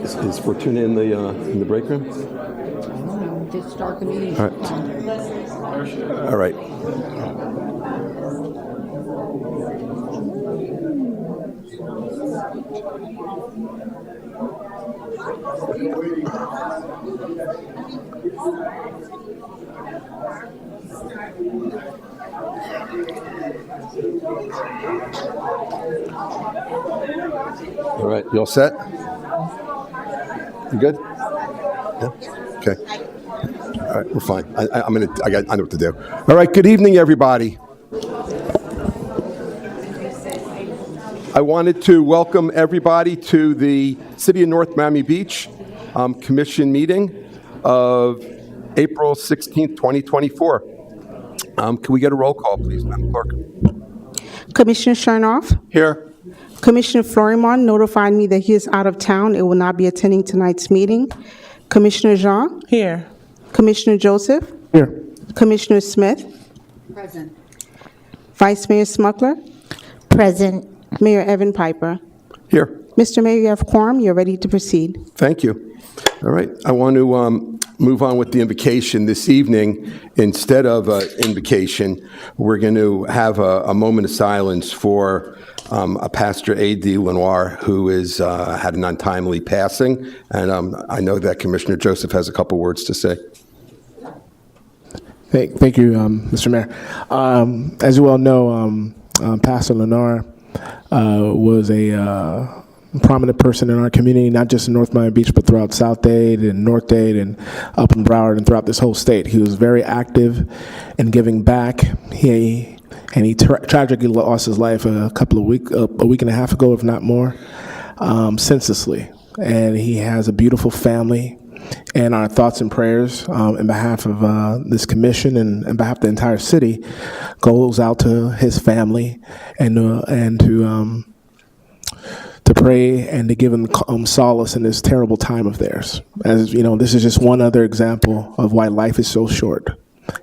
Is Fortuna in the break room? Just start the meeting. All right. All right. All right, you all set? You good? Yeah? Okay. All right, we're fine. I know what to do. All right, good evening, everybody. I wanted to welcome everybody to the City of North Miami Beach Commission meeting of April 16th, 2024. Can we get a roll call, please, Madam Clerk? Commissioner Chernoff. Here. Commissioner Florimon notified me that he is out of town and will not be attending tonight's meeting. Commissioner Jean. Here. Commissioner Joseph. Here. Commissioner Smith. Present. Vice Mayor Smuckler. Present. Mayor Evan Piper. Here. Mr. Mayor, you have quorum. You're ready to proceed. Thank you. All right. I want to move on with the invocation this evening. Instead of an invocation, we're going to have a moment of silence for a Pastor A.D. Lenoir, who is had an untimely passing. And I know that Commissioner Joseph has a couple words to say. Thank you, Mr. Mayor. As you well know, Pastor Lenoir was a prominent person in our community, not just in North Miami Beach, but throughout South Dade and North Dade and up in Broward and throughout this whole state. He was very active in giving back. He tragically lost his life a week and a half ago, if not more, senselessly. And he has a beautiful family. And our thoughts and prayers on behalf of this commission and on behalf of the entire city goes out to his family and to pray and to give them solace in this terrible time of theirs. As you know, this is just one other example of why life is so short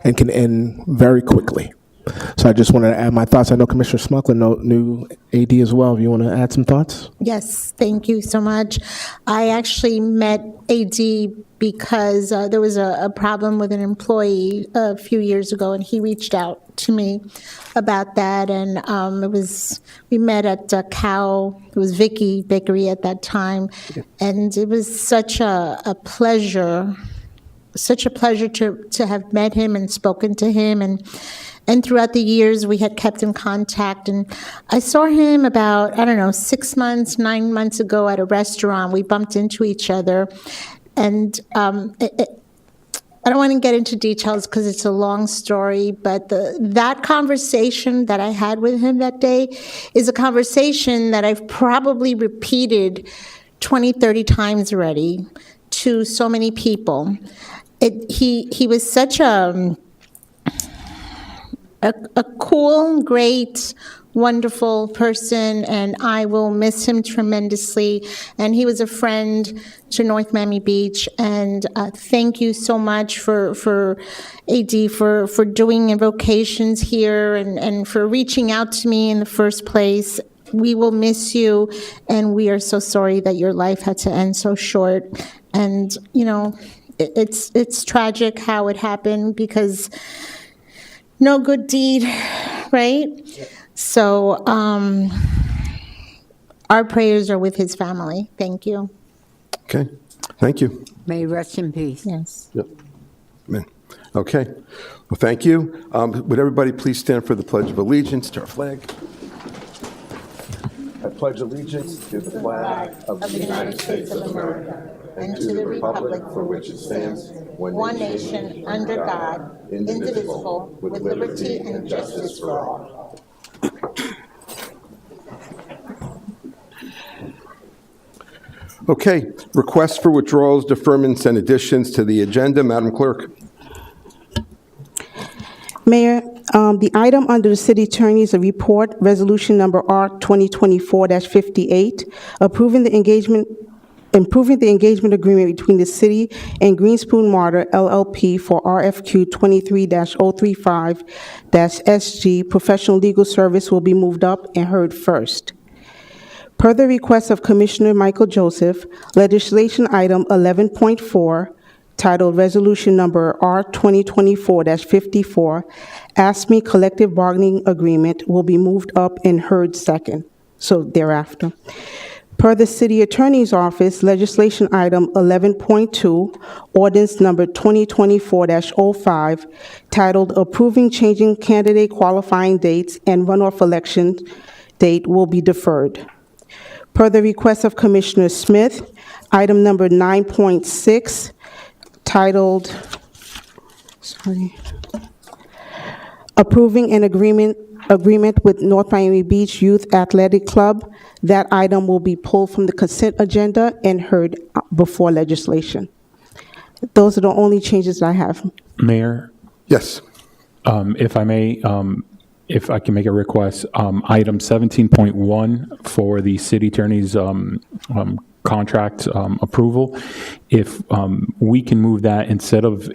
and can end very quickly. So I just wanted to add my thoughts. I know Commissioner Smuckler knew AD as well. If you want to add some thoughts? Yes, thank you so much. I actually met AD because there was a problem with an employee a few years ago, and he reached out to me about that. And we met at Cow. It was Vicky Bakery at that time, and it was such a pleasure. Such a pleasure to have met him and spoken to him, and throughout the years we had kept in contact. And I saw him about, 6 months, 9 months ago at a restaurant. We bumped into each other, and I don't want to get into details because it's a long story, but that conversation that I had with him that day is a conversation that I've probably repeated 20, 30 times already to so many people. He was such a cool, great, wonderful person, and I will miss him tremendously. And he was a friend to North Miami Beach. And thank you so much for AD for doing invocations here and for reaching out to me in the first place. We will miss you, and we are so sorry that your life had to end so short. And it's tragic how it happened, because no good deed, right? Yeah. So our prayers are with his family. Thank you. Okay. Thank you. May he rest in peace. Yes. Yep. Amen. Okay. Well, thank you. Would everybody please stand for the Pledge of Allegiance to our flag? I pledge allegiance to the flag of the United States of America and to the republic for which it stands, one nation, under God, indivisible, with liberty and justice for all. Okay. Requests for withdrawals, deferments, and additions to the agenda. Madam Clerk. Mayor, the item under the city attorney's report, resolution number R 2024-58, improving the engagement agreement between the city and Greenspoon Martyr LLP for RFQ 23-035-SG professional legal service will be moved up and heard first. Per the request of Commissioner Michael Joseph, legislation item 11.4, titled Resolution Number R 2024-54, ASME Collective Bargaining Agreement, will be moved up and heard second, so thereafter. Per the City Attorney's Office, legislation item 11.2, ordinance number 2024-05, titled Approving Changing Candidate Qualifying Dates and Runoff Election Date, will be deferred. Per the request of Commissioner Smith, item number 9.6, titled, Approving an agreement with North Miami Beach Youth Athletic Club. That item will be pulled from the consent agenda and heard before legislation. Those are the only changes I have. Mayor, Yes. if I may, if I can make a request, item 17.1 for the city attorney's contract approval, if we can move that instead of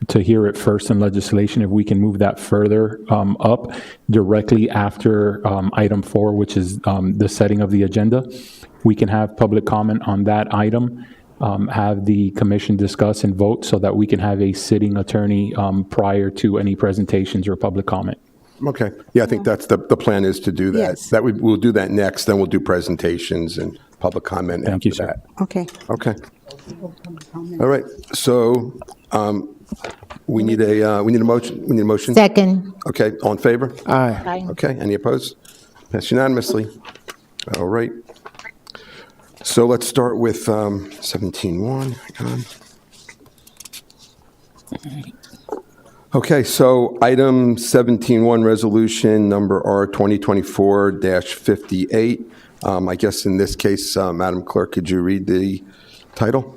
to hear it first in legislation, if we can move that further up directly after item 4, which is the setting of the agenda, we can have public comment on that item, have the commission discuss and vote so that we can have a sitting attorney prior to any presentations or public comment. Okay. Yeah, I think that's the plan is to do that. Yes. We'll do that next, then we'll do presentations and public comment Thank you, after sir. that. Okay. Okay. All right. So we need a motion. We need a motion. Second. Okay. All in favor? Aye. Okay. Any opposed? Passed unanimously. All right. So let's start with 17.1. Hang on. Okay, so item 17.1, resolution number R 2024-58. I guess in this case, Madam Clerk, could you read the title?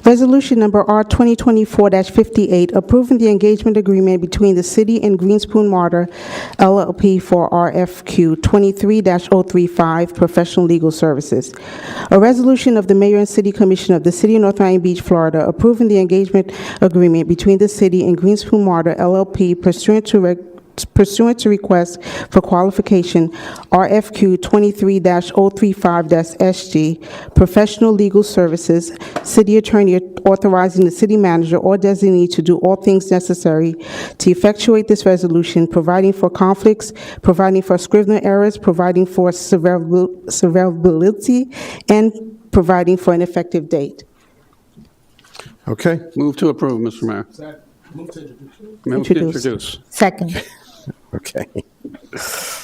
Resolution number R 2024-58, approving the engagement agreement between the city and Greenspoon Martyr LLP for RFQ 23-035 professional legal services. A resolution of the Mayor and City Commission of the City of North Miami Beach, Florida, approving the engagement agreement between the city and Greenspoon Martyr LLP pursuant to request for qualification, RFQ 23-035-SG, professional legal services, city attorney authorizing the city manager or designee to do all things necessary to effectuate this resolution, providing for conflicts, providing for Scrivener errors, providing for severability, and providing for an effective date. Okay. Move to approve, Mr. Mayor. Move to introduce. Second. Okay.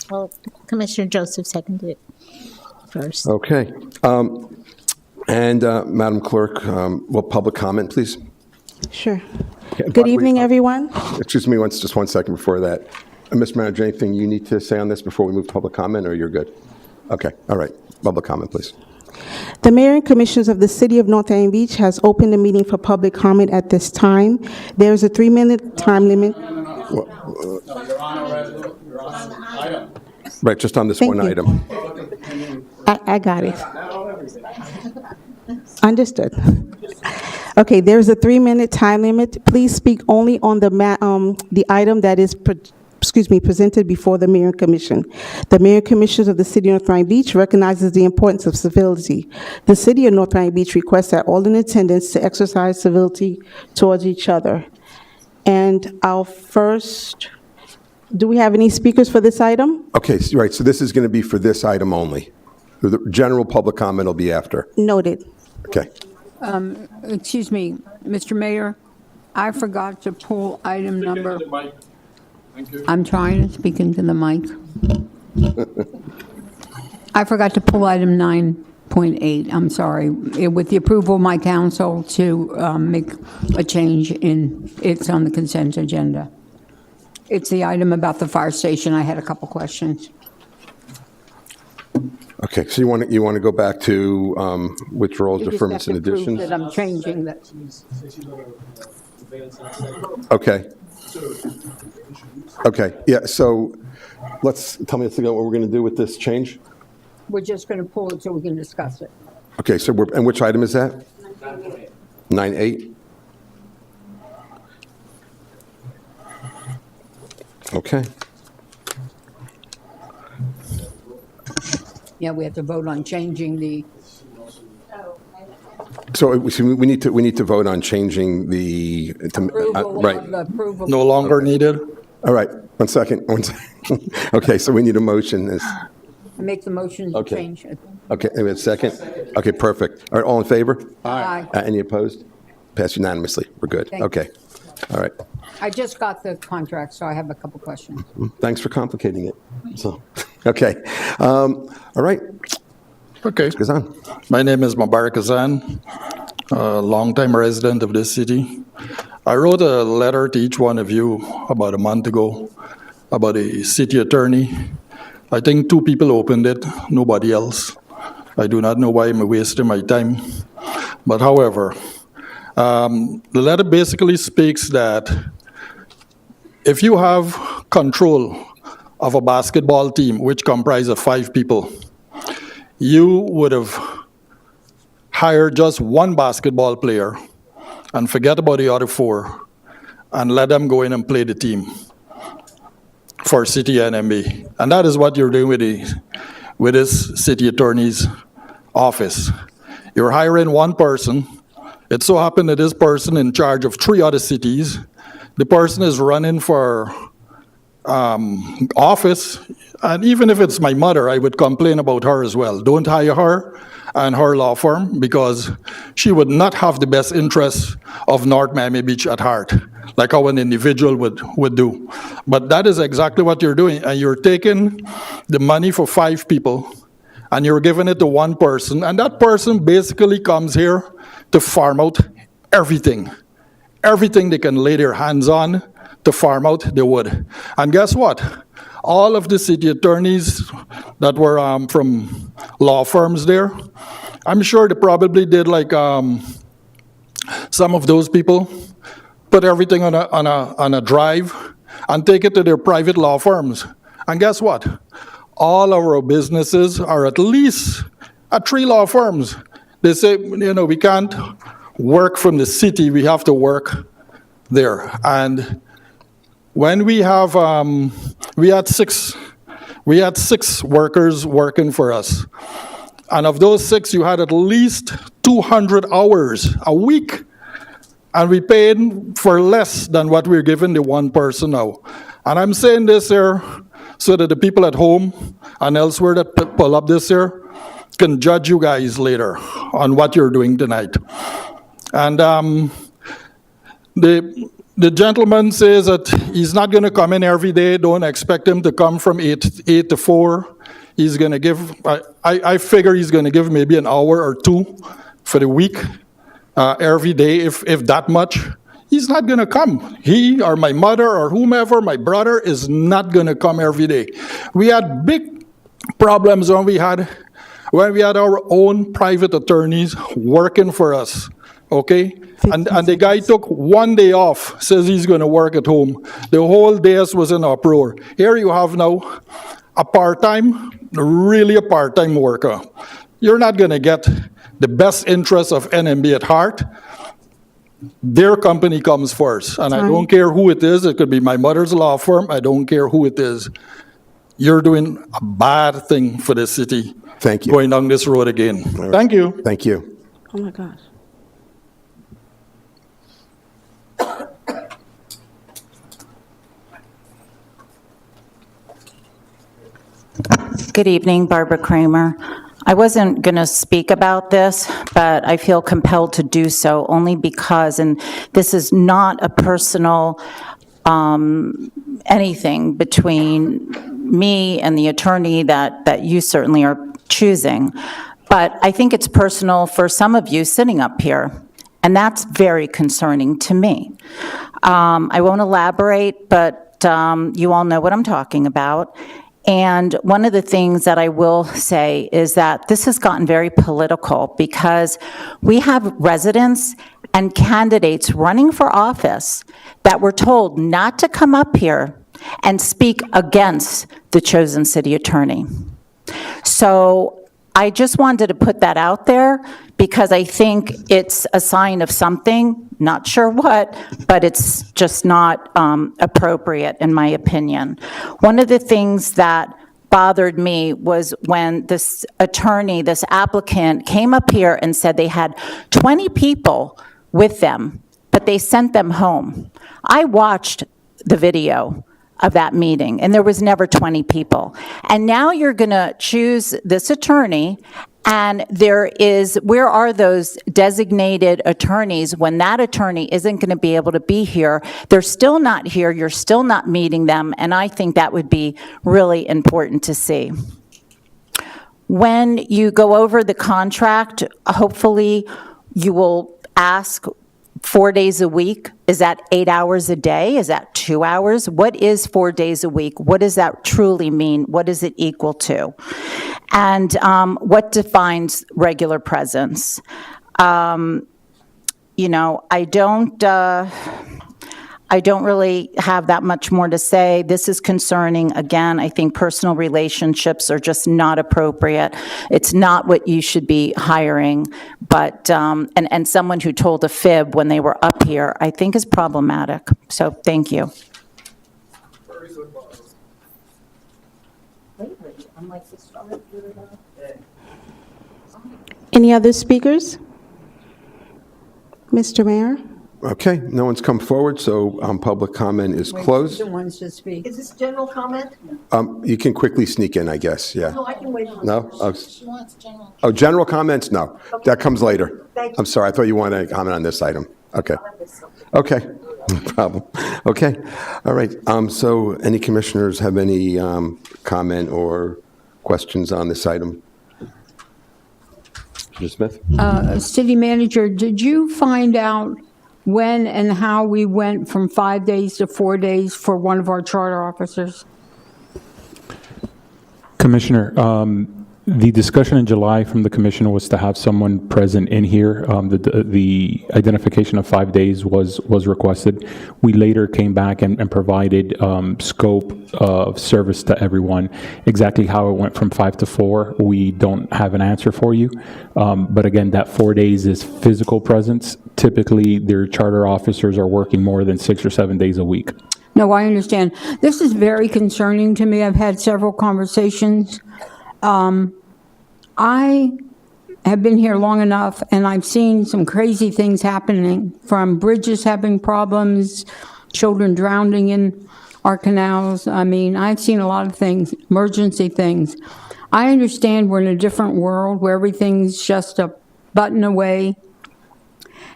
Well, Commissioner Joseph seconded it first. Okay. And Madam Clerk, will public comment, please? Sure. Good evening, everyone. Excuse me, just 1 second before that. Mr. Manager, anything you need to say on this before we move to public comment, or you're good? Okay, all right. Public comment, please. The Mayor and Commissioners of the City of North Miami Beach has opened the meeting for public comment at this time. There is a 3-minute time limit. Right, just on this Thank one you. item. I got it. Understood. Okay, there's a 3-minute time limit. Please speak only on the item that is presented before the Mayor and Commission. The Mayor and Commissioners of the City of North Miami Beach recognizes the importance of civility. The City of North Miami Beach requests that all in attendance to exercise civility towards each other. And our first, do we have any speakers for this item? Okay, right, so this is going to be for this item only. The general public comment will be after. Noted. Okay. Excuse me, Mr. Mayor, I forgot to pull item number. I'm trying to speak into the mic. I forgot to pull item 9.8, I'm sorry. With the approval of my council to make a change it's on the consent agenda. It's the item about the fire station. I had a couple questions. Okay, so you want to go back to withdrawals, You just deferments, have and to prove additions? that I'm changing that. Okay. Okay, yeah, so tell me what we're going to do with this change? We're just going to pull it so we can discuss it. Okay, so and which item is that? 9.8? Okay. Yeah, we have to vote on changing the, So we need to vote on changing the, approval right. of the approval. No longer needed? All right, one second. Okay, so we need a motion. I make the motion to Okay. change it. Okay, and a second? Okay, perfect. All right, all in favor? Aye. Any opposed? Passed unanimously. We're good. Thank you. Okay. All right. I just got the contract, so I have a couple questions. Thanks for complicating it. So, okay. All right, Okay. Gazan. My name is Mubarak Azan, a longtime resident of this city. I wrote a letter to each one of you about a month ago about a city attorney. I think 2 people opened it, nobody else. I do not know why I'm wasting my time. But however, the letter basically speaks that if you have control of a basketball team which comprises of 5 people, you would have hired just 1 basketball player and forget about the other 4 and let them go in and play the team for city NMB. And that is what you're doing with this city attorney's office. You're hiring 1 person. It so happened that this person in charge of 3 other cities. The person is running for office, and even if it's my mother, I would complain about her as well. Don't hire her and her law firm, because she would not have the best interests of North Miami Beach at heart, like how an individual would do. But that is exactly what you're doing, and you're taking the money for 5 people, and you're giving it to 1 person, and that person basically comes here to farm out everything. Everything they can lay their hands on to farm out, they would. And guess what? All of the city attorneys that were from law firms there, I'm sure they probably did like some of those people, put everything on a drive and take it to their private law firms. And guess what? All our businesses are at least at 3 law firms. They say, we can't work from the city, we have to work there. And when we have, we had six workers working for us. And of those 6, you had at least 200 hours a week. And we paid for less than what we're giving the 1 person now. And I'm saying this here so that the people at home and elsewhere that pull up this here can judge you guys later on what you're doing tonight. And the gentleman says that he's not going to come in every day. Don't expect him to come from 8 to 4. He's going to give, I figure he's going to give maybe an hour or 2 for the week, every day, if that much. He's not going to come. He or my mother or whomever, my brother, is not going to come every day. We had big problems when we had our own private attorneys working for us, okay? And the guy took 1 day off, says he's going to work at home. The whole day was in uproar. Here you have now a part-time, really a part-time worker. You're not going to get the best interests of NMB at heart. Their company comes first, and I don't care who it is. It could be my mother's law firm. I don't care who it is. You're doing a bad thing for the city. Thank you. Going down this road again. Thank you. Thank you. Oh, my gosh. Good evening, Barbara Kramer. I wasn't going to speak about this, but I feel compelled to do so only because, and this is not a personal anything between me and the attorney that you certainly are choosing, but I think it's personal for some of you sitting up here, and that's very concerning to me. I won't elaborate, but you all know what I'm talking about. And one of the things that I will say is that this has gotten very political because we have residents and candidates running for office that were told not to come up here and speak against the chosen city attorney. So I just wanted to put that out there because I think it's a sign of something, not sure what, but it's just not appropriate in my opinion. One of the things that bothered me was when this attorney, this applicant, came up here and said they had 20 people with them, but they sent them home. I watched the video of that meeting, and there was never 20 people. And now you're going to choose this attorney, and where are those designated attorneys when that attorney isn't going to be able to be here? They're still not here, you're still not meeting them, and I think that would be really important to see. When you go over the contract, hopefully you will ask 4 days a week. Is that 8 hours a day? Is that 2 hours? What is 4 days a week? What does that truly mean? What does it equal to? And what defines regular presence? I don't really have that much more to say. This is concerning. Again, I think personal relationships are just not appropriate. It's not what you should be hiring, but, and someone who told a fib when they were up here, I think is problematic. So, thank you. Any other speakers? Mr. Mayor? Okay, no one's come forward, so public comment is closed. Who wants to speak? Is this general comment? You can quickly sneak in, I guess, yeah. No, I can wait. No? Oh, general comments? No, that comes later. Thank you. I'm sorry, I thought you wanted to comment on this item. Okay. Okay, no problem. Okay, all right. So any commissioners have any comment or questions on this item? Mr. Smith? City Manager, did you find out when and how we went from 5 days to 4 days for one of our charter officers? Commissioner, the discussion in July from the commission was to have someone present in here. The identification of 5 days was requested. We later came back and provided scope of service to everyone. Exactly how it went from 5 to 4, we don't have an answer for you. But again, that 4 days is physical presence. Typically, their charter officers are working more than 6 or 7 days a week. No, I understand. This is very concerning to me. I've had several conversations. I have been here long enough, and I've seen some crazy things happening, from bridges having problems, children drowning in our canals. I mean, I've seen a lot of things, emergency things. I understand we're in a different world where everything's just a button away,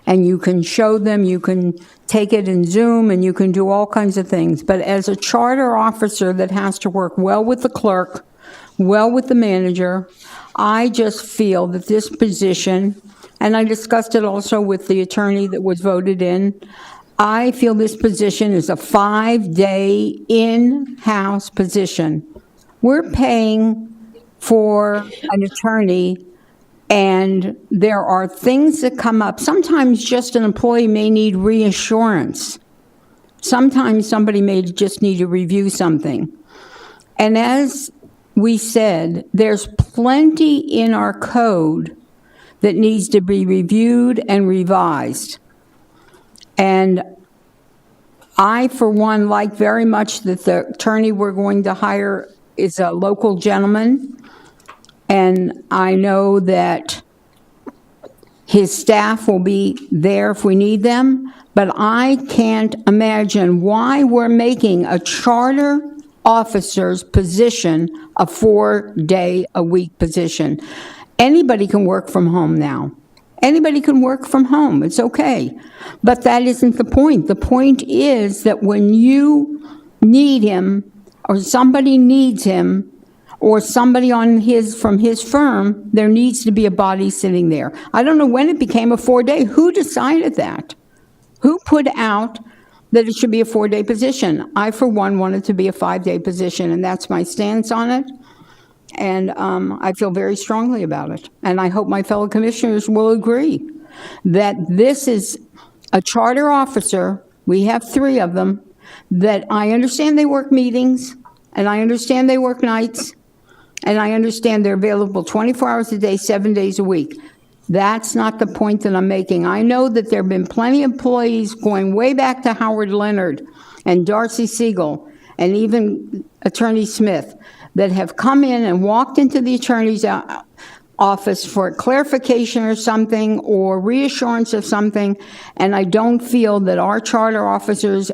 and you can show them, you can take it in Zoom, and you can do all kinds of things. But as a charter officer that has to work well with the clerk, well with the manager, I just feel that this position, and I discussed it also with the attorney that was voted in, I feel this position is a 5-day in-house position. We're paying for an attorney, and there are things that come up. Sometimes just an employee may need reassurance. Sometimes somebody may just need to review something. And as we said, there's plenty in our code that needs to be reviewed and revised. And I, for one, like very much that the attorney we're going to hire is a local gentleman. And I know that his staff will be there if we need them. But I can't imagine why we're making a charter officer's position a 4-day-a-week position. Anybody can work from home now. Anybody can work from home. It's okay. But that isn't the point. The point is that when you need him, or somebody needs him, or somebody from his firm, there needs to be a body sitting there. I don't know when it became a 4-day. Who decided that? Who put out that it should be a 4-day position? I, for one, want it to be a 5-day position, and that's my stance on it. And I feel very strongly about it. And I hope my fellow commissioners will agree that this is a charter officer. We have 3 of them, that I understand they work meetings, and I understand they work nights, and I understand they're available 24 hours a day, 7 days a week. That's not the point that I'm making. I know that there have been plenty of employees going way back to Howard Leonard and Darcy Siegel and even Attorney Smith that have come in and walked into the attorney's office for clarification or something, or reassurance of something, and I don't feel that our charter officer's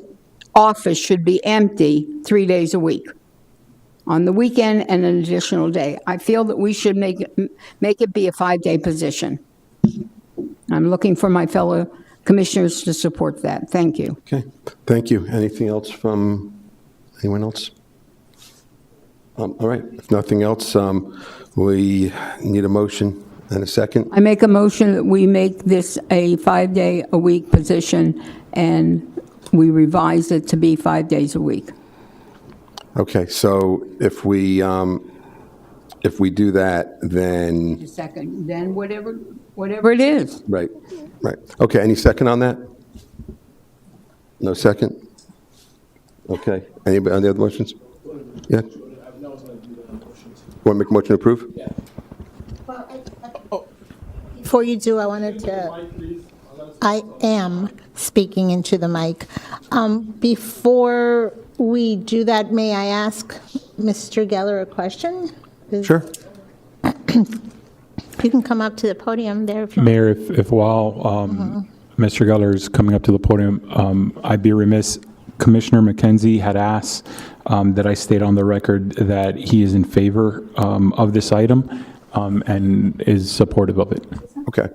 office should be empty 3 days a week, on the weekend and an additional day. I feel that we should make it be a 5-day position. I'm looking for my fellow commissioners to support that. Thank you. Okay, thank you. Anything else from anyone else? All right, if nothing else, we need a motion and a second. I make a motion that we make this a 5-day-a-week position, and we revise it to be 5 days a week. Okay, so if we do that, then, Second, then whatever it is. right. Okay, any second on that? No second? Okay, anybody, any other motions? Yeah? Want to make a motion to approve? Before you do, I am speaking into the mic. Before we do that, may I ask Mr. Geller a question? Sure. You can come up to the podium there if you want. Mayor, if while Mr. Geller is coming up to the podium, I'd be remiss, Commissioner McKenzie had asked that I state on the record that he is in favor of this item and is supportive of it. Okay.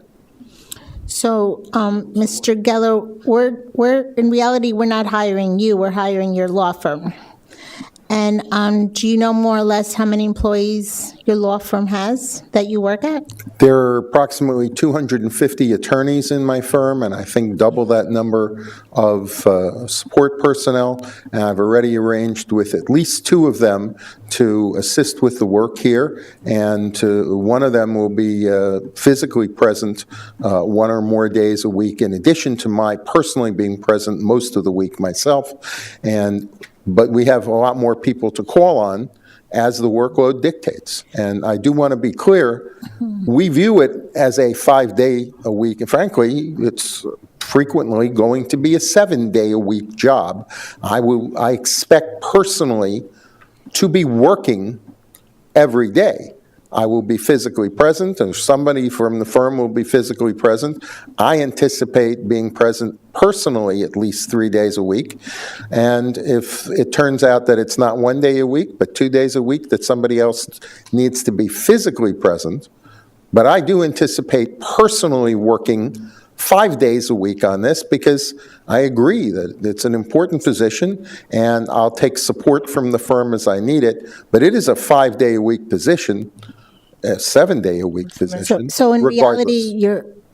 So, Mr. Geller, we're in reality, we're not hiring you, we're hiring your law firm. And do you know more or less how many employees your law firm has that you work at? There are approximately 250 attorneys in my firm, and I think double that number of support personnel. And I've already arranged with at least 2 of them to assist with the work here, and one of them will be physically present 1 or more days a week, in addition to my personally being present most of the week myself. But we have a lot more people to call on as the workload dictates. And I do want to be clear, we view it as a 5-day-a-week, and frankly, it's frequently going to be a 7-day-a-week job. I expect personally to be working every day. I will be physically present, and somebody from the firm will be physically present. I anticipate being present personally at least 3 days a week. And if it turns out that it's not 1 day a week, but 2 days a week, that somebody else needs to be physically present. But I do anticipate personally working 5 days a week on this, because I agree that it's an important position, and I'll take support from the firm as I need it. But it is a 5-day-a-week position, a 7-day-a-week position. So in regardless.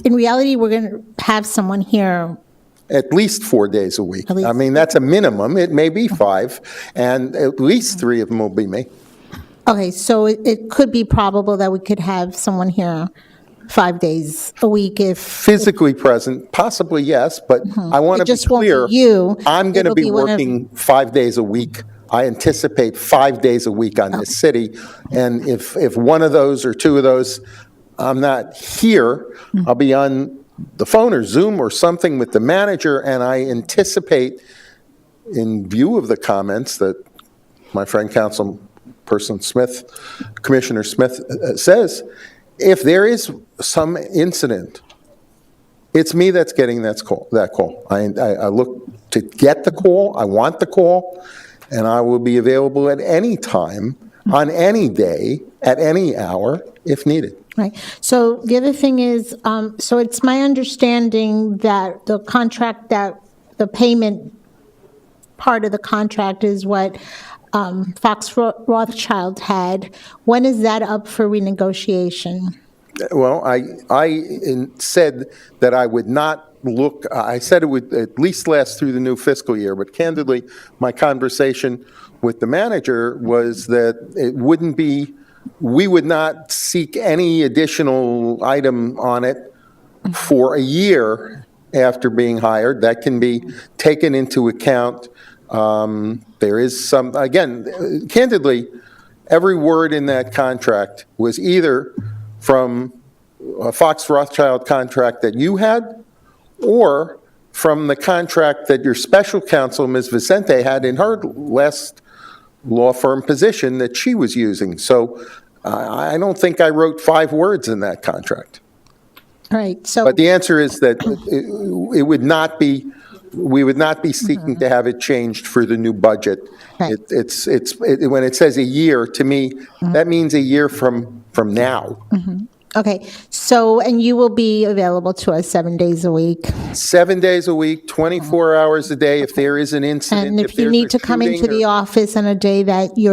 reality, we're going to have someone here. At least 4 days a week. At least. I mean, that's a minimum. It may be 5, and at least 3 of them will be me. Okay, so it could be probable that we could have someone here 5 days a week if. Physically present, possibly yes, but I want to It be just won't be clear. you. I'm going to It'll be be one of- working 5 days a week. I anticipate 5 days a week on this city, and if one of those or 2 of those, I'm not here, I'll be on the phone or Zoom or something with the manager, and I anticipate, in view of the comments that my friend Councilperson Smith, Commissioner Smith says, if there is some incident, it's me that's getting that call. I look to get the call, I want the call, and I will be available at any time, on any day, at any hour, if needed. Right. So the other thing is, so it's my understanding that the contract, that the payment part of the contract is what Fox Rothschild had. When is that up for renegotiation? Well, I said that I would not look, I said it would at least last through the new fiscal year, but candidly, my conversation with the manager was that it wouldn't be, we would not seek any additional item on it for a year after being hired. That can be taken into account. There is some, again, candidly, every word in that contract was either from a Fox Rothschild contract that you had, or from the contract that your special counsel, Ms. Vicente, had in her last law firm position that she was using. So I don't think I wrote 5 words in that contract. All right, so. But the answer is that it would not be, we would not be seeking to have it changed for the new budget. Right. When it says a year, to me, that means a year from now. Okay, so, and you will be available to us 7 days a week? 7 days a week, 24 hours a day, if there is an incident. And if you there's need a to come into shooting the office on a day that you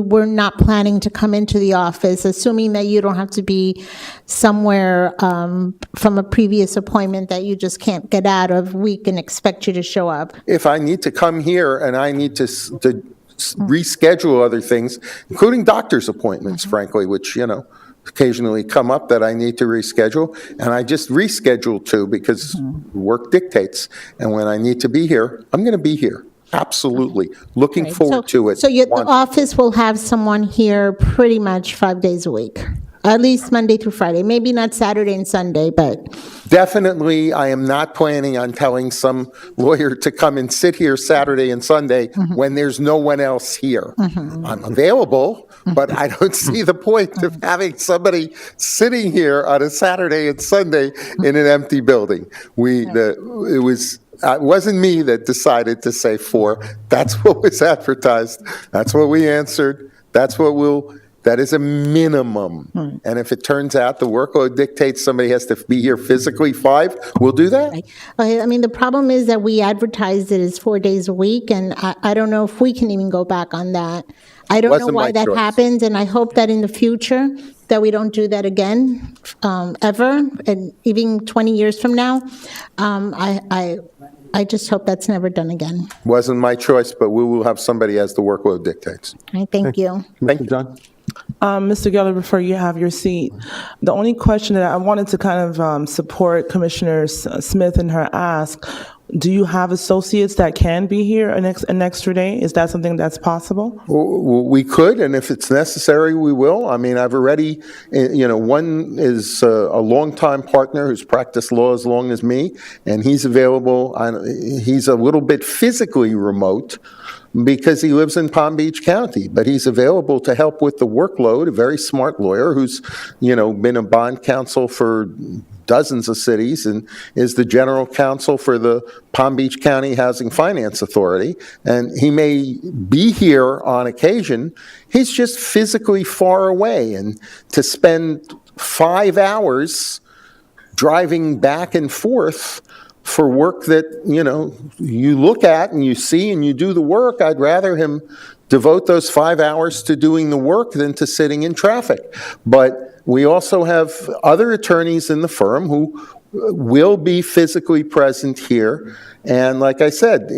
were not planning to come into the office, assuming that you don't have to be somewhere from a previous appointment that you just can't get out of, we can expect you to show up. If I need to come here and I need to reschedule other things, including doctor's appointments, frankly, which, occasionally come up that I need to reschedule, and I just reschedule 2 because work dictates. And when I need to be here, I'm going to be here. Absolutely. Looking forward to it. So the office will have someone here pretty much 5 days a week, at least Monday through Friday, maybe not Saturday and Sunday, but. Definitely, I am not planning on telling some lawyer to come and sit here Saturday and Sunday when there's no one else here. I'm available, but I don't see the point of having somebody sitting here on a Saturday and Sunday in an empty building. It wasn't me that decided to say 4. That's what was advertised. That's what we answered. That is a minimum. And if it turns out the workload dictates somebody has to be here physically 5, we'll do that. Okay, I mean, the problem is that we advertised it as 4 days a week, and I don't know if we can even go back on that. I don't know Wasn't why my that choice. happened, and I hope that in the future, that we don't do that again, ever, and even 20 years from now. I just hope that's never done again. Wasn't my choice, but we will have somebody as the workload dictates. All right, thank you. Thank you. John? Mr. Geller, before you have your seat, the only question that I wanted to kind of support Commissioner Smith in her ask, do you have associates that can be here an extra day? Is that something that's possible? We could, and if it's necessary, we will. I mean, I've already, one is a longtime partner who's practiced law as long as me, and he's available. He's a little bit physically remote because he lives in Palm Beach County, but he's available to help with the workload, a very smart lawyer who's, been a bond counsel for dozens of cities and is the general counsel for the Palm Beach County Housing Finance Authority. And he may be here on occasion. He's just physically far away. And to spend 5 hours driving back and forth for work that, you look at and you see and you do the work, I'd rather him devote those 5 hours to doing the work than to sitting in traffic. But we also have other attorneys in the firm who will be physically present here. And like I said,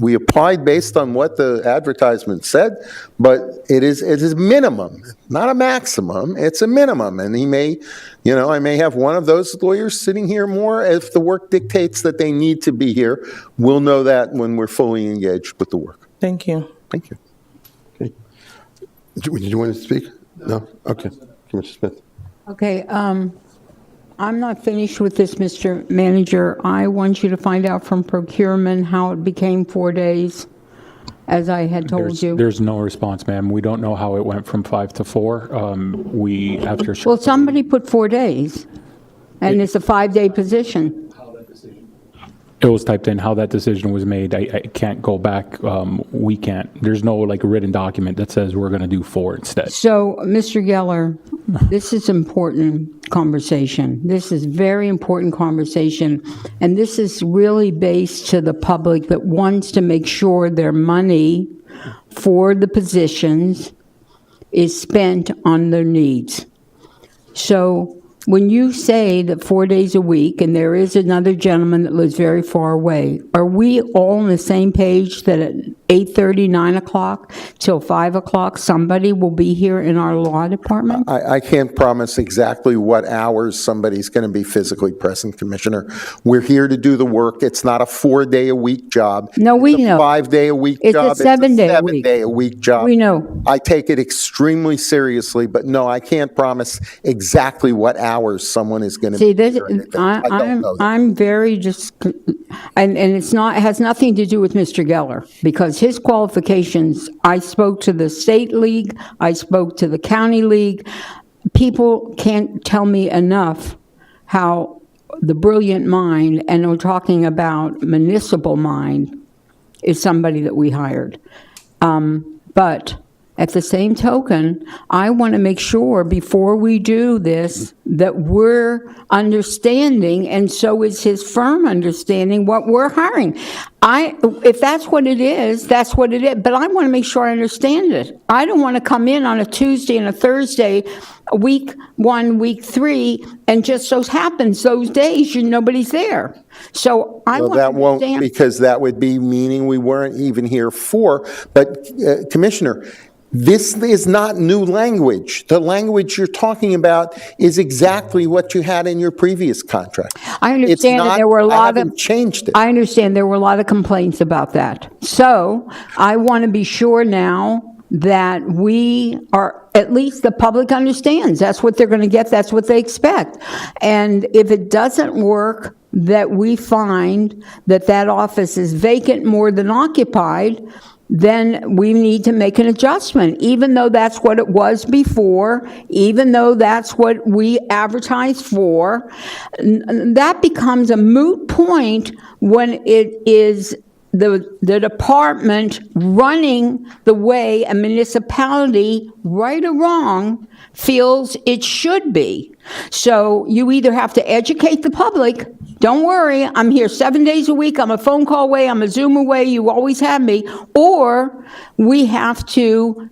we applied based on what the advertisement said, but it is minimum, not a maximum, it's a minimum. And I may have one of those lawyers sitting here more if the work dictates that they need to be here. We'll know that when we're fully engaged with the work. Thank you. Thank you. Did you want to speak? No? Okay. Commissioner Smith. Okay, I'm not finished with this, Mr. Manager. I want you to find out from procurement how it became 4 days, as I had told you. There's no response, ma'am. We don't know how it went from 5 to 4. Well, somebody put 4 days, and it's a 5-day position. It was typed in how that decision was made. I can't go back. We can't. There's no written document that says we're going to do 4 instead. So, Mr. Geller, this is important conversation. This is very important conversation, and this is really based to the public that wants to make sure their money for the positions is spent on their needs. So, when you say that 4 days a week, and there is another gentleman that lives very far away, are we all on the same page that at 8:30, 9 o'clock till 5 o'clock, somebody will be here in our law department? I can't promise exactly what hours somebody's going to be physically present, Commissioner. We're here to do the work. It's not a 4-day-a-week job. No, we It's a know. 5-day-a-week It's a job. 7-day-a-week. 7-day-a-week job. We know. I take it extremely seriously, but no, I can't promise exactly what hours hours someone is going to See, be this, here. in advance. I don't know that. I'm very just, and it's not, it has nothing to do with Mr. Geller, because his qualifications, I spoke to the state league, I spoke to the county league. People can't tell me enough how the brilliant mind, and we're talking about municipal mind, is somebody that we hired. But at the same token, I want to make sure before we do this that we're understanding, and so is his firm understanding what we're hiring. If that's what it is, that's what it is. But I want to make sure I understand it. I don't want to come in on a Tuesday and a Thursday, week 1, week 3, and just so happens those days nobody's there. So I Well, want to that won't, understand. because that would be meaning we weren't even here for. But Commissioner, this is not new language. The language you're talking about is exactly what you had in your previous contract. I It's understand that not- there were a I lot haven't of. changed it. I understand there were a lot of complaints about that. So I want to be sure now that we are, at least the public understands. That's what they're going to get. That's what they expect. And if it doesn't work, that we find that that office is vacant more than occupied, then we need to make an adjustment, even though that's what it was before, even though that's what we advertised for. That becomes a moot point when it is the department running the way a municipality, right or wrong, feels it should be. So you either have to educate the public, don't worry, I'm here 7 days a week, I'm a phone call away, I'm a Zoom away, you always have me, or we have to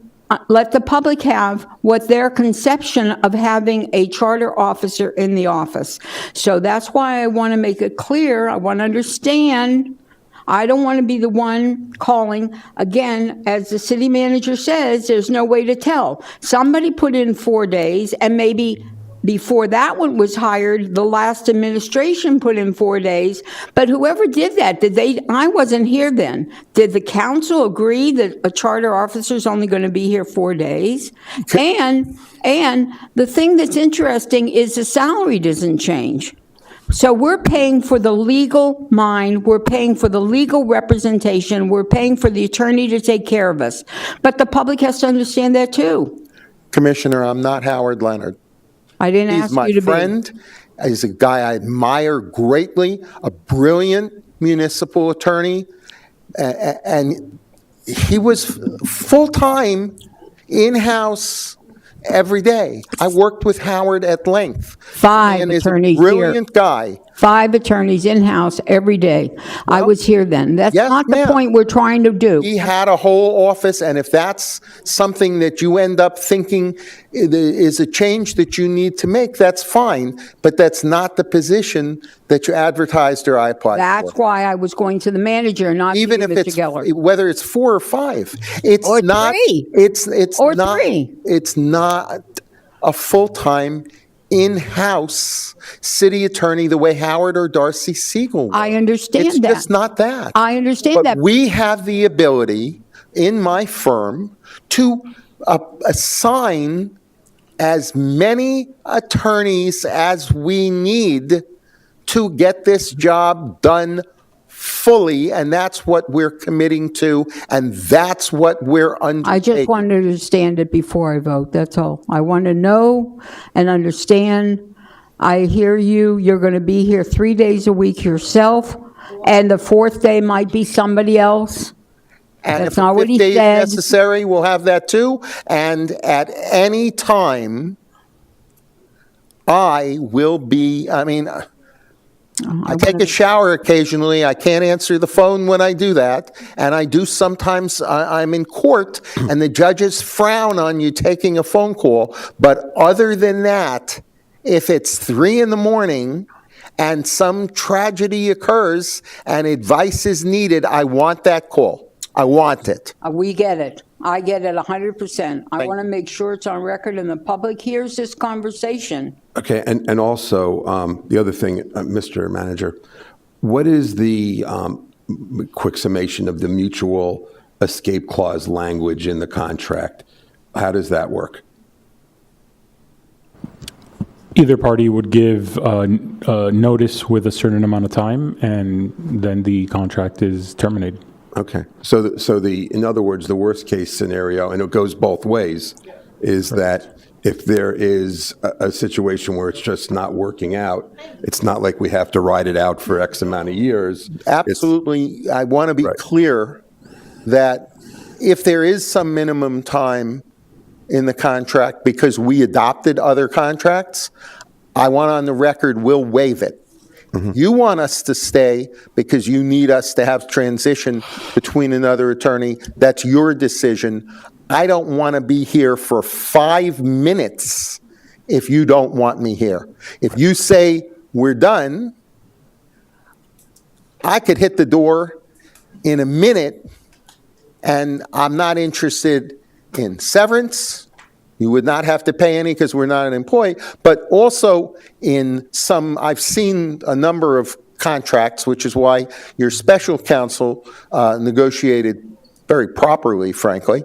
let the public have what their conception of having a charter officer in the office. So that's why I want to make it clear, I want to understand. I don't want to be the one calling. Again, as the city manager says, there's no way to tell. Somebody put in 4 days, and maybe before that one was hired, the last administration put in 4 days. But whoever did that, I wasn't here then. Did the council agree that a charter officer is only going to be here 4 days? And the thing that's interesting is the salary doesn't change. So we're paying for the legal mind, we're paying for the legal representation, we're paying for the attorney to take care of us. But the public has to understand that too. Commissioner, I'm not Howard Leonard. I didn't He's ask my you to be. friend. He's a guy I admire greatly, a brilliant municipal attorney, and he was full-time, in-house, every day. I worked with Howard at length. 5 And is a attorneys here. brilliant guy. 5 attorneys in-house every day. I was here then. That's yes, not the ma'am. point we're trying to do. He had a whole office, and if that's something that you end up thinking is a change that you need to make, that's fine, but that's not the position that you advertised or I applied That's for. why I was going to the manager, not to you, Even if Mr. it's, Geller. whether it's 4 or 5, it's Or not. 3. It's Or not. 3. It's not a full-time in-house city attorney the way Howard or Darcy Siegel were. I understand It's that. just not that. I understand But that. we have the ability in my firm to assign as many attorneys as we need to get this job done fully, and that's what we're committing to, and that's what we're undertaking. I just want to understand it before I vote, that's all. I want to know and understand. I hear you, you're going to be here 3 days a week yourself, and the 4th day might be somebody else. And That's if not a what he 5th day is said. necessary, we'll have that too, and at any time, I will be, I take a shower occasionally. I can't answer the phone when I do that. And I do sometimes, I'm in court and the judges frown on you taking a phone call. But other than that, if it's 3 a.m. and some tragedy occurs and advice is needed, I want that call. I want it. We get it. I get it 100%. I Thank want to make sure it's on record and the public hears this conversation. Okay, and also, the other thing, Mr. Manager, what is the quick summation of the mutual escape clause language in the contract? How does that work? Either party would give notice with a certain amount of time, and then the contract is terminated. Okay. In other words, the worst-case scenario, and it goes both ways, is that if there is a situation where it's just not working out, it's not like we have to ride it out for X amount of years. Absolutely. I want to be Right. clear that if there is some minimum time in the contract because we adopted other contracts, I want on the record, we'll waive it. You want us to stay because you need us to have transition between another attorney. That's your decision. I don't want to be here for 5 minutes if you don't want me here. If you say we're done, I could hit the door in a minute, and I'm not interested in severance. You would not have to pay any because we're not an employee, but also I've seen a number of contracts, which is why your special counsel negotiated very properly, frankly.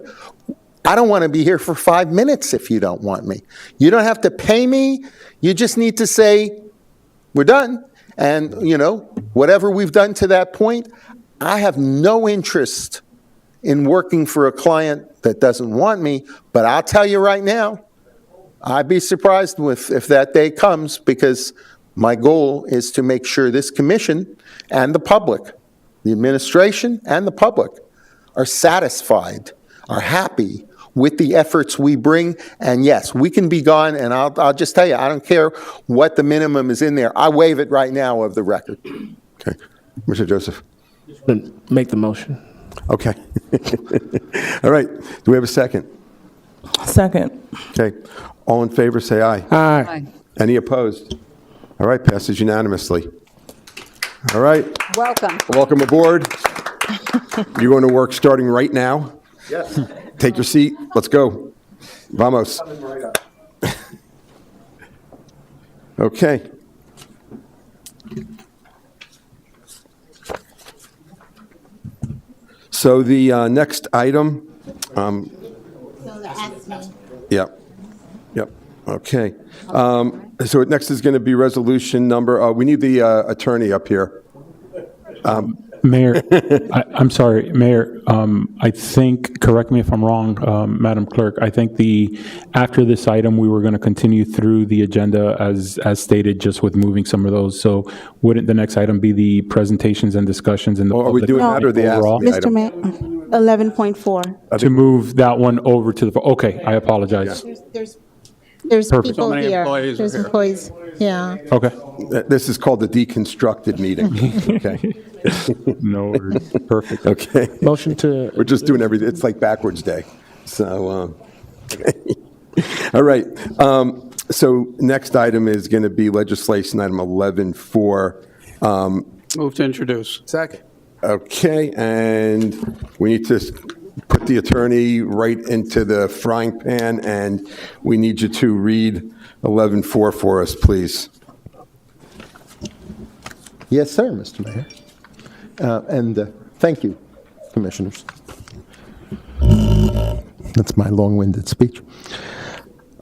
I don't want to be here for 5 minutes if you don't want me. You don't have to pay me. You just need to say, we're done. And, whatever we've done to that point, I have no interest in working for a client that doesn't want me, but I'll tell you right now, I'd be surprised if that day comes, because my goal is to make sure this commission and the public, the administration and the public, are satisfied, are happy with the efforts we bring. And yes, we can be gone, and I'll just tell you, I don't care what the minimum is in there. I waive it right now of the record. Okay. Mr. Joseph? Make the motion. Okay. All right. Do we have a second? Second. Okay. All in favor, say aye. Aye. Aye. Any opposed? All right, passes unanimously. All right. Welcome. Welcome aboard. You're going to work starting right now? Yes. Take your seat. Let's go. Vamos. Okay. So the next item, yep, okay. So next is going to be resolution number, we need the attorney up here. Mayor, I'm sorry, Mayor, I think, correct me if I'm wrong, Madam Clerk, I think after this item, we were going to continue through the agenda as stated, just with moving some of those. So wouldn't the next item be the presentations and discussions in the Or are we public doing that or the overall? ASME Mr. item? Mayor, 11.4. To move that one over to the, okay, I apologize. There's Perfect. people So many here. employees are There's here. employees, yeah. Okay, This is called the deconstructed meeting, okay? no worries. Perfect. Okay. Motion to, We're just doing everything, it's like backwards day. So, all right. So next item is going to be legislation item 11.4. Move to introduce. second. Okay, and we need to put the attorney right into the frying pan, and we need you to read 11.4 for us, please. Yes, sir, Mr. Mayor. And thank you, Commissioners. That's my long-winded speech.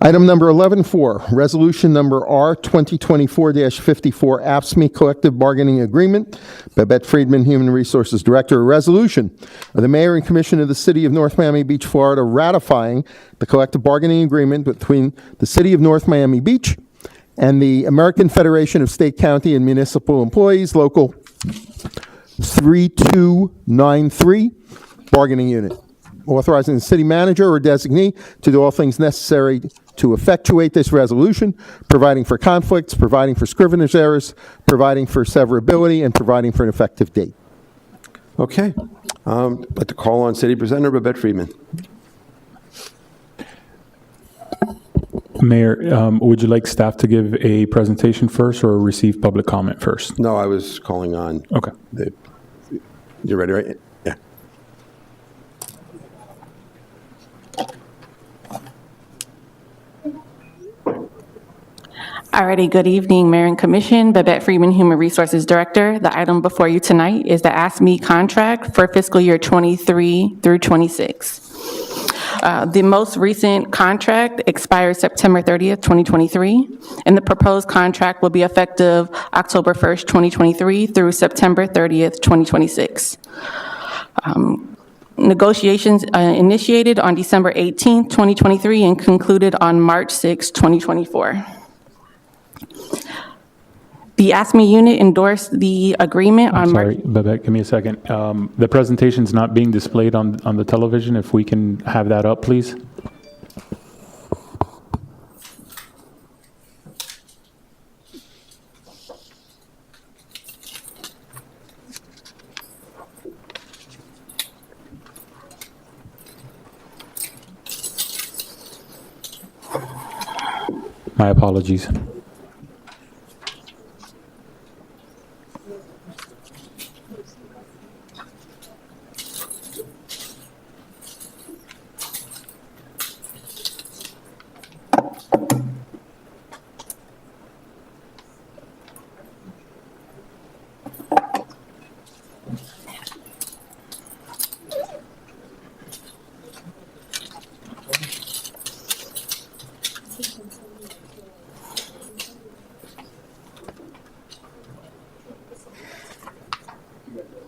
Item number 11.4, resolution number R 2024-54, AFSCME Collective Bargaining Agreement. Babette Friedman, Human Resources Director. A resolution of the Mayor and Commission of the City of North Miami Beach, Florida, ratifying the collective bargaining agreement between the City of North Miami Beach and the American Federation of State, County, and Municipal Employees, Local 3293, Bargaining Unit. Authorizing the city manager or designee to do all things necessary to effectuate this resolution, providing for conflicts, providing for scrivener's errors, providing for severability, and providing for an effective date. Okay. I'd like to call on City Presenter Babette Friedman. Mayor, would you like staff to give a presentation first or receive public comment first? No, I was calling on. Okay. You ready, right? Yeah. Alrighty, good evening, Mayor and Commission. Babette Friedman, Human Resources Director. The item before you tonight is the AFSCME contract for fiscal year 23 through 26. The most recent contract expires September 30th, 2023, and the proposed contract will be effective October 1st, 2023 through September 30th, 2026. Negotiations initiated on December 18th, 2023, and concluded on March 6th, 2024. The ASME unit endorsed the agreement on March... Sorry, Babette, give me a second. The presentation's not being displayed on the television. If we can have that up, please. My apologies.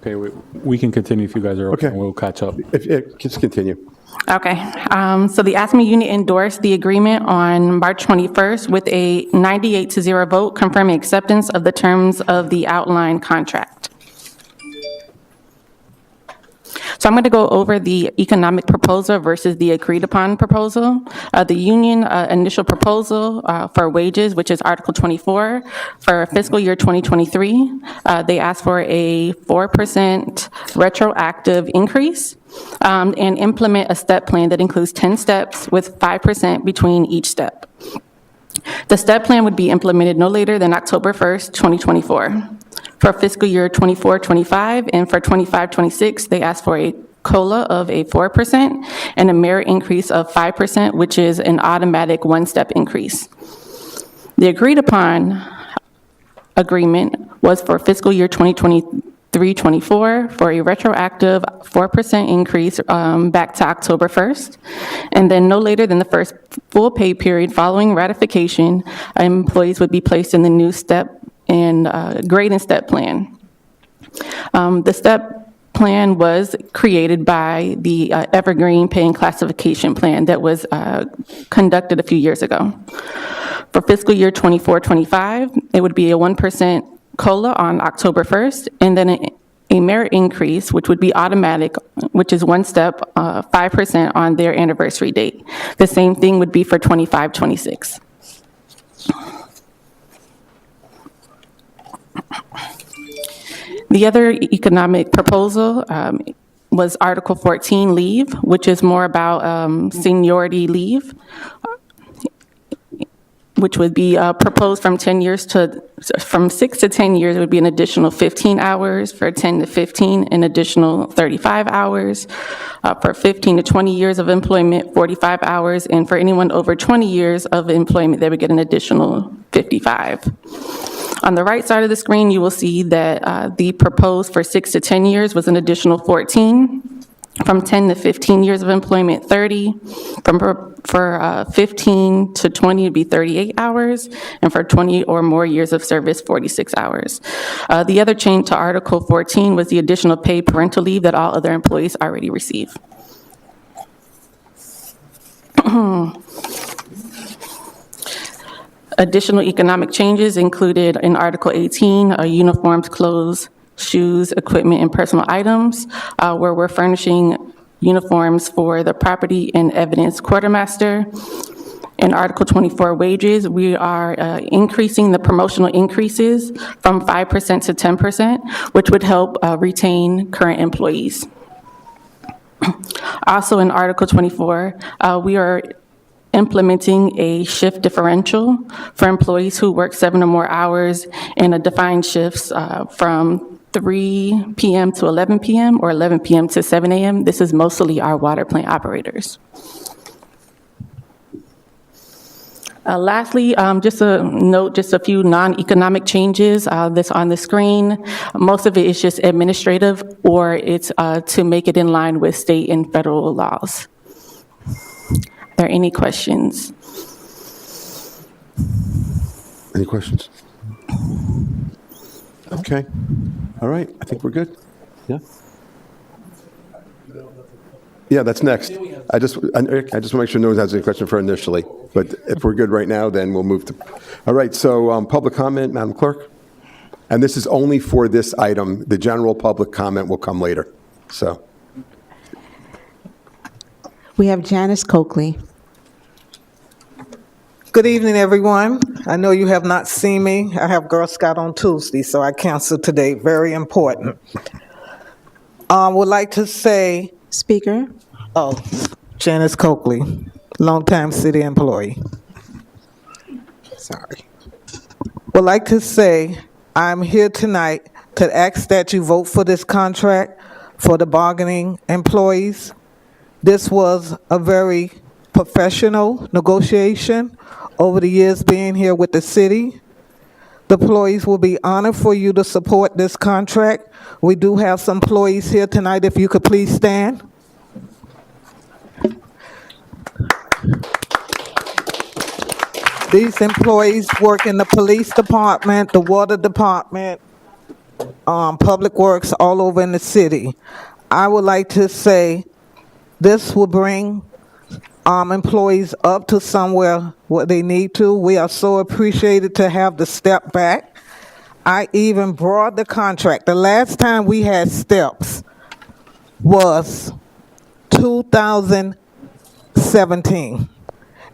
Okay, we can continue if you guys are okay. Okay. We'll catch up. Just continue. Okay, so the ASME unit endorsed the agreement on March 21st with a 98-0 vote confirming acceptance of the terms of the outlined contract. So I'm going to go over the economic proposal versus the agreed upon proposal. The union initial proposal for wages, which is Article 24, for fiscal year 2023, they asked for a 4% retroactive increase and implement a step plan that includes 10 steps with 5% between each step. The step plan would be implemented no later than October 1st, 2024. For fiscal year 24-25 and for 25-26, they asked for a COLA of a 4% and a merit increase of 5%, which is an automatic one-step increase. The agreed upon agreement was for fiscal year 2023-24 for a retroactive 4% increase back to October 1st, and then no later than the first full pay period following ratification, employees would be placed in the new step and grade and step plan. The step plan was created by the Evergreen Pay and Classification Plan that was conducted a few years ago. For fiscal year 24-25, it would be a 1% COLA on October 1st, and then a merit increase, which would be automatic, which is one step, 5% on their anniversary date. The same thing would be for 25-26. The other economic proposal was Article 14 leave, which is more about seniority leave, which would be proposed from 6 to 10 years, it would be an additional 15 hours. For 10 to 15, an additional 35 hours. For 15 to 20 years of employment, 45 hours. And for anyone over 20 years of employment, they would get an additional 55. On the right side of the screen, you will see that the proposed for 6 to 10 years was an additional 14. From 10 to 15 years of employment, 30. For 15 to 20, it'd be 38 hours. And for 20 or more years of service, 46 hours. The other change to Article 14 was the additional paid parental leave that all other employees already receive. Additional economic changes included in Article 18, uniforms, clothes, shoes, equipment, and personal items, where we're furnishing uniforms for the property and evidence quartermaster. In Article 24 wages, we are increasing the promotional increases from 5% to 10%, which would help retain current employees. Also in Article 24, we are implementing a shift differential for employees who work 7 or more hours in a defined shifts from 3 p.m. to 11 p.m. or 11 p.m. to 7 a.m. This is mostly our water plant operators. Lastly, just a note, just a few non-economic changes that's on the screen. Most of it is just administrative, or it's to make it in line with state and federal laws. Are there any questions? Any questions? Okay. All right. I think we're good. Yeah. Yeah, that's next. I just want to make sure no one has any question for initially. But if we're good right now, then we'll move to. All right. So public comment, Madam Clerk. And this is only for this item. The general public comment will come later. So. We have Janice Coakley. Good evening, everyone. I know you have not seen me. I have Girl Scout on Tuesday, so I canceled today. Very important. Would like to say, Speaker. Janice Coakley, longtime city employee. Sorry. Would like to say I'm here tonight to ask that you vote for this contract for the bargaining employees. This was a very professional negotiation over the years being here with the city. The employees will be honored for you to support this contract. We do have some employees here tonight, if you could please stand. These employees work in the police department, the water department, public works all over in the city. I would like to say this will bring employees up to somewhere where they need to. We are so appreciated to have the step back. I even brought the contract. The last time we had steps was 2017.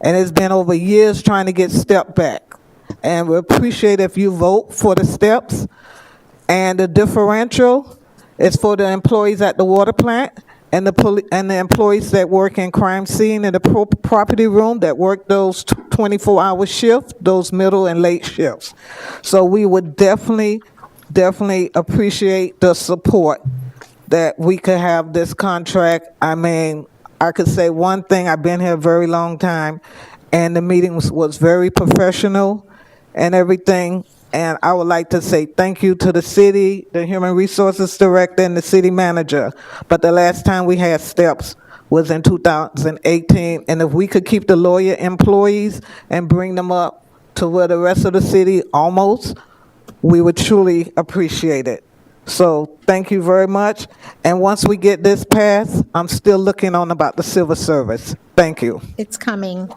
And it's been over years trying to get step back. And we appreciate if you vote for the steps. And the differential is for the employees at the water plant and the employees that work in crime scene and the property room that work those 24-hour shifts, those middle and late shifts. So we would definitely appreciate the support that we could have this contract. I mean, I could say one thing, I've been here a very long time, and the meeting was very professional and everything. And I would like to say thank you to the city, the Human Resources Director, and the city manager. But the last time we had steps was in 2018. And if we could keep the lawyer employees and bring them up to where the rest of the city almost, we would truly appreciate it. So thank you very much. And once we get this passed, I'm still looking on about the civil service. Thank you. It's coming.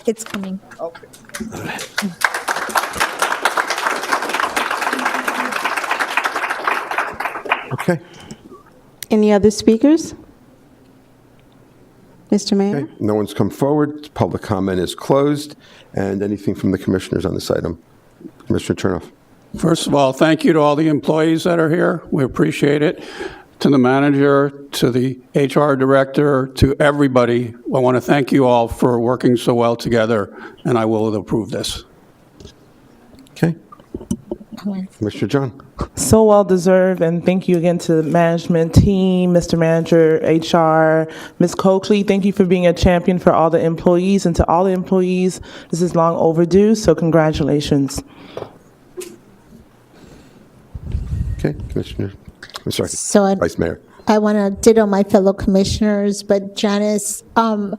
It's coming. Okay. Okay. Any other speakers? Mr. Mayor? Okay. No one's come forward. Public comment is closed. And anything from the commissioners on this item? Commissioner Chernoff. First of all, thank you to all the employees that are here. We appreciate it. To the manager, to the HR director, to everybody, I want to thank you all for working so well together, and I will approve this. Okay. Mr. John. So well deserved, and thank you again to the management team, Mr. Manager, HR, Ms. Coakley. Thank you for being a champion for all the employees, and to all the employees, this is long overdue, so congratulations. Okay, Commissioner. I'm sorry, So Vice Mayor. I want to ditto my fellow commissioners, but Janice, in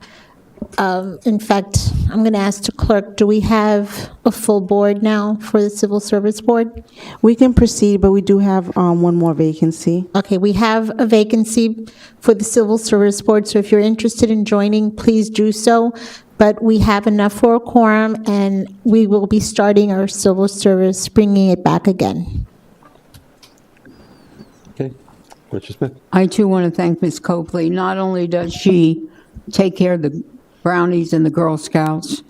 fact, I'm going to ask the clerk, do we have a full board now for the Civil Service Board? We can proceed, but we do have one more vacancy. Okay, we have a vacancy for the Civil Service Board, so if you're interested in joining, please do so. But we have enough for a quorum, and we will be starting our civil service, bringing it back again. Okay, Commissioner Smith. I too want to thank Ms. Copley. Not only does she take care of the Brownies and the Girl Scouts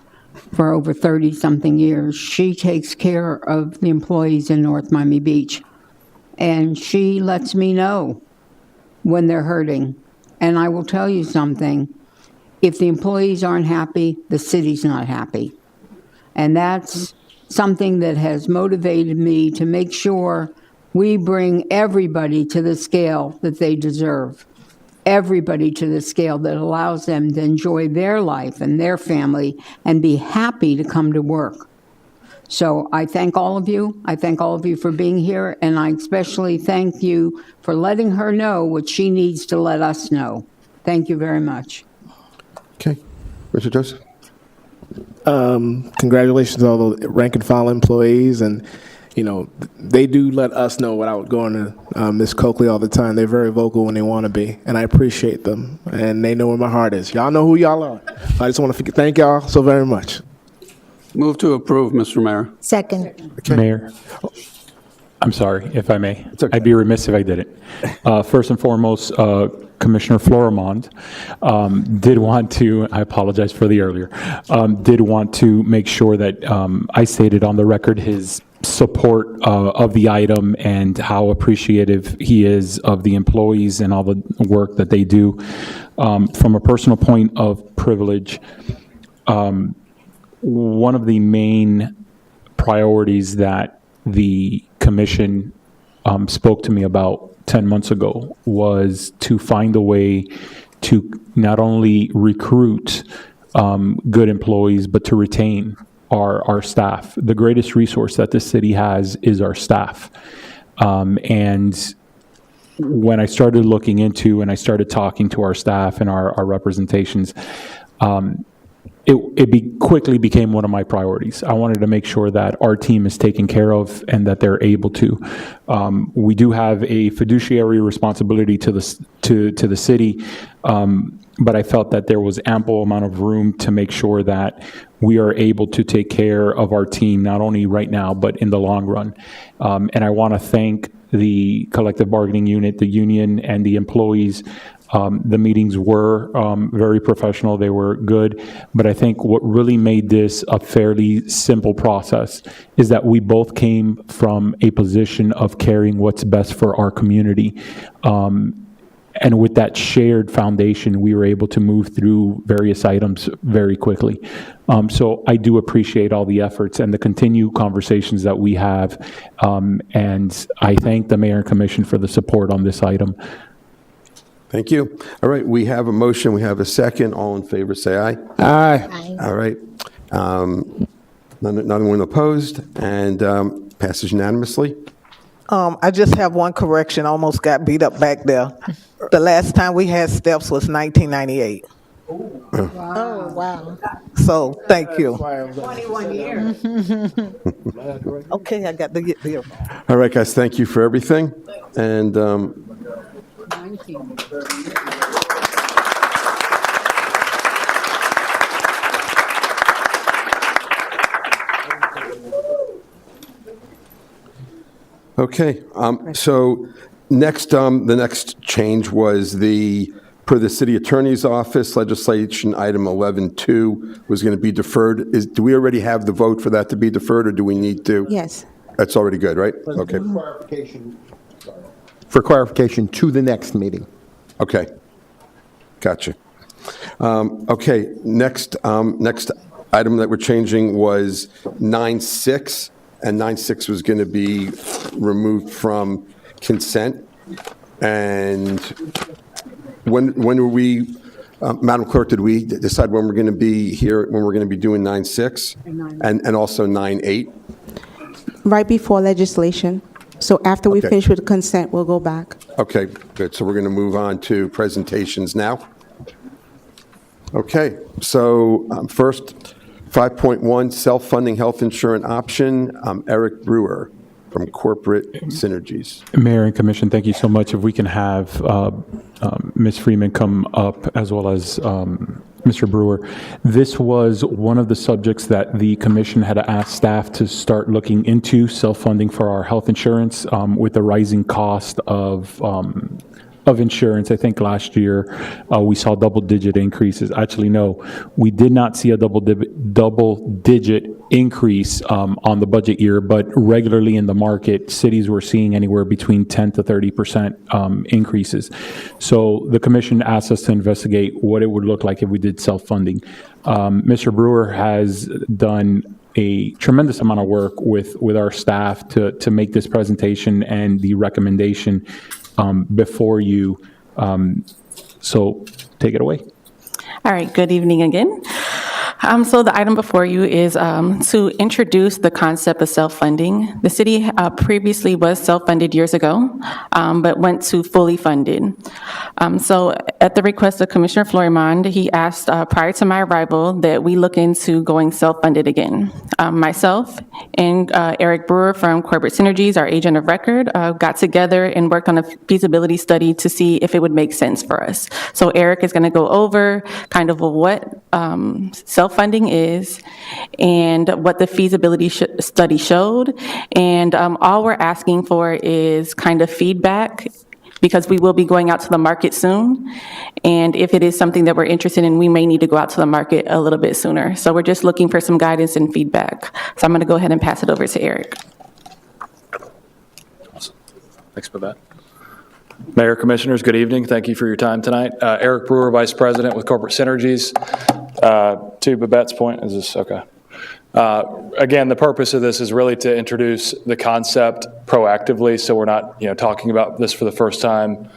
for over 30-something years, she takes care of the employees in North Miami Beach. And she lets me know when they're hurting. And I will tell you something, if the employees aren't happy, the city's not happy. And that's something that has motivated me to make sure we bring everybody to the scale that they deserve. Everybody to the scale that allows them to enjoy their life and their family and be happy to come to work. So I thank all of you. I thank all of you for being here, and I especially thank you for letting her know what she needs to let us know. Thank you very much. Okay. Mr. Joseph? Congratulations to all the rank and file employees, and they do let us know without going to Ms. Coakley all the time. They're very vocal when they want to be, and I appreciate them, and they know where my heart is. Y'all know who y'all are. I just want to thank y'all so very much. Move to approve, Mr. Mayor. Second. Mayor, I'm sorry, if I may. okay. I'd be remiss if I didn't. First and foremost, Commissioner Florimond did want to, I apologize for the earlier, did want to make sure that I stated on the record his support of the item and how appreciative he is of the employees and all the work that they do. From a personal point of privilege, one of the main priorities that the commission spoke to me about 10 months ago was to find a way to not only recruit good employees, but to retain our staff. The greatest resource that this city has is our staff. And when I started looking into and I started talking to our staff and our representations, it quickly became one of my priorities. I wanted to make sure that our team is taken care of and that they're able to. We do have a fiduciary responsibility to the city, but I felt that there was ample amount of room to make sure that we are able to take care of our team, not only right now, but in the long run. And I want to thank the collective bargaining unit, the union, and the employees. The meetings were very professional. They were good. But I think what really made this a fairly simple process is that we both came from a position of caring what's best for our community. And with that shared foundation, we were able to move through various items very quickly. So I do appreciate all the efforts and the continued conversations that we have. And I thank the Mayor and Commission for the support on this item. Thank you. All right, we have a motion, we have a second. All in favor, say aye. Aye. All right. None opposed, and passes unanimously. I just have one correction. Almost got beat up back there. The last time we had steps was 1998. Oh, wow. So, thank you. 21 years. Okay, I got to get there. All right, guys, thank you for everything. And 19. okay, so next, the next change was per the city attorney's office, legislation item 11.2 was going to be deferred. Do we already have the vote for that to be deferred, or do we need to? Yes. That's already good, right? Okay. For clarification to the next meeting. Okay. Gotcha. Okay, next item that we're changing was 9.6, and 9.6 was going to be removed from consent. And when were we, Madam Clerk, did we decide when we're going to be here, when we're going to be doing 9.6 and also 9.8? Right before legislation. So after we Okay. finish with consent, we'll go back. Okay, good. So we're going to move on to presentations now. Okay, so first, 5.1, self-funding health insurance option. Eric Brewer from Corporate Synergies. Mayor and Commission, thank you so much. If we can have Ms. Freeman come up as well as Mr. Brewer. This was one of the subjects that the commission had asked staff to start looking into, self-funding for our health insurance with the rising cost of insurance. I think last year we saw double-digit increases. Actually, no, we did not see a double-digit increase on the budget year, but regularly in the market, cities were seeing anywhere between 10 to 30% increases. So the commission asked us to investigate what it would look like if we did self-funding. Mr. Brewer has done a tremendous amount of work with our staff to make this presentation and the recommendation before you. So take it away. All right, good evening again. So the item before you is to introduce the concept of self-funding. The city previously was self-funded years ago, but went to fully funded. So at the request of Commissioner Florimond, he asked prior to my arrival that we look into going self-funded again. Myself and Eric Brewer from Corporate Synergies, our agent of record, got together and worked on a feasibility study to see if it would make sense for us. So Eric is going to go over kind of what self-funding is and what the feasibility study showed. And all we're asking for is kind of feedback, because we will be going out to the market soon. And if it is something that we're interested in, we may need to go out to the market a little bit sooner. So we're just looking for some guidance and feedback. So I'm going to go ahead and pass it over to Eric. Thanks for that. Mayor, Commissioners, good evening. Thank you for your time tonight. Eric Brewer, Vice President with Corporate Synergies. To Babette's point, is this okay? Again, the purpose of this is really to introduce the concept proactively, so we're not, talking about this for the first time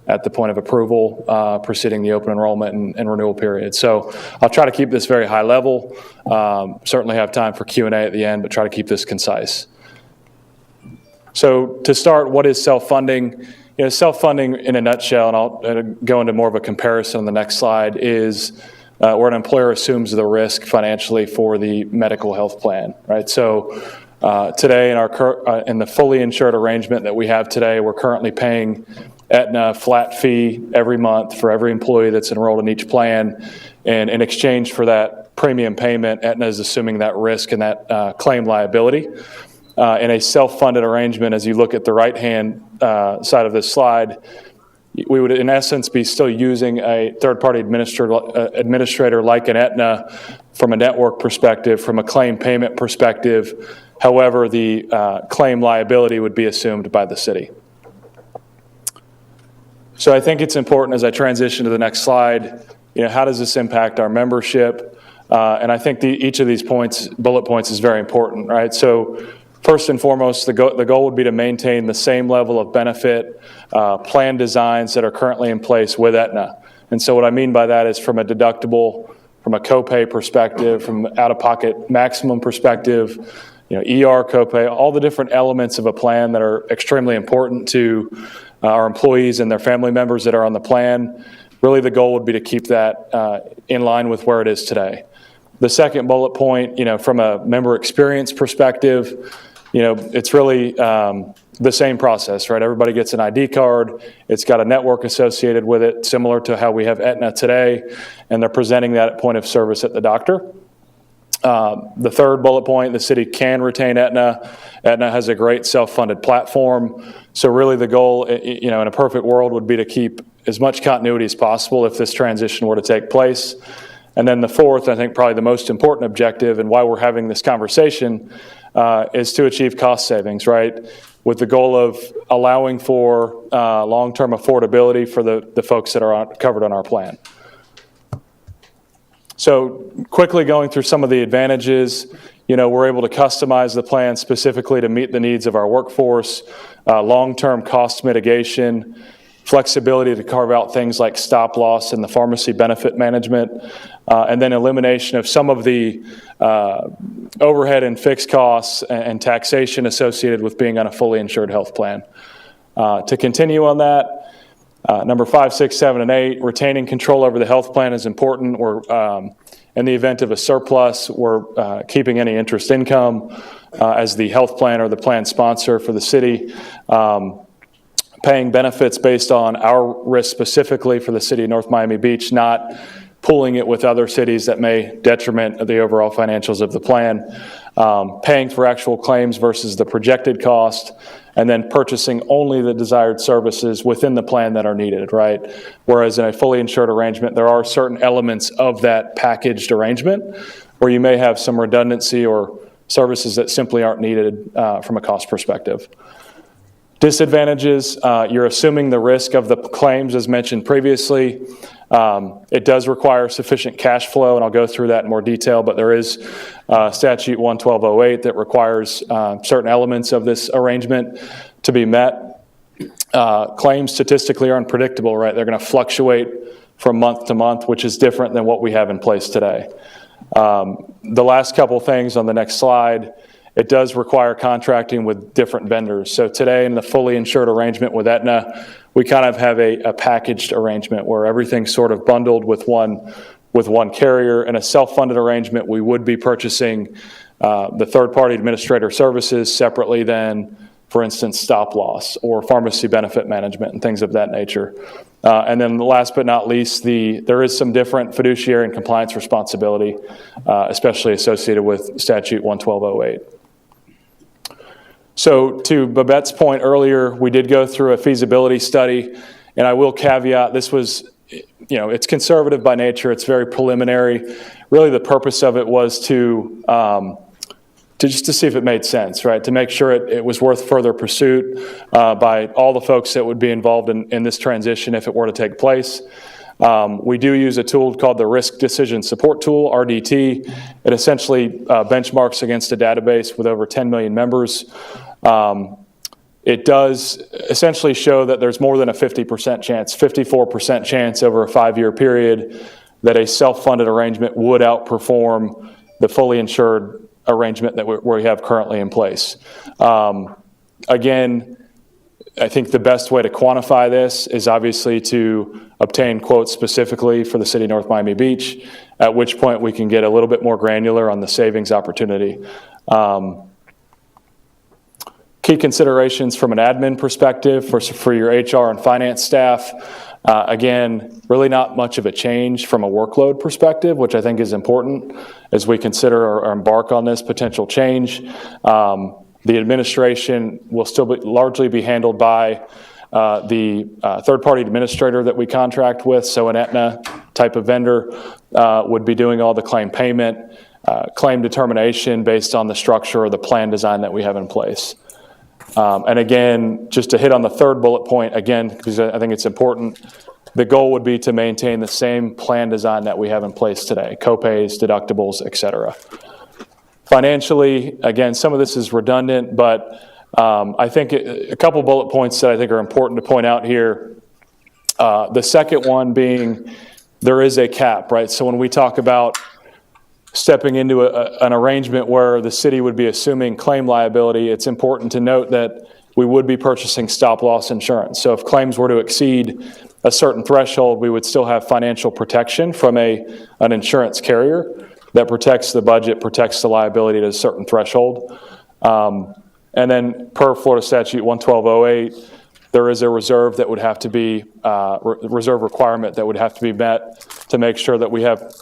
at the point of approval, preceding the open enrollment and renewal period. So I'll try to keep this very high level. Certainly have time for Q&A at the end, but try to keep this concise. So to start, what is self-funding? Self-funding in a nutshell, and I'll go into more of a comparison on the next slide, is where an employer assumes the risk financially for the medical health plan, right? So today in the fully insured arrangement that we have today, we're currently paying Aetna a flat fee every month for every employee that's enrolled in each plan. And in exchange for that premium payment, Aetna is assuming that risk and that claim liability. In a self-funded arrangement, as you look at the right-hand side of this slide, we would, in essence, be still using a third-party administrator like an Aetna from a network perspective, from a claim payment perspective. However, the claim liability would be assumed by the city. So I think it's important, as I transition to the next slide, how does this impact our membership? And I think each of these bullet points is very important, right? So first and foremost, the goal would be to maintain the same level of benefit plan designs that are currently in place with Aetna. And so what I mean by that is from a deductible, from a copay perspective, from out-of-pocket maximum perspective, ER copay, all the different elements of a plan that are extremely important to our employees and their family members that are on the plan. Really, the goal would be to keep that in line with where it is today. The second bullet point, from a member experience perspective, it's really the same process, right? Everybody gets an ID card. It's got a network associated with it, similar to how we have Aetna today, and they're presenting that at point of service at the doctor. The third bullet point, the city can retain Aetna. Aetna has a great self-funded platform. So really the goal, in a perfect world, would be to keep as much continuity as possible if this transition were to take place. And then the fourth, I think probably the most important objective, and why we're having this conversation, is to achieve cost savings, right? With the goal of allowing for long-term affordability for the folks that are covered on our plan. So quickly going through some of the advantages, we're able to customize the plan specifically to meet the needs of our workforce, long-term cost mitigation, flexibility to carve out things like stop loss and the pharmacy benefit management, and then elimination of some of the overhead and fixed costs and taxation associated with being on a fully insured health plan. To continue on that, number 5, 6, 7, and 8, retaining control over the health plan is important. We're, in the event of a surplus, we're keeping any interest income as the health plan or the plan sponsor for the city. Paying benefits based on our risk specifically for the city of North Miami Beach, not pooling it with other cities that may detriment the overall financials of the plan. Paying for actual claims versus the projected cost, and then purchasing only the desired services within the plan that are needed, right? Whereas in a fully insured arrangement, there are certain elements of that packaged arrangement where you may have some redundancy or services that simply aren't needed from a cost perspective. Disadvantages, you're assuming the risk of the claims as mentioned previously. It does require sufficient cash flow, and I'll go through that in more detail, but there is statute 11208 that requires certain elements of this arrangement to be met. Claims statistically are unpredictable, right? They're going to fluctuate from month to month, which is different than what we have in place today. The last couple things on the next slide, it does require contracting with different vendors. So today in the fully insured arrangement with Aetna, we kind of have a packaged arrangement where everything's sort of bundled with one carrier. In a self-funded arrangement, we would be purchasing the third-party administrator services separately than, for instance, stop loss or pharmacy benefit management and things of that nature. And then last but not least, there is some different fiduciary and compliance responsibility, especially associated with Statute 11208. So to Babette's point earlier, we did go through a feasibility study, and I will caveat this was, it's conservative by nature. It's very preliminary. Really, the purpose of it was to just to see if it made sense, right? To make sure it was worth further pursuit by all the folks that would be involved in this transition if it were to take place. We do use a tool called the Risk Decision Support Tool, RDT. It essentially benchmarks against a database with over 10 million members. It does essentially show that there's more than a 50% chance, 54% chance over a 5-year period that a self-funded arrangement would outperform the fully insured arrangement that we have currently in place. Again, I think the best way to quantify this is obviously to obtain quotes specifically for the city of North Miami Beach, at which point we can get a little bit more granular on the savings opportunity. Key considerations from an admin perspective for your HR and finance staff. Again, really not much of a change from a workload perspective, which I think is important as we consider or embark on this potential change. The administration will still largely be handled by the third-party administrator that we contract with, so an Aetna type of vendor would be doing all the claim payment, claim determination based on the structure or the plan design that we have in place. And again, just to hit on the third bullet point, again, because I think it's important, the goal would be to maintain the same plan design that we have in place today, copays, deductibles, et cetera. Financially, again, some of this is redundant, but I think a couple bullet points that I think are important to point out here. The second one being there is a cap, right? So when we talk about stepping into an arrangement where the city would be assuming claim liability, it's important to note that we would be purchasing stop-loss insurance. So if claims were to exceed a certain threshold, we would still have financial protection from an insurance carrier that protects the budget, protects the liability to a certain threshold. And then per Florida Statute 11208, there is a reserve that would have to be, reserve requirement that would have to be met to make sure that we have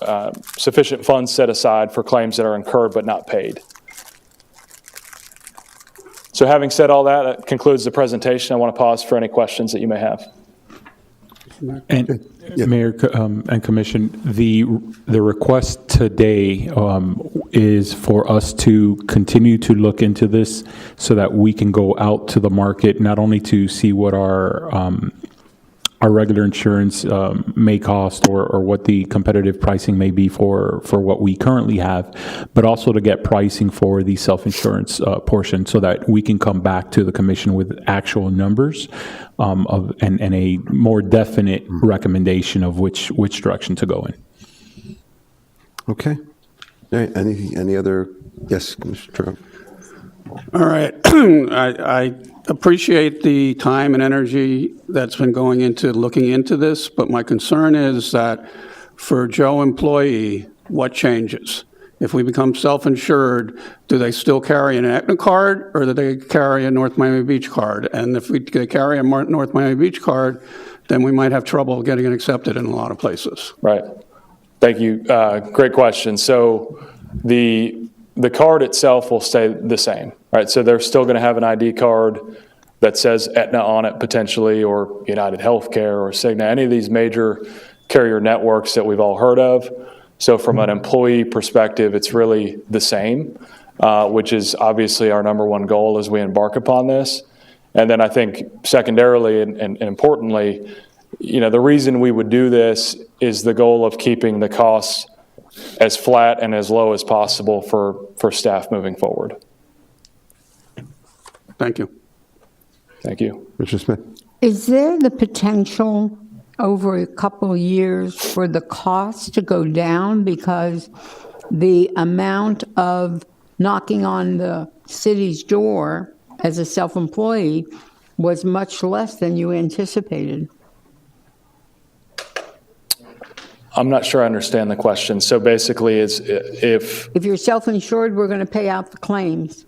sufficient funds set aside for claims that are incurred but not paid. So having said all that, that concludes the presentation. I want to pause for any questions that you may have. And Mayor and Commission, the request today is for us to continue to look into this so that we can go out to the market, not only to see what our regular insurance may cost or what the competitive pricing may be for what we currently have, but also to get pricing for the self-insurance portion so that we can come back to the commission with actual numbers and a more definite recommendation of which direction to go in. Okay. All right. Any other? Yes, Mr. Trump. All right. I appreciate the time and energy that's been going into looking into this, but my concern is that for Joe employee, what changes? If we become self-insured, do they still carry an Aetna card or do they carry a North Miami Beach card? And if they carry a North Miami Beach card, then we might have trouble getting it accepted in a lot of places. Right. Thank you. Great question. So the card itself will stay the same, right? So they're still going to have an ID card that says Aetna on it potentially, or United Healthcare or Cigna, any of these major carrier networks that we've all heard of. So from an employee perspective, it's really the same, which is obviously our number one goal as we embark upon this. And then I think secondarily and importantly, the reason we would do this is the goal of keeping the costs as flat and as low as possible for staff moving forward. Thank you. Thank you. Mr. Smith. Is there the potential over a couple of years for the cost to go down? Because the amount of knocking on the city's door as a self-employee was much less than you anticipated. I'm not sure I understand the question. So basically, it's if If you're self-insured, we're going to pay out the claims.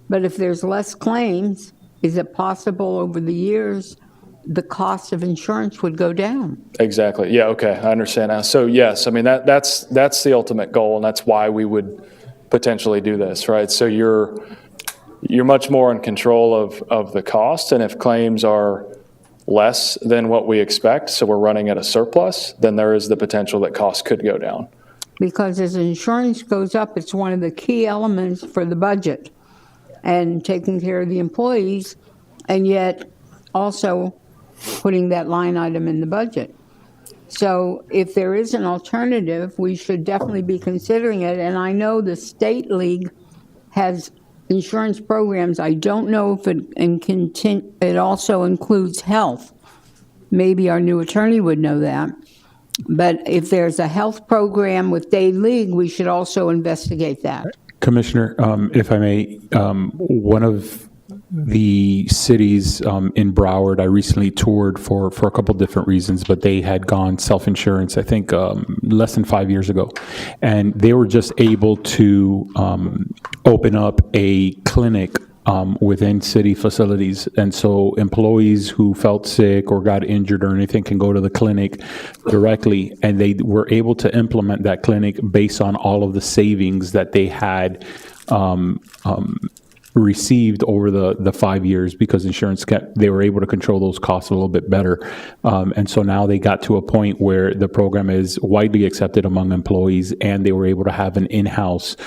But if there's less claims, is it possible over the years the cost of insurance would go down? exactly, yeah, okay, I understand now. So yes, I mean that's the ultimate goal, and that's why we would potentially do this, right? So you're much more in control of the cost, and if claims are less than what we expect, so we're running at a surplus, then there is the potential that costs could go down. Because as insurance goes up, it's one of the key elements for the budget and taking care of the employees, and yet also putting that line item in the budget. So if there is an alternative, we should definitely be considering it. And I know the State League has insurance programs. I don't know if it also includes health. Maybe our new attorney would know that. But if there's a health program with State League, we should also investigate that. Commissioner, if I may, one of the cities in Broward, I recently toured for a couple different reasons, but they had gone self-insurance, I think, less than 5 years ago. And they were just able to open up a clinic within city facilities. And so employees who felt sick or got injured or anything can go to the clinic directly, and they were able to implement that clinic based on all of the savings that they had received over the 5 years, because insurance they were able to control those costs a little bit better. And so now they got to a point where the program is widely accepted among employees, and they were able to have an in-house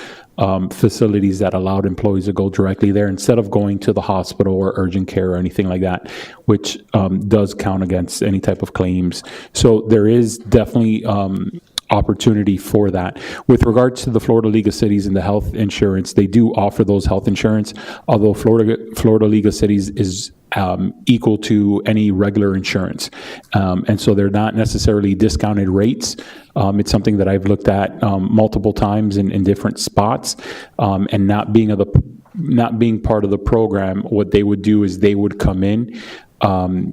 facilities that allowed employees to go directly there instead of going to the hospital or urgent care or anything like that, which does count against any type of claims. So there is definitely opportunity for that. With regards to the Florida League of Cities and the health insurance, they do offer those health insurance, although Florida League of Cities is equal to any regular insurance. And so they're not necessarily discounted rates. It's something that I've looked at multiple times in different spots, and not being part of the program, what they would do is they would come in,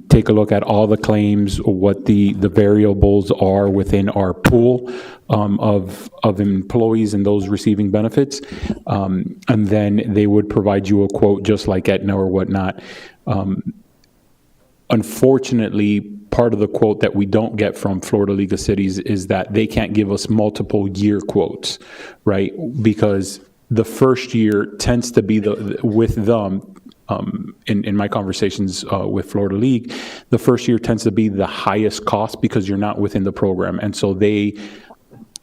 take a look at all the claims, what the variables are within our pool of employees and those receiving benefits, and then they would provide you a quote just like Aetna or whatnot. Unfortunately, part of the quote that we don't get from Florida League of Cities is that they can't give us multiple year quotes, right? Because the first year tends to be with them. In my conversations with Florida League, the first year tends to be the highest cost because you're not within the program. And so they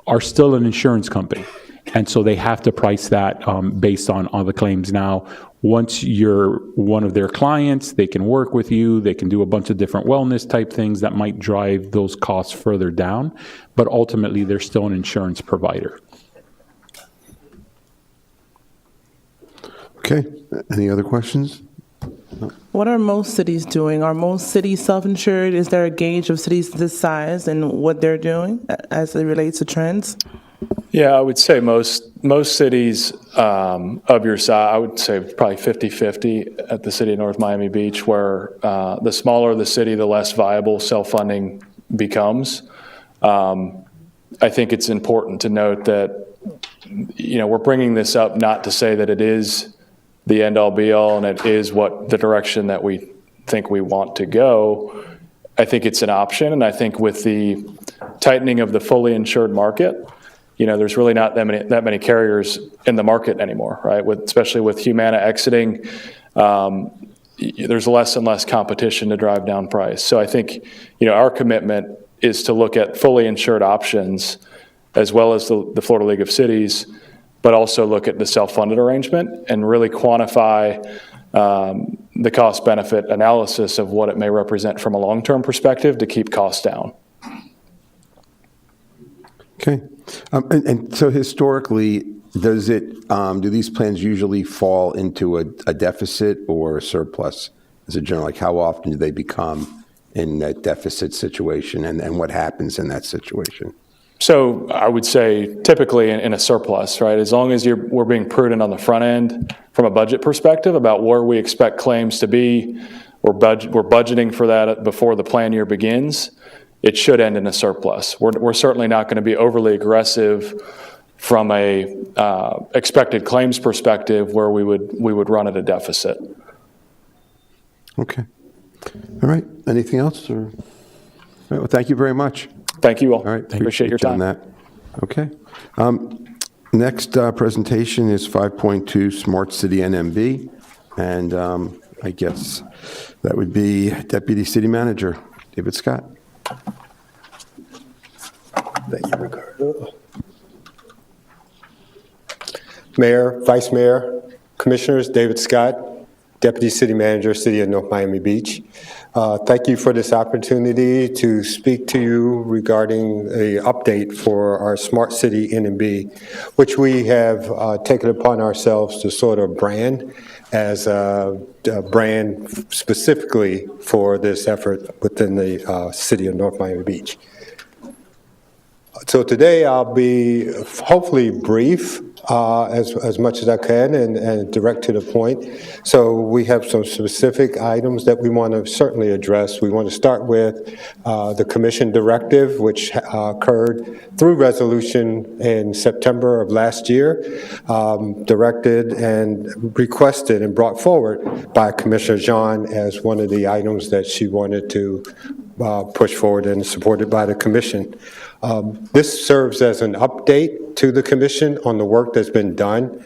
are still an insurance company. And so they have to price that based on all the claims. Now, once you're one of their clients, they can work with you. They can do a bunch of different wellness type things that might drive those costs further down. But ultimately, they're still an insurance provider. Okay, any other questions? What are most cities doing? Are most cities self-insured? Is there a gauge of cities this size and what they're doing as it relates to trends? Yeah, I would say most cities of your size, I would say probably 50-50 at the city of North Miami Beach, where the smaller the city, the less viable self-funding becomes. I think it's important to note that, we're bringing this up not to say that it is the end-all be-all and it is what the direction that we think we want to go. I think it's an option, and I think with the tightening of the fully insured market, there's really not that many carriers in the market anymore, right? Especially with Humana exiting, there's less and less competition to drive down price. So I think, our commitment is to look at fully insured options as well as the Florida League of Cities, but also look at the self-funded arrangement and really quantify the cost-benefit analysis of what it may represent from a long-term perspective to keep costs down. Okay. And so historically, do these plans usually fall into a deficit or a surplus as a general? Like, how often do they become in that deficit situation, and what happens in that situation? So I would say typically in a surplus, right? As long as we're being prudent on the front end from a budget perspective about where we expect claims to be, we're budgeting for that before the plan year begins, it should end in a surplus. We're certainly not going to be overly aggressive from a expected claims perspective where we would run at a deficit. Okay. All right. Anything else? Or? All right, well, thank you very much. Thank you all. All right. Appreciate your you on time. that. Okay. Next presentation is 5.2 Smart City NMB. And I guess that would be Deputy City Manager David Scott. Thank you, Ricardo. Mayor, Vice Mayor, Commissioners, David Scott, Deputy City Manager, City of North Miami Beach. Thank you for this opportunity to speak to you regarding an update for our Smart City NMB, which we have taken upon ourselves to sort of brand as a brand specifically for this effort within the City of North Miami Beach. So today I'll be hopefully brief as much as I can and direct to the point. So we have some specific items that we want to certainly address. We want to start with the commission directive, which occurred through resolution in September of last year, directed and requested and brought forward by Commissioner John as one of the items that she wanted to push forward and supported by the commission. This serves as an update to the commission on the work that's been done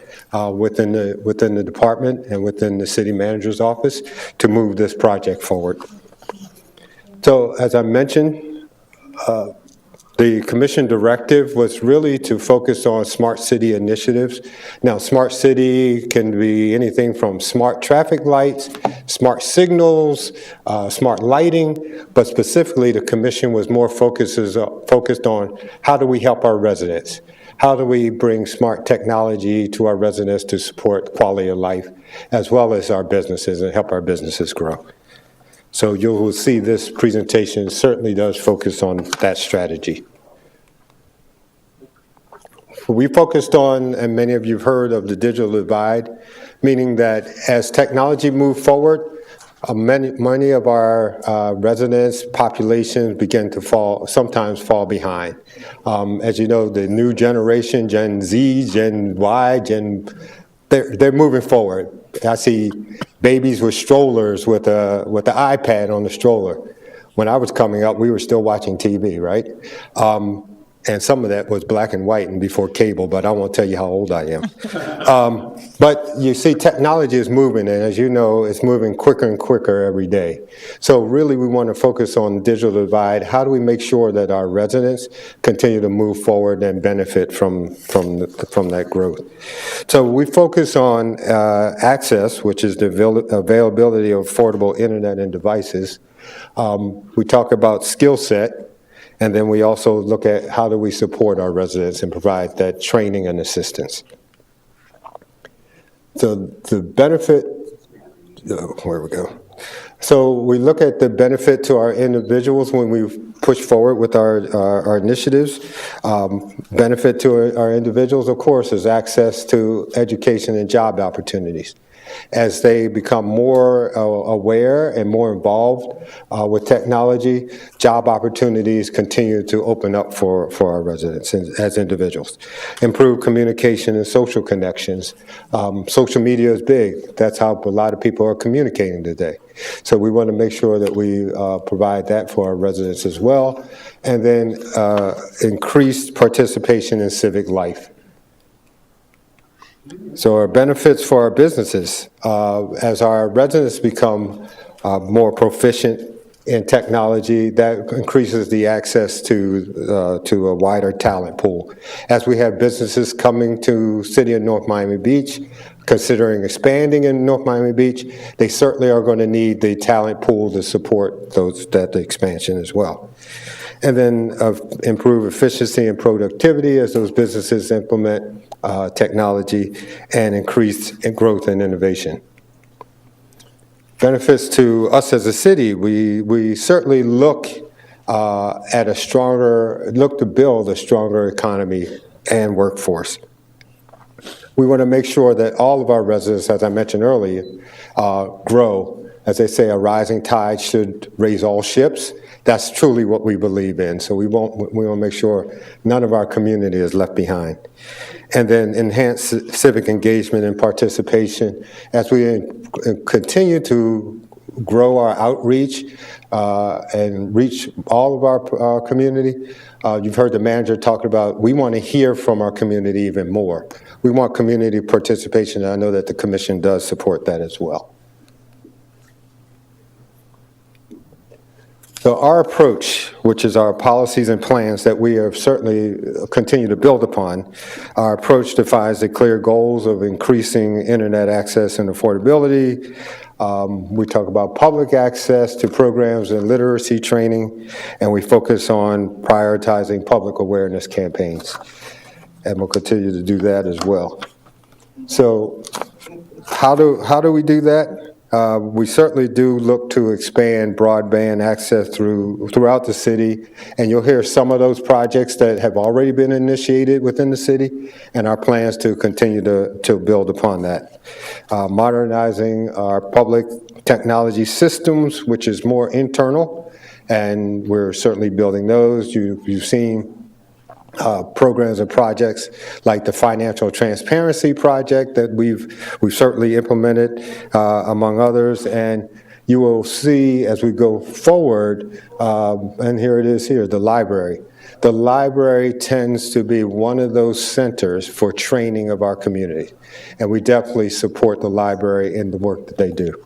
within the department and within the city manager's office to move this project forward. So as I mentioned, the commission directive was really to focus on smart city initiatives. Now, smart city can be anything from smart traffic lights, smart signals, smart lighting, but specifically the commission was more focused on how do we help our residents? How do we bring smart technology to our residents to support quality of life, as well as our businesses and help our businesses grow? So you will see this presentation certainly does focus on that strategy. We focused on, and many of you have heard of the digital divide, meaning that as technology moved forward, many of our residents, populations begin to sometimes fall behind. As you know, the new generation, Gen Z, Gen Y, they're moving forward. I see babies with strollers with the iPad on the stroller. When I was coming up, we were still watching TV, right? And some of that was black and white and before cable, but I won't tell you how old I am. But you see, technology is moving, and as you know, it's moving quicker and quicker every day. So really, we want to focus on digital divide. How do we make sure that our residents continue to move forward and benefit from that growth? So we focus on access, which is the availability of affordable internet and devices. We talk about skill set. And then we also look at how do we support our residents and provide that training and assistance. So the benefit, where we go. So we look at the benefit to our individuals when we push forward with our initiatives. Benefit to our individuals, of course, is access to education and job opportunities. As they become more aware and more involved with technology, job opportunities continue to open up for our residents as individuals. Improve communication and social connections. Social media is big. That's how a lot of people are communicating today. So we want to make sure that we provide that for our residents as well. And then increased participation in civic life. So our benefits for our businesses, as our residents become more proficient in technology, that increases the access to a wider talent pool. As we have businesses coming to City of North Miami Beach, considering expanding in North Miami Beach, they certainly are going to need the talent pool to support that expansion as well. And then improve efficiency and productivity as those businesses implement technology and increase growth and innovation. Benefits to us as a city, we certainly look at a stronger, look to build a stronger economy and workforce. We want to make sure that all of our residents, as I mentioned earlier, grow. As they say, a rising tide should raise all ships. That's truly what we believe in. So we want to make sure none of our community is left behind. And then enhance civic engagement and participation as we continue to grow our outreach and reach all of our community. You've heard the manager talk about we want to hear from our community even more. We want community participation, and I know that the commission does support that as well. So our approach, which is our policies and plans that we have certainly continue to build upon, our approach defines the clear goals of increasing internet access and affordability. We talk about public access to programs and literacy training, and we focus on prioritizing public awareness campaigns. And we'll continue to do that as well. So how do we do that? We certainly do look to expand broadband access throughout the city, and you'll hear some of those projects that have already been initiated within the city, and our plans to continue to build upon that. Modernizing our public technology systems, which is more internal, and we're certainly building those. You've seen programs and projects like the Financial Transparency Project that we've certainly implemented, among others. And you will see as we go forward, and here it is here, the library. The library tends to be one of those centers for training of our community. And we definitely support the library in the work that they do.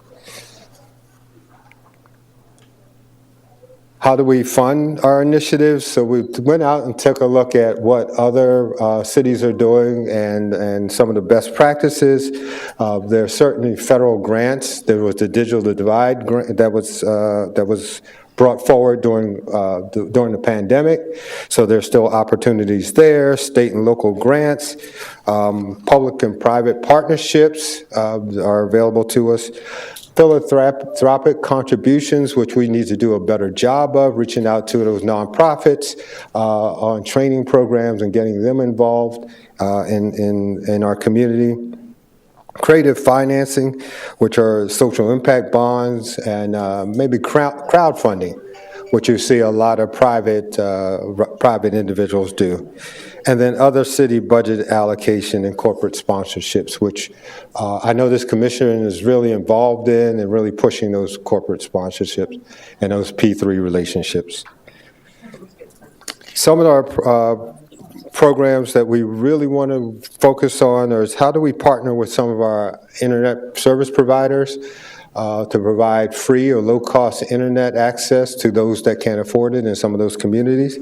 How do we fund our initiatives? So we went out and took a look at what other cities are doing and some of the best practices. There are certainly federal grants. There was the Digital Divide grant that was brought forward during the pandemic. So there's still opportunities there. State and local grants, public and private partnerships are available to us. Philanthropic contributions, which we need to do a better job of, reaching out to those nonprofits on training programs and getting them involved in our community. Creative financing, which are social impact bonds, and maybe crowdfunding, which you see a lot of private individuals do. And then other city budget allocation and corporate sponsorships, which I know this commission is really involved in and really pushing those corporate sponsorships and those P3 relationships. Some of our programs that we really want to focus on is how do we partner with some of our internet service providers to provide free or low-cost internet access to those that can't afford it in some of those communities?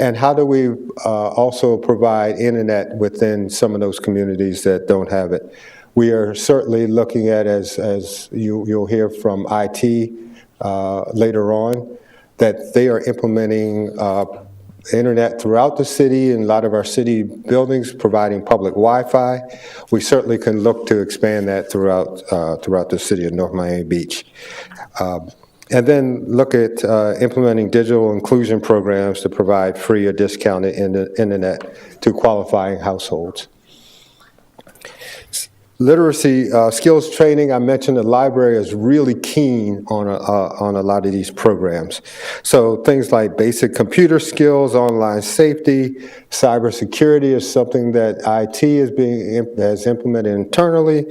And how do we also provide internet within some of those communities that don't have it? We are certainly looking at, as you'll hear from IT later on, that they are implementing internet throughout the city, and a lot of our city buildings providing public Wi-Fi. We certainly can look to expand that throughout the city of North Miami Beach. And then look at implementing digital inclusion programs to provide free or discounted internet to qualifying households. Literacy skills training, I mentioned the library is really keen on a lot of these programs. So things like basic computer skills, online safety, cybersecurity is something that IT has implemented internally.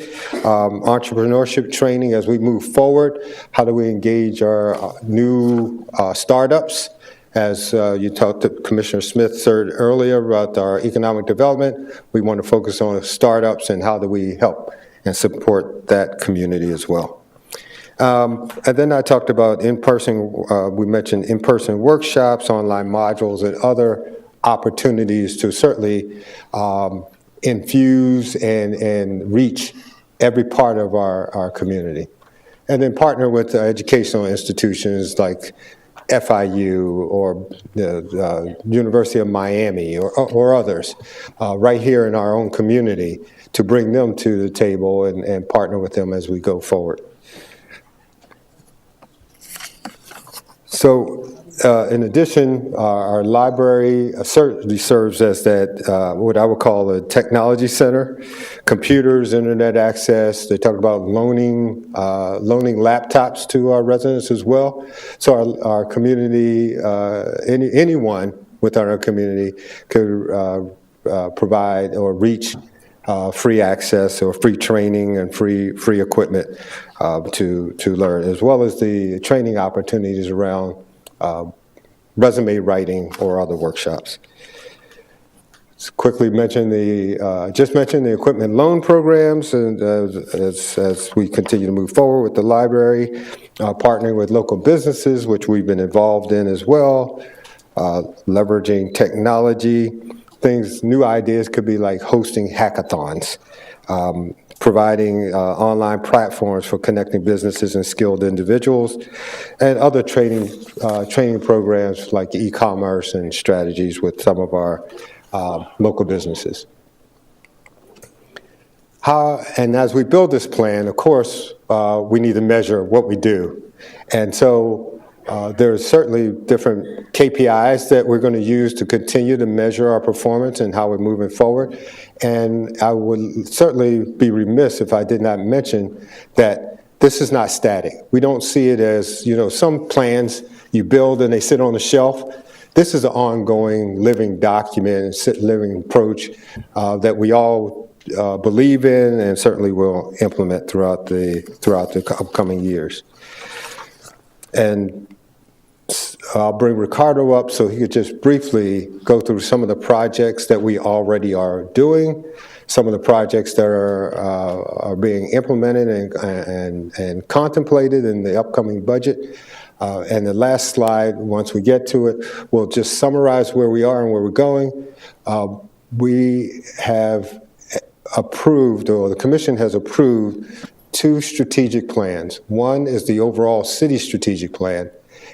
Entrepreneurship training as we move forward. How do we engage our new startups? As you talked to Commissioner Smith said earlier about our economic development, we want to focus on startups and how do we help and support that community as well. And then I talked about we mentioned in-person workshops, online modules, and other opportunities to certainly infuse and reach every part of our community. And then partner with educational institutions like FIU or the University of Miami or others right here in our own community to bring them to the table and partner with them as we go forward. So In addition, our library certainly serves as that, what I would call a technology center, computers, internet access. They talk about loaning laptops to our residents as well. So our community, anyone within our community could provide or reach free access or free training and free equipment to learn, as well as the training opportunities around resume writing or other workshops. Quickly mention just mention the equipment loan programs, and as we continue to move forward with the library, partnering with local businesses, which we've been involved in as well, leveraging technology. New ideas could be like hosting hackathons, providing online platforms for connecting businesses and skilled individuals, and other training programs like e-commerce and strategies with some of our local businesses. And as we build this plan, of course, we need to measure what we do. And so there's certainly different KPIs that we're going to use to continue to measure our performance and how we're moving forward. And I would certainly be remiss if I did not mention that this is not static. We don't see it as, some plans you build and they sit on the shelf. This is an ongoing living document, living approach that we all believe in and certainly will implement throughout the upcoming years. And I'll bring Ricardo up so he could just briefly go through some of the projects that we already are doing, some of the projects that are being implemented and contemplated in the upcoming budget. And the last slide, once we get to it, we'll just summarize where we are and where we're going. We have approved, or the Commission has approved, 2 strategic plans. One is the overall city strategic plan,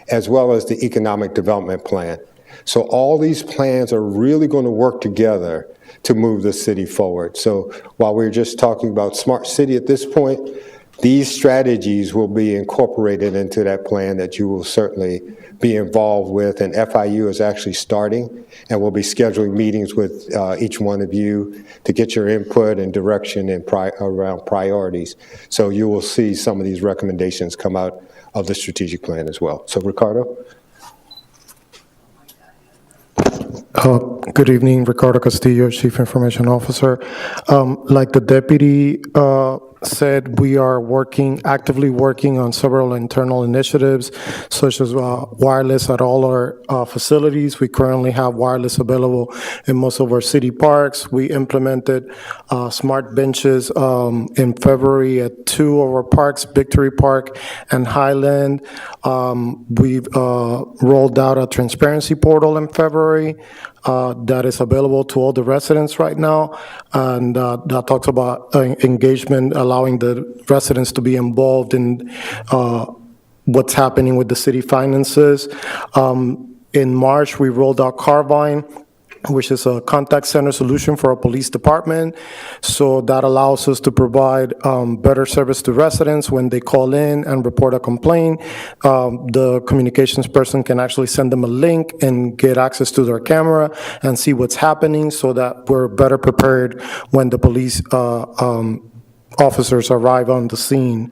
as well as the economic development plan. So all these plans are really going to work together to move the city forward. So while we're just talking about smart city at this point, these strategies will be incorporated into that plan that you will certainly be involved with, and FIU is actually starting, and we'll be scheduling meetings with each one of you to get your input and direction and around priorities. So you will see some of these recommendations come out of the strategic plan as well. So Ricardo? Good evening, Ricardo Castillo, Chief Information Officer. Like the deputy said, we are actively working on several internal initiatives, such as wireless at all our facilities. We currently have wireless available in most of our city parks. We implemented smart benches in February at 2 of our parks, Victory Park and Highland. We've rolled out a transparency portal in February that is available to all the residents right now, and that talks about engagement, allowing the residents to be involved in what's happening with the city finances. In March, we rolled out Carvine, which is a contact center solution for our police department. So that allows us to provide better service to residents when they call in and report a complaint. The communications person can actually send them a link and get access to their camera and see what's happening, so that we're better prepared when the police officers arrive on the scene.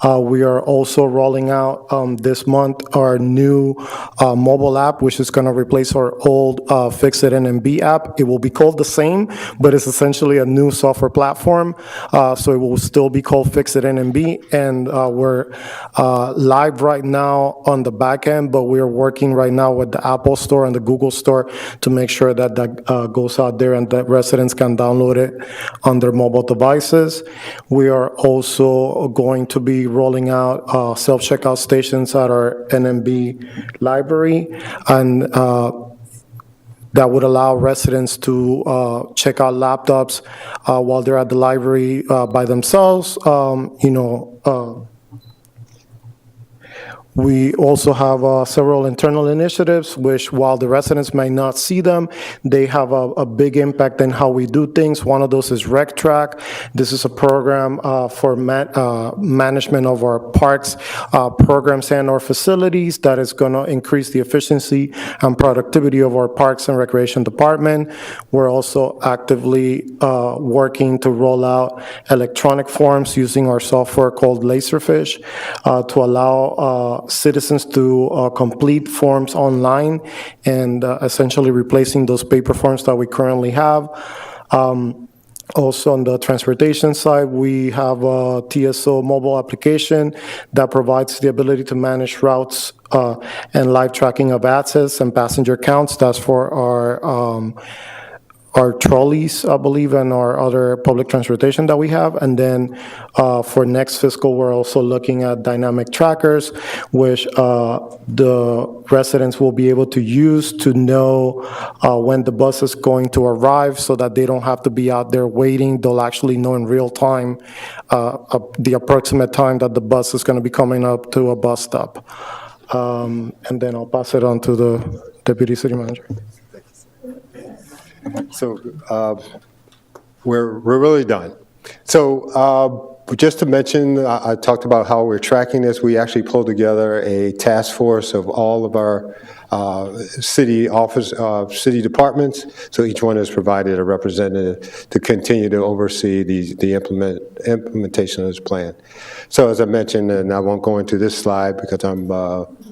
We are also rolling out this month our new mobile app, which is going to replace our old Fix-It NMB app. It will be called the same, but it's essentially a new software platform. So it will still be called Fix-It NMB, and we're live right now on the back end, but we're working right now with the Apple Store and the Google Store to make sure that that goes out there and that residents can download it on their mobile devices. We are also going to be rolling out self-checkout stations at our NMB library, and that would allow residents to check out laptops while they're at the library by themselves. We also have several internal initiatives, which while the residents may not see them, they have a big impact in how we do things. One of those is Rec Track. This is a program for management of our parks, programs, and our facilities that is going to increase the efficiency and productivity of our Parks and Recreation Department. We're also actively working to roll out electronic forms using our software called Laserfish to allow citizens to complete forms online and essentially replacing those paper forms that we currently have. Also on the transportation side, we have a TSO mobile application that provides the ability to manage routes and live tracking of access and passenger counts. That's for our trolleys, I believe, and our other public transportation that we have. And then for next fiscal, we're also looking at dynamic trackers, which the residents will be able to use to know when the bus is going to arrive so that they don't have to be out there waiting. They'll actually know in real time the approximate time that the bus is going to be coming up to a bus stop. And then I'll pass it on to the Deputy City Manager. So we're really done. So just to mention, I talked about how we're tracking this. We actually pulled together a task force of all of our city departments. So each one has provided a representative to continue to oversee the implementation of this plan. So as I mentioned, and I won't go into this slide because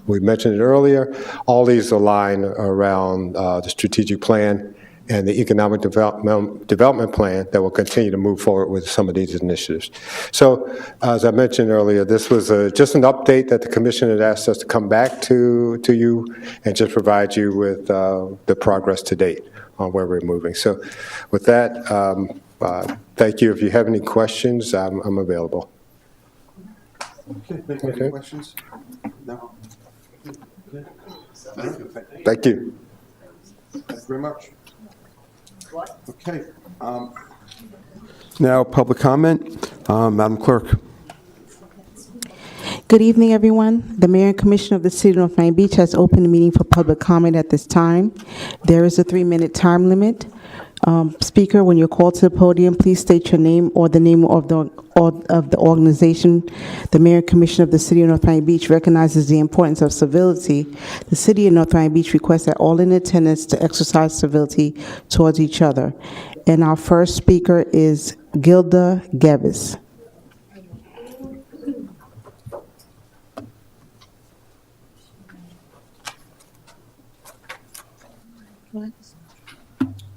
we mentioned it earlier, all these align around the strategic plan and the economic development plan that will continue to move forward with some of these initiatives. So, as I mentioned earlier, this was just an update that the Commission had asked us to come back to you and just provide you with the progress to date on where we're moving. So, with that, thank you. If you have any questions, I'm available. Okay. Any questions? No. Thank you. Thank you very much. Okay. Now, public comment. Madam Clerk. Good evening, everyone. The Mayor and Commissioner of the City of North Miami Beach has opened the meeting for public comment at this time. There is a 3-minute time limit. Speaker, when you're called to the podium, please state your name or the name of the organization. The Mayor and Commissioner of the City of North Miami Beach recognizes the importance of civility. The City of North Miami Beach requests that all in attendance to exercise civility towards each other. And our first speaker is Gilda Gevis.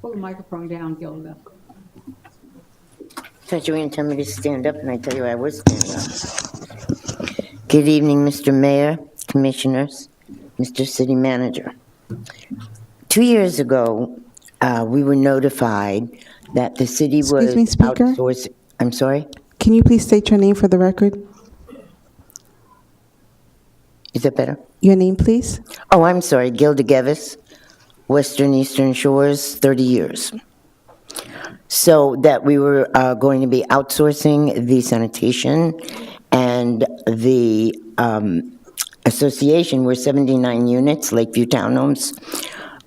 Pull the microphone down, Gilda. Thought you were going to tell me to stand up, and I tell you I was standing up. Good evening, Mr. Mayor, Commissioners, Mr. City Manager. 2 years ago, we were notified that the city was Excuse me, Speaker? outsourcing. I'm sorry? Can you please state your name for the record? Is that better? Your name, please? Oh, I'm sorry, Gilda Gevis, Western Eastern Shores, 30 years. So that we were going to be outsourcing the sanitation, and the association, were 79 units, Lakeview Townhomes,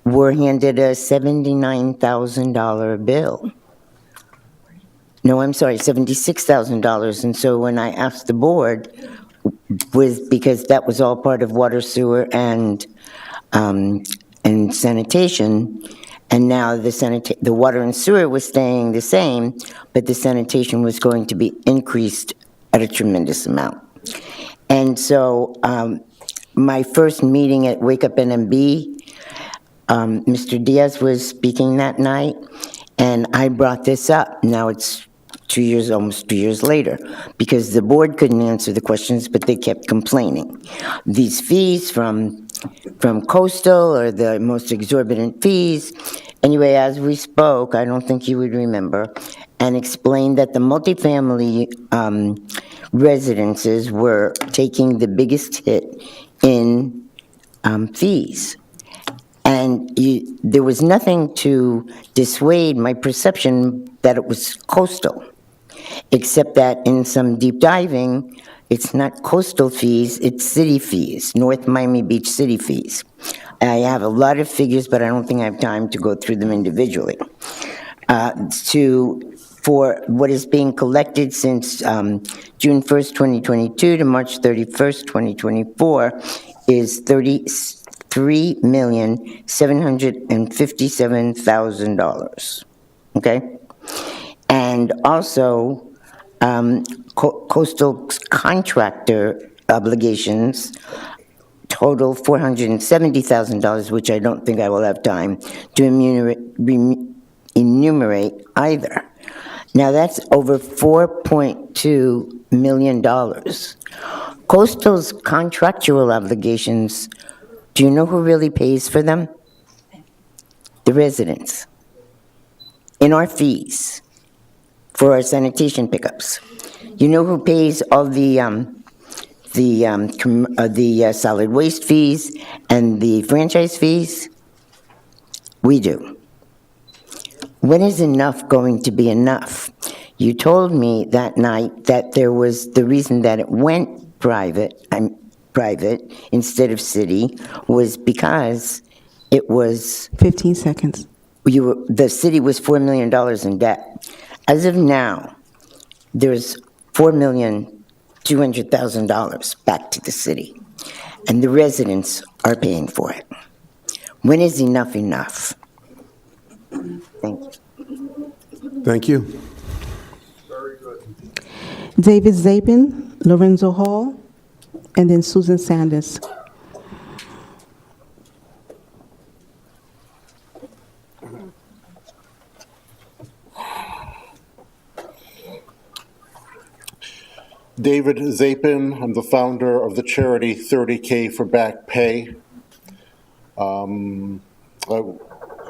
were handed a $79,000 bill. No, I'm sorry, $76,000. And so when I asked the board, because that was all part of water, sewer, and sanitation, and now the water and sewer was staying the same, but the sanitation was going to be increased at a tremendous amount. And so my first meeting at Wake Up NMB, Mr. Diaz was speaking that night, and I brought this up. Now it's 2 years, almost 2 years later, because the board couldn't answer the questions, but they kept complaining. These fees from Coastal are the most exorbitant fees. Anyway, as we spoke, I don't think you would remember, and explained that the multifamily residences were taking the biggest hit in fees. And there was nothing to dissuade my perception that it was Coastal. except that in some deep diving, it's not coastal fees, it's city fees, North Miami Beach city fees. I have a lot of figures, but I don't think I have time to go through them individually. For what is being collected since June 1st, 2022 to March 31st, 2024 is $33,757,000, okay? And also, coastal contractor obligations total $470,000, which I don't think I will have time to enumerate either. Now that's over $4.2 million. Coastal's contractual obligations, do you know who really pays for them? The residents. In our fees for our sanitation pickups. You know who pays all the solid waste fees and the franchise fees? We do. When is enough going to be enough? You told me that night that there was the reason that it went private instead of city was because it was 15 seconds. The city was $4 million in debt. As of now, there's $4,200,000 back to the city, and the residents are paying for it. When is enough enough? Thank you. Thank you. David Zabin, Lorenzo Hall, and then Susan Sanders. David Zapin, I'm the founder of the charity 30K for Back Pay.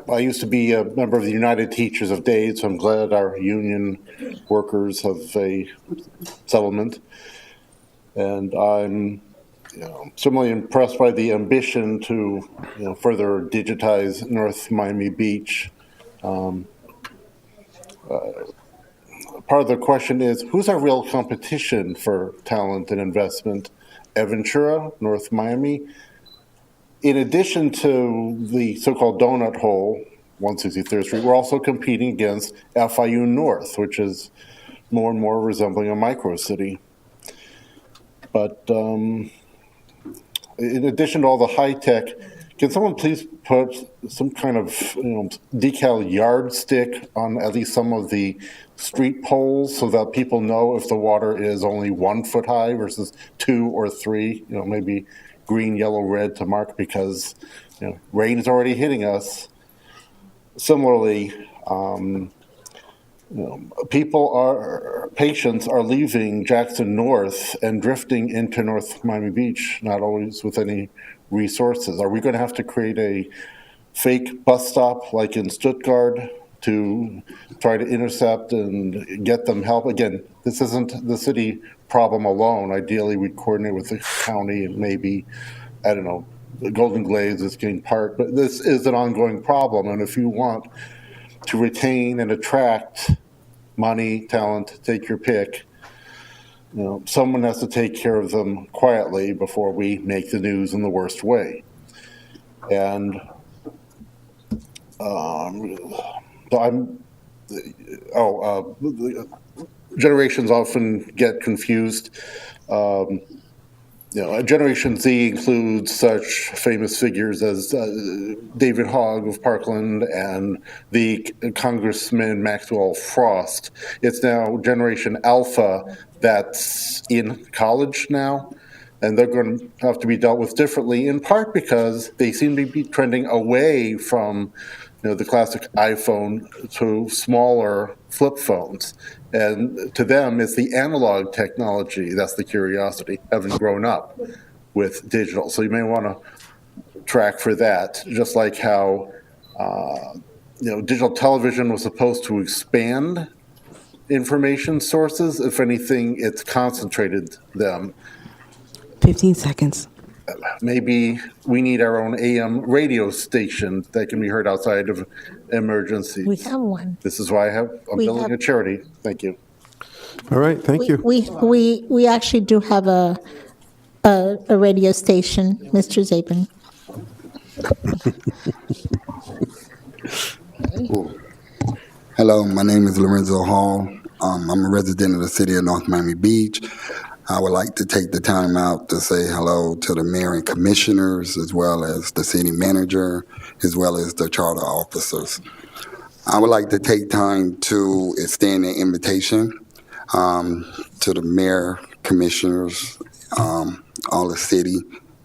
I used to be a member of the United Teachers of Dade, so I'm glad our union workers have a settlement. And I'm similarly impressed by the ambition to further digitize North Miami Beach. Part of the question is, who's our real competition for talent and investment? Aventura, North Miami? In addition to the so-called donut hole, 163rd Street, we're also competing against FIU North, which is more and more resembling a micro-city. But in addition to all the high-tech, can someone please put some kind of decal yardstick on at least some of the street poles so that people know if the water is only 1 foot high versus 2 or 3, maybe green, yellow, red to mark because rain is already hitting us. Similarly, patients are leaving Jackson North and drifting into North Miami Beach, not always with any resources. Are we going to have to create a fake bus stop like in Stuttgart to try to intercept and get them help? Again, this isn't the city problem alone. Ideally, we'd coordinate with the county and maybe, I don't know, the Golden Glades is getting part, but this is an ongoing problem. And if you want to retain and attract money, talent, take your pick, someone has to take care of them quietly before we make the news in the worst way. And generations often get confused. Generation Z includes such famous figures as David Hogg of Parkland and the Congressman Maxwell Frost. It's now Generation Alpha that's in college now, and they're going to have to be dealt with differently, in part because they seem to be trending away from the classic iPhone to smaller flip phones. And to them, it's the analog technology that's the curiosity, having grown up with digital. So you may want to track for that, just like how digital television was supposed to expand information sources. If anything, it's concentrated them. 15 seconds. Maybe we need our own AM radio station that can be heard outside of emergencies. We have one. This is why I'm building a charity. Thank you. All right, thank you. We actually do have a radio station, Mr. Zabin. Hello, my name is Lorenzo Hall. I'm a resident of the city of North Miami Beach. I would like to take the time out to say hello to the mayor and commissioners, as well as the city manager, as well as the charter officers. I would like to take time to extend an invitation to the mayor, commissioners, all the city.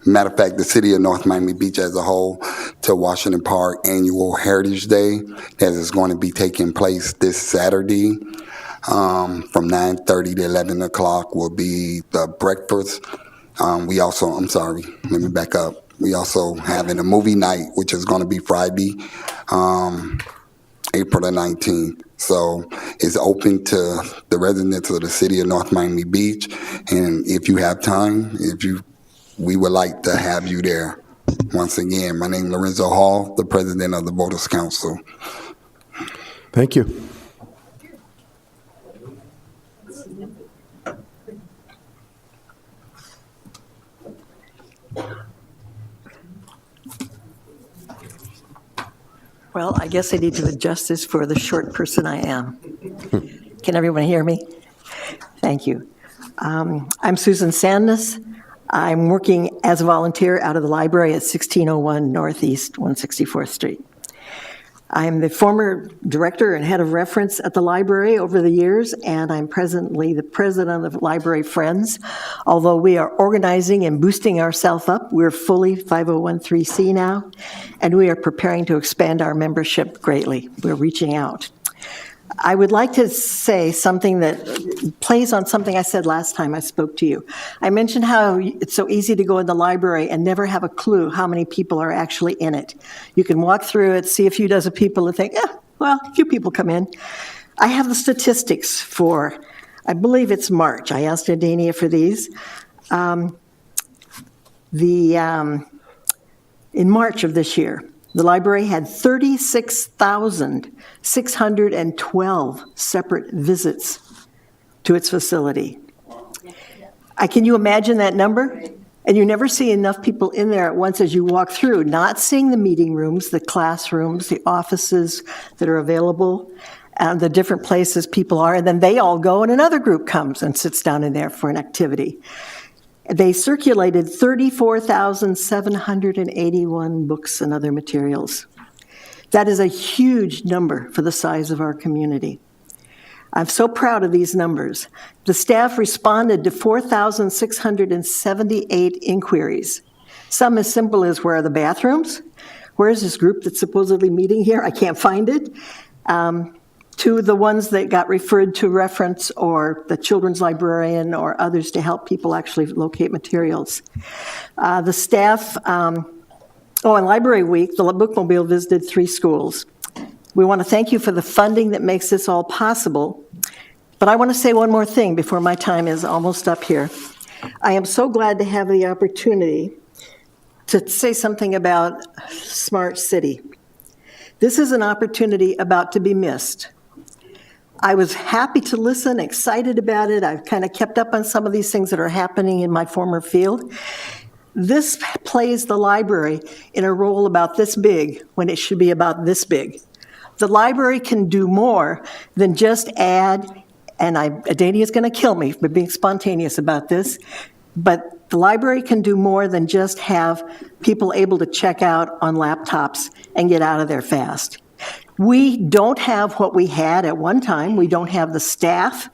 Matter of fact, the city of North Miami Beach as a whole, to Washington Park Annual Heritage Day that is going to be taking place this Saturday. From 9:30 to 11 o'clock will be the breakfast. We also, I'm sorry, let me back up. We also having a movie night, which is going to be Friday, April the 19th. So it's open to the residents of the city of North Miami Beach. And if you have time, we would like to have you there. Once again, my name is Lorenzo Hall, the president of the Voters Council. Thank you. Well, I guess I need to adjust this for the short person I am. Can everyone hear me? Thank you. I'm Susan Sandness. I'm working as a volunteer out of the library at 1601 Northeast 164th Street. I'm the former director and head of reference at the library over the years, and I'm presently the president of Library Friends. Although we are organizing and boosting ourselves up, we're fully 5013C now, and we are preparing to expand our membership greatly. We're reaching out. I would like to say something that plays on something I said last time I spoke to you. I mentioned how it's so easy to go in the library and never have a clue how many people are actually in it. You can walk through it, see a few dozen people and think, well, a few people come in. I have the statistics for, I believe it's March. I asked Adania for these. In March of this year, the library had 36,612 separate visits to its facility. Can you imagine that number? And you never see enough people in there at once as you walk through, not seeing the meeting rooms, the classrooms, the offices that are available, and the different places people are, and then they all go and another group comes and sits down in there for an activity. They circulated 34,781 books and other materials. That is a huge number for the size of our community. I'm so proud of these numbers. The staff responded to 4,678 inquiries. Some as simple as, where are the bathrooms? Where is this group that's supposedly meeting here? I can't find it. To the ones that got referred to reference or the children's librarian or others to help people actually locate materials. The staff, on Library Week, the Bookmobile visited 3 schools. We want to thank you for the funding that makes this all possible. But I want to say one more thing before my time is almost up here. I am so glad to have the opportunity to say something about Smart City. This is an opportunity about to be missed. I was happy to listen, excited about it. I've kind of kept up on some of these things that are happening in my former field. This plays the library in a role about this big when it should be about this big. The library can do more than just add, and Adania's going to kill me for being spontaneous about this, but the library can do more than just have people able to check out on laptops and get out of there fast. We don't have what we had at one time. We don't have the staff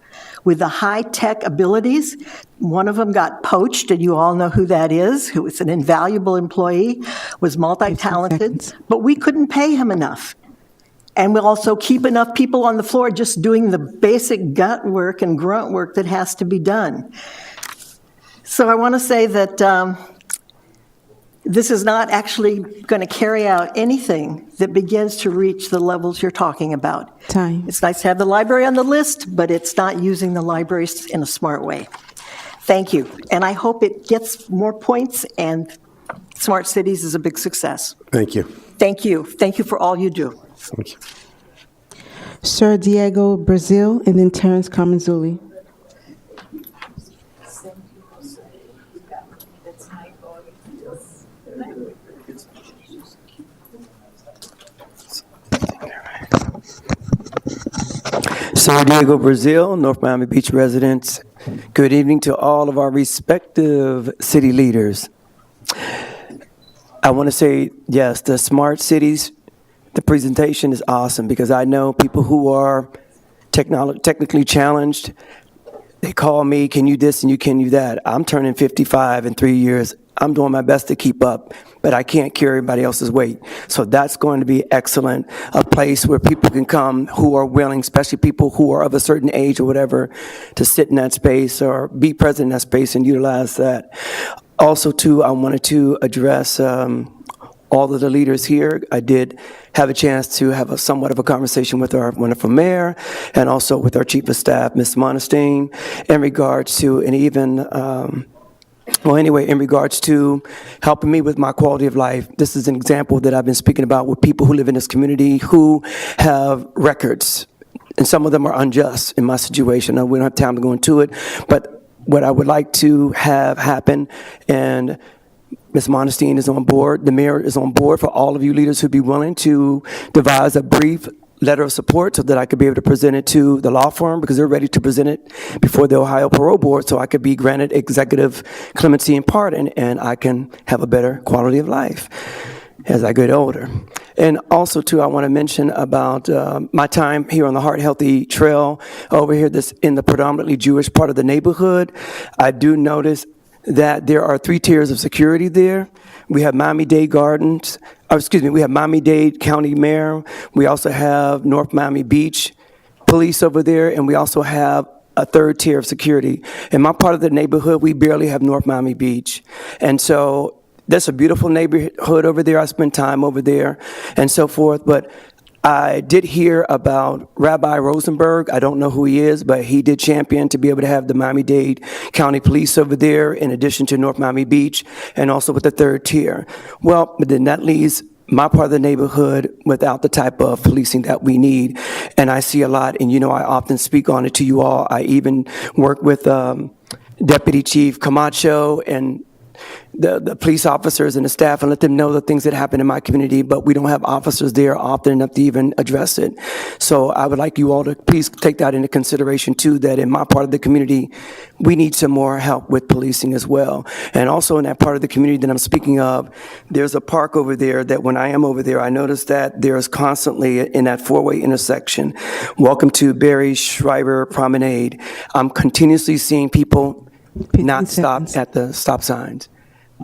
with the high-tech abilities. One of them got poached, and you all know who that is, who was an invaluable employee, was multi-talented, but we couldn't pay him enough. And we'll also keep enough people on the floor just doing the basic gut work and grunt work that has to be done. So I want to say that this is not actually going to carry out anything that begins to reach the levels you're talking about. Time. It's nice to have the library on the list, but it's not using the libraries in a smart way. Thank you. And I hope it gets more points, and Smart Cities is a big success. Thank you. Thank you. Thank you for all you do. Thank you. Sir Diego Brazil, and then Terrence Kamenzuli. San Diego, Brazil, North Miami Beach residents. Good evening to all of our respective city leaders. I want to say, yes, the smart cities, the presentation is awesome because I know people who are technically challenged. They call me, can you this and you can you that. I'm turning 55 in 3 years. I'm doing my best to keep up, but I can't carry everybody else's weight. So that's going to be excellent, a place where people can come who are willing, especially people who are of a certain age or whatever, to sit in that space or be present in that space and utilize that. Also, too, I wanted to address all of the leaders here. I did have a chance to have somewhat of a conversation with our wonderful mayor and also with our chief of staff, Ms. Monestein, in regards to, and even, in regards to helping me with my quality of life. This is an example that I've been speaking about with people who live in this community who have records, and some of them are unjust in my situation. We don't have time to go into it, but what I would like to have happen, and Ms. Monestein is on board, the mayor is on board, for all of you leaders who'd be willing to devise a brief letter of support so that I could be able to present it to the law firm, because they're ready to present it before the Ohio Parole Board, so I could be granted executive clemency and pardon, and I can have a better quality of life as I get older. And also, too, I want to mention about my time here on the Heart Healthy Trail over here, this in the predominantly Jewish part of the neighborhood. I do notice that there are 3 tiers of security there. We have Miami-Dade Gardens, we have Miami-Dade County Mayor. We also have North Miami Beach Police over there, and we also have a 3rd tier of security. In my part of the neighborhood, we barely have North Miami Beach. And so that's a beautiful neighborhood over there. I spend time over there and so forth, but I did hear about Rabbi Rosenberg. I don't know who he is, but he did champion to be able to have the Miami-Dade County Police over there in addition to North Miami Beach, and also with the 3rd tier. Well, but then that leaves my part of the neighborhood without the type of policing that we need. And I see a lot, and I often speak on it to you all. I even work with Deputy Chief Camacho and the police officers and the staff and let them know the things that happen in my community, but we don't have officers there often enough to even address it. So I would like you all to please take that into consideration too, that in my part of the community, we need some more help with policing as well. And also in that part of the community that I'm speaking of, there's a park over there that when I am over there, I notice that there's constantly in that 4-way intersection, welcome to Barry Schreiber Promenade, I'm continuously seeing people not stop at the stop signs.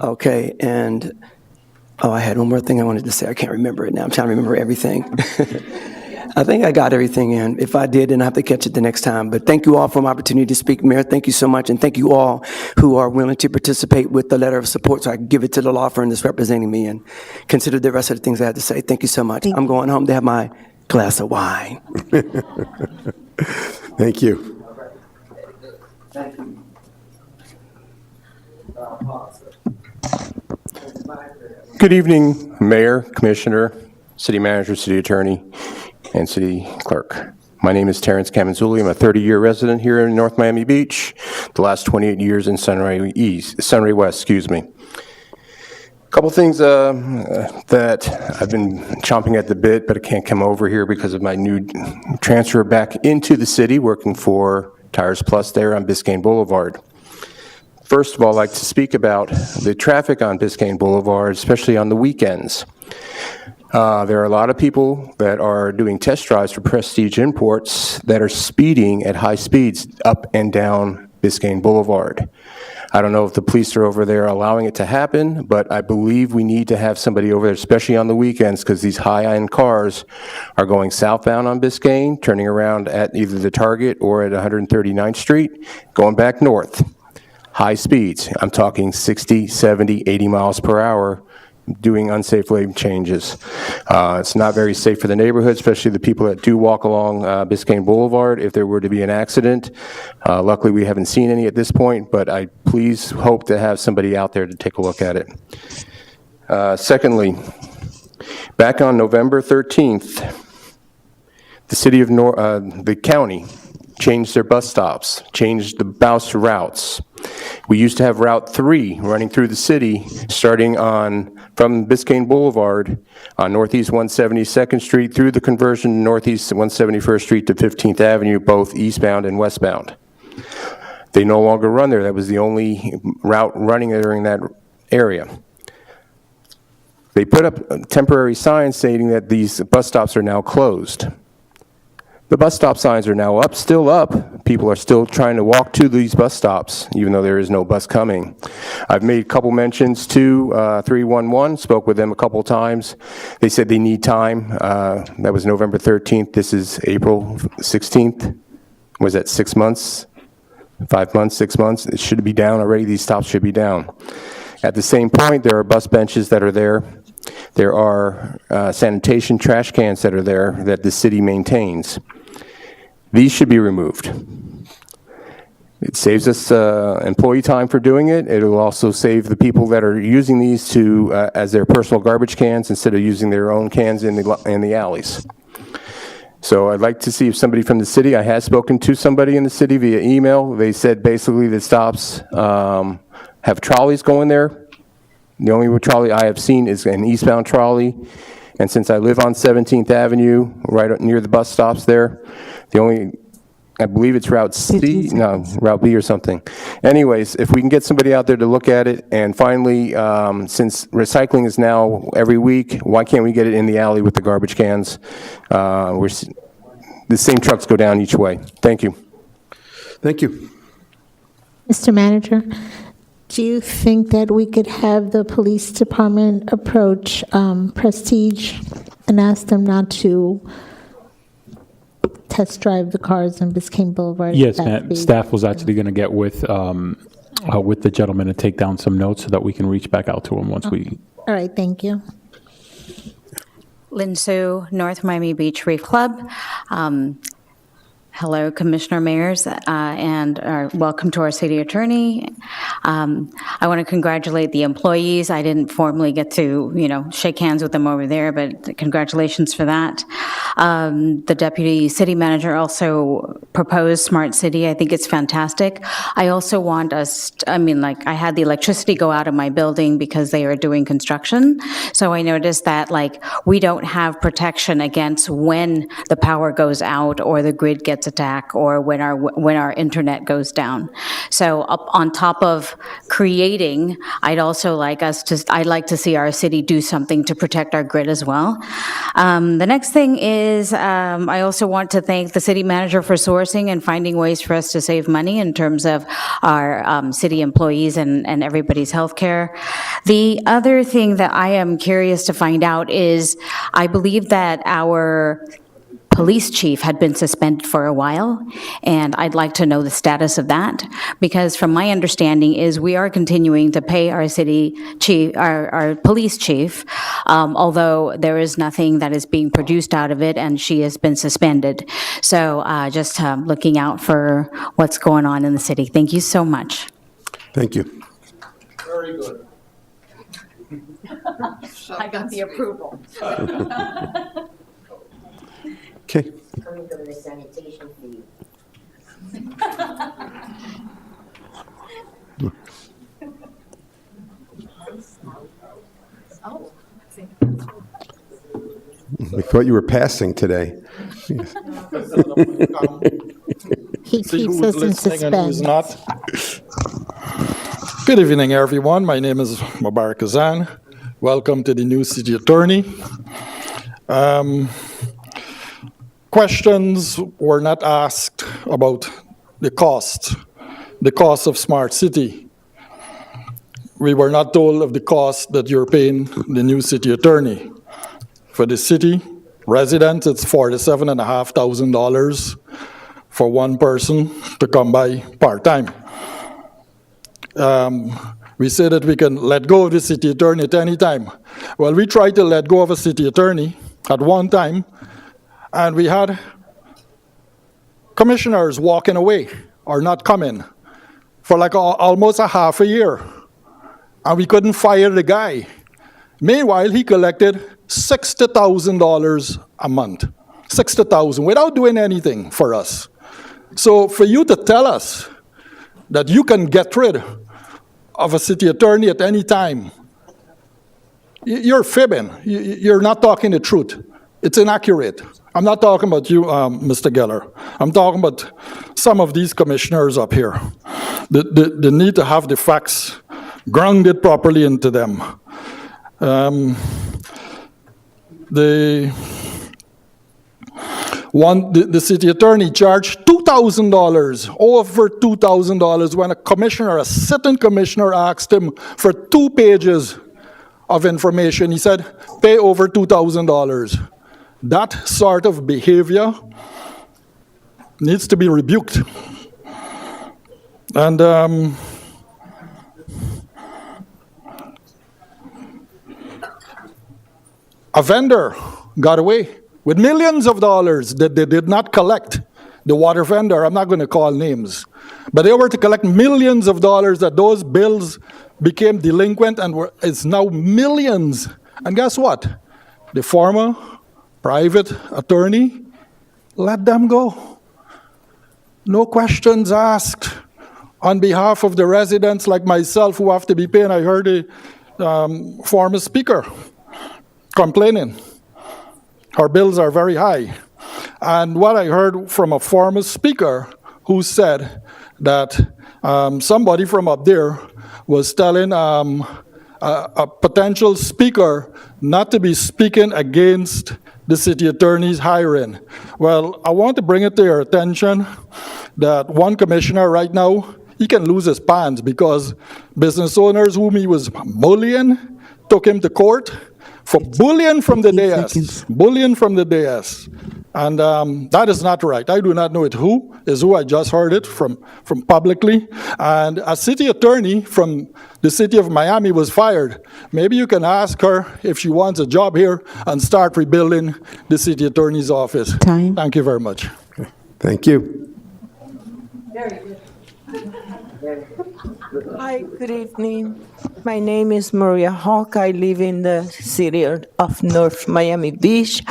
Okay, and I had one more thing I wanted to say. I can't remember it now. I'm trying to remember everything. I think I got everything in. If I did, then I have to catch it the next time. But thank you all for my opportunity to speak, Mayor. Thank you so much, and thank you all who are willing to participate with the letter of support so I can give it to the law firm that's representing me and consider the rest of the things I had to say. Thank you so much. I'm going home to have my glass of wine. Thank you. Thank you. Good evening, Mayor, Commissioner, City Manager, City Attorney, and City Clerk. My name is Terrence Camanzulli. I'm a 30-year resident here in North Miami Beach, the last 28 years in Sunray West. A couple things that I've been chomping at the bit, but I can't come over here because of my new transfer back into the city, working for Tires Plus there on Biscayne Boulevard. First of all, I'd like to speak about the traffic on Biscayne Boulevard, especially on the weekends. There are a lot of people that are doing test drives for Prestige Imports that are speeding at high speeds up and down Biscayne Boulevard. I don't know if the police are over there allowing it to happen, but I believe we need to have somebody over there, especially on the weekends, because these high-end cars are going southbound on Biscayne, turning around at either the Target or at 139th Street, going back north. High speeds, I'm talking 60, 70, 80 miles per hour, doing unsafe lane changes. It's not very safe for the neighborhood, especially the people that do walk along Biscayne Boulevard if there were to be an accident. Luckily, we haven't seen any at this point, but I please hope to have somebody out there to take a look at it. Secondly, back on November 13th, the county changed their bus stops, changed the bus routes. We used to have Route 3 running through the city, starting from Biscayne Boulevard on Northeast 172nd Street through the conversion to Northeast 171st Street to 15th Avenue, both eastbound and westbound. They no longer run there. That was the only route running during that area. They put up temporary signs stating that these bus stops are now closed. The bus stop signs are now still up. People are still trying to walk to these bus stops, even though there is no bus coming. I've made a couple mentions to 311, spoke with them a couple times. They said they need time. That was November 13th. This is April 16th. Was that 6 months? 5 months, 6 months? It should be down already. These stops should be down. At the same point, there are bus benches that are there. There are sanitation trash cans that are there that the city maintains. These should be removed. It saves us employee time for doing it. It will also save the people that are using these as their personal garbage cans instead of using their own cans in the alleys. So I'd like to see if somebody from the city, I have spoken to somebody in the city via email. They said basically the stops have trolleys going there. The only trolley I have seen is an eastbound trolley. And since I live on 17th Avenue, right near the bus stops there, I believe it's Route C, no, Route B or something. Anyways, if we can get somebody out there to look at it, and finally, since recycling is now every week, why can't we get it in the alley with the garbage cans? The same trucks go down each way. Thank you. Thank you. Mr. Manager, do you think that we could have the police department approach Prestige and ask them not to test drive the cars on Biscayne Boulevard? Yes, ma'am. Staff was actually going to get with the gentleman and take down some notes so that we can reach back out to him once we... All right, thank you. Lynn Sue, North Miami Beach Reef Club. Hello, Commissioner Mayors, and welcome to our city attorney. I want to congratulate the employees. I didn't formally get to, shake hands with them over there, but congratulations for that. The deputy city manager also proposed Smart City. I think it's fantastic. I also want us, I had the electricity go out of my building because they are doing construction. So I noticed that, we don't have protection against when the power goes out or the grid gets attacked or when our internet goes down. So up on top of creating, I'd like to see our city do something to protect our grid as well. The next thing is I also want to thank the city manager for sourcing and finding ways for us to save money in terms of our city employees and everybody's health care. The other thing that I am curious to find out is I believe that our police chief had been suspended for a while, and I'd like to know the status of that, because from my understanding is we are continuing to pay our city chief, our police chief, although there is nothing that is being produced out of it, and she has been suspended. So just looking out for what's going on in the city. Thank you so much. Thank you. Very good. I got the approval. Okay. Coming to the sanitation fee. We thought you were passing today. He keeps us in suspense. Good evening, everyone. My name is Mubarak Kazan. Welcome to the new city attorney. Questions were not asked about the cost of Smart City. We were not told of the cost that you're paying the new city attorney. For the city residents, it's $47,500 for one person to come by part-time. We say that we can let go of the city attorney at any time. Well, we tried to let go of a city attorney at one time, and we had commissioners walking away or not coming for almost a half a year. And we couldn't fire the guy. Meanwhile, he collected $60,000 a month. $60,000 without doing anything for us. So for you to tell us that you can get rid of a city attorney at any time, you're fibbing. You're not talking the truth. It's inaccurate. I'm not talking about you, Mr. Geller. I'm talking about some of these commissioners up here. They need to have the facts grounded properly into them. The city attorney charged $2,000, over $2,000, when a sitting commissioner asked him for 2 pages of information. He said, pay over $2,000. That sort of behavior needs to be rebuked. And a vendor got away with millions of dollars that they did not collect. The water vendor, I'm not going to call names, but they were to collect millions of dollars, that those bills became delinquent and it's now millions. And guess what? The former private attorney let them go. No questions asked. On behalf of the residents like myself who have to be paying, I heard the former speaker complaining. Our bills are very high. And what I heard from a former speaker who said that somebody from up there was telling a potential speaker not to be speaking against the city attorney's hiring. Well, I want to bring it to your attention that one commissioner right now, he can lose his pants because business owners whom he was bullying took him to court for bullying from the dais. Bullying from the dais. And that is not right. I do not know who I just heard it from publicly. And a city attorney from the city of Miami was fired. Maybe you can ask her if she wants a job here and start rebuilding the city attorney's office. Time. Thank you very much. Thank you. Hi, good evening. My name is Maria Hawk. I live in the city of North Miami Beach.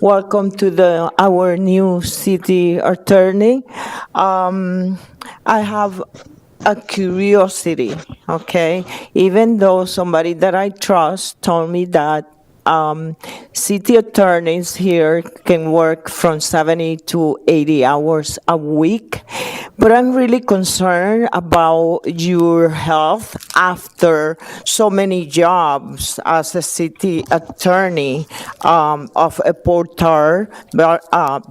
Welcome to our new city attorney. I have a curiosity, okay? Even though somebody that I trust told me that city attorneys here can work from 70 to 80 hours a week, but I'm really concerned about your health after so many jobs as a city attorney of a Port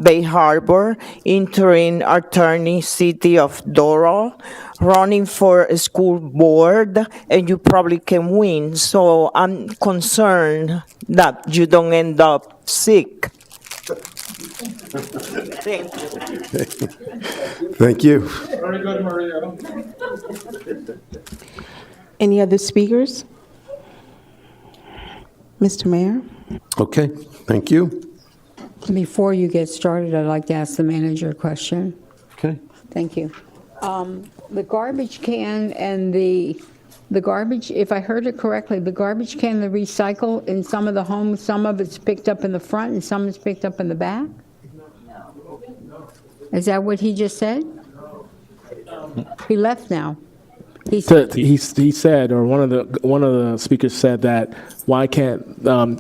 Bay Harbor, interim attorney, city of Doral, running for a school board, and you probably can win. So I'm concerned that you don't end up sick. Thank you. Thank you. Very good, Maria. Any other speakers? Mr. Mayor? Okay, thank you. Before you get started, I'd like to ask the manager a question. Okay. Thank you. The garbage can and the garbage, if I heard it correctly, the garbage can, the recycle in some of the homes, some of it's picked up in the front and some is picked up in the back? Is that what he just said? He left now. He said, or one of the speakers said that why can't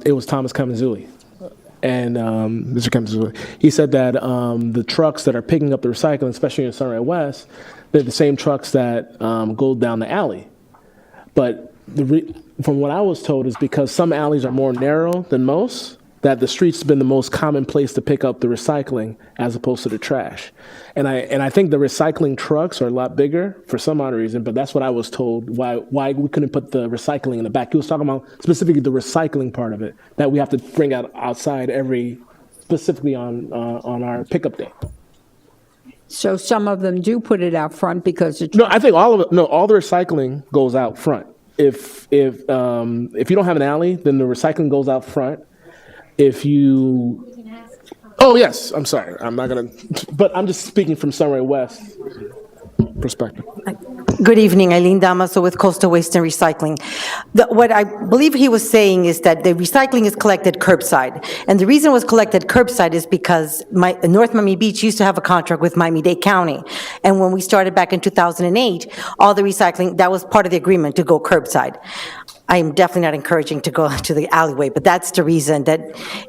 it was Thomas Kamazuli and Mr. Kamazuli. He said that the trucks that are picking up the recycling, especially in Sunray West, they're the same trucks that go down the alley. But from what I was told is because some alleys are more narrow than most, that the streets have been the most common place to pick up the recycling as opposed to the trash. And I think the recycling trucks are a lot bigger for some odd reason, but that's what I was told, why we couldn't put the recycling in the back. He was talking about specifically the recycling part of it, that we have to bring out outside specifically on our pickup day. So some of them do put it out front because it's... No, I think all the recycling goes out front. If you don't have an alley, then the recycling goes out front. Oh, yes, I'm sorry. I'm not going to, but I'm just speaking from Sunray West perspective. Good evening, Eileen Damaso with Coastal Waste and Recycling. What I believe he was saying is that the recycling is collected curbside. And the reason it was collected curbside is because North Miami Beach used to have a contract with Miami-Dade County. And when we started back in 2008, all the recycling, that was part of the agreement to go curbside. I am definitely not encouraging to go to the alleyway, but that's the reason that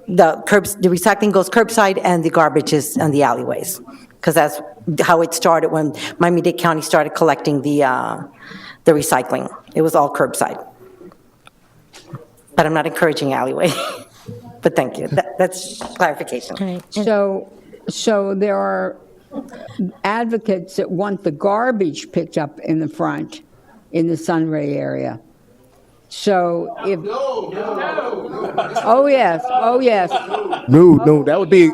the recycling goes curbside and the garbage is in the alleyways. Because that's how it started when Miami-Dade County started collecting the recycling. It was all curbside. But I'm not encouraging alleyway. But thank you. That's clarification. So there are advocates that want the garbage picked up in the front in the Sunray area. So if... Oh, yes, oh, yes. No, that would be,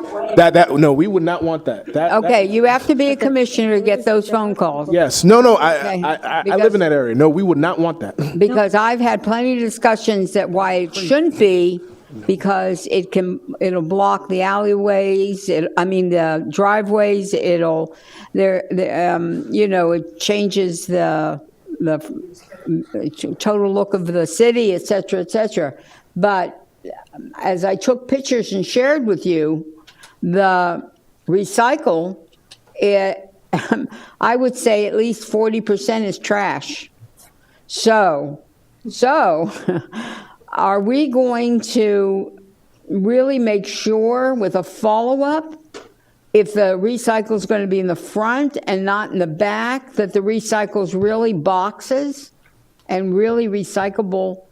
no, we would not want that. Okay, you have to be a commissioner to get those phone calls. Yes, no, Okay, I live in that area. No, we would not want that. Because I've had plenty of discussions that why it shouldn't be, because it'll block the alleyways, the driveways, it changes the total look of the city, et cetera, But as I took pictures and shared with you, the recycle, I would say at least 40% is trash. So are we going to really make sure with a follow-up, if the recycle is going to be in the front and not in the back, that the recycle is really boxes and really recyclable?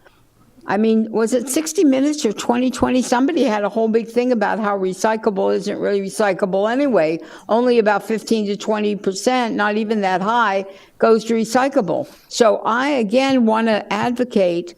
I mean, was it 60 Minutes or 2020? Somebody had a whole big thing about how recyclable isn't really recyclable anyway. Only about 15 to 20%, not even that high, goes to recyclable. So I, again, want to advocate,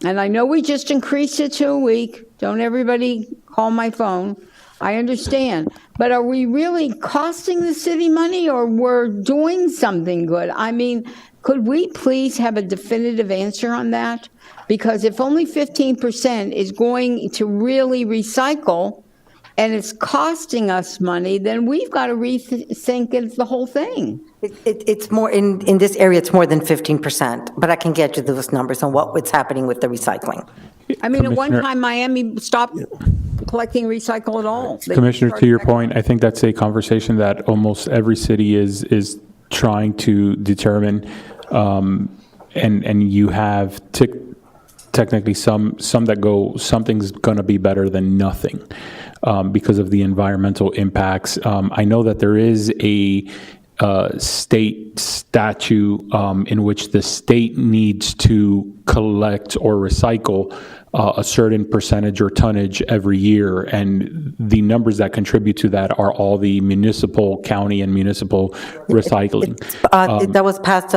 and I know we just increased it to a week. Don't everybody call my phone. I understand. But are we really costing the city money, or we're doing something good? I mean, could we please have a definitive answer on that? Because if only 15% is going to really recycle and it's costing us money, then we've got to rethink the whole thing. It's more, in this area, it's more than 15%, but I can get you those numbers on what's happening with the recycling. I mean, at one time, Miami stopped collecting recycle at all. Commissioner, to your point, I think that's a conversation that almost every city is trying to determine, and you have technically some that go, something's going to be better than nothing because of the environmental impacts. I know that there is a state statute in which the state needs to collect or recycle a certain percentage or tonnage every year, and the numbers that contribute to that are all the municipal, county, and municipal recycling. That was passed,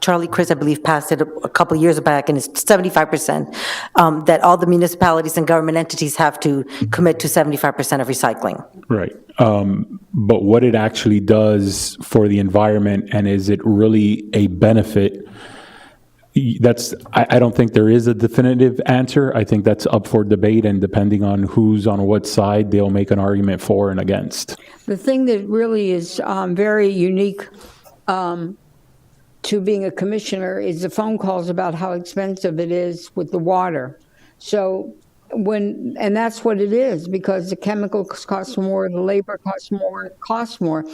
Charlie Chris, I believe, passed it a couple of years back, and it's 75%, that all the municipalities and government entities have to commit to 75% of recycling. Right. But what it actually does for the environment, and is it really a benefit? I don't think there is a definitive answer. I think that's up for debate, and depending on who's on what side, they'll make an argument for and against. The thing that really is very unique to being a commissioner is the phone calls about how expensive it is with the water. So and that's what it is, because the chemicals cost more, the labor costs more, it costs more.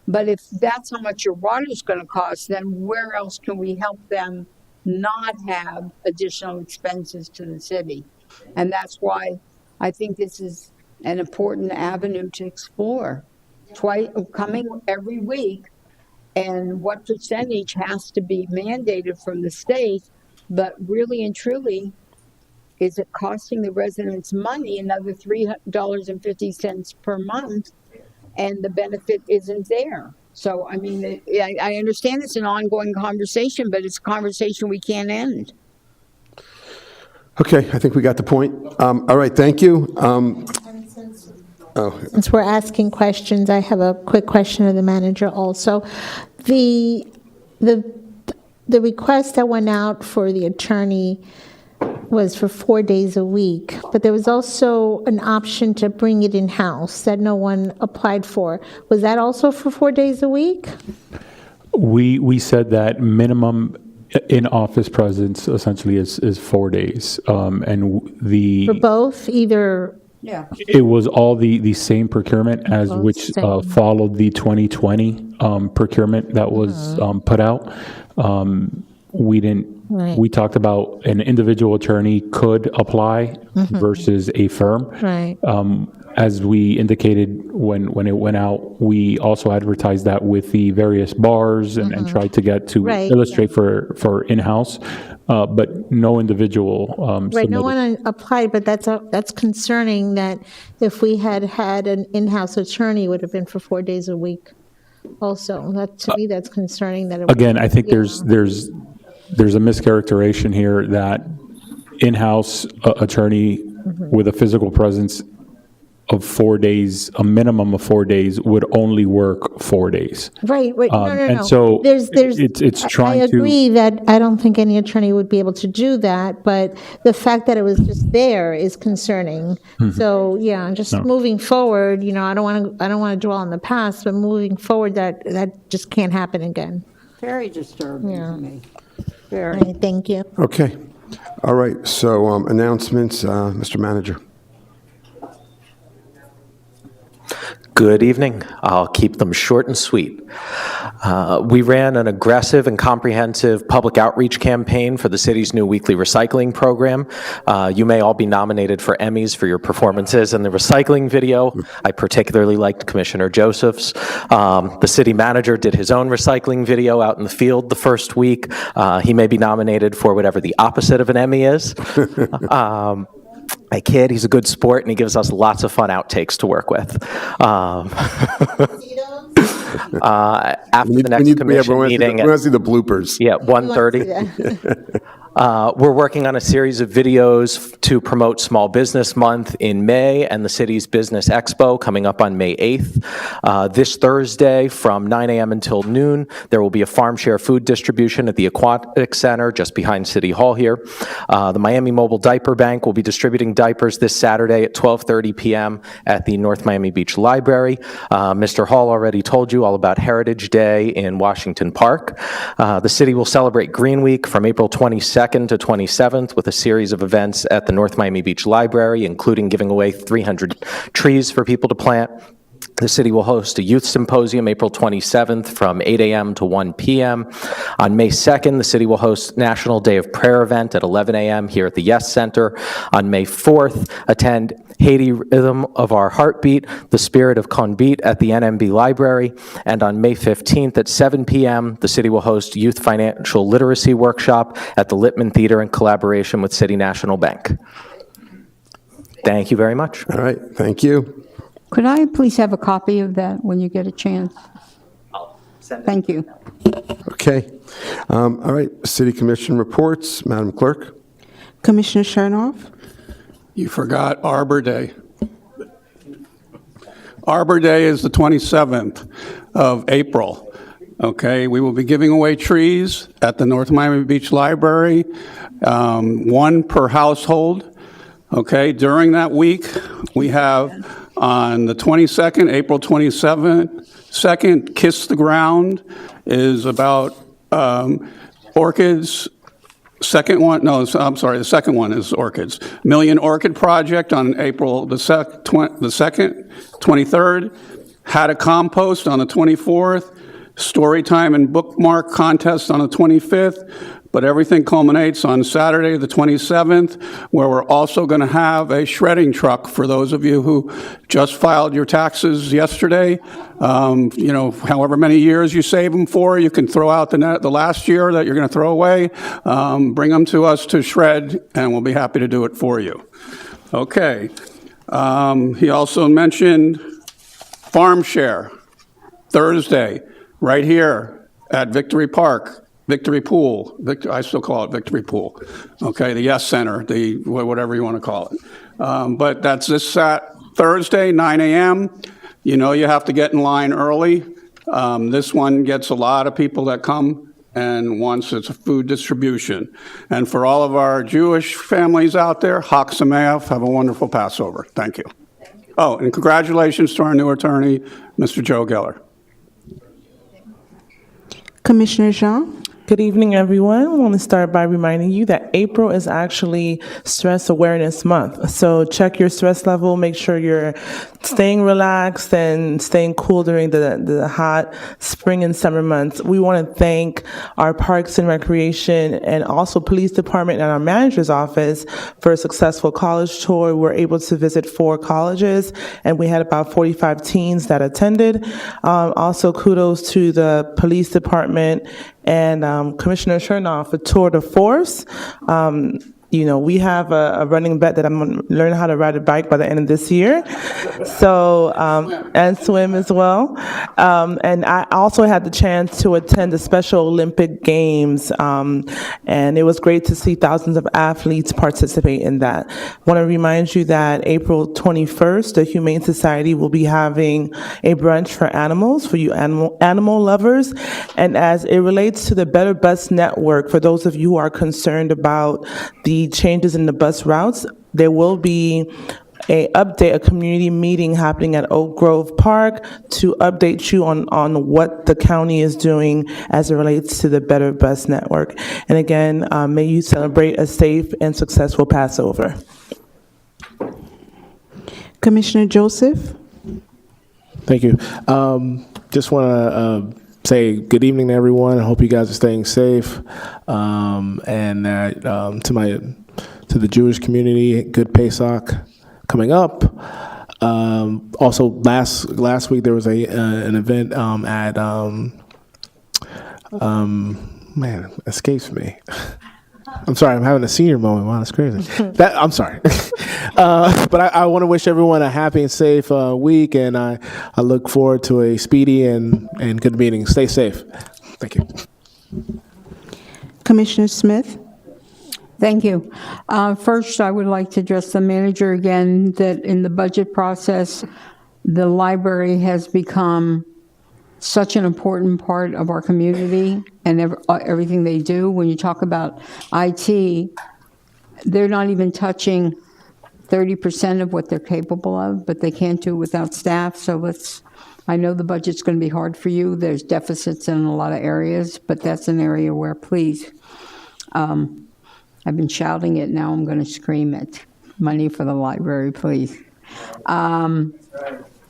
But if that's how much your water is going to cost, then where else can we help them not have additional expenses to the city? And that's why I think this is an important avenue to explore. Coming every week, and what percentage has to be mandated from the state, but really and truly, is it costing the residents money, another $3.50 per month, and the benefit isn't there? So, I mean, I understand it's an ongoing conversation, but it's a conversation we can't end. Okay, I think we got the point. All right, thank you. Since we're asking questions, I have a quick question of the manager also. The request that went out for the attorney was for 4 days a week, but there was also an option to bring it in-house that no one applied for. Was that also for 4 days a week? We said that minimum in-office presence essentially is 4 days. And For both, either, Yeah. it was all the same procurement as Both which same. followed the 2020 procurement that was put out. We didn't, Right. we talked about an individual attorney could apply versus a firm. right. As we indicated when it went out, we also advertised that with the various bars and tried to get to Right. illustrate for in-house, but no individual Right, no submitted. one applied, but that's concerning that if we had had an in-house attorney, it would have been for 4 days a week also. That, to me, that's concerning that. It Again, I think Yeah. there's a mischaracterization here that in-house attorney with a physical presence of 4 days, a minimum of 4 days, would only work 4 days. Right, no. And so it's trying I to. agree that I don't think any attorney would be able to do that, but the fact that it was just there is concerning. So, yeah, just No. moving forward, I don't want to dwell on the past, but moving forward, that just can't happen again. Very disturbing Yeah. to me. All Very. right, thank you. Okay. All right, so announcements, Mr. Manager. Good evening. I'll keep them short and sweet. We ran an aggressive and comprehensive public outreach campaign for the city's new weekly recycling program. You may all be nominated for Emmys for your performances in the recycling video. I particularly liked Commissioner Joseph's. The city manager did his own recycling video out in the field the first week. He may be nominated for whatever the opposite of an Emmy is. I kid, he's a good sport, and he gives us lots of fun outtakes to work with. After the next commission meeting, We want to see the bloopers. yeah, 1:30. We're working on a series of videos to promote Small Business Month in May and the city's Business Expo coming up on May 8th. This Thursday from 9 a.m. until noon, there will be a farm share food distribution at the Aquatic Center just behind City Hall here. The Miami Mobile Diaper Bank will be distributing diapers this Saturday at 12:30 p.m. at the North Miami Beach Library. Mr. Hall already told you all about Heritage Day in Washington Park. The city will celebrate Green Week from April 22nd to 27th with a series of events at the North Miami Beach Library, including giving away 300 trees for people to plant. The city will host a youth symposium April 27th from 8 a.m. to 1 p.m. On May 2nd, the city will host National Day of Prayer event at 11 a.m. here at the Yes Center. On May 4th, attend Haiti Rhythm of Our Heartbeat, the Spirit of Conbeat at the NMB Library. And on May 15th at 7 p.m., the city will host Youth Financial Literacy Workshop at the Littman Theater in collaboration with City National Bank. Thank you very much. All right, thank you. Could I please have a copy of that when you get a chance? Thank you. Okay. All right, City Commission reports. Madam Clerk? Commissioner Chernoff? You forgot Arbor Day. Arbor Day is the 27th of April. Okay, we will be giving away trees at the North Miami Beach Library, one per household. Okay, during that week, we have on the 22nd, April 27th, second, Kiss the Ground is about orchids. Second one, no, I'm sorry, the second one is orchids. Million Orchid Project on April the 2nd, 23rd. Had a Compost on the 24th. Story Time and Bookmark Contest on the 25th. But everything culminates on Saturday, the 27th, where we're also going to have a shredding truck for those of you who just filed your taxes yesterday. However many years you save them for, you can throw out the last year that you're going to throw away. Bring them to us to shred, and we'll be happy to do it for you. Okay. He also mentioned Farm Share, Thursday, right here at Victory Park. Victory Pool, I still call it Victory Pool, okay, the Yes Center, whatever you want to call it. But that's this Thursday, 9 a.m. You know you have to get in line early. This one gets a lot of people that come, and once it's a food distribution. And for all of our Jewish families out there, Chag Sameach, have a wonderful Passover. Thank you. Oh, and congratulations to our new attorney, Mr. Joe Geller. Commissioner Jean? Good evening, everyone. I want to start by reminding you that April is actually Stress Awareness Month. So check your stress level, make sure you're staying relaxed and staying cool during the hot spring and summer months. We want to thank our Parks and Recreation and also Police Department and our manager's office for a successful college tour. We were able to visit 4 colleges, and we had about 45 teens that attended. Also, kudos to the Police Department and Commissioner Chernoff, a tour de force. We have a running bet that I'm going to learn how to ride a bike by the end of this year. So, and swim as well. And I also had the chance to attend the Special Olympic Games, and it was great to see thousands of athletes participate in that. I want to remind you that April 21st, the Humane Society will be having a brunch for animals, for you animal lovers. And as it relates to the Better Bus Network, for those of you who are concerned about the changes in the bus routes, there will be a community meeting happening at Oak Grove Park to update you on what the county is doing as it relates to the Better Bus Network. And again, may you celebrate a safe and successful Passover. Commissioner Joseph? Thank you. Just want to say good evening to everyone. I hope you guys are staying safe. And to the Jewish community, good Pesach coming up. Also, last week there was an event at man, it escapes me. I'm sorry, I'm having a senior moment. Wow, that's crazy. I'm sorry. But I want to wish everyone a happy and safe week, and I look forward to a speedy and good meeting. Stay safe. Thank you. Commissioner Smith? Thank you. First, I would like to address the manager again, that in the budget process, the library has become such an important part of our community and everything they do. When you talk about IT, they're not even touching 30% of what they're capable of, but they can't do it without staff. So I know the budget's going to be hard for you. There's deficits in a lot of areas, but that's an area where, please, I've been shouting it, now I'm going to scream it. Money for the library, please.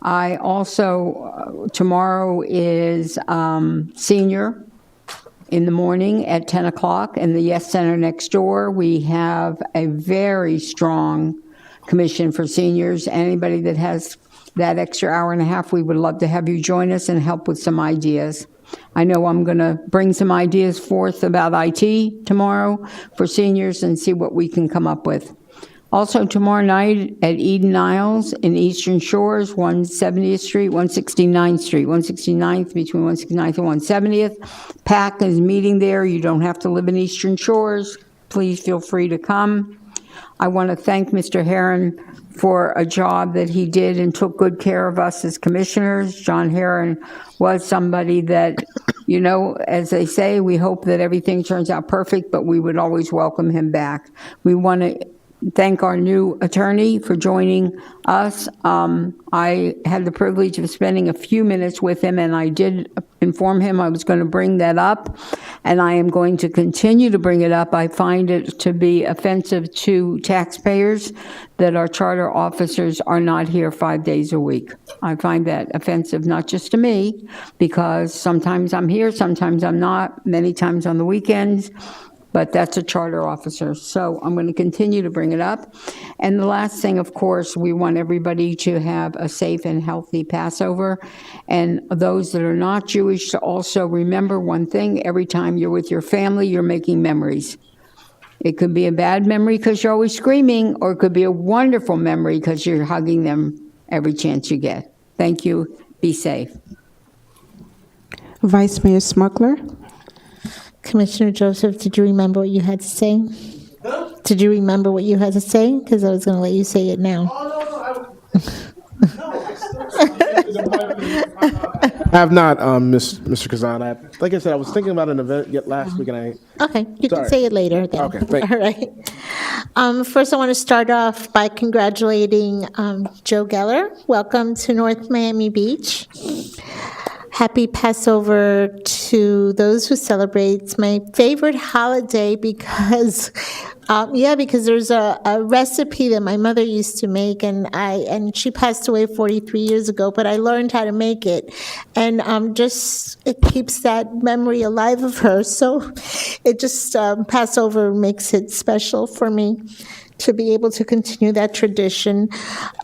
I also, tomorrow is senior in the morning at 10 o'clock in the Yes Center next door. We have a very strong commission for seniors. Anybody that has that extra hour and a half, we would love to have you join us and help with some ideas. I know I'm going to bring some ideas forth about IT tomorrow for seniors and see what we can come up with. Also tomorrow night at Eden Isles in Eastern Shores, 170th Street, 169th Street, 169th between 169th and 170th. PAC is meeting there. You don't have to live in Eastern Shores. Please feel free to come. I want to thank Mr. Herron for a job that he did and took good care of us as commissioners. John Herron was somebody that, as they say, we hope that everything turns out perfect, but we would always welcome him back. We want to thank our new attorney for joining us. I had the privilege of spending a few minutes with him, and I did inform him I was going to bring that up, and I am going to continue to bring it up. I find it to be offensive to taxpayers that our charter officers are not here 5 days a week. I find that offensive, not just to me, because sometimes I'm here, sometimes I'm not, many times on the weekends, but that's a charter officer. So I'm going to continue to bring it up. And the last thing, of course, we want everybody to have a safe and healthy Passover. And those that are not Jewish to also remember one thing: every time you're with your family, you're making memories. It could be a bad memory because you're always screaming, or it could be a wonderful memory because you're hugging them every chance you get. Thank you. Be safe. Vice Mayor Smuggler? Commissioner Joseph, did you remember what you had to say? Huh? Did you remember what you had to say? Because I was going to let you say it now. I have not, Mr. Kazan. Like I said, I was thinking about an event last week, and Okay, you can say it later then. Okay, thank you. All right. First, I want to start off by congratulating Joe Geller. Welcome to North Miami Beach. Happy Passover to those who celebrate. It's my favorite holiday because, because there's a recipe that my mother used to make, and she passed away 43 years ago, but I learned how to make it, and it keeps that memory alive of her. So it just Passover makes it special for me to be able to continue that tradition.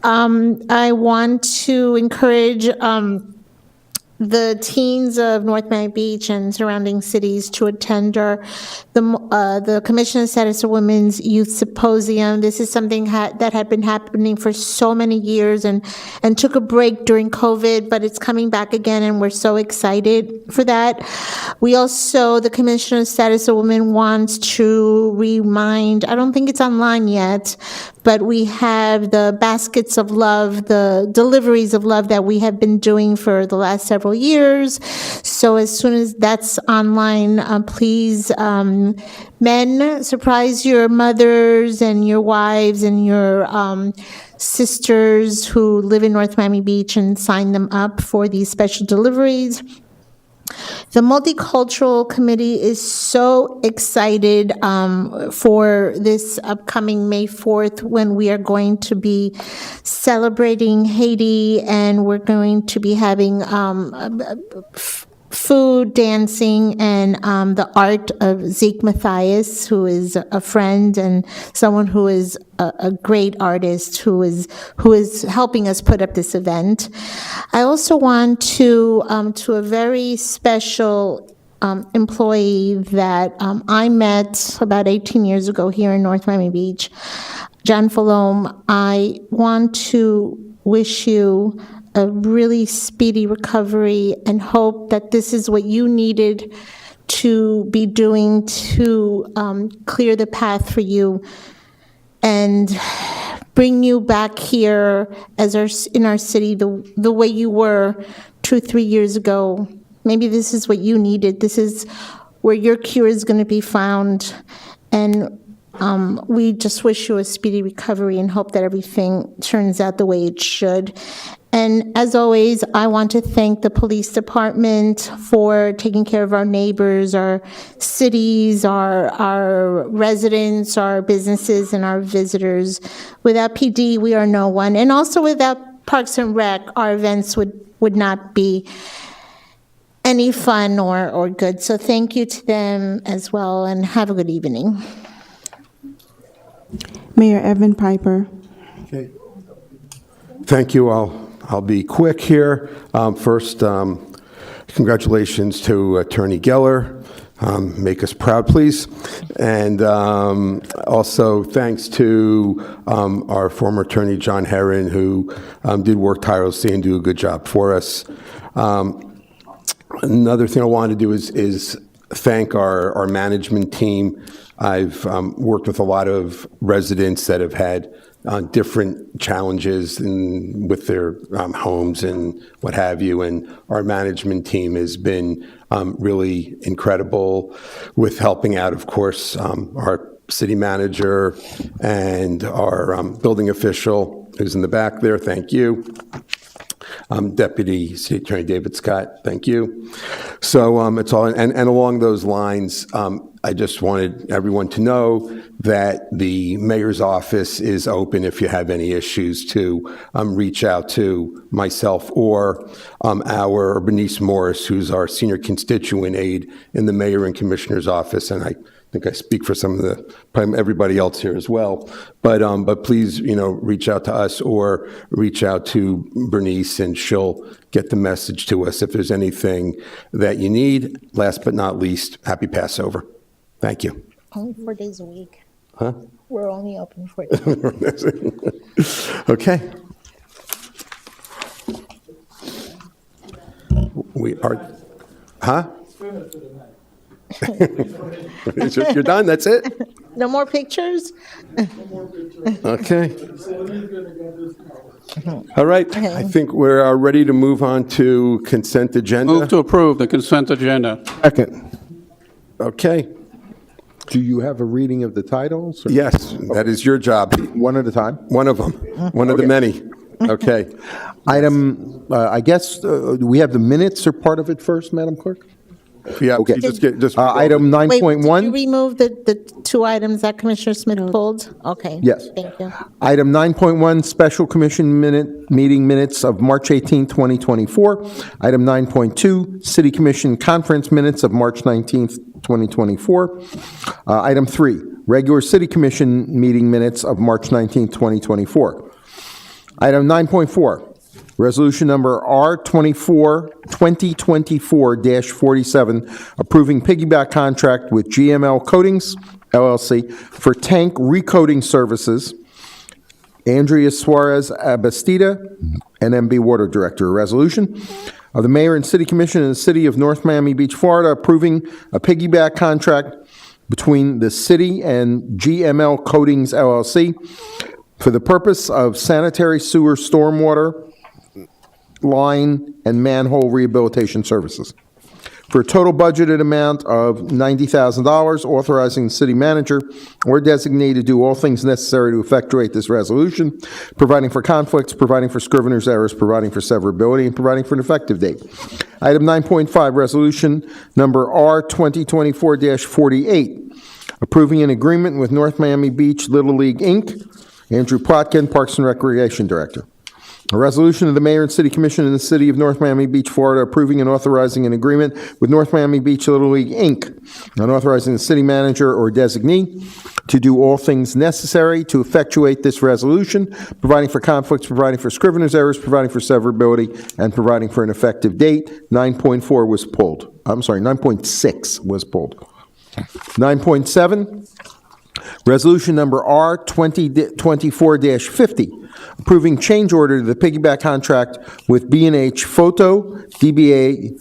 I want to encourage the teens of North Miami Beach and surrounding cities to attend the Commission on Status of Women's Youth Symposium. This is something that had been happening for so many years and took a break during COVID, but it's coming back again, and we're so excited for that. We also, the Commission on Status of Women wants to remind, I don't think it's online yet, but we have the baskets of love, the deliveries of love that we have been doing for the last several years. So as soon as that's online, please, men, surprise your mothers and your wives and your sisters who live in North Miami Beach and sign them up for these special deliveries. The Multicultural Committee is so excited for this upcoming May 4th when we are going to be celebrating Haiti, and we're going to be having food, dancing, and the art of Zeke Matthias, who is a friend and someone who is a great artist who is helping us put up this event. I also want to a very special employee that I met about 18 years ago here in North Miami Beach, John Falome. I want to wish you a really speedy recovery and hope that this is what you needed to be doing to clear the path for you and bring you back here in our city the way you were 2-3 years ago. Maybe this is what you needed. This is where your cure is going to be found. And we just wish you a speedy recovery and hope that everything turns out the way it should. And as always, I want to thank the police department for taking care of our neighbors, our cities, our residents, our businesses, and our visitors. Without PD, we are no one. And also without Parks and Rec, our events would not be any fun or good. So thank you to them as well, and have a good evening. Mayor Evan Piper. Okay. Thank you all. I'll be quick here. First, congratulations to Attorney Geller. Make us proud, please. And also thanks to our former attorney, John Herron, who did work tirelessly and do a good job for us. Another thing I want to do is thank our management team. I've worked with a lot of residents that have had different challenges with their homes and what have you, and our management team has been really incredible with helping out, of course, our city manager and our building official who's in the back there. Thank you. Deputy City Attorney David Scott, thank you. So it's all, and along those lines, I just wanted everyone to know that the mayor's office is open if you have any issues to reach out to myself or our Bernice Morris, who's our senior constituent aide in the mayor and commissioner's office, and I think I speak for probably everybody else here as well. But please, reach out to us or reach out to Bernice, and she'll get the message to us if there's anything that you need. Last but not least, happy Passover. Thank you. Only 4 days a week. Huh? We're only open 4 days. Okay. We are, huh? You're done, that's it? No more pictures? Okay. All right, I think we're ready to move on to consent agenda. Move to approve the consent agenda. Second. Okay. Do you have a reading of the titles? Or? Yes, that is your job. One at a time? One of them, one of the many. Okay. Item, I guess, do we have the minutes or part of it first, Madam Clerk? Yeah, Okay. just. Item Wait, did you 9.1. remove the two items that Commissioner Smith pulled? Okay. Yes. Thank you. Item 9.1, Special Commission meeting minutes of March 18, 2024. Item 9.2, City Commission Conference minutes of March 19, 2024. Item 3, Regular City Commission meeting minutes of March 19, 2024. Item 9.4, Resolution number R2024-47, approving piggyback contract with GML Coatings, LLC, for tank recoating services. Andrea Suarez Abastida, NMB Water Director. A resolution of the Mayor and City Commission in the City of North Miami Beach, Florida, approving a piggyback contract between the city and GML Coatings, LLC, for the purpose of sanitary sewer, stormwater, line, and manhole rehabilitation services, for a total budgeted amount of $90,000, authorizing the city manager or designee to do all things necessary to effectuate this resolution, providing for conflicts, providing for scrivener's errors, providing for severability, and providing for an effective date. Item 9.5, Resolution number R2024-48, approving an agreement with North Miami Beach Little League, Inc., Andrew Plotkin, Parks and Recreation Director. A resolution of the Mayor and City Commission in the City of North Miami Beach, Florida, approving and authorizing an agreement with North Miami Beach Little League, Inc., and authorizing the city manager or designee to do all things necessary to effectuate this resolution, providing for conflicts, providing for scrivener's errors, providing for severability, and providing for an effective date. 9.4 was pulled. I'm sorry, 9.6 was pulled. 9.7, Resolution number R2024-50, approving change order to the piggyback contract with B&H Photo, DBA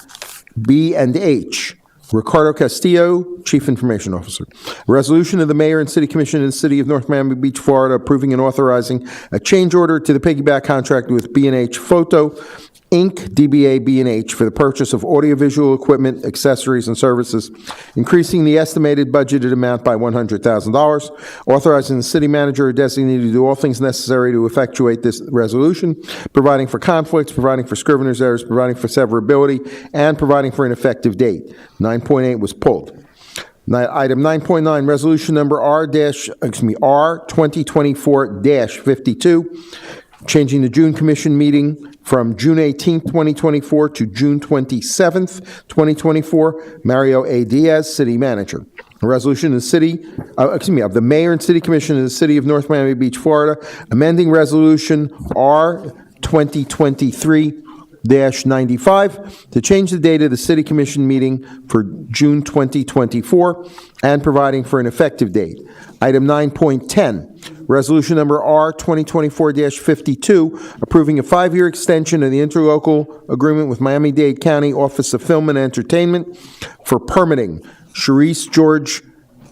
B&H. Ricardo Castillo, Chief Information Officer. A resolution of the Mayor and City Commission of the City of North Miami Beach, Florida, approving and authorizing a change order to the piggyback contract with B&H Photo, Inc., DBA B&H, for the purchase of audiovisual equipment, accessories, and services, increasing the estimated budgeted amount by $100,000, authorizing the city manager or designee to do all things necessary to effectuate this resolution, providing for conflicts, providing for scrivener's errors, providing for severability, and providing for an effective date. 9.8 was pulled. Item 9.9, Resolution number R2024-52, changing the June Commission meeting from June 18, 2024 to June 27, 2024. Mario A. Diaz, City Manager. A resolution of the Mayor and City Commission of the City of North Miami Beach, Florida, amending Resolution R2023-95 to change the date of the City Commission meeting for June 2024 and providing for an effective date. Item 9.10, Resolution number R2024-52, approving a 5-year extension of the interlocal agreement with Miami-Dade County Office of Film and Entertainment for permitting. Charisse George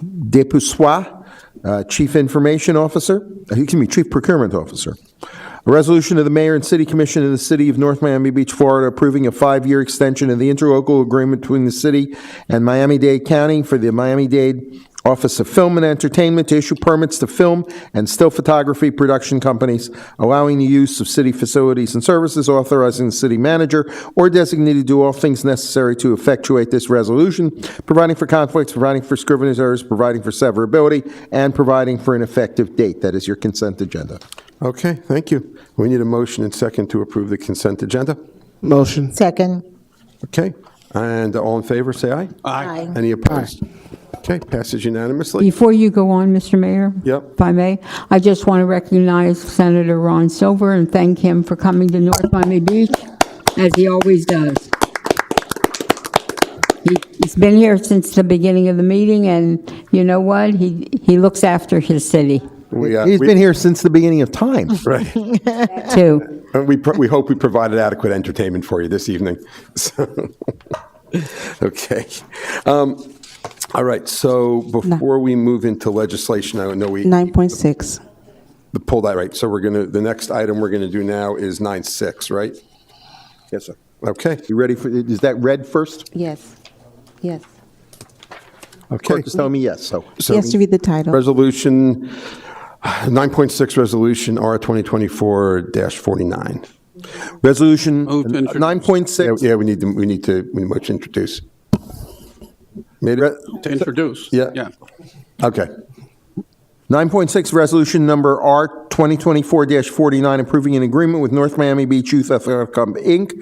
Depusois, Chief Procurement Officer. A resolution of the Mayor and City Commission of the City of North Miami Beach, Florida, approving a 5-year extension of the interlocal agreement between the city and Miami-Dade County for the Miami-Dade Office of Film and Entertainment to issue permits to film and still photography production companies, allowing the use of city facilities and services, authorizing the city manager or designee to do all things necessary to effectuate this resolution, providing for conflicts, providing for scrivener's errors, providing for severability, and providing for an effective date. That is your consent agenda. Okay, thank you. We need a motion and second to approve the consent agenda. Motion. Second. Okay, and all in favor, say aye. Aye. Any opposed? Okay, passes unanimously. Before you go on, Mr. Mayor? Yep. If I may, I just want to recognize Senator Ron Silver and thank him for coming to North Miami Beach, as he always does. He's been here since the beginning of the meeting, and you know what? He looks after his city. He's been here since the beginning of time. Right. Too. We hope we provided adequate entertainment for you this evening. Okay. All right, so before we move into legislation, I know we 9.6. pull that right. So the next item we're going to do now is 9.6, right? Yes, sir. Okay. You ready for, is that read first? Yes. Yes. Okay. Clerk is telling me yes, so. Yes, to read the title. Resolution, 9.6 Resolution R2024-49. Resolution Move to introduce. 9.6. Yeah, we need to introduce. Made it? To introduce. Yeah. Okay. 9.6, resolution number R 2024-49, approving an agreement with North Miami Beach Youth Athletic Club, Inc.,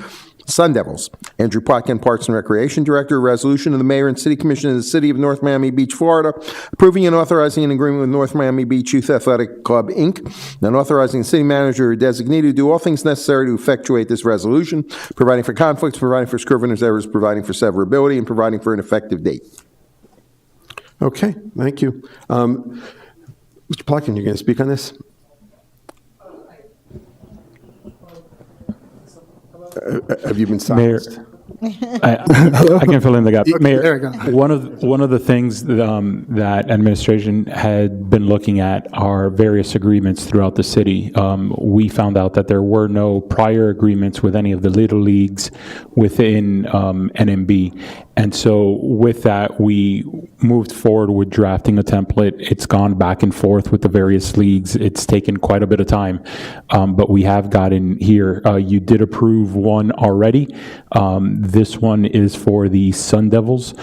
Sun Devils. Andrew Plotkin, Parks and Recreation Director. A resolution of the Mayor and City Commission of the City of North Miami Beach, Florida, approving and authorizing an agreement with North Miami Beach Youth Athletic Club, Inc., and authorizing the city manager or designee to do all things necessary to effectuate this resolution, providing for conflicts, providing for scrivener's errors, providing for severability, and providing for an effective date. Okay, thank you. Mr. Plotkin, you're going to speak on this? Have you been silenced? I can fill in the gap. Mayor, there we go. one of the things that administration had been looking at are various agreements throughout the city. We found out that there were no prior agreements with any of the little leagues within NMB. And so with that, we moved forward with drafting a template. It's gone back and forth with the various leagues. It's taken quite a bit of time, but we have gotten here. You did approve one already. This one is for the Sun Devils.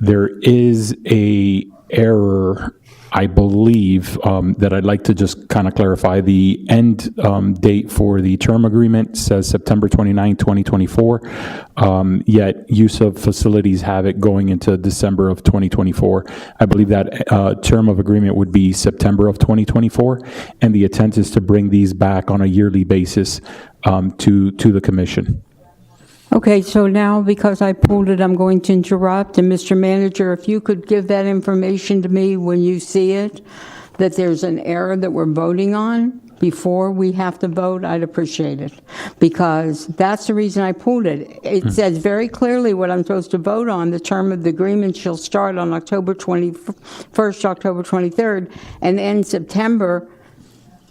There is a error, I believe, that I'd like to just kind of clarify. The end date for the term agreement says September 29, 2024, yet use of facilities have it going into December of 2024. I believe that term of agreement would be September of 2024, and the intent is to bring these back on a yearly basis to the commission. Okay, so now because I pulled it, I'm going to interrupt. And Mr. Manager, if you could give that information to me when you see it, that there's an error that we're voting on before we have to vote, I'd appreciate it. Because that's the reason I pulled it. It says very clearly what I'm supposed to vote on. The term of the agreement shall start on October 21st, October 23rd, and end September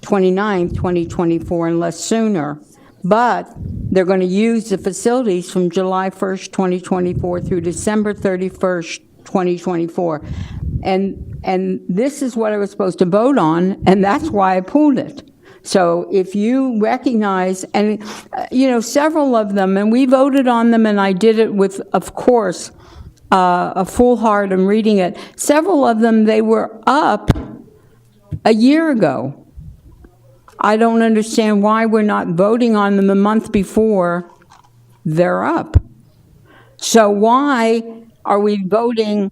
29th, 2024, unless sooner. But they're going to use the facilities from July 1st, 2024 through December 31st, 2024. And this is what I was supposed to vote on, and that's why I pulled it. So if you recognize, and several of them, and we voted on them, and I did it with, of course, a full heart and reading it. Several of them, they were up a year ago. I don't understand why we're not voting on them a month before they're up. So why are we voting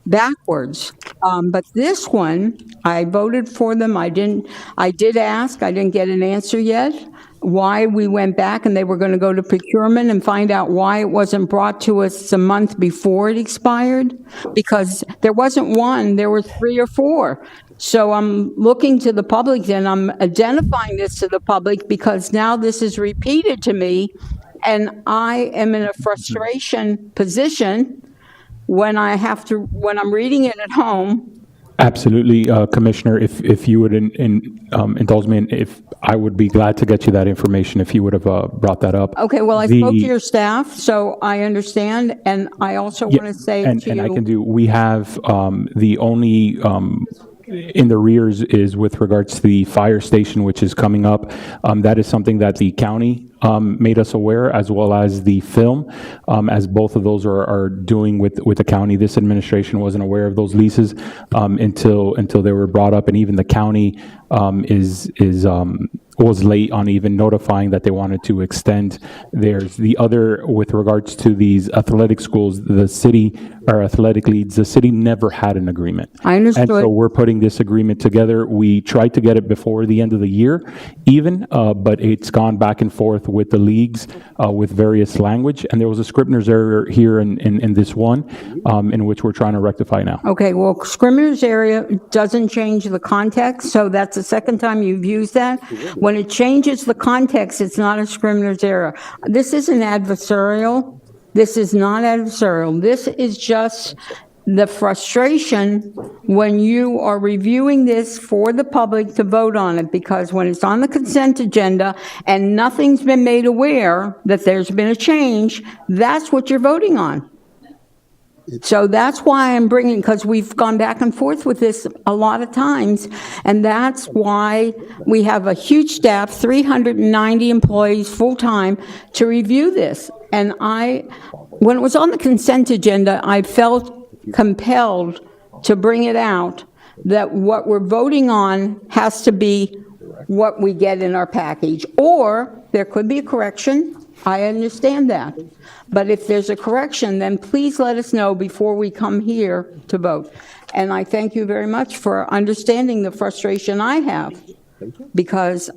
backwards? But this one, I voted for them. I did ask, I didn't get an answer yet, why we went back and they were going to go to procurement and find out why it wasn't brought to us a month before it expired, because there wasn't one, there were 3 or 4. So I'm looking to the public and I'm identifying this to the public because now this is repeated to me and I am in a frustration position when I'm reading it at home. Absolutely, Commissioner. If you would indulge me, and if I would be glad to get you that information if you would have brought that up. Okay, well, I spoke to your staff, so I understand, and I also want to say to you. And I can do. We have the only. In the rears is with regards to the fire station, which is coming up. That is something that the county made us aware, as well as the film, as both of those are doing with the county. This administration wasn't aware of those leases until they were brought up, and even the county was late on even notifying that they wanted to extend theirs. The other, with regards to these athletic schools, the city, or athletic leads, the city never had an agreement. I understood. And so we're putting this agreement together. We tried to get it before the end of the year even, but it's gone back and forth with the leagues with various language. And there was a Scribner's error here in this one, in which we're trying to rectify now. Okay, well, Scribner's area doesn't change the context, so that's the second time you've used that. When it changes the context, it's not a Scribner's error. This isn't adversarial. This is not adversarial. This is just the frustration when you are reviewing this for the public to vote on it, because when it's on the consent agenda and nothing's been made aware that there's been a change, that's what you're voting on. So that's why I'm bringing, because we've gone back and forth with this a lot of times, and that's why we have a huge staff, 390 employees full-time, to review this. And when it was on the consent agenda, I felt compelled to bring it out, that what we're voting on has to be what we get in our package, or there could be a correction. I understand that. But if there's a correction, then please let us know before we come here to vote. And I thank you very much for understanding the frustration I have. Because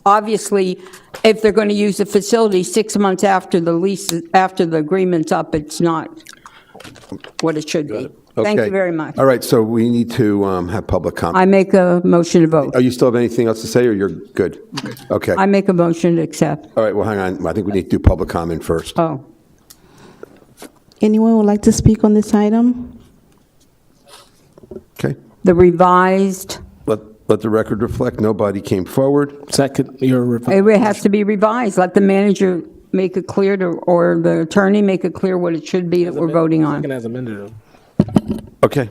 obviously, if they're going to use the facility 6 months after the lease, after the agreement's up, it's not what it should be. Thank Okay. you very much. All right, so we need to have public comment. I make a motion to vote. Oh, you still have anything else to say, or you're good? Okay. I make a motion to accept. All right, well, hang on. I think we need to do public comment first. Oh. Anyone would like to speak on this item? Okay. The revised, Let the record reflect, nobody came forward. Second, your it has to be revised. Let the manager make it clear to, or the attorney make it clear what it should be that we're voting on. Second as amended. Okay.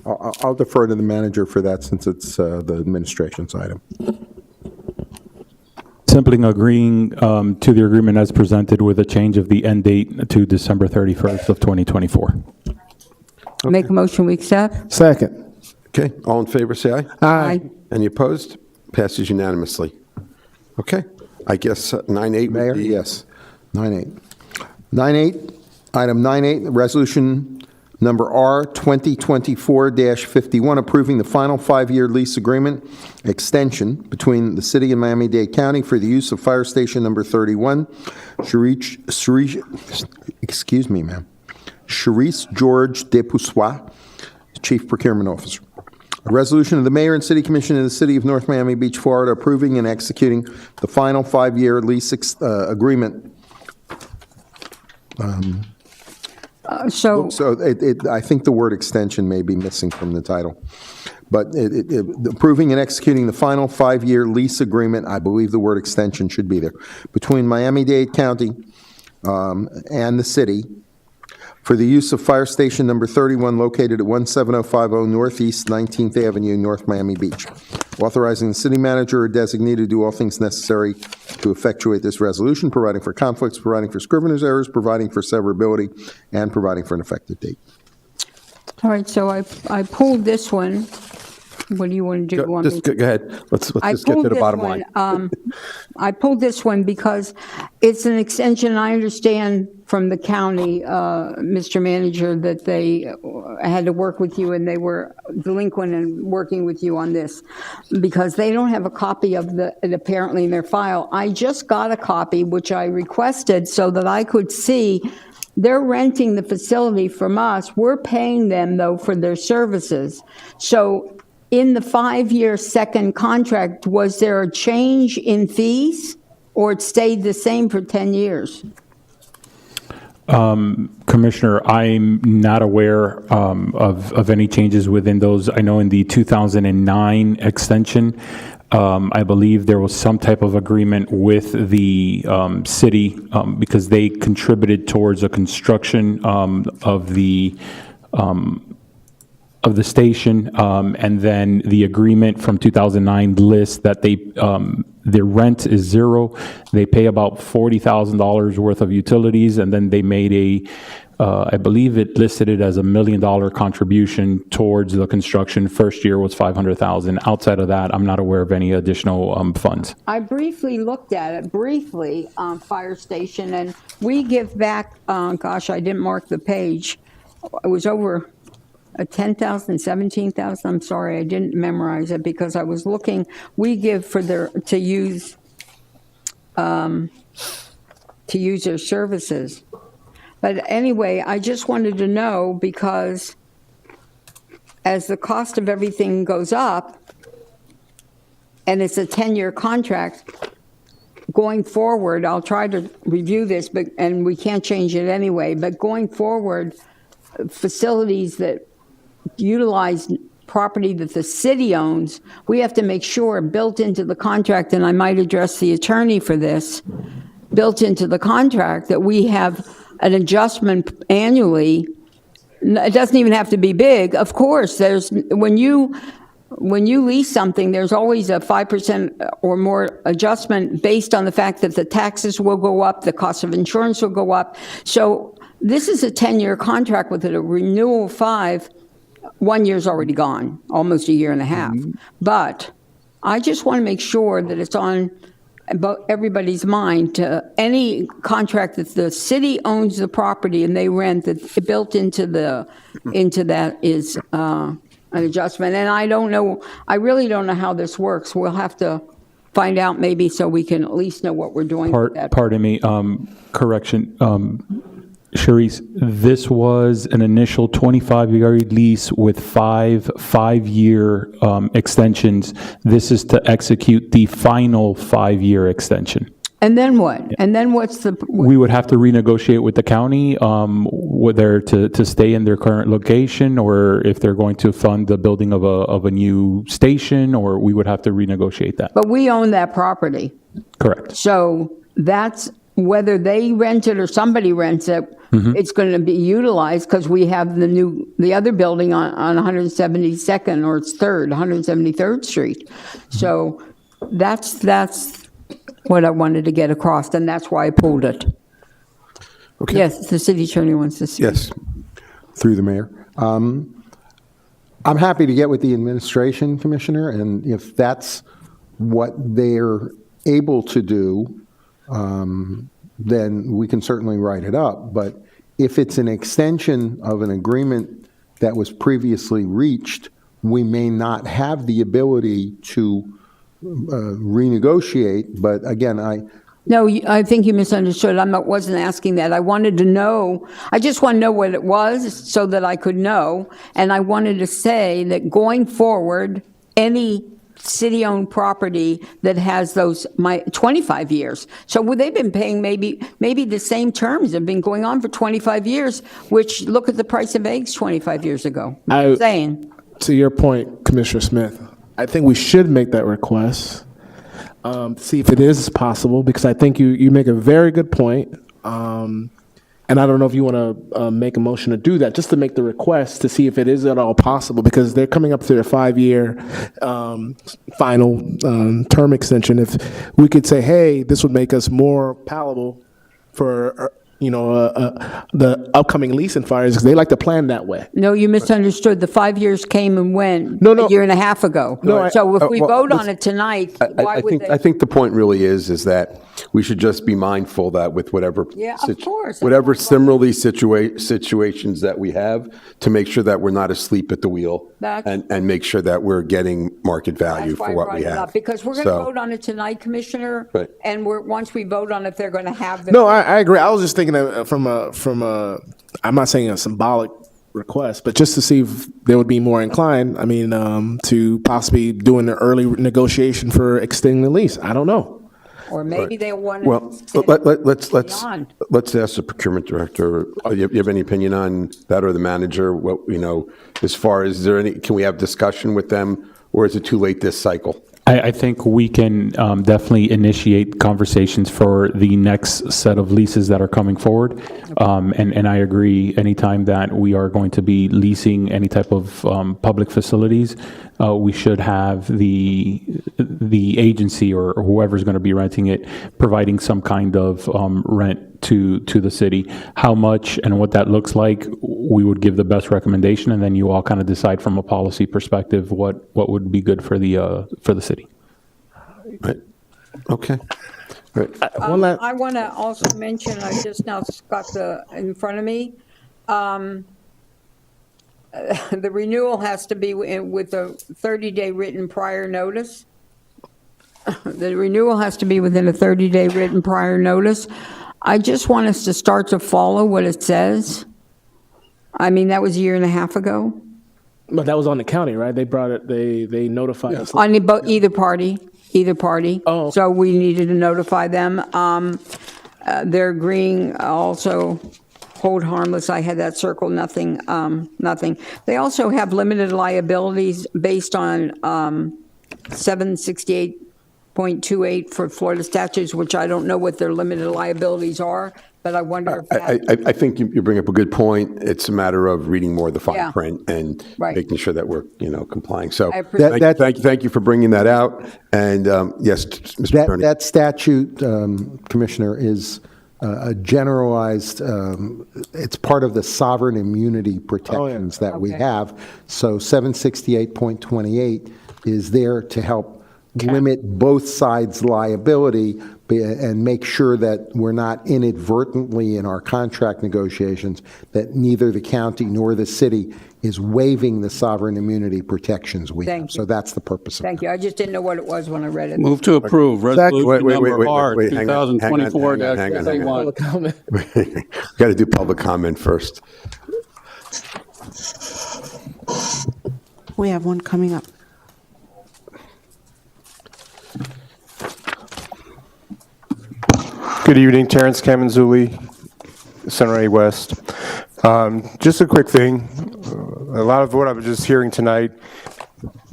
I'll defer to the manager for that since it's the administration's item. Simply agreeing to the agreement as presented with a change of the end date to December 31st of 2024. Make a motion, we accept? Second. Okay, all in favor, say aye. Aye. Any opposed? Passes unanimously. Okay, I guess 9-8 would Mayor? be... Yes, 9-8. 9-8, item 9-8, resolution number R 2024-51, approving the final 5-year lease agreement extension between the city and Miami-Dade County for the use of Fire Station number 31, Charisse George Depusois, Chief Procurement Officer. A resolution of the Mayor and City Commission of the City of North Miami Beach, Florida, approving and executing the final 5-year lease agreement. So I think the word extension may be missing from the title. But approving and executing the final 5-year lease agreement, I believe the word extension should be there, between Miami-Dade County and the city for the use of Fire Station number 31 located at 17050 Northeast 19th Avenue, North Miami Beach. Authorizing the city manager or designee to do all things necessary to effectuate this resolution, providing for conflicts, providing for scrivener's errors, providing for severability, and providing for an effective date. all right, so I pulled this one. What do you want to do? Go ahead. Let's just get to the bottom line. I pulled this one because it's an extension. I understand from the county, Mr. Manager, that they had to work with you and they were delinquent in working with you on this because they don't have a copy of it apparently in their file. I just got a copy, which I requested so that I could see. They're renting the facility from us. We're paying them, though, for their services. So in the 5-year second contract, was there a change in fees, or it stayed the same for 10 years? Commissioner, I'm not aware of any changes within those. I know in the 2009 extension, I believe there was some type of agreement with the city because they contributed towards a construction of the station, and then the agreement from 2009 lists that their rent is zero. They pay about $40,000 worth of utilities, and then they made I believe it listed it as $1 million contribution towards the construction. First year was $500,000. Outside of that, I'm not aware of any additional funds. I briefly looked at it, on Fire Station, and we give back, gosh, I didn't mark the page. It was over 10,000, 17,000. I'm sorry, I didn't memorize it because I was looking. We give for to use their services. But anyway, I just wanted to know because as the cost of everything goes up, and it's a 10-year contract, going forward, I'll try to review this, and we can't change it anyway, but going forward, facilities that utilize property that the city owns, we have to make sure built into the contract, and I might address the attorney for this, built into the contract that we have an adjustment annually It doesn't even have to be big. Of course, when you lease something, there's always a 5% or more adjustment based on the fact that the taxes will go up, the cost of insurance will go up. So this is a 10-year contract with a renewal of 5. 1 year's already gone, almost a year and a half. But I just want to make sure that it's on everybody's mind. Any contract that the city owns the property and they rent, that built into that is an adjustment. And I really don't know how this works. We'll have to find out maybe so we can at least know what we're doing with that. Pardon me, correction. Charisse, this was an initial 25-year lease with five-year extensions. This is to execute the final 5-year extension. And then what? And then what's the? We would have to renegotiate with the county, whether to stay in their current location or if they're going to fund the building of a new station, or we would have to renegotiate that. But we own that property. Correct. So that's whether they rent it or somebody rents it. It's going to be utilized because we have the other building on 172nd or it's 173rd Street. So that's what I wanted to get across, and that's why I pulled it. Okay. Yes, the city attorney wants to speak. Yes, through the mayor. I'm happy to get with the administration, Commissioner, and if that's what they're able to do, then we can certainly write it up. But if it's an extension of an agreement that was previously reached, we may not have the ability to renegotiate. But again, No, I think you misunderstood. I wasn't asking that. I wanted to know, I just want to know what it was so that I could know. And I wanted to say that going forward, any city-owned property that has those 25 years. So they've been paying maybe the same terms have been going on for 25 years, which look at the price of eggs 25 years ago. I'm saying. To your point, Commissioner Smith, I think we should make that request, see if it is possible, because I think you make a very good point. And I don't know if you want to make a motion to do that, just to make the request to see if it is at all possible, because they're coming up to their 5-year final term extension. If we could say, hey, this would make us more palatable for the upcoming lease and fires, because they like to plan that way. No, you misunderstood. The 5 years came and went No. a year and a half ago. No, So if we vote on listen, it tonight, why would they? I think the point really is that we should just be mindful that with whatever Yeah, of course. whatever similarly situations that we have, to make sure that we're not asleep at the wheel and make sure that we're getting market value That's why for I what brought we it have. up, because we're going to vote on it tonight, Commissioner. Right. And once we vote on it, they're going to have the. No, I agree. I was just thinking from a, I'm not saying a symbolic request, but just to see if they would be more inclined, to possibly doing an early negotiation for extending the lease. I don't know. Or maybe they want Well, to let's ask the procurement director. You have any opinion on that, or the manager? What, as far as can we have discussion with them, or is it too late this cycle? I think we can definitely initiate conversations for the next set of leases that are coming forward. And I agree, anytime that we are going to be leasing any type of public facilities, we should have the agency or whoever's going to be renting it providing some kind of rent to the city. How much and what that looks like, we would give the best recommendation, and then you all kind of decide from a policy perspective what would be good for the city. Right. Okay. Right. I want to also mention, I just now got in front of me, the renewal has to be with a 30-day written prior notice. The renewal has to be within a 30-day written prior notice. I just want us to start to follow what it says. That was a year and a half ago. But that was on the county, right? They brought it, they notified us. On either party. Oh. So we needed to notify them. They're agreeing also, hold harmless, I had that circle, nothing. They also have limited liabilities based on 768.28 for Florida statutes, which I don't know what their limited liabilities are. but I wonder if that, I think you bring up a good point. It's a matter of reading more of the fine Yeah. print and Right. making sure that we're, complying. So I appreciate thank you for bringing that out. And yes, Mr. Attorney. That statute, Commissioner, is a generalized, it's part of the sovereign immunity protections that we Okay. have. So 768.28 is there to help limit both sides' liability and make sure that we're not inadvertently in our contract negotiations, that neither the county nor the city is waiving the sovereign immunity protections we have. Thank you. So that's the purpose of it. Thank you. I just didn't know what it was when I read it. Move to approve resolution number R hang on, hang on, hang on, hang on, hang on. 2024-51. Got to do public comment first. We have one coming up. Good evening, Terrence Camanzuli, Sunray West. Just a quick thing. A lot of what I was just hearing tonight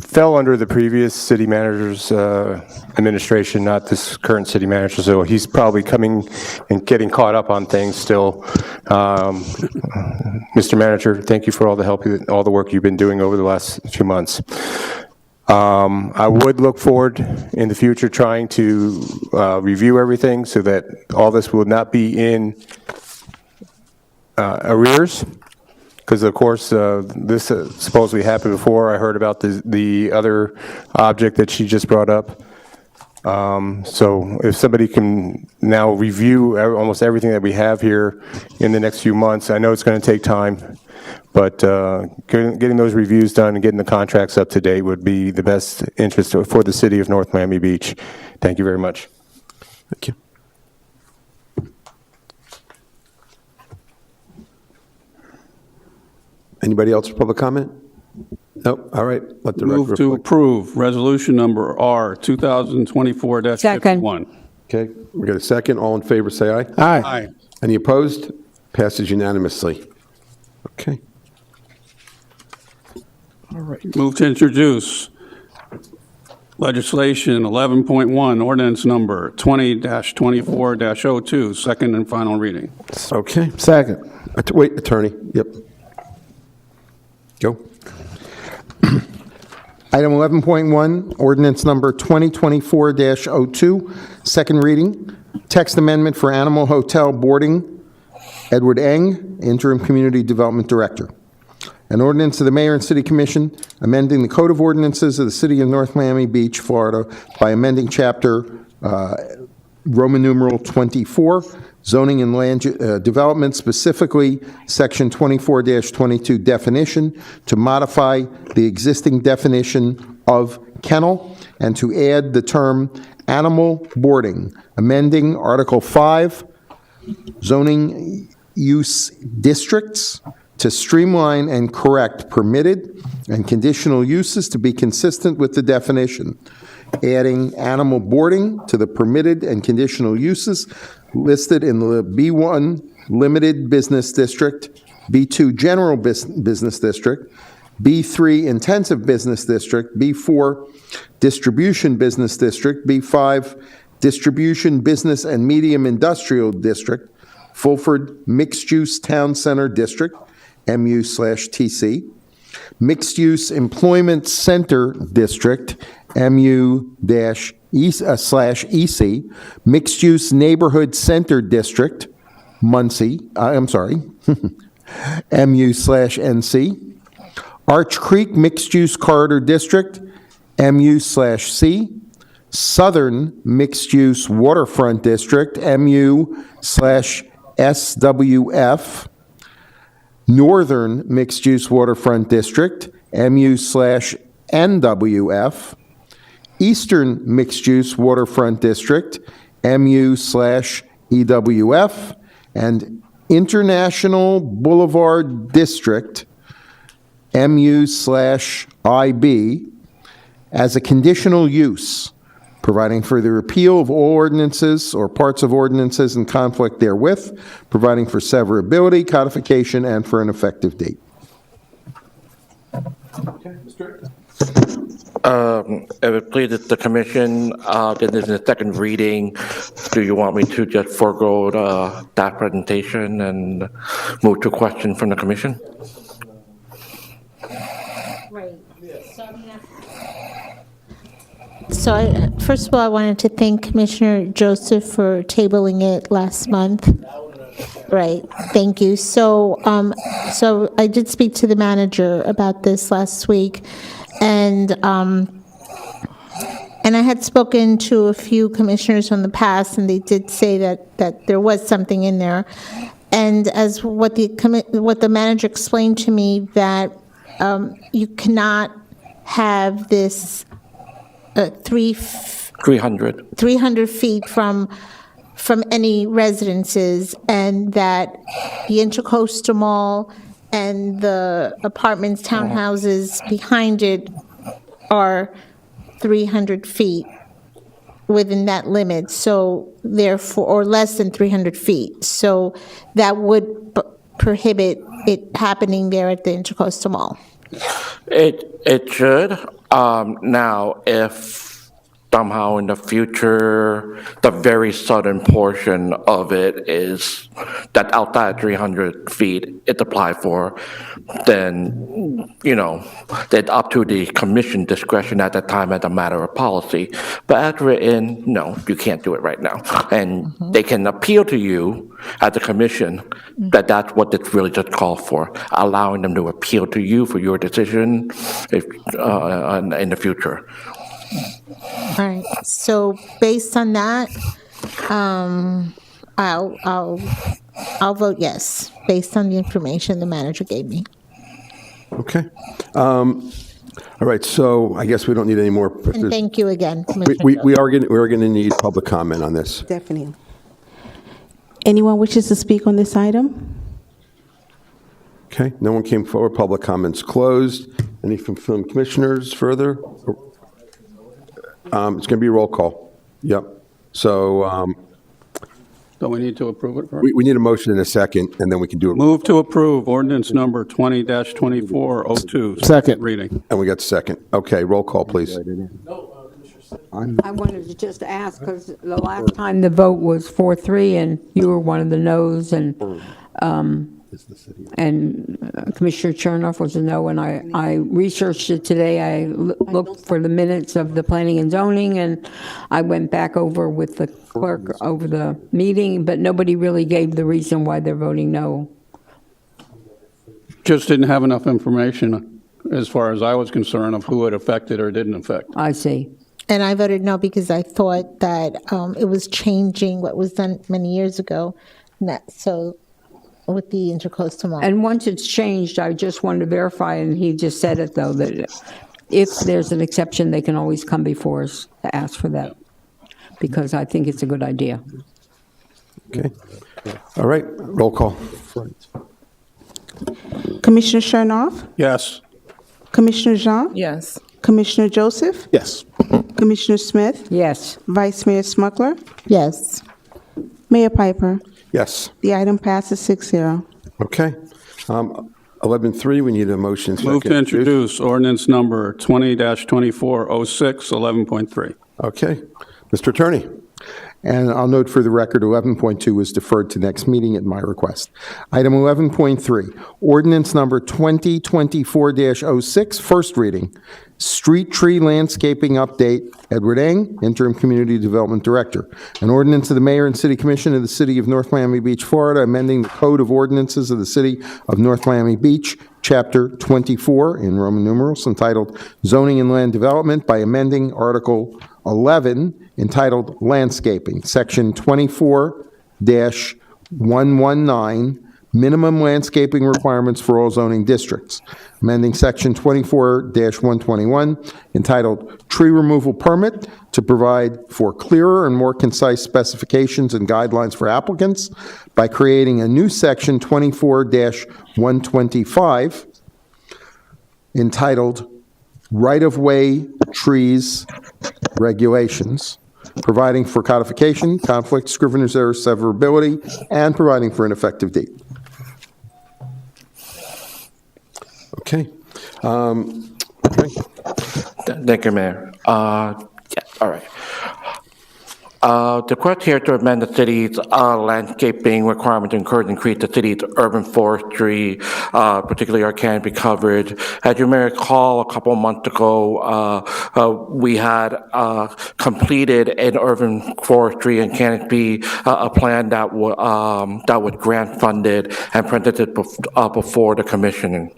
fell under the previous city manager's administration, not this current city manager, so he's probably coming and getting caught up on things still. Mr. Manager, thank you for all the help, all the work you've been doing over the last few months. I would look forward in the future trying to review everything so that all this will not be in arrears, because of course this supposedly happened before. I heard about the other object that she just brought up. So if somebody can now review almost everything that we have here in the next few months, I know it's going to take time, but getting those reviews done and getting the contracts up to date would be the best interest for the city of North Miami Beach. Thank you very much. Thank you. Anybody else for public comment? Nope. All right. Let the Move record to reflect. approve resolution number R 2024-51. Okay, we got a second. All in favor, say aye. Aye. Any opposed? Passes unanimously. Okay. All right. Move to introduce legislation 11.1, ordinance number 20-24-02, second and final reading. Okay. Second. Wait, attorney. Yep. Go. Item 11.1, ordinance number 2024-02, second reading, text amendment for Animal Hotel Boarding, Edward Eng, Interim Community Development Director. An ordinance of the Mayor and City Commission amending the Code of Ordinances of the City of North Miami Beach, Florida by amending Chapter Roman numeral 24, zoning and land development, specifically Section 24-22 definition, to modify the existing definition of kennel and to add the term animal boarding, amending Article 5, zoning use districts, to streamline and correct permitted and conditional uses to be consistent with the definition, adding animal boarding to the permitted and conditional uses listed in the B1 Limited Business District, B2 General Business District, B3 Intensive Business District, B4 Distribution Business District, B5 Distribution Business and Medium Industrial District, Fulford Mixed Use Town Center District, MU/TC, Mixed Use Employment Center District, MU/EC, Mixed Use Neighborhood Center District, Muncie, MU/NC, Arch Creek Mixed Use Corridor District, MU/C, Southern Mixed Use Waterfront District, MU/SWF, Northern Mixed Use Waterfront District, MU/NWF, Eastern Mixed Use Waterfront District, MU/EWF, and International Boulevard District, MU/IB, as a conditional use, providing for the repeal of all ordinances or parts of ordinances in conflict therewith, providing for severability, codification, and for an effective date. If it pleases the commission, then this is the second reading. Do you want me to just forego that presentation and move to question from the commission? So first of all, I wanted to thank Commissioner Joseph for tabling it last month. Right, thank you. So I did speak to the manager about this last week, and I had spoken to a few commissioners from the past, and they did say that there was something in there. And as what the manager explained to me, that you cannot have this 300 feet from any residences, and that the Intracoastal Mall and the apartments, townhouses behind it are 300 feet within that limit, so therefore, or less than 300 feet. So that would prohibit it happening there at the Intracoastal Mall. It should. Now, if somehow in the future, the very southern portion of it is that outside 300 feet it's applied for, then, it's up to the commission discretion at that time as a matter of policy. But as written, no, you can't do it right now. And they can appeal to you as a commission that that's what it's really just called for, allowing them to appeal to you for your decision in the future. All right, so based on that, I'll vote yes, based on the information the manager gave me. Okay. All right, so I guess we don't need any more. And thank you again, Commissioner. We are going to need public comment on this. Definitely. Anyone wishes to speak on this item? Okay, no one came forward. Public comments closed. Any from commissioners further? It's going to be a roll call. Yep. So Do we need to approve it first? we need a motion in a second, and then we can do it. Move to approve ordinance number 20-2402. Second. Reading. And we got second. Okay, roll call, please. I wanted to just ask, because the last time the vote was 4-3, and you were one of the noes, and Commissioner Chernoff was a no, and I researched it today. I looked for the minutes of the planning and zoning, and I went back over with the clerk over the meeting, but nobody really gave the reason why they're voting no. Just didn't have enough information, as far as I was concerned, of who it affected or didn't affect. I see. And I voted no because I thought that it was changing what was done many years ago. So with the Intracoastal Mall. And once it's changed, I just wanted to verify, and he just said it, though, that if there's an exception, they can always come before us to ask for that, because I think it's a good idea. Okay. All right, roll call. Commissioner Chernoff? Yes. Commissioner Jean? Yes. Commissioner Joseph? Yes. Commissioner Smith? Yes. Vice Mayor Smuggler? Yes. Mayor Piper? Yes. The item passes 6-0. Okay. 11-3, we need a motion. Move to introduce ordinance number 20-2406, 11.3. Okay. Mr. Attorney. And I'll note for the record, 11.2 was deferred to next meeting at my request. Item 11.3, ordinance number 2024-06, first reading. Street tree landscaping update. Edward Eng, Interim Community Development Director. An ordinance of the Mayor and City Commission of the City of North Miami Beach, Florida, amending the Code of Ordinances of the City of North Miami Beach, Chapter 24, in Roman numerals, entitled Zoning and Land Development by amending Article 11, entitled Landscaping, Section 24-119, Minimum Landscaping Requirements for All Zoning Districts, amending Section 24-121, entitled Tree Removal Permit, to provide for clearer and more concise specifications and guidelines for applicants by creating a new Section 24-125, entitled Right-of-Way Trees Regulations, providing for codification, conflict, scrivener's error, severability, and providing for an effective date. Okay. Thank you, Mayor. Yeah, all right. The request here to amend the city's landscaping requirement to encourage and increase the city's urban forestry, particularly our canopy coverage. As you may recall, a couple of months ago, we had completed an urban forestry and canopy a plan that was grant funded and presented before the commission.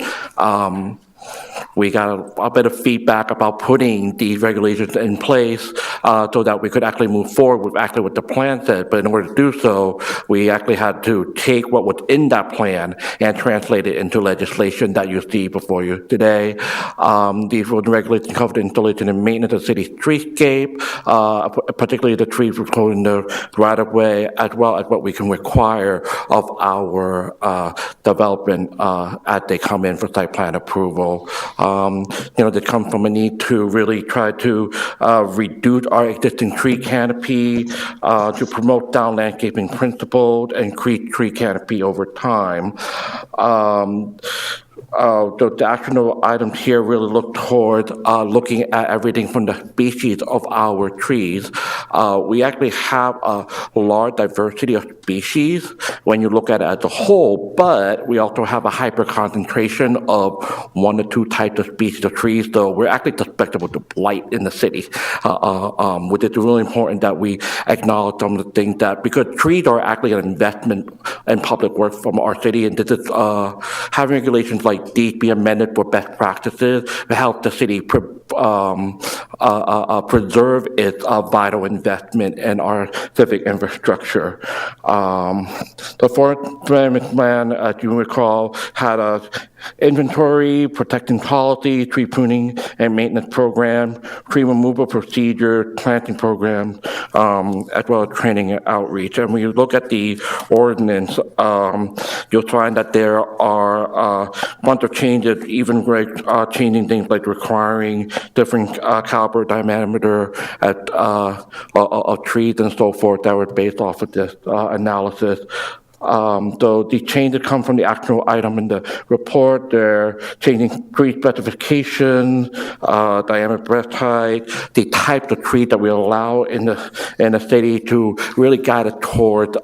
We got a bit of feedback about putting these regulations in place so that we could actually move forward with actually what the plan said. But in order to do so, we actually had to take what was in that plan and translate it into legislation that you see before you today. These rules and regulations cover the installation and maintenance of the city's streetscape, particularly the trees in the right-of-way, as well as what we can require of our development as they come in for site plan approval. They come from a need to really try to reduce our existing tree canopy, to promote down landscaping principles, and increase tree canopy over time. The actionable items here really look toward looking at everything from the species of our trees. We actually have a large diversity of species when you look at it as a whole, but we also have a hyper concentration of 1 or 2 types of species of trees, so we're actually susceptible to blight in the city, which is really important that we acknowledge some of the things that, because trees are actually an investment in public works from our city, and this is having regulations like these be amended for best practices to help the city preserve its vital investment in our civic infrastructure. The forest management plan, as you recall, had a inventory, protecting policy, tree pruning and maintenance program, tree removal procedure, planting program, as well as training and outreach. And when you look at the ordinance, you'll find that there are a bunch of changes, even changing things like requiring different caliber diameter of trees and so forth that were based off of this analysis. So the changes come from the actual item in the report. They're changing tree specifications, diameter, breast height, the types of trees that we allow in the city to really guide it toward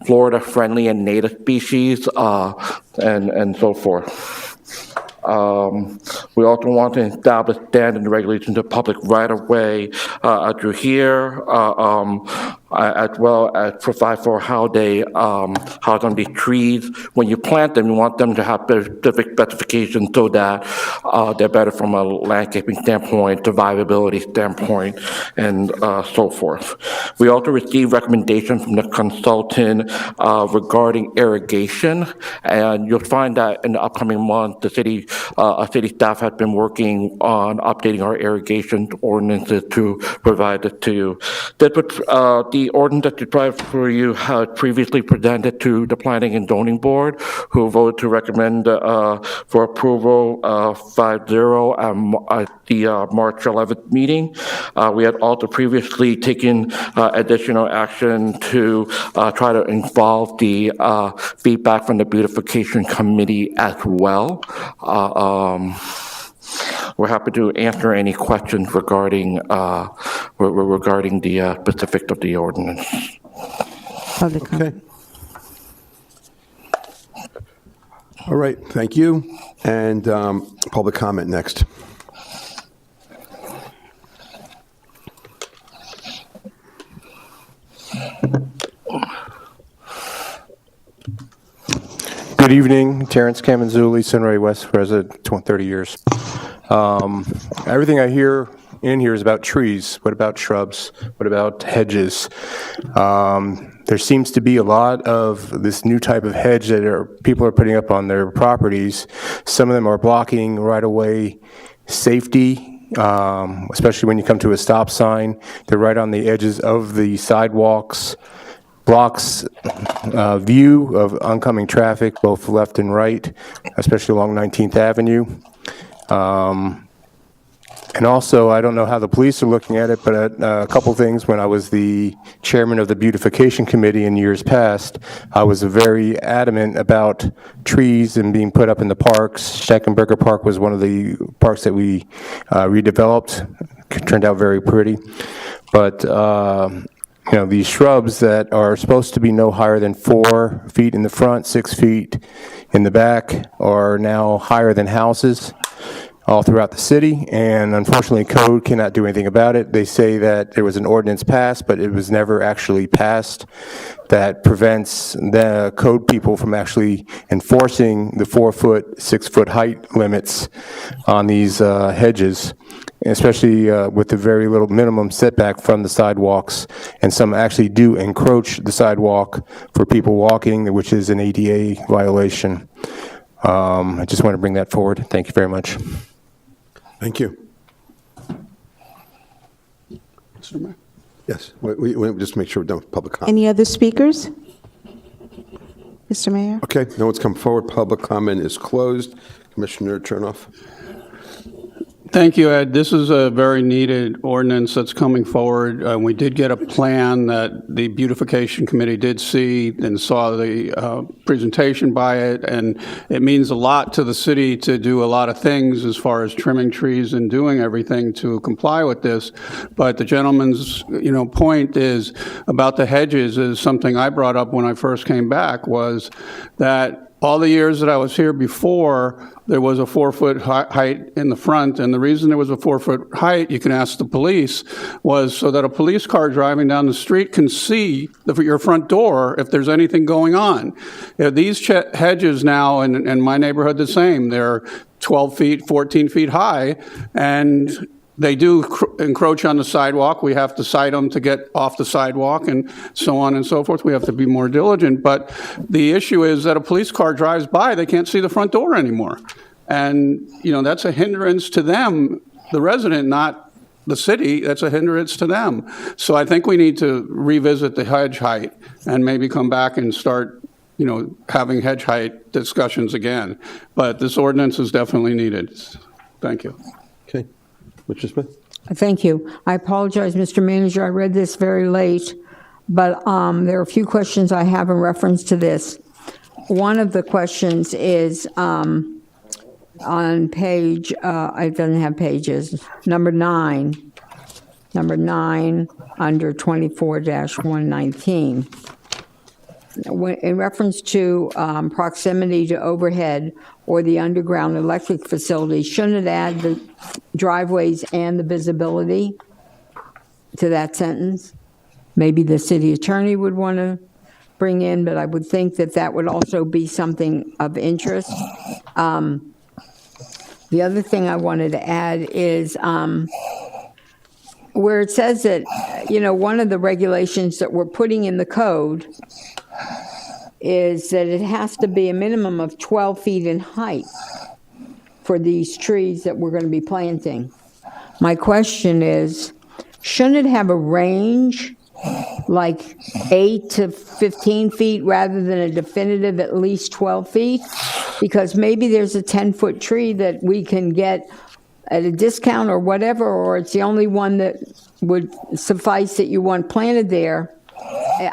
Florida-friendly and native species, and so forth. We also want to establish standards and regulations of public right-of-way through here, as well as provide for how they house on these trees. When you plant them, you want them to have specific specifications so that they're better from a landscaping standpoint, survivability standpoint, and so forth. We also received recommendations from the consultant regarding irrigation, and you'll find that in the upcoming month, the city staff has been working on updating our irrigation ordinances to provide it to you. That would, the ordinance that you tried for you had previously presented to the Planning and Zoning Board, who voted to recommend for approval 5-0 at the March 11th meeting. We had also previously taken additional action to try to involve the feedback from the beautification committee as well. We're happy to answer any questions regarding the specifics of the ordinance. Public comment. All right, thank you. And public comment next. Good evening, Terrence Camanzuli, Sunray West resident, 30 years. Everything I hear in here is about trees. What about shrubs? What about hedges? There seems to be a lot of this new type of hedge that people are putting up on their properties. Some of them are blocking right-of-way safety, especially when you come to a stop sign. They're right on the edges of the sidewalks. Blocks view of oncoming traffic, both left and right, especially along 19th Avenue. And also, I don't know how the police are looking at it, but a couple things. When I was the chairman of the beautification committee in years past, I was very adamant about trees and being put up in the parks. Steckenberger Park was one of the parks that we redeveloped. Turned out very pretty. But these shrubs that are supposed to be no higher than 4 feet in the front, 6 feet in the back, are now higher than houses all throughout the city, and unfortunately, code cannot do anything about it. They say that there was an ordinance passed, but it was never actually passed that prevents the code people from actually enforcing the 4-foot, 6-foot height limits on these hedges, especially with the very little minimum setback from the sidewalks, and some actually do encroach the sidewalk for people walking, which is an ADA violation. I just want to bring that forward. Thank you very much. Thank you. Mr. Mayor? Yes, we just make sure we're done with public comment. Any other speakers? Mr. Mayor? Okay, no one's come forward. Public comment is closed. Commissioner Chernoff. Thank you, Ed. This is a very needed ordinance that's coming forward. We did get a plan that the beautification committee did see and saw the presentation by it, and it means a lot to the city to do a lot of things as far as trimming trees and doing everything to comply with this. But the gentleman's, point is about the hedges is something I brought up when I first came back, was that all the years that I was here before, there was a 4-foot height in the front, and the reason there was a 4-foot height, you can ask the police, was so that a police car driving down the street can see your front door if there's anything going on. These hedges now, and my neighborhood the same, they're 12 feet, 14 feet high, and they do encroach on the sidewalk. We have to cite them to get off the sidewalk and so on and so forth. We have to be more diligent. But the issue is that a police car drives by, they can't see the front door anymore. And, that's a hindrance to them, the resident, not the city. That's a hindrance to them. So I think we need to revisit the hedge height and maybe come back and start, having hedge height discussions again. But this ordinance is definitely needed. Thank you. Okay. Mr. Smith? Thank you. I apologize, Mr. Manager. I read this very late, but there are a few questions I have in reference to this. One of the questions is on page, it doesn't have pages, number 9 under 24-119. In reference to proximity to overhead or the underground electric facility, shouldn't it add the driveways and the visibility to that sentence? Maybe the city attorney would want to bring in, but I would think that that would also be something of interest. The other thing I wanted to add is where it says that, one of the regulations that we're putting in the code is that it has to be a minimum of 12 feet in height for these trees that we're going to be planting. My question is, shouldn't it have a range, like 8 to 15 feet rather than a definitive at least 12 feet? Because maybe there's a 10-foot tree that we can get at a discount or whatever, or it's the only one that would suffice that you want planted there.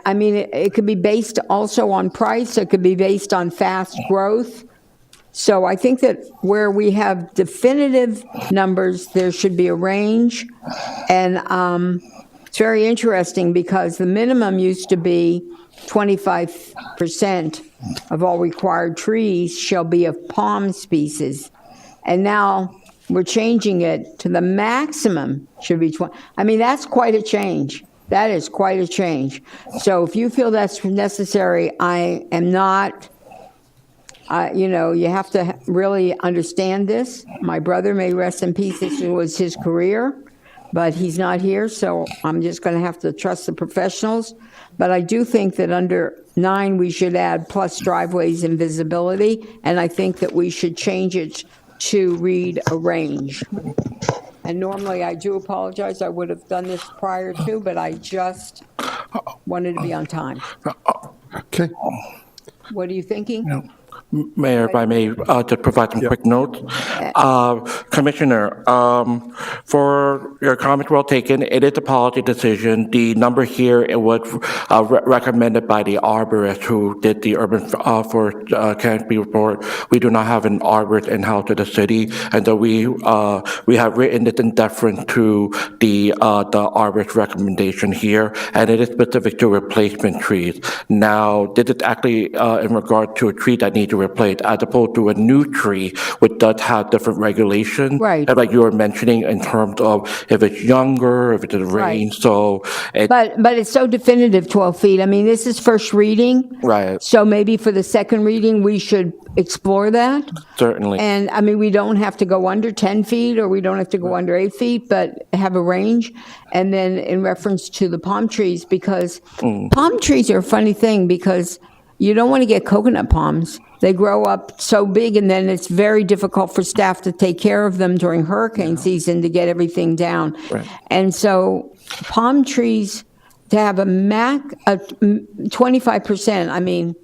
I mean, it could be based also on price. It could be based on fast growth. So I think that where we have definitive numbers, there should be a range. And it's very interesting because the minimum used to be 25% of all required trees shall be of palm species. And now we're changing it to the maximum should be 20. I mean, that's quite a change. That is quite a change. So if you feel that's necessary, I am not, you have to really understand this. My brother, may rest in peace, this was his career, but he's not here, so I'm just going to have to trust the professionals. But I do think that under 9, we should add plus driveways and visibility, and I think that we should change it to read a range. And normally, I do apologize, I would have done this prior to, but I just wanted to be on time. Okay. What are you thinking? Mayor, if I may, to provide some quick notes. Commissioner, for your comment well taken, it is a policy decision. The number here, it was recommended by the arborist who did the urban canopy report. We do not have an arborist in-house at the city, and so we have written it in deference to the arborist recommendation here, and it is specific to replacement trees. Now, this is actually in regard to a tree that needs to replace, as opposed to a new tree, which does have different regulations. Right. Like you were mentioning in terms of if it's younger, if it's in rain, Right. so. But it's so definitive, 12 feet. I mean, this is first reading. Right. So maybe for the second reading, we should explore that. Certainly. And, I mean, we don't have to go under 10 feet, or we don't have to go under 8 feet, but have a range. And then in reference to the palm trees, because palm trees are a funny thing, because you don't want to get coconut palms. They grow up so big, and then it's very difficult for staff to take care of them during hurricane season to get everything down. Right. And so palm trees, to have a 25%, I mean,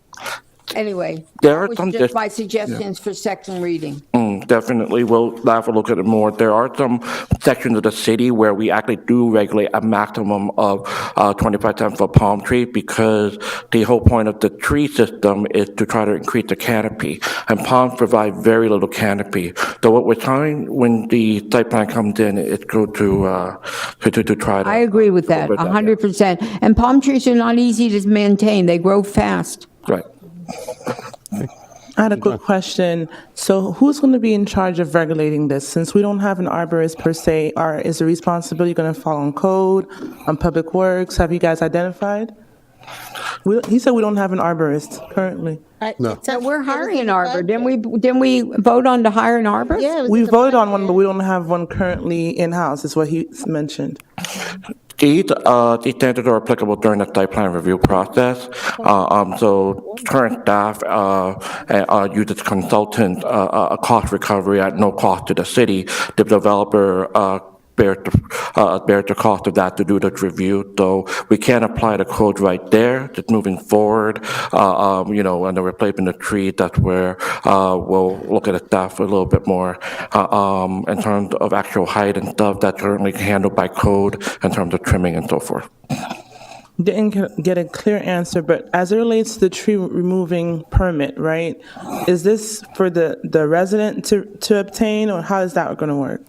anyway, There are that was some just my suggestions for second reading. Definitely, we'll have a look at it more. There are some sections of the city where we actually do regulate a maximum of 25% for palm tree, because the whole point of the tree system is to try to increase the canopy, and palms provide very little canopy. So what we're trying, when the site plan comes in, it's good to try to. I agree with that, 100%. And palm trees are not easy to maintain. They grow fast. Right. I had a quick question. So who's going to be in charge of regulating this? Since we don't have an arborist per se, is the responsibility going to fall on code, on public works? Have you guys identified? He said we don't have an arborist currently. No. We're hiring an arbor. Didn't we vote on to hire an arborist? Yeah, We voted on one, but we don't have one currently in-house, is what he mentioned. These standards are applicable during the site plan review process. So current staff uses consultant cost recovery at no cost to the city. The developer bear the cost of that to do the review. So we can't apply the code right there. Just moving forward, and the replacement of trees, that's where we'll look at the staff a little bit more in terms of actual height and stuff. That's currently handled by code in terms of trimming and so forth. Didn't get a clear answer, but as it relates to the tree removing permit, right? Is this for the resident to obtain, or how is that going to work?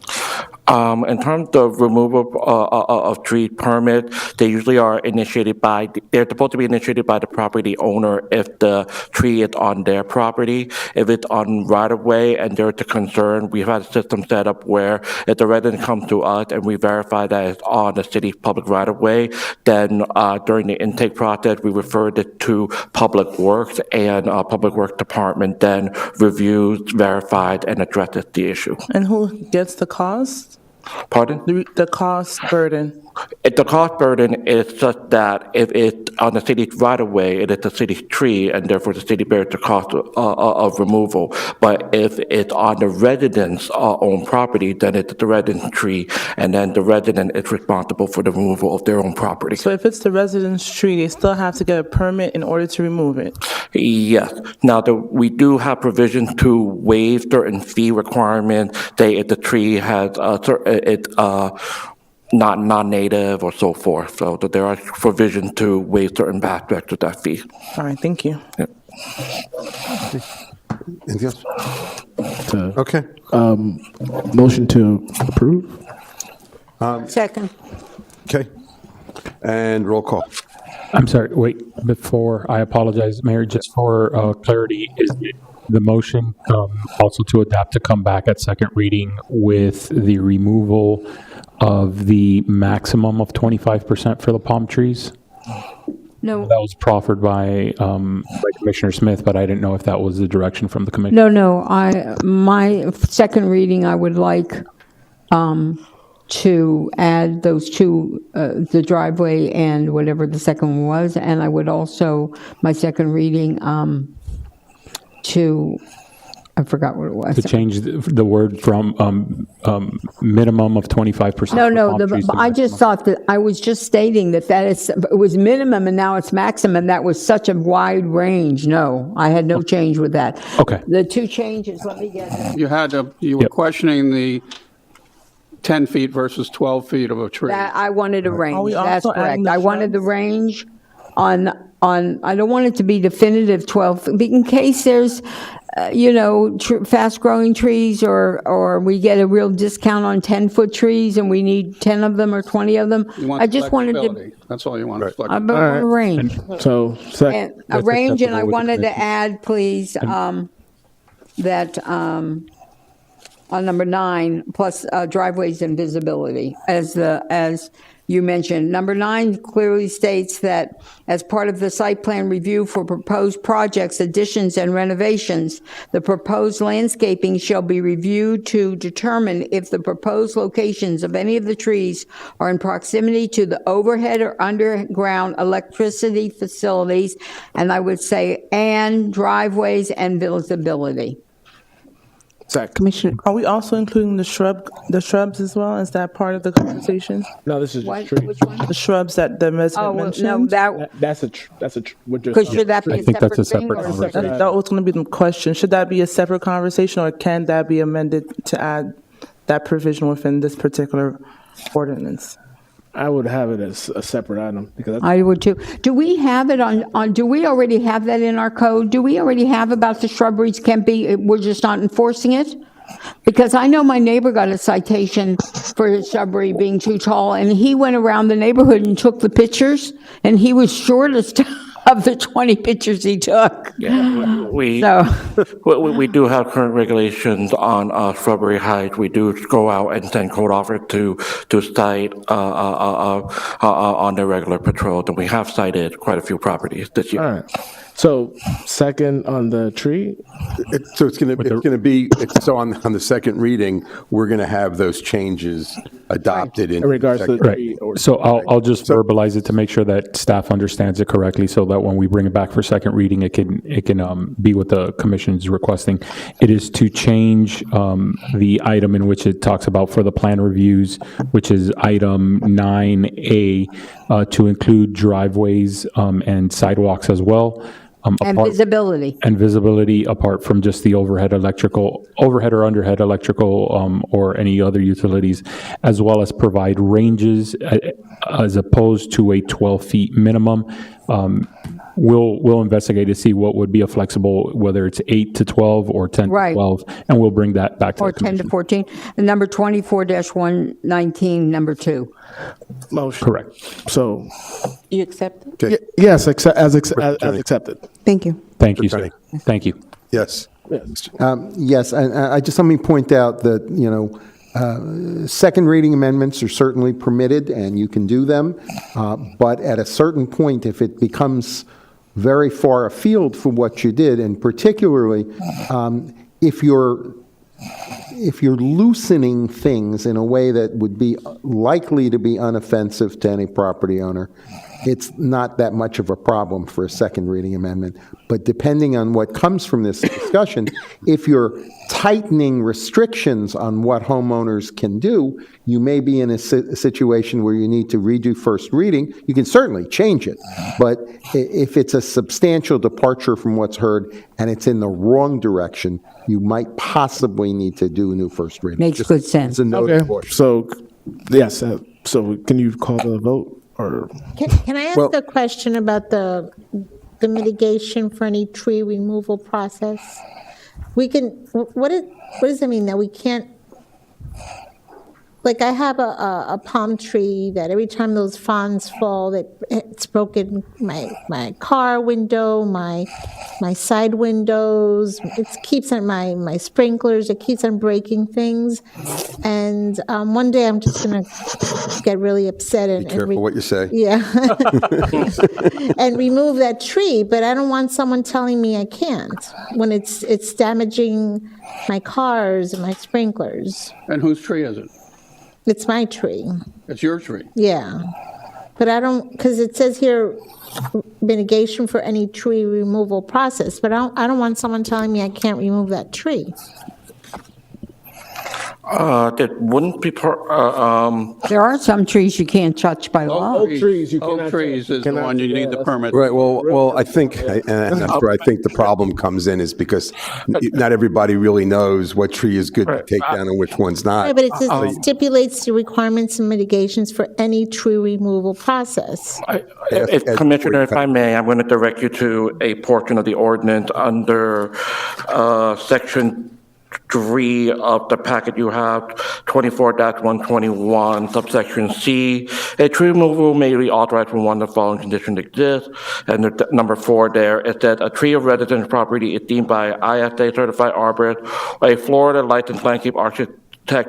In terms of removal of tree permit, they usually are they're supposed to be initiated by the property owner if the tree is on their property. If it's on right-of-way and there's a concern, we've had a system set up where if the resident comes to us and we verify that it's on the city's public right-of-way, then during the intake process, we referred it to Public Works, and Public Works Department then reviews, verifies, and addresses the issue. And who gets the cost? Pardon? The cost burden. The cost burden is such that if it's on the city's right-of-way, it is the city's tree, and therefore the city bears the cost of removal. But if it's on the resident's own property, then it's the resident's tree, and then the resident is responsible for the removal of their own property. So if it's the resident's tree, they still have to get a permit in order to remove it? Yes. Now, we do have provisions to waive certain fee requirements. Say if the tree has not non-native or so forth. So that there are provisions to waive certain aspects of that fee. All right, thank you. Yep. Anything else? Okay. Motion to approve? Second. Okay. And roll call. I'm sorry, wait, before, I apologize, Mayor, just for clarity, is the motion also to adopt to come back at second reading with the removal of the maximum of 25% for the palm trees? No. That was proffered by Commissioner Smith, but I didn't know if that was the direction from the commission. No, my second reading, I would like to add those two, the driveway and whatever the second one was, and I would also, my second reading, to I forgot what it was. To change the word from minimum of 25%. No, for palm trees to I just maximum. thought that, I was just stating that it was minimum and now it's maximum. That was such a wide range. No, I had no change with that. Okay. The two changes, let me get it. You were questioning the 10 feet versus 12 feet of a tree. That, I wanted a range. we That's also adding correct. the I wanted the shrubs? range on, I don't want it to be definitive 12, in case there's, fast-growing trees or we get a real discount on 10-foot trees and we need 10 of them or 20 of them. You want I just wanted to, flexibility. That's all you want, is I flexibility. want a range. So, And a That's range, and I acceptable with the wanted to commission. add, please, that on number 9, plus driveways and visibility, as you mentioned. Number 9 clearly states that as part of the site plan review for proposed projects, additions, and renovations, the proposed landscaping shall be reviewed to determine if the proposed locations of any of the trees are in proximity to the overhead or underground electricity facilities, and I would say, and driveways and visibility. Commissioner, Are we also including the shrubs as well? Is that part of the conversation? no, this is What, just tree. which one? The shrubs that the Oh, resident well, mentioned? no, that, That's we're just. because should that be I a think that's a separate thing? separate or- conversation. That was going to be the question. Should that be a separate conversation, or can that be amended to add that provision within this particular ordinance? I would have it as a separate item because that's, I would too. Do we have it do we already have that in our code? Do we already have about the shrubberies can't be, we're just not enforcing it? Because I know my neighbor got a citation for his shrubbery being too tall, and he went around the neighborhood and took the pictures, and he was shortest of the 20 pictures he took. We, So, we do have current regulations on shrubbery height. We do go out and send code officers to cite on their regular patrol, and we have cited quite a few properties this year. all right. So second on the tree, So it's going to be, so on the second reading, we're going to have those changes adopted in. in regards to the second- tree. Right. So I'll just verbalize it to make sure that staff understands it correctly, so that when we bring it back for second reading, it can be what the commission is requesting. It is to change the item in which it talks about for the plan reviews, which is item 9A, to include driveways and sidewalks as well. and apart- visibility. And visibility apart from just the overhead or underhead electrical, or any other utilities, as well as provide ranges as opposed to a 12 feet minimum. We'll investigate to see what would be a flexible, whether it's 8 to 12 or 10 to Right. 12, and we'll bring that back to Or the 10 to commission. 14. And number 24-119, number 2. Motion. Correct. So You accept it? Y- Yes, as accepted. thank you. Thank you, sir. Thank you. Yes. Yes, and I just let me point out that, second reading amendments are certainly permitted, and you can do them, but at a certain point, if it becomes very far afield from what you did, and particularly if you're loosening things in a way that would be likely to be unoffensive to any property owner, it's not that much of a problem for a second reading amendment. But depending on what comes from this discussion, if you're tightening restrictions on what homeowners can do, you may be in a situation where you need to redo first reading. You can certainly change it, but if it's a substantial departure from what's heard and it's in the wrong direction, you might possibly need to do a new first reading. Makes good sense. It's a note of caution. So, yes, so can you call the vote or? Can I ask Well- a question about the mitigation for any tree removal process? We can, what does that mean, that we can't, like, I have a palm tree that every time those fronds fall, it's broken my car window, my side windows, it keeps on my sprinklers, it keeps on breaking things. And one day I'm just gonna get really upset and. Be careful what you say. Yeah. And remove that tree, but I don't want someone telling me I can't when it's damaging my cars and my sprinklers. And whose tree is it? It's my tree, It's your tree. yeah. But I don't, because it says here mitigation for any tree removal process, but I don't want someone telling me I can't remove that tree. That wouldn't be, There are some trees you can't touch by law. Oak trees is the one you need the permit. Right, well, I think, and that's where I think the problem comes in, is because not everybody really knows what tree is good to take down and which one's not. Right, but it says stipulates the requirements and mitigations for any tree removal process. Commissioner, if I may, I'm going to direct you to a portion of the ordinance under section 3 of the packet you have, 24-121, subsection C. A tree removal may be authorized when one of the following conditions exists. And the number 4 there is that a tree of residence property is deemed by ISA certified arborist or a Florida licensed landscape architect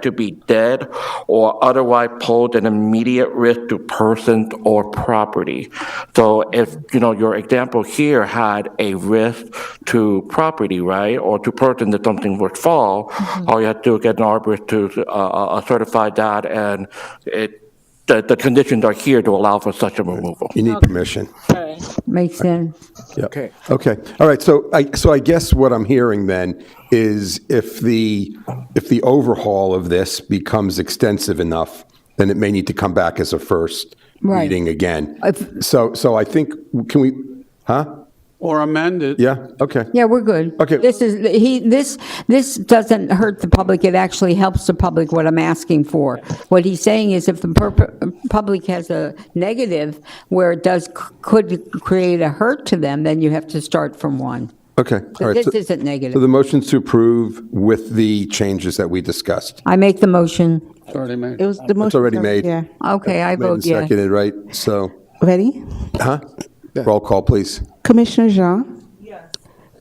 to be dead or otherwise pose an immediate risk to persons or property. So if, your example here had a risk to property, right, or to person that something would fall, all you have to do is get an arborist to certify that, and the conditions are here to allow for such a removal. You need permission. Makes sense. Yep. Okay. All right. So I guess what I'm hearing then is if the overhaul of this becomes extensive enough, then it may need to come back as a first reading again. So I think, can we, Or amend it. Yeah, okay. Yeah, we're good. Okay. This doesn't hurt the public, it actually helps the public, what I'm asking for. What he's saying is if the public has a negative where it could create a hurt to them, then you have to start from 1. Okay. All right. This So- isn't negative. So the motion's to approve with the changes that we discussed. I make the motion. It's already made. It was the motion. It's already made. Yeah. Okay, I Made and vote yes. seconded, right? So, Ready? roll call, please. Commissioner Jean? Yes.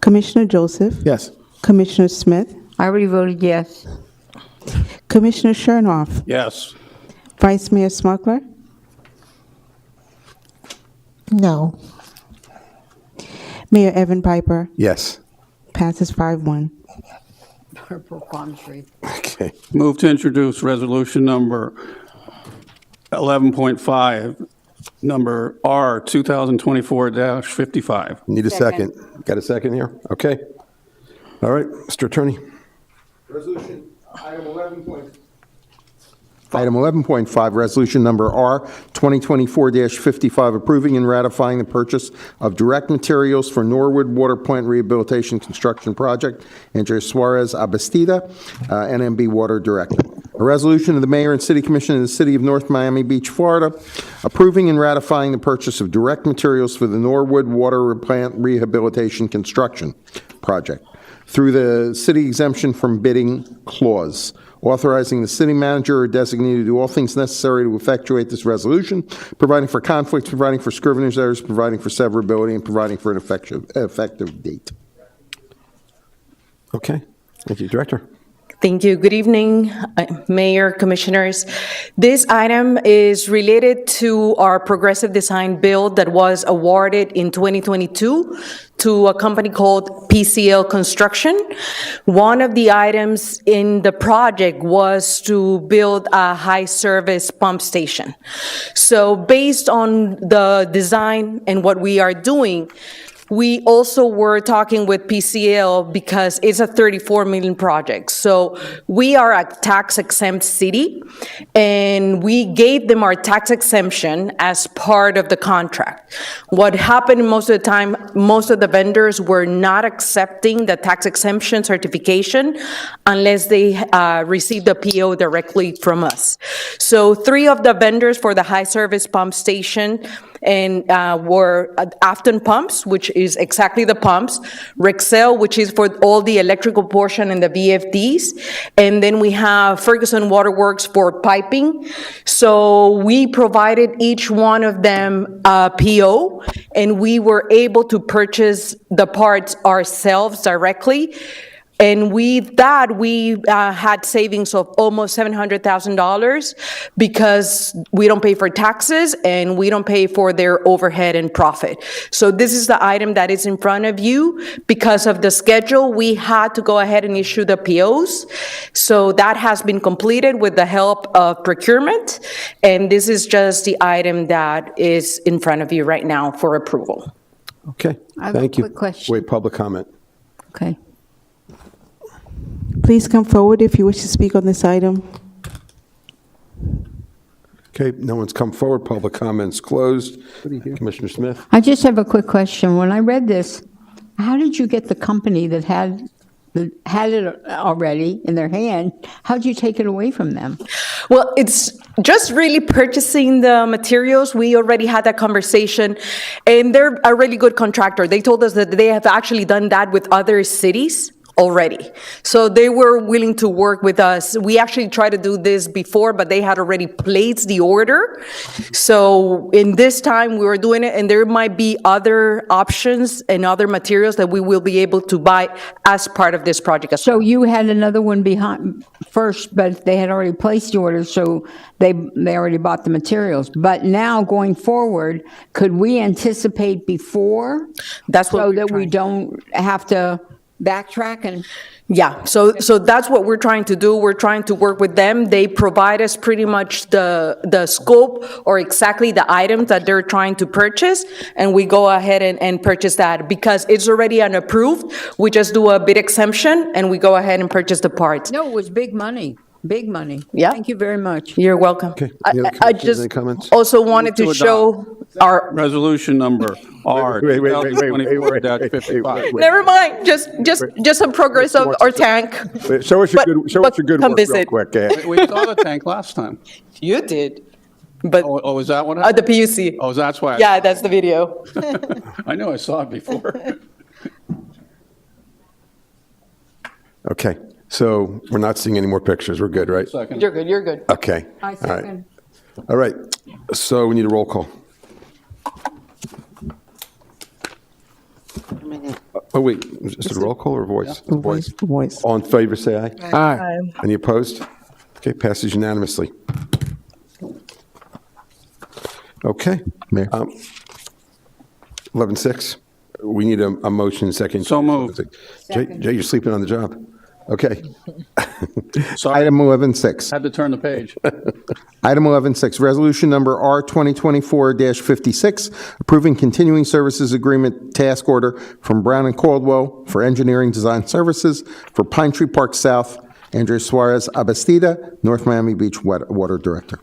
Commissioner Joseph? Yes. Commissioner Smith? I already voted yes. Commissioner Chernoff? Yes. Vice Mayor Smuggler? No. Mayor Evan Piper? Yes. Passes 5-1. Purple palm tree. Okay. Move to introduce resolution number 11.5, number R 2024-55. Need a second. Got a second here? Okay. All right, Mr. Attorney. Resolution item 11.5. Item 11.5, resolution number R 2024-55, approving and ratifying the purchase of direct materials for Norwood Water Plant Rehabilitation Construction Project. Andrea Suarez Abastida, NMB Water Director. A resolution of the Mayor and City Commission of the City of North Miami Beach, Florida, approving and ratifying the purchase of direct materials for the Norwood Water Plant Rehabilitation Construction Project through the city exemption from bidding clause, authorizing the city manager or designee to do all things necessary to effectuate this resolution, providing for conflicts, providing for scrivener's errors, providing for severability, and providing for an effective date. Okay. Thank you, Director. Thank you. Good evening, Mayor, Commissioners. This item is related to our progressive design build that was awarded in 2022 to a company called PCL Construction. One of the items in the project was to build a high-service pump station. So based on the design and what we are doing, we also were talking with PCL because it's a $34 million project. So we are a tax exempt city, and we gave them our tax exemption as part of the contract. What happened most of the time, most of the vendors were not accepting the tax exemption certification unless they received the PO directly from us. So 3 of the vendors for the high service pump station and were Afton Pumps, which is exactly the pumps, Rexel, which is for all the electrical portion and the VFDs, and then we have Ferguson Waterworks for piping. So we provided each one of them a PO, and we were able to purchase the parts ourselves directly. And with that, we had savings of almost $700,000 because we don't pay for taxes and we don't pay for their overhead and profit. So this is the item that is in front of you. Because of the schedule, we had to go ahead and issue the POs. So that has been completed with the help of procurement. And this is just the item that is in front of you right now for approval. Okay, I have a thank you. quick question. Wait, public comment. Okay. Please come forward if you wish to speak on this item. Okay, no one's come forward. Public comments closed. Commissioner Smith? I just have a quick question. When I read this, how did you get the company that had it already in their hand? How'd you take it away from them? Well, it's just really purchasing the materials. We already had that conversation, and they're a really good contractor. They told us that they have actually done that with other cities already. So they were willing to work with us. We actually tried to do this before, but they had already placed the order. So in this time, we were doing it, and there might be other options and other materials that we will be able to buy as part of this project as well. So you had another one behind first, but they had already placed the order, so they already bought the materials. But now, going forward, could we anticipate before? That's what so we're that we trying. don't have to backtrack and. Yeah, so that's what we're trying to do. We're trying to work with them. They provide us pretty much the scope or exactly the items that they're trying to purchase, and we go ahead and purchase that. Because it's already unapproved, we just do a bid exemption, and we go ahead and purchase the parts. No, it was big money, big money. Yeah. Thank you very much. You're welcome. Okay. I Any other I commissioners, just any comments? also wanted to Move to show our, Resolution number R. Wait. 2024-55. never mind, just some progress of our tank. Show us your But- good, show us your good come work real visit. quick. We saw the tank last time. You did, but Oh, is that what happened? the PUC. Oh, that's why. Yeah, that's the video. I know I saw it before. Okay, so we're not seeing any more pictures. We're good, right? Second. You're good, you're good. Okay. I All right. second. All right, so we need a roll call. Oh, wait, is it a roll call or voice? Voice. All in favor, say aye. Aye. Any opposed? Okay, passes unanimously. Okay. Mayor. 11-6, we need a motion second. So moved. Jay, you're sleeping on the job. Okay. Sorry, Item 11.6. had to turn the page. Item 11.6, resolution number R 2024-56, approving continuing services agreement task order from Brown and Caldwell for engineering design services for Pine Tree Park South, Andrea Suarez Abastida, North Miami Beach Water Director.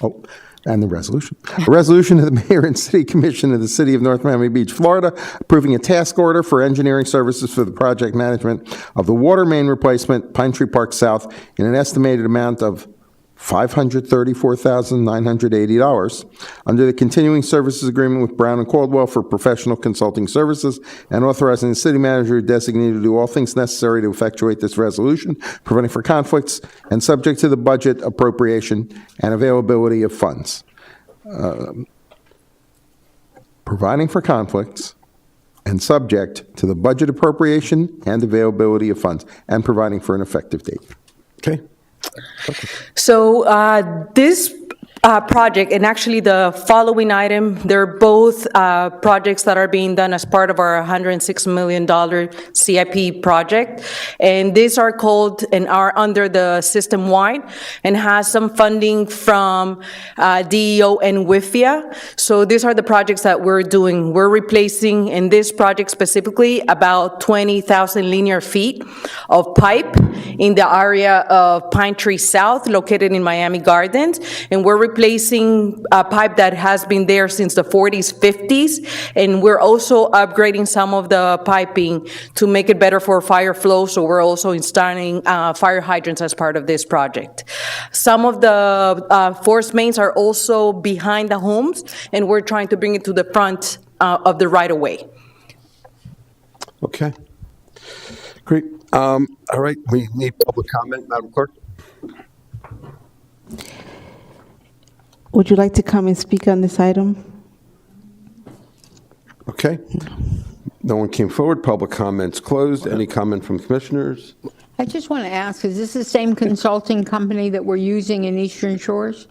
Oh, and the resolution. A resolution of the Mayor and City Commission of the City of North Miami Beach, Florida, approving a task order for engineering services for the project management of the water main replacement, Pine Tree Park South, in an estimated amount of $534,980 under the continuing services agreement with Brown and Caldwell for professional consulting services, and authorizing the city manager designated to do all things necessary to effectuate this resolution, preventing for conflicts, and subject to the budget appropriation and availability of funds. Providing for conflicts and subject to the budget appropriation and availability of funds, and providing for an effective date. Okay. So this project, and actually the following item, they're both projects that are being done as part of our $106 million CIP project. And these are called and are under the system-wide and has some funding from DEO and WIFIA. So these are the projects that we're doing. We're replacing, in this project specifically, about 20,000 linear feet of pipe in the area of Pine Tree South, located in Miami Gardens. And we're replacing a pipe that has been there since the 40s, 50s. And we're also upgrading some of the piping to make it better for fire flow. So we're also installing fire hydrants as part of this project. Some of the force mains are also behind the homes, and we're trying to bring it to the front of the right-of-way. Okay. Great. All right, we need public comment, Madam Clerk. Would you like to come and speak on this item? Okay. No one came forward. Public comments closed. Any comment from commissioners? I just want to ask, is this the same consulting company that we're using in Eastern Shores?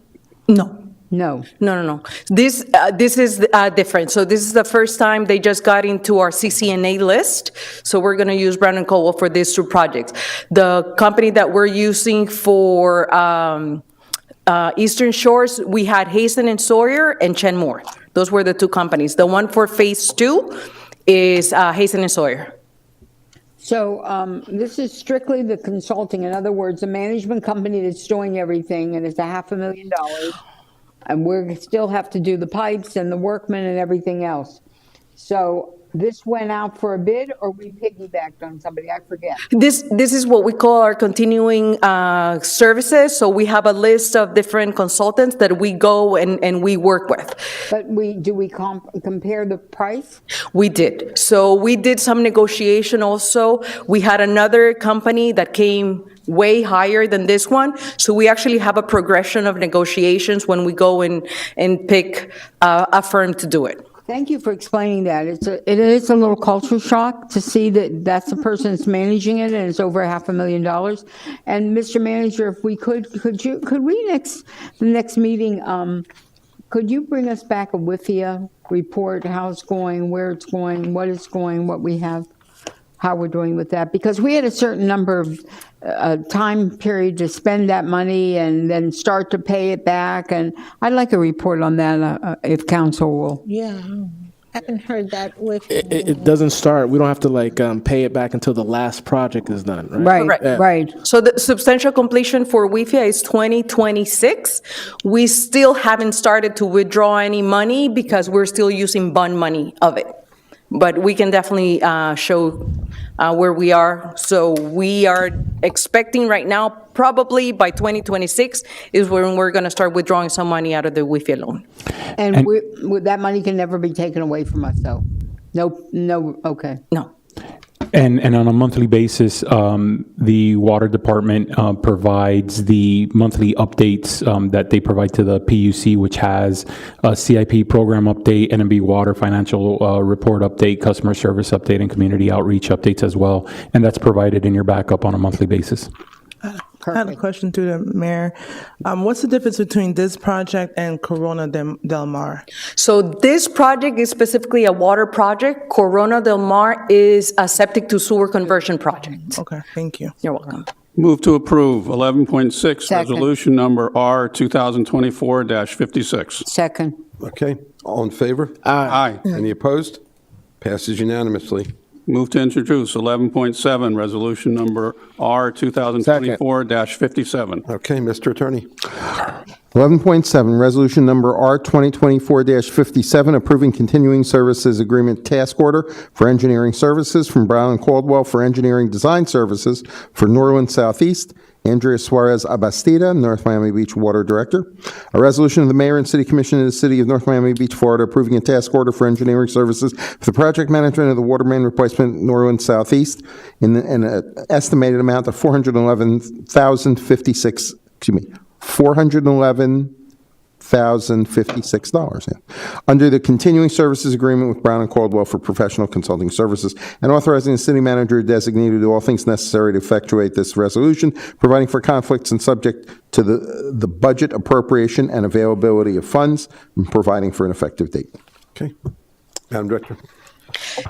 No. No. No. This is different. So this is the first time they just got into our CCNA list. So we're going to use Brown and Caldwell for these two projects. The company that we're using for Eastern Shores, we had Hazen and Sawyer and Chen Moore. Those were the two companies. The one for Phase 2 is Hazen and Sawyer. So this is strictly the consulting. In other words, a management company that's doing everything, and it's $500,000. And we still have to do the pipes and the workmen and everything else. So this went out for a bid, or we piggybacked on somebody? I forget. This is what we call our continuing services. So we have a list of different consultants that we go and we work with. But do we compare the price? We did. So we did some negotiation also. We had another company that came way higher than this one. So we actually have a progression of negotiations when we go and pick a firm to do it. Thank you for explaining that. It is a little culture shock to see that that's the person that's managing it, and it's over $500,000. And Mr. Manager, if we could we the next meeting, could you bring us back a WIFIA report, how it's going, where it's going, what it's going, what we have, how we're doing with that? Because we had a certain number of time period to spend that money and then start to pay it back. And I'd like a report on that if council will. Yeah, I haven't heard that with. It doesn't start, we don't have to pay it back until the last project is done, right? Right, Yeah. right. So the substantial completion for WIFIA is 2026. We still haven't started to withdraw any money because we're still using bond money of it. But we can definitely show where we are. So we are expecting right now, probably by 2026 is when we're going to start withdrawing some money out of the WIFIA loan. And that money can never be taken away from us, though? No, okay. No. And on a monthly basis, the water department provides the monthly updates that they provide to the PUC, which has a CIP program update, NMB water financial report update, customer service update, and community outreach updates as well. And that's provided in your backup on a monthly basis. I have a question to the mayor. What's the difference between this project and Corona del Mar? So this project is specifically a water project. Corona del Mar is a septic to sewer conversion project. Okay, thank you. You're welcome. Move to approve 11.6, Second. resolution number R 2024-56. Second. Okay, all in favor? Aye. Any opposed? Passes unanimously. Move to introduce 11.7, resolution number R 2024-57. Okay, Mr. Attorney. 11.7, resolution number R 2024-57, approving continuing services agreement task order for engineering services from Brown and Caldwell for engineering design services for Norland Southeast. Andrea Suarez Abastida, North Miami Beach Water Director. A resolution of the Mayor and City Commission of the City of North Miami Beach, Florida, approving a task order for engineering services for the project management of the water main replacement Norland Southeast in an estimated amount of $411,056. Under the continuing services agreement with Brown and Caldwell for professional consulting services, and authorizing the city manager designate to do all things necessary to effectuate this resolution, providing for conflicts and subject to the budget appropriation and availability of funds, and providing for an effective date. Okay. Madam Director.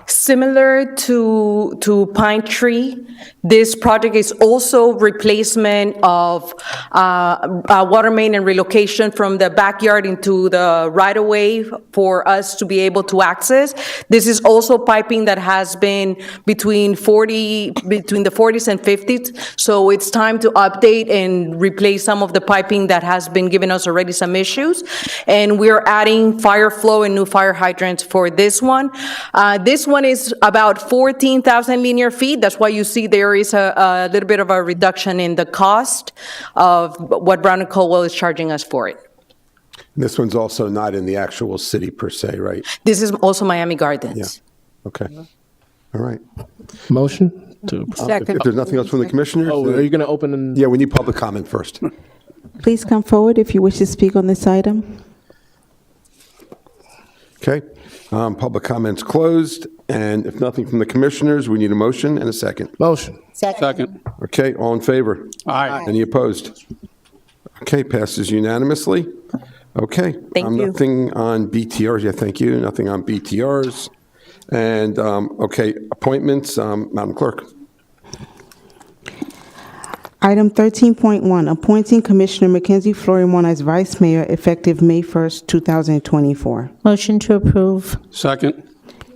Similar to Pine Tree, this project is also replacement of water main and relocation from the backyard into the right-of-way for us to be able to access. This is also piping that has been between the 40s and 50s, so it's time to update and replace some of the piping that has been giving us already some issues. And we're adding fire flow and new fire hydrants for this one. This one is about 14,000 linear feet. That's why you see there is a little bit of a reduction in the cost of what Brown & Caldwell is charging us for it. This one's also not in the actual city per se, right? This is also Miami Gardens. Yeah. Okay. All right. Motion to. Second. If there's nothing else from the commissioners? Oh, are you going to open? Yeah, we need public comment first. Please come forward if you wish to speak on this item. Okay. Public comments closed. And if nothing from the commissioners, we need a motion and a second. Motion. Second. Okay, all in favor? Aye. Any opposed? Okay, passes unanimously. Okay. Thank you. Nothing on BTRs. Yeah, thank you. Nothing on BTRs. And, okay, appointments, Madam Clerk. Item 13.1, appointing Commissioner Mackenzie Florimon as Vice Mayor effective May 1st, 2024. Motion to approve. Second.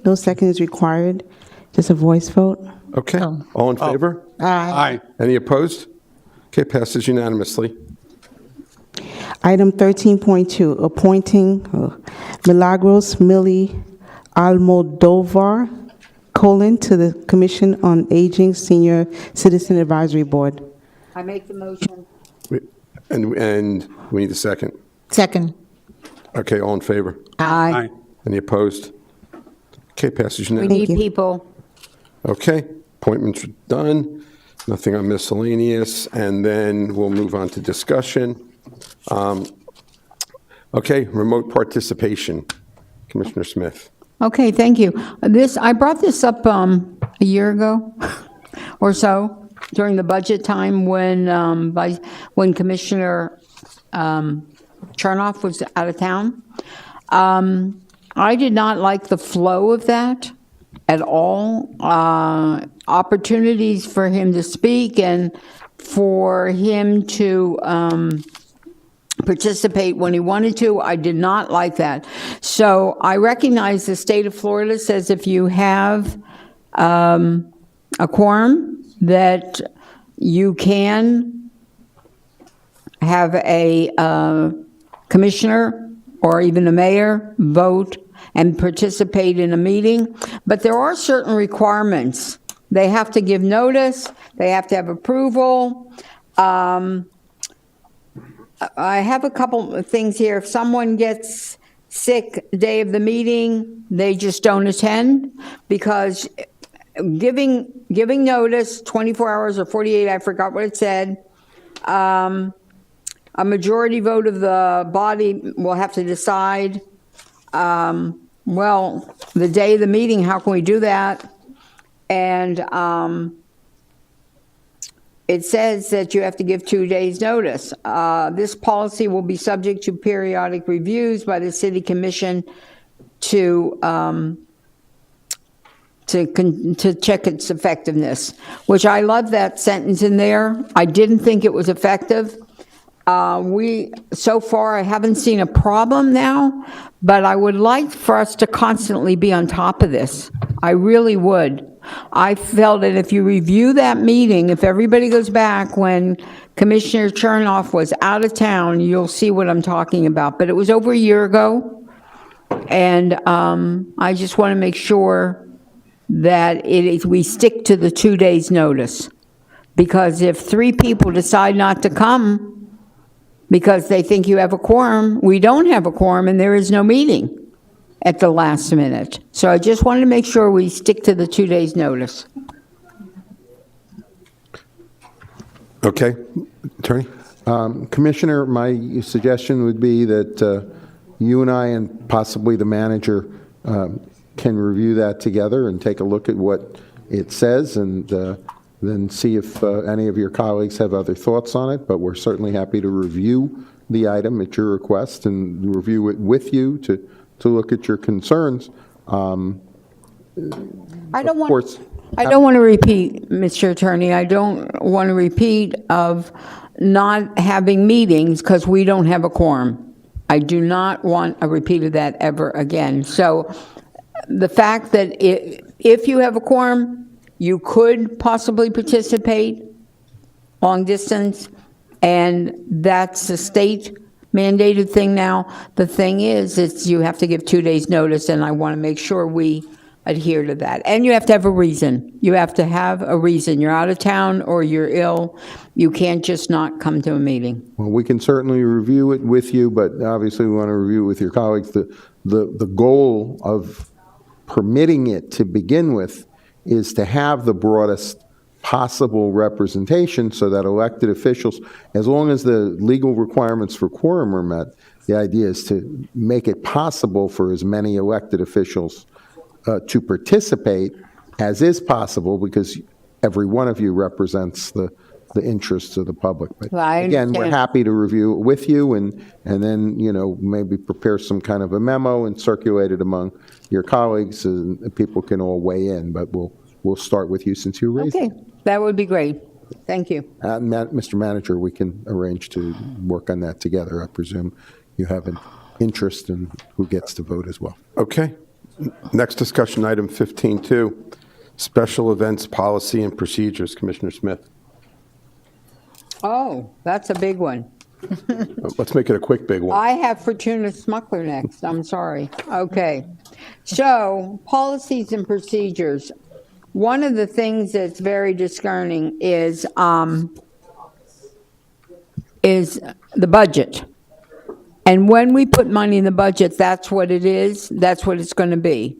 No second is required. Just a voice vote. Okay, all in favor? Aye. Any opposed? Okay, passes unanimously. Item 13.2, appointing Milagros Millie Almodovar, to the Commission on Aging Senior Citizen Advisory Board. I make the motion. And we need a second. Second. Okay, all in favor? Aye. Any opposed? Okay, passes We unanimously. need people. Okay, appointments are done. Nothing on miscellaneous, and then we'll move on to discussion. Okay, remote participation. Commissioner Smith. Okay, thank you. I brought this up a year ago or so during the budget time when Commissioner Chernoff was out of town. I did not like the flow of that at all. Opportunities for him to speak and for him to participate when he wanted to. I did not like that. So I recognize the state of Florida says if you have a quorum that you can have a commissioner or even a mayor vote and participate in a meeting, but there are certain requirements. They have to give notice, they have to have approval. I have a couple of things here. If someone gets sick the day of the meeting, they just don't attend, because giving notice, 24 hours or 48, I forgot what it said, a majority vote of the body will have to decide. Well, the day of the meeting, how can we do that? And it says that you have to give 2 days' notice. This policy will be subject to periodic reviews by the City Commission to check its effectiveness, which I love that sentence in there. I didn't think it was effective. So far, I haven't seen a problem now, but I would like for us to constantly be on top of this. I really would. I felt that if you review that meeting, if everybody goes back when Commissioner Chernoff was out of town, you'll see what I'm talking about. But it was over a year ago, and I just want to make sure that we stick to the 2 days' notice. Because if 3 people decide not to come because they think you have a quorum, we don't have a quorum and there is no meeting at the last minute. So I just wanted to make sure we stick to the 2 days' notice. Okay, Attorney? Commissioner, my suggestion would be that you and I and possibly the manager can review that together and take a look at what it says, and then see if any of your colleagues have other thoughts on it. But we're certainly happy to review the item at your request and review it with you to look at your concerns. I don't want to repeat, Mr. Attorney, I don't want to repeat of not having meetings because we don't have a quorum. I do not want a repeat of that ever again. So the fact that if you have a quorum, you could possibly participate long distance, and that's a state mandated thing now. The thing is, you have to give 2 days' notice, and I want to make sure we adhere to that. And you have to have a reason. You have to have a reason. You're out of town or you're ill. You can't just not come to a meeting. Well, we can certainly review it with you, but obviously we want to review it with your colleagues. The goal of permitting it to begin with is to have the broadest possible representation so that elected officials, as long as the legal requirements for quorum are met, the idea is to make it possible for as many elected officials to participate, as is possible, because every one of you represents the interests of the public. But Well, I again, we're understand. happy to review it with you, and then, maybe prepare some kind of a memo and circulate it among your colleagues, and people can all weigh in, but we'll start with you since you raised it. Okay, that would be great. Thank you. Mr. Manager, we can arrange to work on that together. I presume you have an interest in who gets to vote as well. Okay. Next discussion item 15.2, special events policy and procedures. Commissioner Smith. Oh, that's a big one. Let's make it a quick big one. I have Fortuna Smuckler next, I'm sorry. Okay. So, policies and procedures. One of the things that's very discerning is the budget. And when we put money in the budget, that's what it is, that's what it's going to be.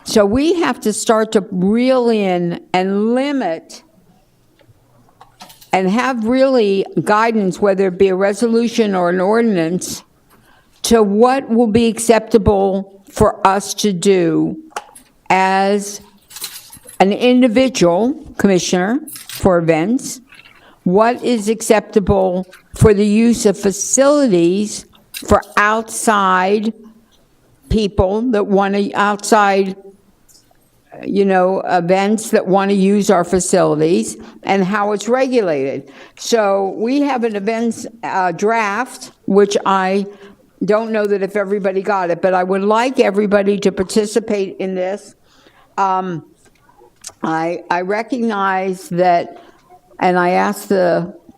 So we have to start to reel in and limit and have really guidance, whether it be a resolution or an ordinance, to what will be acceptable for us to do as an individual commissioner for events, what is acceptable for the use of facilities for outside people that want to, outside, events that want to use our facilities, and how it's regulated. So we have an events draft, which I don't know that if everybody got it, but I would like everybody to participate in this. I recognize that, and I asked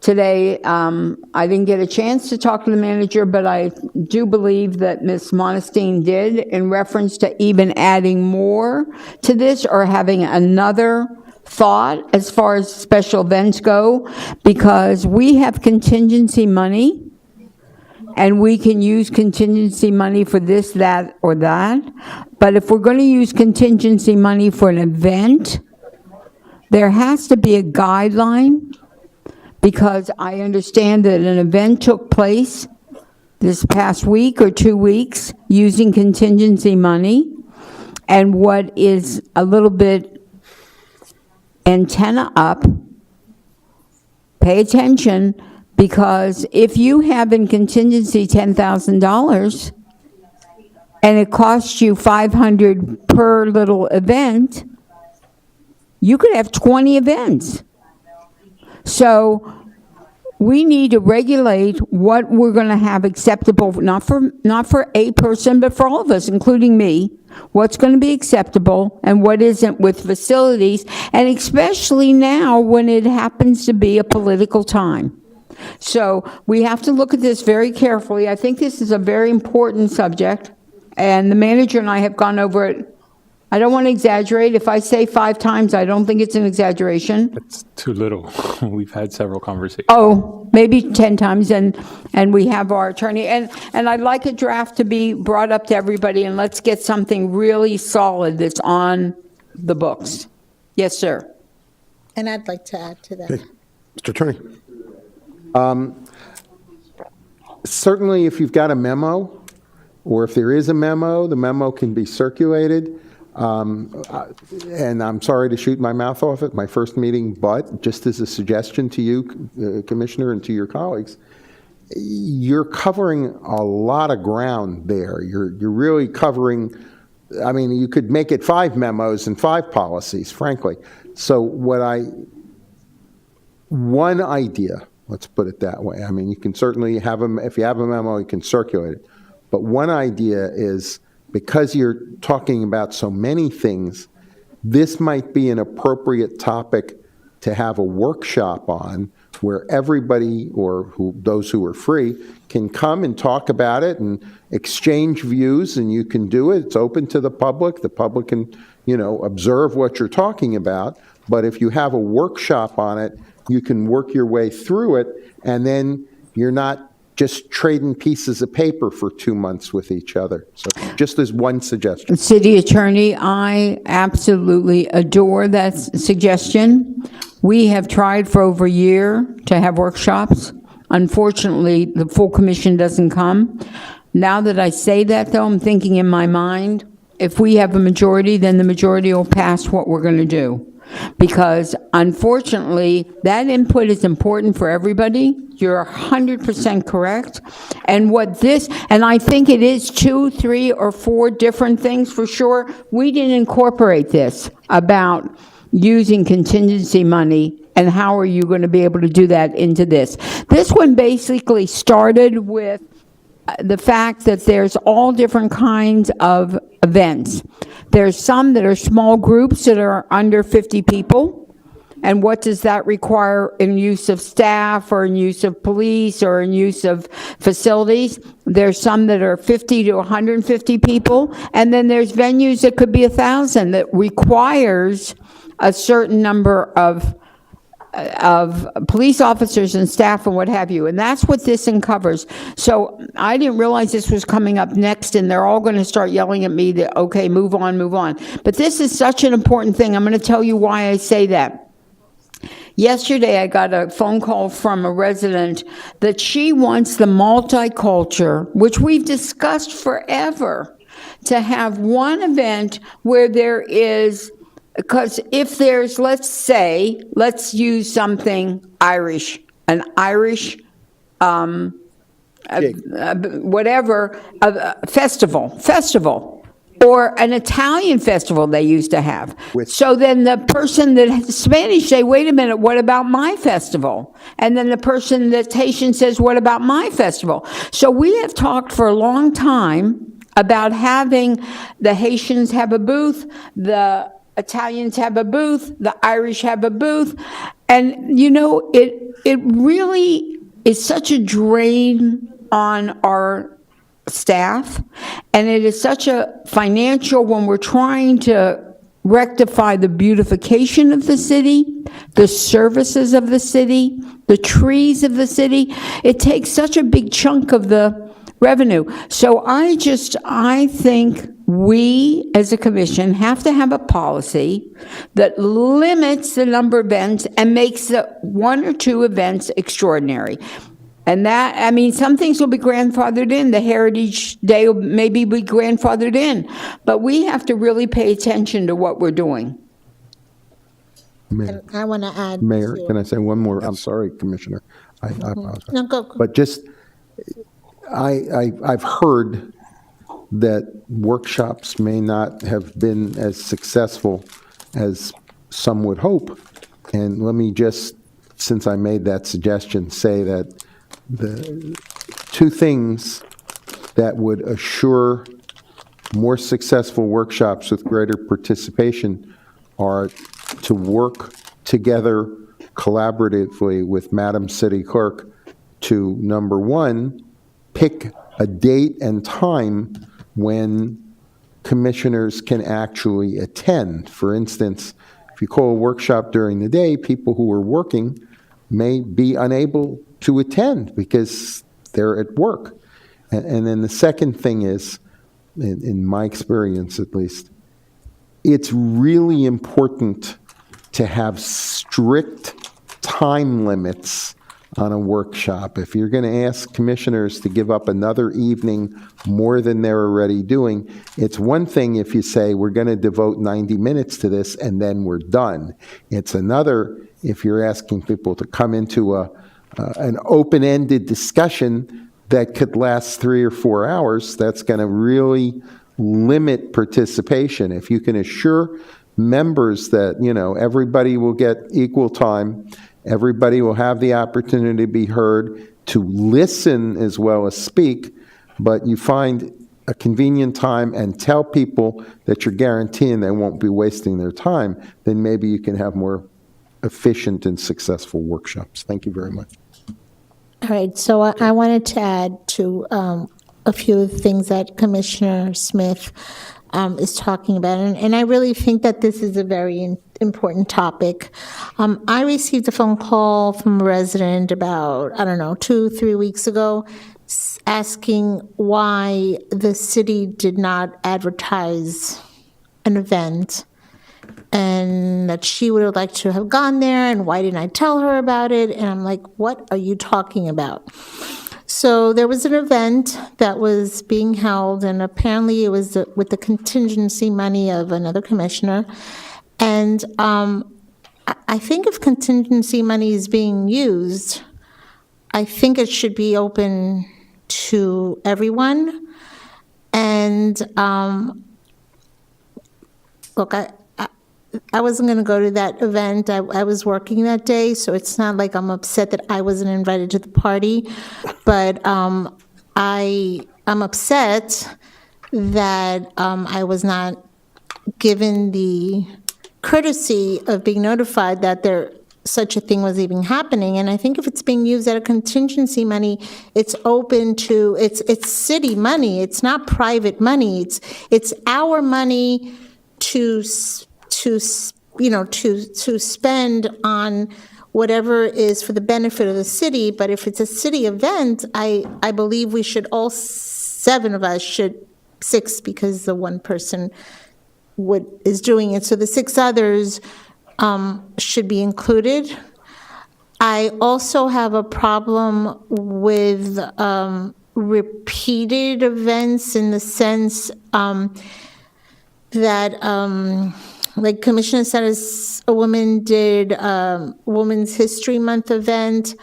today, I didn't get a chance to talk to the manager, but I do believe that Ms. Monestein did, in reference to even adding more to this or having another thought as far as special events go, because we have contingency money, and we can use contingency money for this, that, or that. But if we're going to use contingency money for an event, there has to be a guideline, because I understand that an event took place this past week or 2 weeks using contingency money. And what is a little bit antenna up, pay attention, because if you have in contingency $10,000 and it costs you $500 per little event, you could have 20 events. So we need to regulate what we're going to have acceptable, not for a person, but for all of us, including me, what's going to be acceptable and what isn't with facilities, and especially now when it happens to be a political time. So we have to look at this very carefully. I think this is a very important subject, and the manager and I have gone over it. I don't want to exaggerate. If I say 5 times, I don't think it's an exaggeration. It's too little. We've had several conversations. Oh, maybe 10 times, and we have our attorney. And I'd like a draft to be brought up to everybody, and let's get something really solid that's on the books. Yes, sir. And I'd like to add to that. Okay. Mr. Attorney. Certainly, if you've got a memo, or if there is a memo, the memo can be circulated. And I'm sorry to shoot my mouth off at my first meeting, but just as a suggestion to you, Commissioner, and to your colleagues, you're covering a lot of ground there. You're really covering, I mean, you could make it 5 memos and 5 policies, frankly. So one idea, let's put it that way. I mean, you can certainly have them, if you have a memo, you can circulate it. But one idea is, because you're talking about so many things, this might be an appropriate topic to have a workshop on, where everybody, or those who are free, can come and talk about it and exchange views, and you can do it. It's open to the public. The public can, observe what you're talking about. But if you have a workshop on it, you can work your way through it, and then you're not just trading pieces of paper for 2 months with each other. So just as one suggestion. City Attorney, I absolutely adore that suggestion. We have tried for over a year to have workshops. Unfortunately, the full commission doesn't come. Now that I say that, though, I'm thinking in my mind, if we have a majority, then the majority will pass what we're going to do. Because unfortunately, that input is important for everybody. You're 100% correct. And and I think it is 2, 3, or 4 different things for sure. We didn't incorporate this about using contingency money, and how are you going to be able to do that into this? This one basically started with the fact that there's all different kinds of events. There's some that are small groups that are under 50 people. And what does that require in use of staff or in use of police or in use of facilities? There's some that are 50 to 150 people. And then there's venues that could be 1,000 that requires a certain number of police officers and staff and what have you. And that's what this uncovers. So I didn't realize this was coming up next, and they're all going to start yelling at me that, okay, move on, move on. But this is such an important thing. I'm going to tell you why I say that. Yesterday, I got a phone call from a resident that she wants the multicultural, which we've discussed forever, to have one event where there is. Because if there's, let's use something Irish, an Irish, whatever, festival, or an Italian festival they used to have. So then the person that's Spanish say, wait a minute, what about my festival? And then the person that's Haitian says, what about my festival? So we have talked for a long time about having the Haitians have a booth, the Italians have a booth, the Irish have a booth, and it really is such a drain on our staff, and it is such a financial when we're trying to rectify the beautification of the city, the services of the city, the trees of the city. It takes such a big chunk of the revenue. So I think we, as a commission, have to have a policy that limits the number of events and makes the 1 or 2 events extraordinary. And that, I mean, some things will be grandfathered in. The Heritage Day will maybe be grandfathered in. But we have to really pay attention to what we're doing. Mayor, I want to add. Mayor, can I say one more? I'm sorry, Commissioner. I apologize. No, go. But just, I've heard that workshops may not have been as successful as some would hope. And let me just, since I made that suggestion, say that the 2 things that would assure more successful workshops with greater participation are to work together collaboratively with Madam City Clerk to, number 1, pick a date and time when commissioners can actually attend. For instance, if you call a workshop during the day, people who are working may be unable to attend because they're at work. And then the second thing is, in my experience at least, it's really important to have strict time limits on a workshop. If you're going to ask commissioners to give up another evening more than they're already doing, it's one thing if you say, we're going to devote 90 minutes to this and then we're done. It's another if you're asking people to come into an open-ended discussion that could last 3 or 4 hours. That's going to really limit participation. If you can assure members that, everybody will get equal time, everybody will have the opportunity to be heard, to listen as well as speak, but you find a convenient time and tell people that you're guaranteeing they won't be wasting their time, then maybe you can have more efficient and successful workshops. Thank you very much. All right, so I wanted to add to a few of the things that Commissioner Smith is talking about, and I really think that this is a very important topic. I received a phone call from a resident about, 2-3 weeks ago, asking why the city did not advertise an event, and that she would have liked to have gone there, and why didn't I tell her about it? And I'm like, what are you talking about? So there was an event that was being held, and apparently it was with the contingency money of another commissioner. And I think if contingency money is being used, I think it should be open to everyone. And look, I wasn't going to go to that event. I was working that day, so it's not like I'm upset that I wasn't invited to the party. But I'm upset that I was not given the courtesy of being notified that such a thing was even happening. And I think if it's being used as a contingency money, it's open to, it's city money. It's not private money. It's our money to spend on whatever is for the benefit of the city. But if it's a city event, I believe we should, all 7 of us should, 6 because the one person is doing it, so the 6 others should be included. I also have a problem with repeated events in the sense that, like Commissioner said, a woman did Women's History Month event.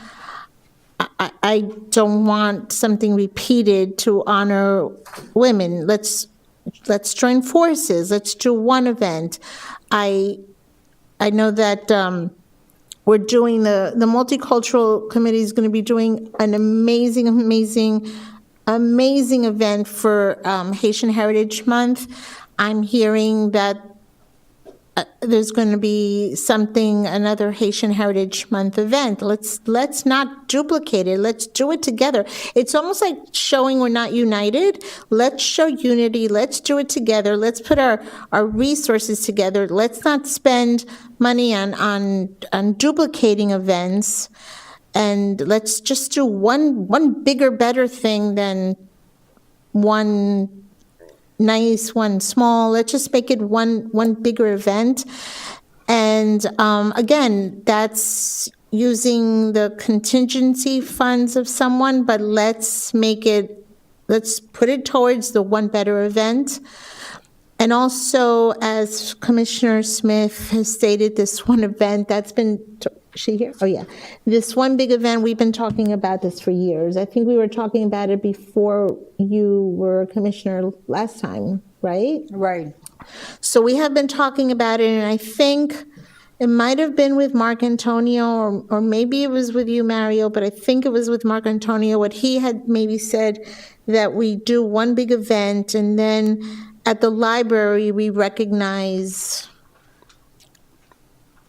I don't want something repeated to honor women. Let's join forces. Let's do one event. I know that we're doing the Multicultural Committee is going to be doing an amazing event for Haitian Heritage Month. I'm hearing that there's going to be another Haitian Heritage Month event. Let's not duplicate it. Let's do it together. It's almost like showing we're not united. Let's show unity. Let's do it together. Let's put our resources together. Let's not spend money on duplicating events. And let's just do one bigger, better thing than one nice, one small. Let's just make it one bigger event. And again, that's using the contingency funds of someone, but let's put it towards the one better event. And also, as Commissioner Smith has stated, this one event that's been, is she here? Oh, yeah. This one big event, we've been talking about this for years. I think we were talking about it before you were Commissioner last time, right? Right. So we have been talking about it, and I think it might have been with Mark Antonio, or maybe it was with you, Mario, but I think it was with Mark Antonio. What he had maybe said that we do one big event, and then at the library, we recognize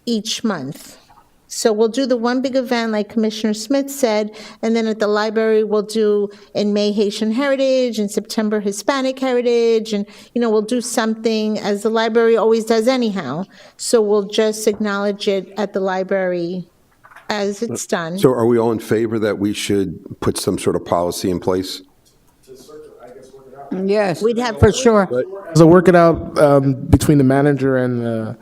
each month. So we'll do the one big event, like Commissioner Smith said, and then at the library, we'll do in May Haitian Heritage, in September Hispanic Heritage, and, we'll do something, as the library always does anyhow. So we'll just acknowledge it at the library as it's done. So are we all in favor that we should put some sort of policy in place? Yes, We'd have for sure. So work it out between the manager and the.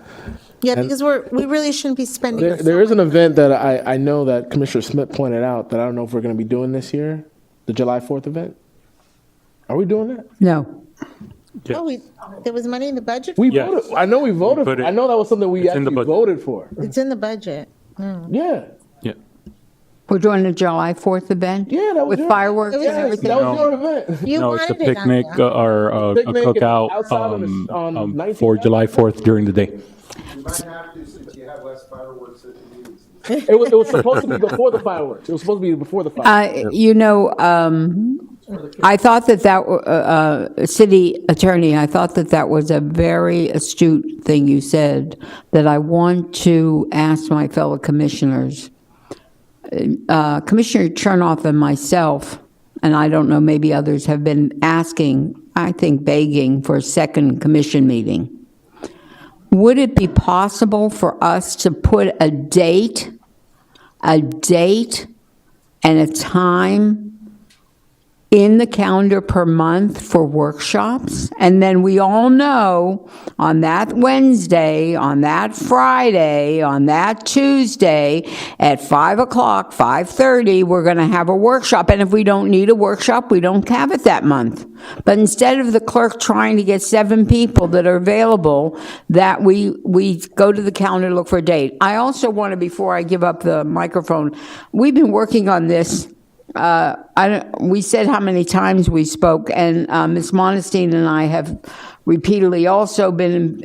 Yeah, because we really shouldn't be spending. There is an event that I know that Commissioner Smith pointed out that I don't know if we're going to be doing this year, the July 4th event. Are we doing that? No. Oh, there was money in the budget? We voted. I know we voted. I know that was something we actually voted for. It's in the budget. Yeah. We're doing the July 4th event? Yeah, that was with fireworks and everything. everything? That was your event. You No, it's a wanted it on picnic there. or a Picnic and cookout outside of the- on 19th for July 4th during the day. You might have to, since you have less fireworks at the meetings. It was supposed to be before the fireworks. It was supposed to be before the fireworks. I thought that city attorney, I thought that was a very astute thing you said, that I want to ask my fellow commissioners. Commissioner Chernoff and myself, and I don't know, maybe others have been asking, I think begging for a second commission meeting. Would it be possible for us to put a date and a time in the calendar per month for workshops. And then we all know on that Wednesday, on that Friday, on that Tuesday, at 5 o'clock, 5:30, we're going to have a workshop. And if we don't need a workshop, we don't have it that month. But instead of the clerk trying to get 7 people that are available, that we go to the calendar, look for a date. I also want to, before I give up the microphone, we've been working on this. We said how many times we spoke, and Ms. Monestein and I have repeatedly also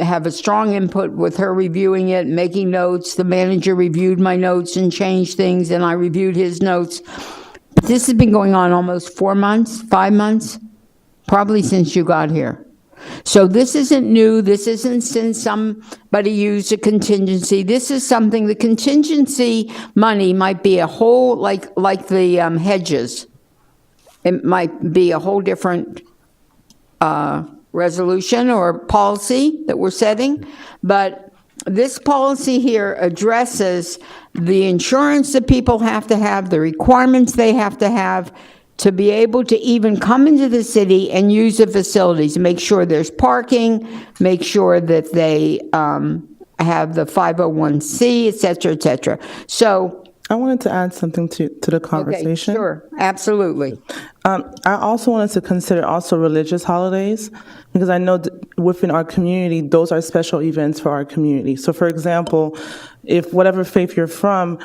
have a strong input with her reviewing it, making notes. The manager reviewed my notes and changed things, and I reviewed his notes. This has been going on almost 4 months, 5 months, probably since you got here. So this isn't new. This isn't since somebody used a contingency. This is something, the contingency money might be a whole, like the hedges. It might be a whole different resolution or policy that we're setting. But this policy here addresses the insurance that people have to have, the requirements they have to be able to even come into the city and use the facilities, make sure there's parking, make sure that they have the 501c, et cetera, et cetera. So I wanted to add something to the conversation. Okay, sure, absolutely. I also wanted to consider also religious holidays, because I know within our community, those are special events for our community. So for example, if whatever faith you're from,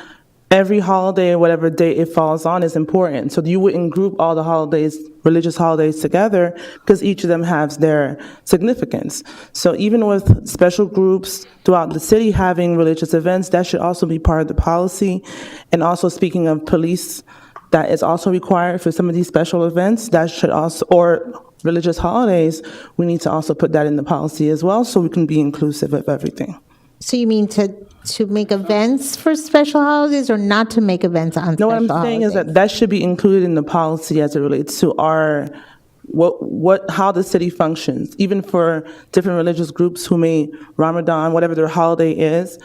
every holiday, whatever day it falls on is important. So you wouldn't group all the holidays, religious holidays together, because each of them has their significance. So even with special groups throughout the city having religious events, that should also be part of the policy. And also speaking of police, that is also required for some of these special events. That should also, or religious holidays, we need to also put that in the policy as well, so we can be inclusive of everything. So you mean to make events for special holidays, or not to make events on special holidays? No, what I'm saying is that should be included in the policy as it relates to our, how the city functions. Even for different religious groups who may, Ramadan, whatever their holiday is,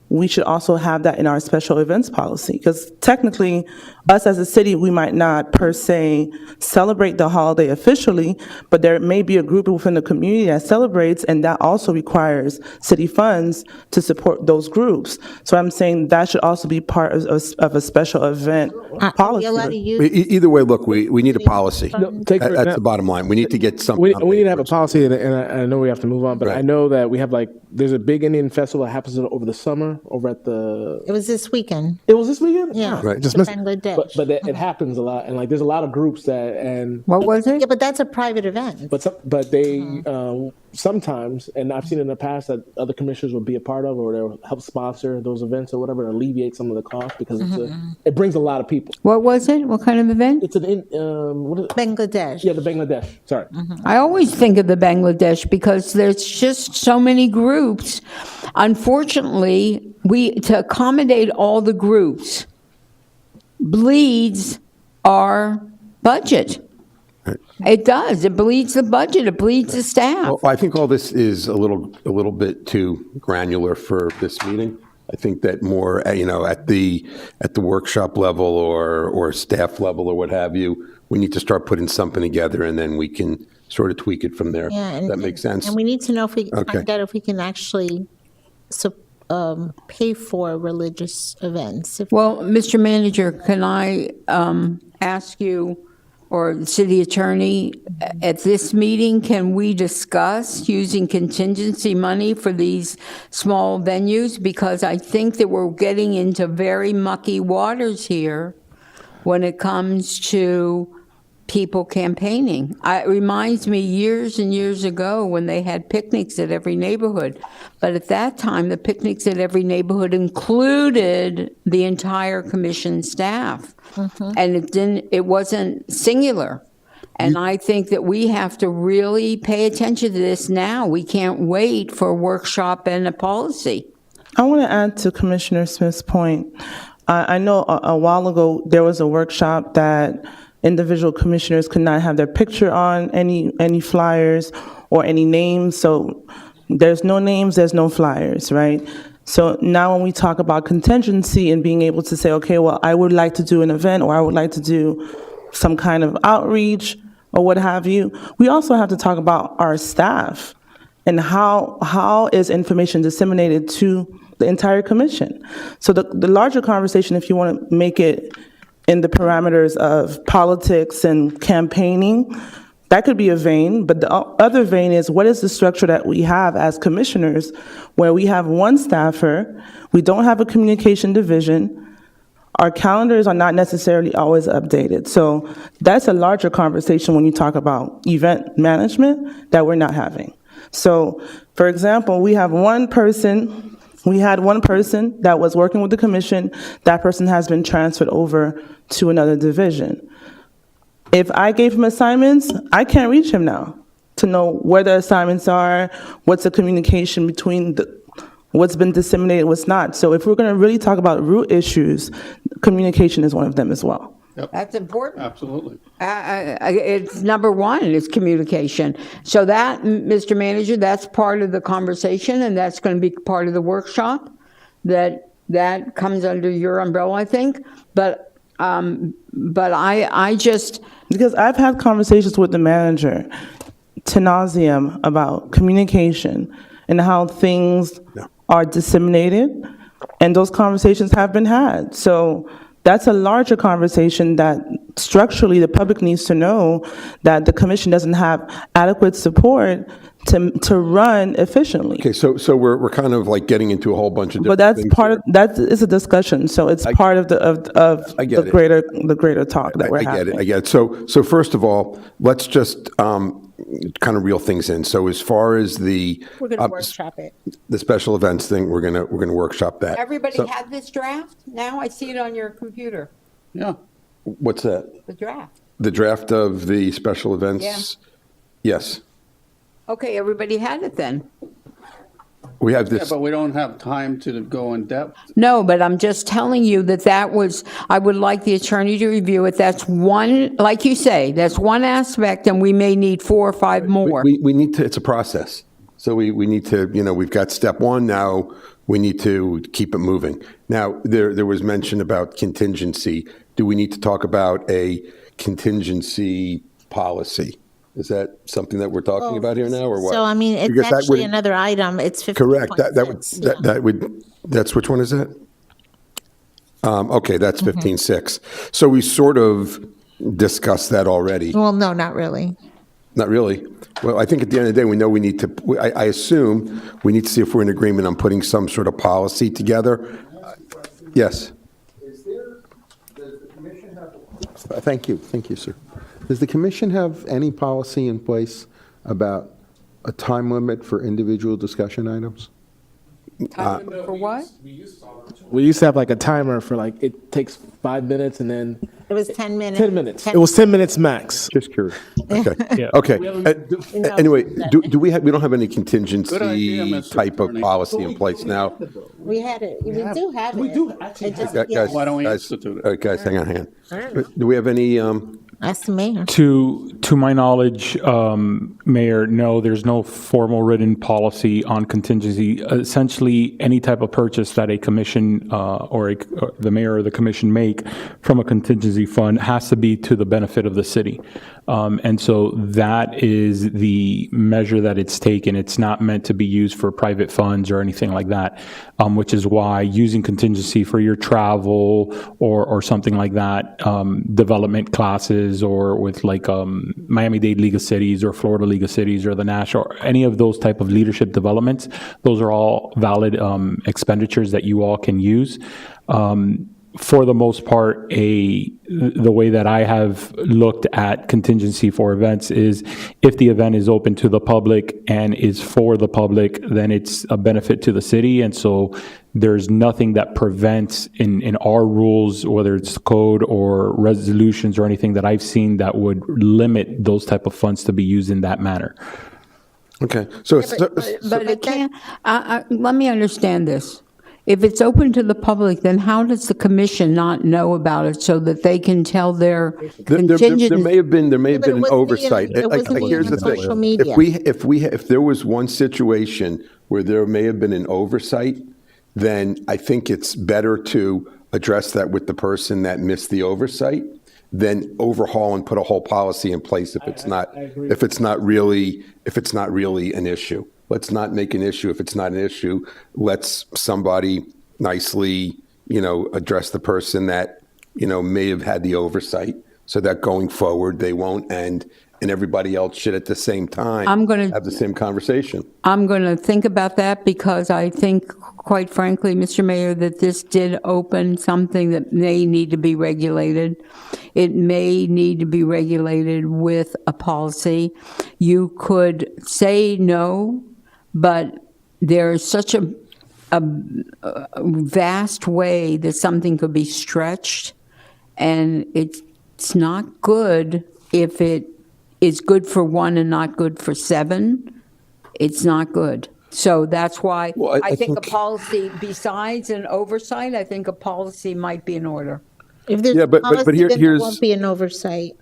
we should also have that in our special events policy. Because technically, us as a city, we might not per se celebrate the holiday officially, but there may be a group within the community that celebrates, and that also requires city funds to support those groups. So I'm saying that should also be part of a special event policy. Either way, look, we need a policy. That's the bottom line. We need to get something. We need to have a policy, and I know we have to move on, but I know that we have there's a big Indian festival that happens over the summer over at the... It was this weekend. It was this weekend? Yeah. Right. Just Bangladesh. But it happens a lot, and there's a lot of groups that, and... What was it? Yeah, but that's a private event. But they, sometimes, and I've seen in the past that other commissioners will be a part of, or they'll help sponsor those events or whatever, to alleviate some of the cost, because it brings a lot of people. What was it? What kind of event? It's what is it? Bangladesh. Yeah, the Bangladesh. Sorry. I always think of the Bangladesh because there's just so many groups. Unfortunately, to accommodate all the groups bleeds our budget. It does. It bleeds the budget. It bleeds the staff. Well, I think all this is a little bit too granular for this meeting. I think that more, at the workshop level or staff level or what have you, we need to start putting something together, and then we can sort of tweak it from there. Yeah, That makes sense. And we need to know if we can Okay. find out if we can actually pay for religious events. Well, Mr. Manager, can I ask you, or the city attorney, at this meeting, can we discuss using contingency money for these small venues? Because I think that we're getting into very mucky waters here when it comes to people campaigning. It reminds me years and years ago when they had picnics at every neighborhood. But at that time, the picnics at every neighborhood included the entire commission staff. And it wasn't singular. And I think that we have to really pay attention to this now. We can't wait for a workshop and a policy. I want to add to Commissioner Smith's point. I know a while ago there was a workshop that individual commissioners could not have their picture on any flyers or any names. So there's no names, there's no flyers, right? So now when we talk about contingency and being able to say, okay, well, I would like to do an event, or I would like to do some kind of outreach or what have you. We also have to talk about our staff and how is information disseminated to the entire commission. So the larger conversation, if you want to make it in the parameters of politics and campaigning, that could be a vein, but the other vein is what is the structure that we have as commissioners where we have one staffer, we don't have a communication division, our calendars are not necessarily always updated. So that's a larger conversation when you talk about event management that we're not having. So, for example, we had one person that was working with the commission. That person has been transferred over to another division. If I gave him assignments, I can't reach him now to know where the assignments are, what's the communication between what's been disseminated, what's not. So if we're going to really talk about root issues, communication is one of them as well. Yep. That's important. Absolutely. It's number one, is communication. So that, Mr. Manager, that's part of the conversation, and that's going to be part of the workshop. That comes under your umbrella, I think. But I just... Because I've had conversations with the manager, to nauseam, about communication and how things are disseminated, and those conversations have been had. So that's a larger conversation that structurally the public needs to know that the commission doesn't have adequate support to run efficiently. Okay, so we're kind of like getting into a whole bunch of different But that's things part here. of, that is a discussion, so it's part of the greater talk that we're having. I get it. So first of all, let's just kind of reel things in. So as far as the We're going to workshop it. the special events thing, we're gonna workshop that. Everybody So- had this draft? Now I see it on your computer, Yeah. What's that? the draft. The draft of the special events? Yeah. Yes. Okay, everybody had it then. We have Yeah, this. but we don't have time to go in depth. No, but I'm just telling you that was, I would like the attorney to review it. That's one, like you say, that's one aspect, and we may need 4 or 5 more. We need to, it's a process. So we need to, we've got step one, now we need to keep it moving. Now, there was mention about contingency. Do we need to talk about a contingency policy? Is that something that we're talking about here now, or what? So, I mean, it's Because that actually would- another item. It's 50. Correct. That would, that's, which one is that? Okay, that's 15.6. So we sort of discussed that already. Well, no, not really. Not really. Well, I think at the end of the day, we know we need to, I assume we need to see if we're in agreement on putting some sort of policy together. Yes. Does the commission have? Thank you, sir. Does the commission have any policy in place about a time limit for individual discussion items? Time limit for what? We used to have like a timer for like, it takes 5 minutes and then It was 10 minutes. 10 minutes. It was 10 minutes max. Just curious. Okay. Yeah. Okay. Anyway, do we we don't have any Good idea, contingency Mr. type of Attorney. policy in place now? We had it. We do have it. We do actually It just- have yeah. Guys, Why don't we guys, institute it? all right, guys, hang on. Do we have any, That's the mayor. To my knowledge, Mayor, no, there's no formal written policy on contingency. Essentially, any type of purchase that a commission or the mayor or the commission make from a contingency fund has to be to the benefit of the city. And so that is the measure that it's taken. It's not meant to be used for private funds or anything like that, which is why using contingency for your travel or something like that, development classes or with like Miami-Dade League of Cities or Florida League of Cities or the National, or any of those type of leadership developments, those are all valid expenditures that you all can use. For the most part, the way that I have looked at contingency for events is if the event is open to the public and is for the public, then it's a benefit to the city. And so there's nothing that prevents in our rules, whether it's code or resolutions or anything that I've seen that would limit those type of funds to be used in that manner. okay, so. But it can't, let me understand this. If it's open to the public, then how does the commission not know about it so that they can tell their There contingent? may have been But it an wasn't oversight. being- it wasn't being Here's on the thing. social media. If there was one situation where there may have been an oversight, then I think it's better to address that with the person that missed the oversight than overhaul and put a whole policy in place if it's not, if it's not really an issue. Let's not make an issue. If it's not an issue, let's somebody nicely, address the person that, may have had the oversight, so that going forward, they won't, and everybody else should at the same time have the same conversation. I'm going to think about that because I think, quite frankly, Mr. Mayor, that this did open something that may need to be regulated. It may need to be regulated with a policy. You could say no, but there's such a vast way that something could be stretched, and it's not good if it is good for one and not good for seven. It's not good. So that's why I think a policy, besides an oversight, I think a policy might be in order. If there's a policy, then there won't be an oversight,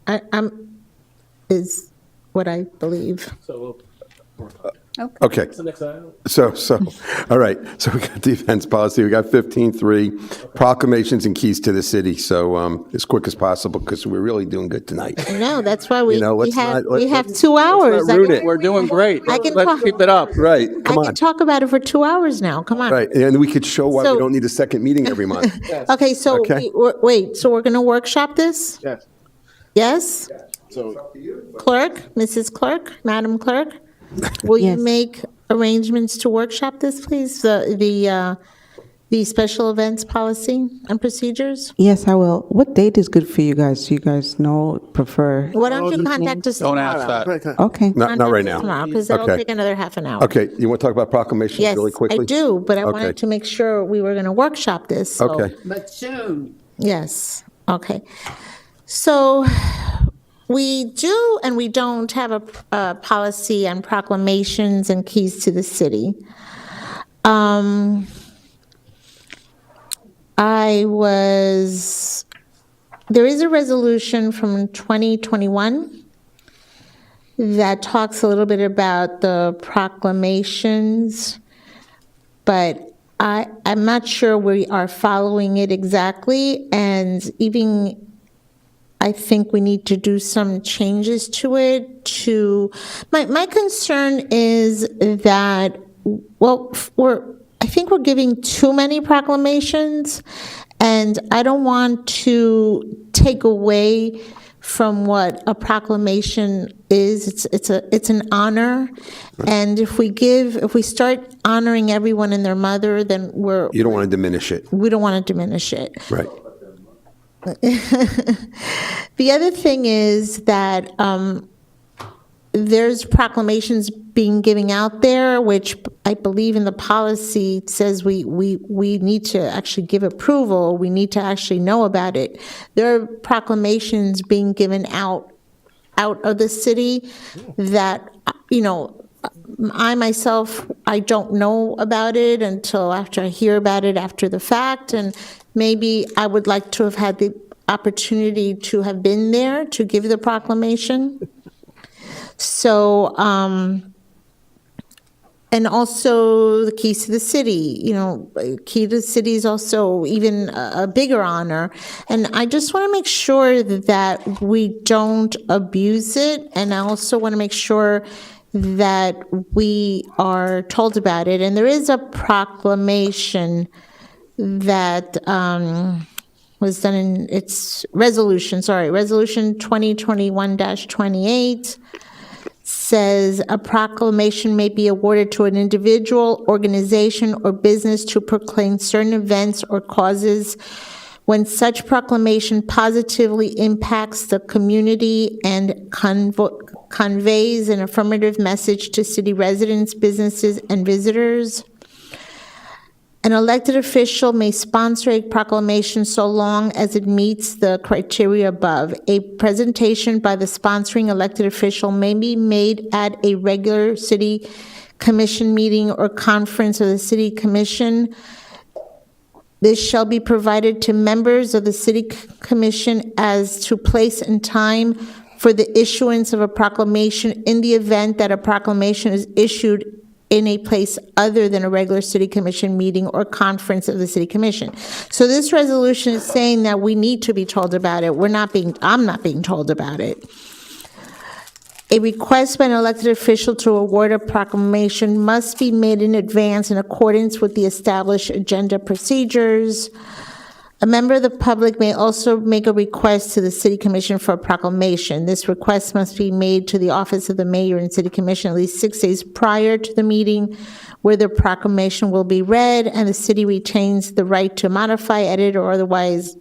is what I believe. Okay. So, all right. So we got defense policy. We got 15.3 proclamations and keys to the city. So as quick as possible, because we're really doing good tonight. No, that's why we let's have not 2 hours. ruin it. We're doing great. I can Let's talk- keep it up. Right. Come I on. can talk about it for 2 hours now. Come on. Right. And we could show why So- we don't need a second meeting every month. Okay, so Okay. wait, so we're going to workshop this? Yes. Yes? Clerk, Mrs. Clerk, Madam Clerk, will you Yes. make arrangements to workshop this, please? The special events policy and procedures? Yes, I will. What date is good for you guys? Do you guys know, prefer? Why don't you contact us Don't tomorrow? ask that. Okay. Not right now. Tomorrow, because that'll Okay. take another half an hour. Okay. You want to talk about proclamations Yes, really quickly? I do, but I Okay. wanted to make sure we were going to workshop this. so- Okay. But soon. Yes, okay. So we do and we don't have a policy on proclamations and keys to the city. There is a resolution from 2021 that talks a little bit about the proclamations, but I'm not sure we are following it exactly, and even I think we need to do some changes to it. My concern is that, well, I think we're giving too many proclamations, and I don't want to take away from what a proclamation is. It's an honor, and if we start honoring everyone and their mother, then You don't want to diminish it. we don't want to diminish it. Right. The other thing is that there's proclamations being given out there, which I believe in the policy says we need to actually give approval. We need to actually know about it. There are proclamations being given out of the city that, I myself, I don't know about it until after I hear about it after the fact, and maybe I would like to have had the opportunity to have been there to give the proclamation. So, and also the keys to the city, key to the city is also even a bigger honor. And I just want to make sure that we don't abuse it. And I also want to make sure that we are told about it. And there is a proclamation that was done in its resolution 2021-28 says a proclamation may be awarded to an individual, organization, or business to proclaim certain events or causes when such proclamation positively impacts the community and conveys an affirmative message to city residents, businesses, and visitors. An elected official may sponsor a proclamation so long as it meets the criteria above. A presentation by the sponsoring elected official may be made at a regular city commission meeting or conference of the city commission. This shall be provided to members of the city commission as to place and time for the issuance of a proclamation in the event that a proclamation is issued in a place other than a regular city commission meeting or conference of the city commission. So this resolution is saying that we need to be told about it. I'm not being told about it. A request by an elected official to award a proclamation must be made in advance in accordance with the established agenda procedures. A member of the public may also make a request to the city commission for a proclamation. This request must be made to the office of the mayor and city commission at least 6 days prior to the meeting where the proclamation will be read, and the city retains the right to modify, edit, or otherwise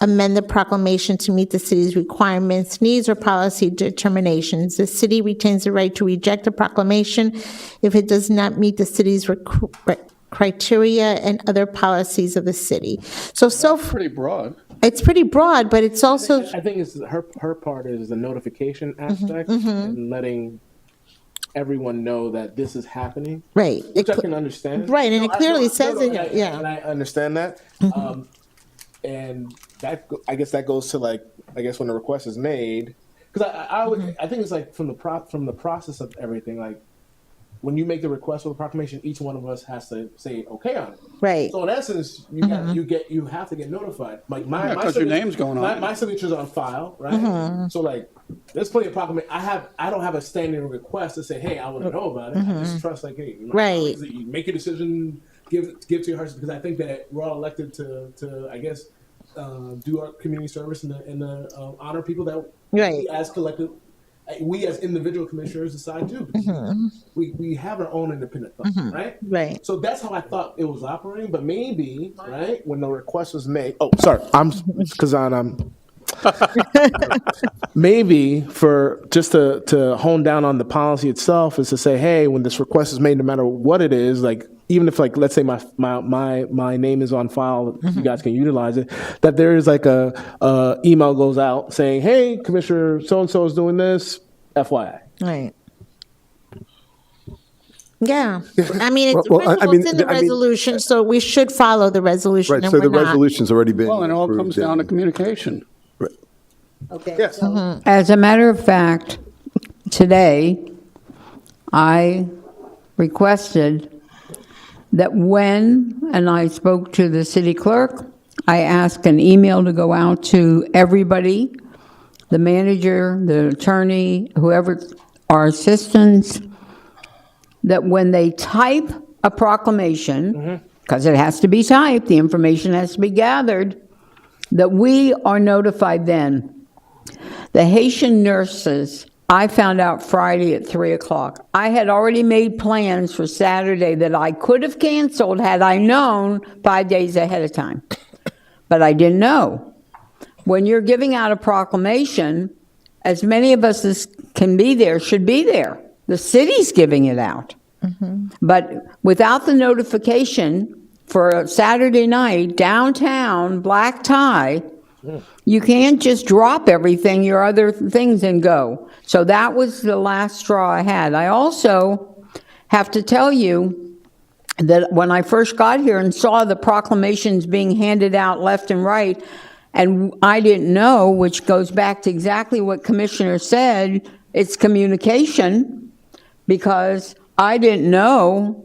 amend the proclamation to meet the city's requirements, needs, or policy determinations. The city retains the right to reject a proclamation if it does not meet the city's criteria and other policies of the city. So Pretty broad. it's pretty broad, but it's also, I think it's her part is the notification aspect and letting everyone know that this is happening. right. Which I can understand. Right, and it clearly says it, And yeah. I understand that. And that, I guess that goes to like, I guess when the request is made, because I think it's like from the process of everything, like when you make the request for the proclamation, each one of us has to say okay on it. Right. So in essence, you have to get notified. Like my because your name's going on it. My signature's on file, right? So like, there's plenty of proclamation. I don't have a standing request to say, hey, I want to know about it. I just trust like, hey, Right. you make a decision, give to your hearts, because I think that we're all elected to I guess do our community service and honor people that Right. we as individual commissioners decide too. We have our own independent thoughts, right? Right. So that's how I thought it was operating, but maybe, right, when the request was made, maybe for just to hone down on the policy itself is to say, hey, when this request is made, no matter what it is, like even if like let's say my name is on file, you guys can utilize it. That there is like a email goes out saying, hey, Commissioner so and so is doing this, FYI. Right. Yeah, I mean, it's, Well, it's in the resolution, so we should follow the resolution. Right, and so the we're not. resolution's already been Well, and it all approved, comes down to communication. Okay. Yes. As a matter of fact, today, I requested that and I spoke to the city clerk, I asked an email to go out to everybody, the manager, the attorney, whoever, our assistants, that when they type a proclamation, because it has to be typed, the information has to be gathered, that we are notified then. The Haitian nurses, I found out Friday at 3 o'clock. I had already made plans for Saturday that I could have canceled had I known 5 days ahead of time. But I didn't know. When you're giving out a proclamation, as many of us as can be there should be there. The city's giving it out. But without the notification for a Saturday night, downtown, black tie, you can't just drop everything, your other things, and go. So that was the last straw I had. I also have to tell you that when I first got here and saw the proclamations being handed out left and right, and I didn't know, which goes back to exactly what Commissioner said, it's communication, because I didn't know.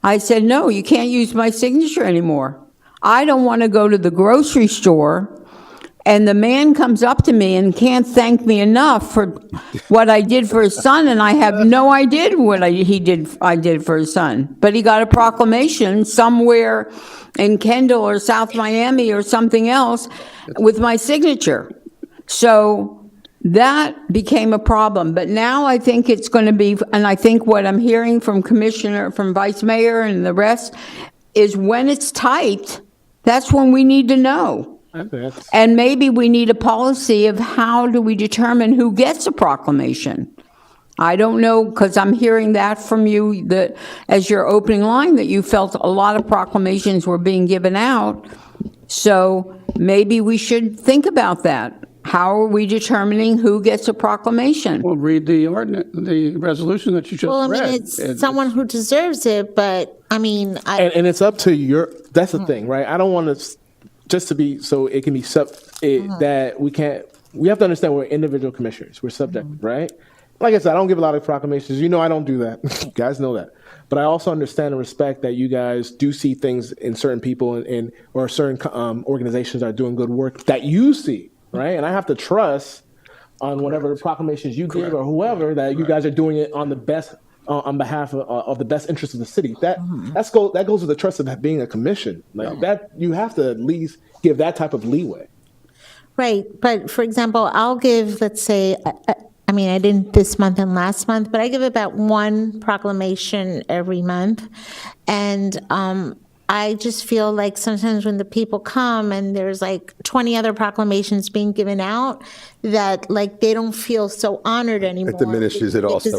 I said, no, you can't use my signature anymore. I don't want to go to the grocery store and the man comes up to me and can't thank me enough for what I did for his son, and I have no idea what I did for his son. But he got a proclamation somewhere in Kendall or South Miami or something else with my signature. So that became a problem. But now I think it's going to be, and I think what I'm hearing from Vice Mayor and the rest, is when it's typed, that's when we need to know. And maybe we need a policy of how do we determine who gets a proclamation. I don't know, because I'm hearing that from you, that as your opening line, that you felt a lot of proclamations were being given out. So maybe we should think about that. How are we determining who gets a proclamation? Well, read the resolution that you just read. Well, I mean, it's someone who deserves it, but I mean, and it's up to that's the thing, right? I don't want to, just to be, so it can be that we have to understand we're individual commissioners, we're subjective, right? like I said, I don't give a lot of proclamations. You know, I don't do that. You guys know that. But I also understand and respect that you guys do see things in certain people and or certain organizations that are doing good work that you see, right? And I have to trust on whatever proclamations you give or whoever that you guys are doing it on the best, on behalf of the best interest of the city. That goes with the trust of that being a commission. Like that, you have to at least give that type of leeway. Right, but for example, I'll give, let's say, I mean, I didn't this month and last month, but I give about one proclamation every month. And I just feel like sometimes when the people come and there's like 20 other proclamations being given out, that like they don't feel so honored anymore. It diminishes it also.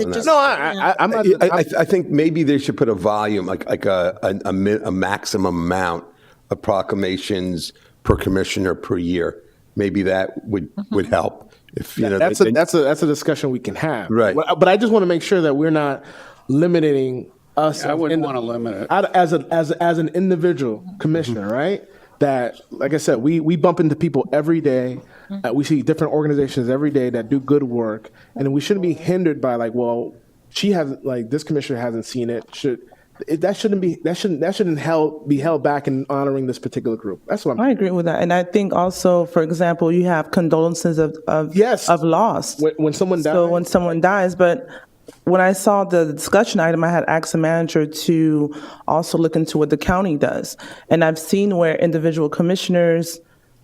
I think maybe they should put a volume, like a maximum amount of proclamations per commissioner per year. Maybe that would help. If you know, that's a discussion we can have. Right. But I just want to make sure that we're not limiting us. I wouldn't want to limit it. As an individual commissioner, right? That, like I said, we bump into people every day. We see different organizations every day that do good work, and we shouldn't be hindered by like, well, she hasn't, like this commissioner hasn't seen it. That shouldn't be held back in honoring this particular group. That's what I agree with that, and I think also, for example, you have condolences of loss when someone dies. So when someone dies, but when I saw the discussion item, I had asked the manager to also look into what the county does, and I've seen where individual commissioners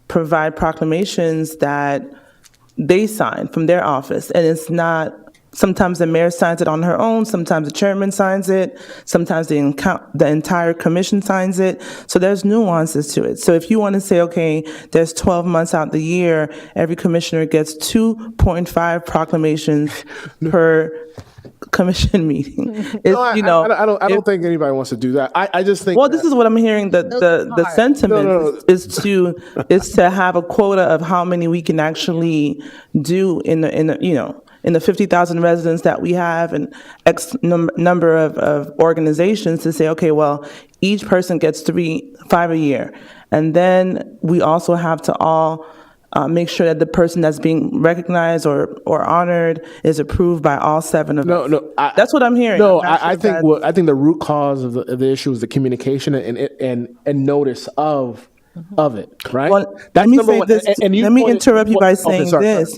provide proclamations that they sign from their office, and it's not. Sometimes the mayor signs it on her own. Sometimes the chairman signs it. Sometimes the entire commission signs it. So there's nuances to it. So if you want to say, okay, there's 12 months out the year, every commissioner gets 2.5 proclamations per commission meeting. I don't think anybody wants to do that. I just think. Well, this is what I'm hearing. The sentiment is to have a quota of how many we can actually do in the 50,000 residents that we have and X number of organizations to say, okay, well, each person gets 5 a year. And then we also have to all make sure that the person that's being recognized or honored is approved by all 7 of us. That's what I'm hearing. No, I think the root cause of the issue is the communication and notice of it, right? Well, let me say this. Let me interrupt you by saying this.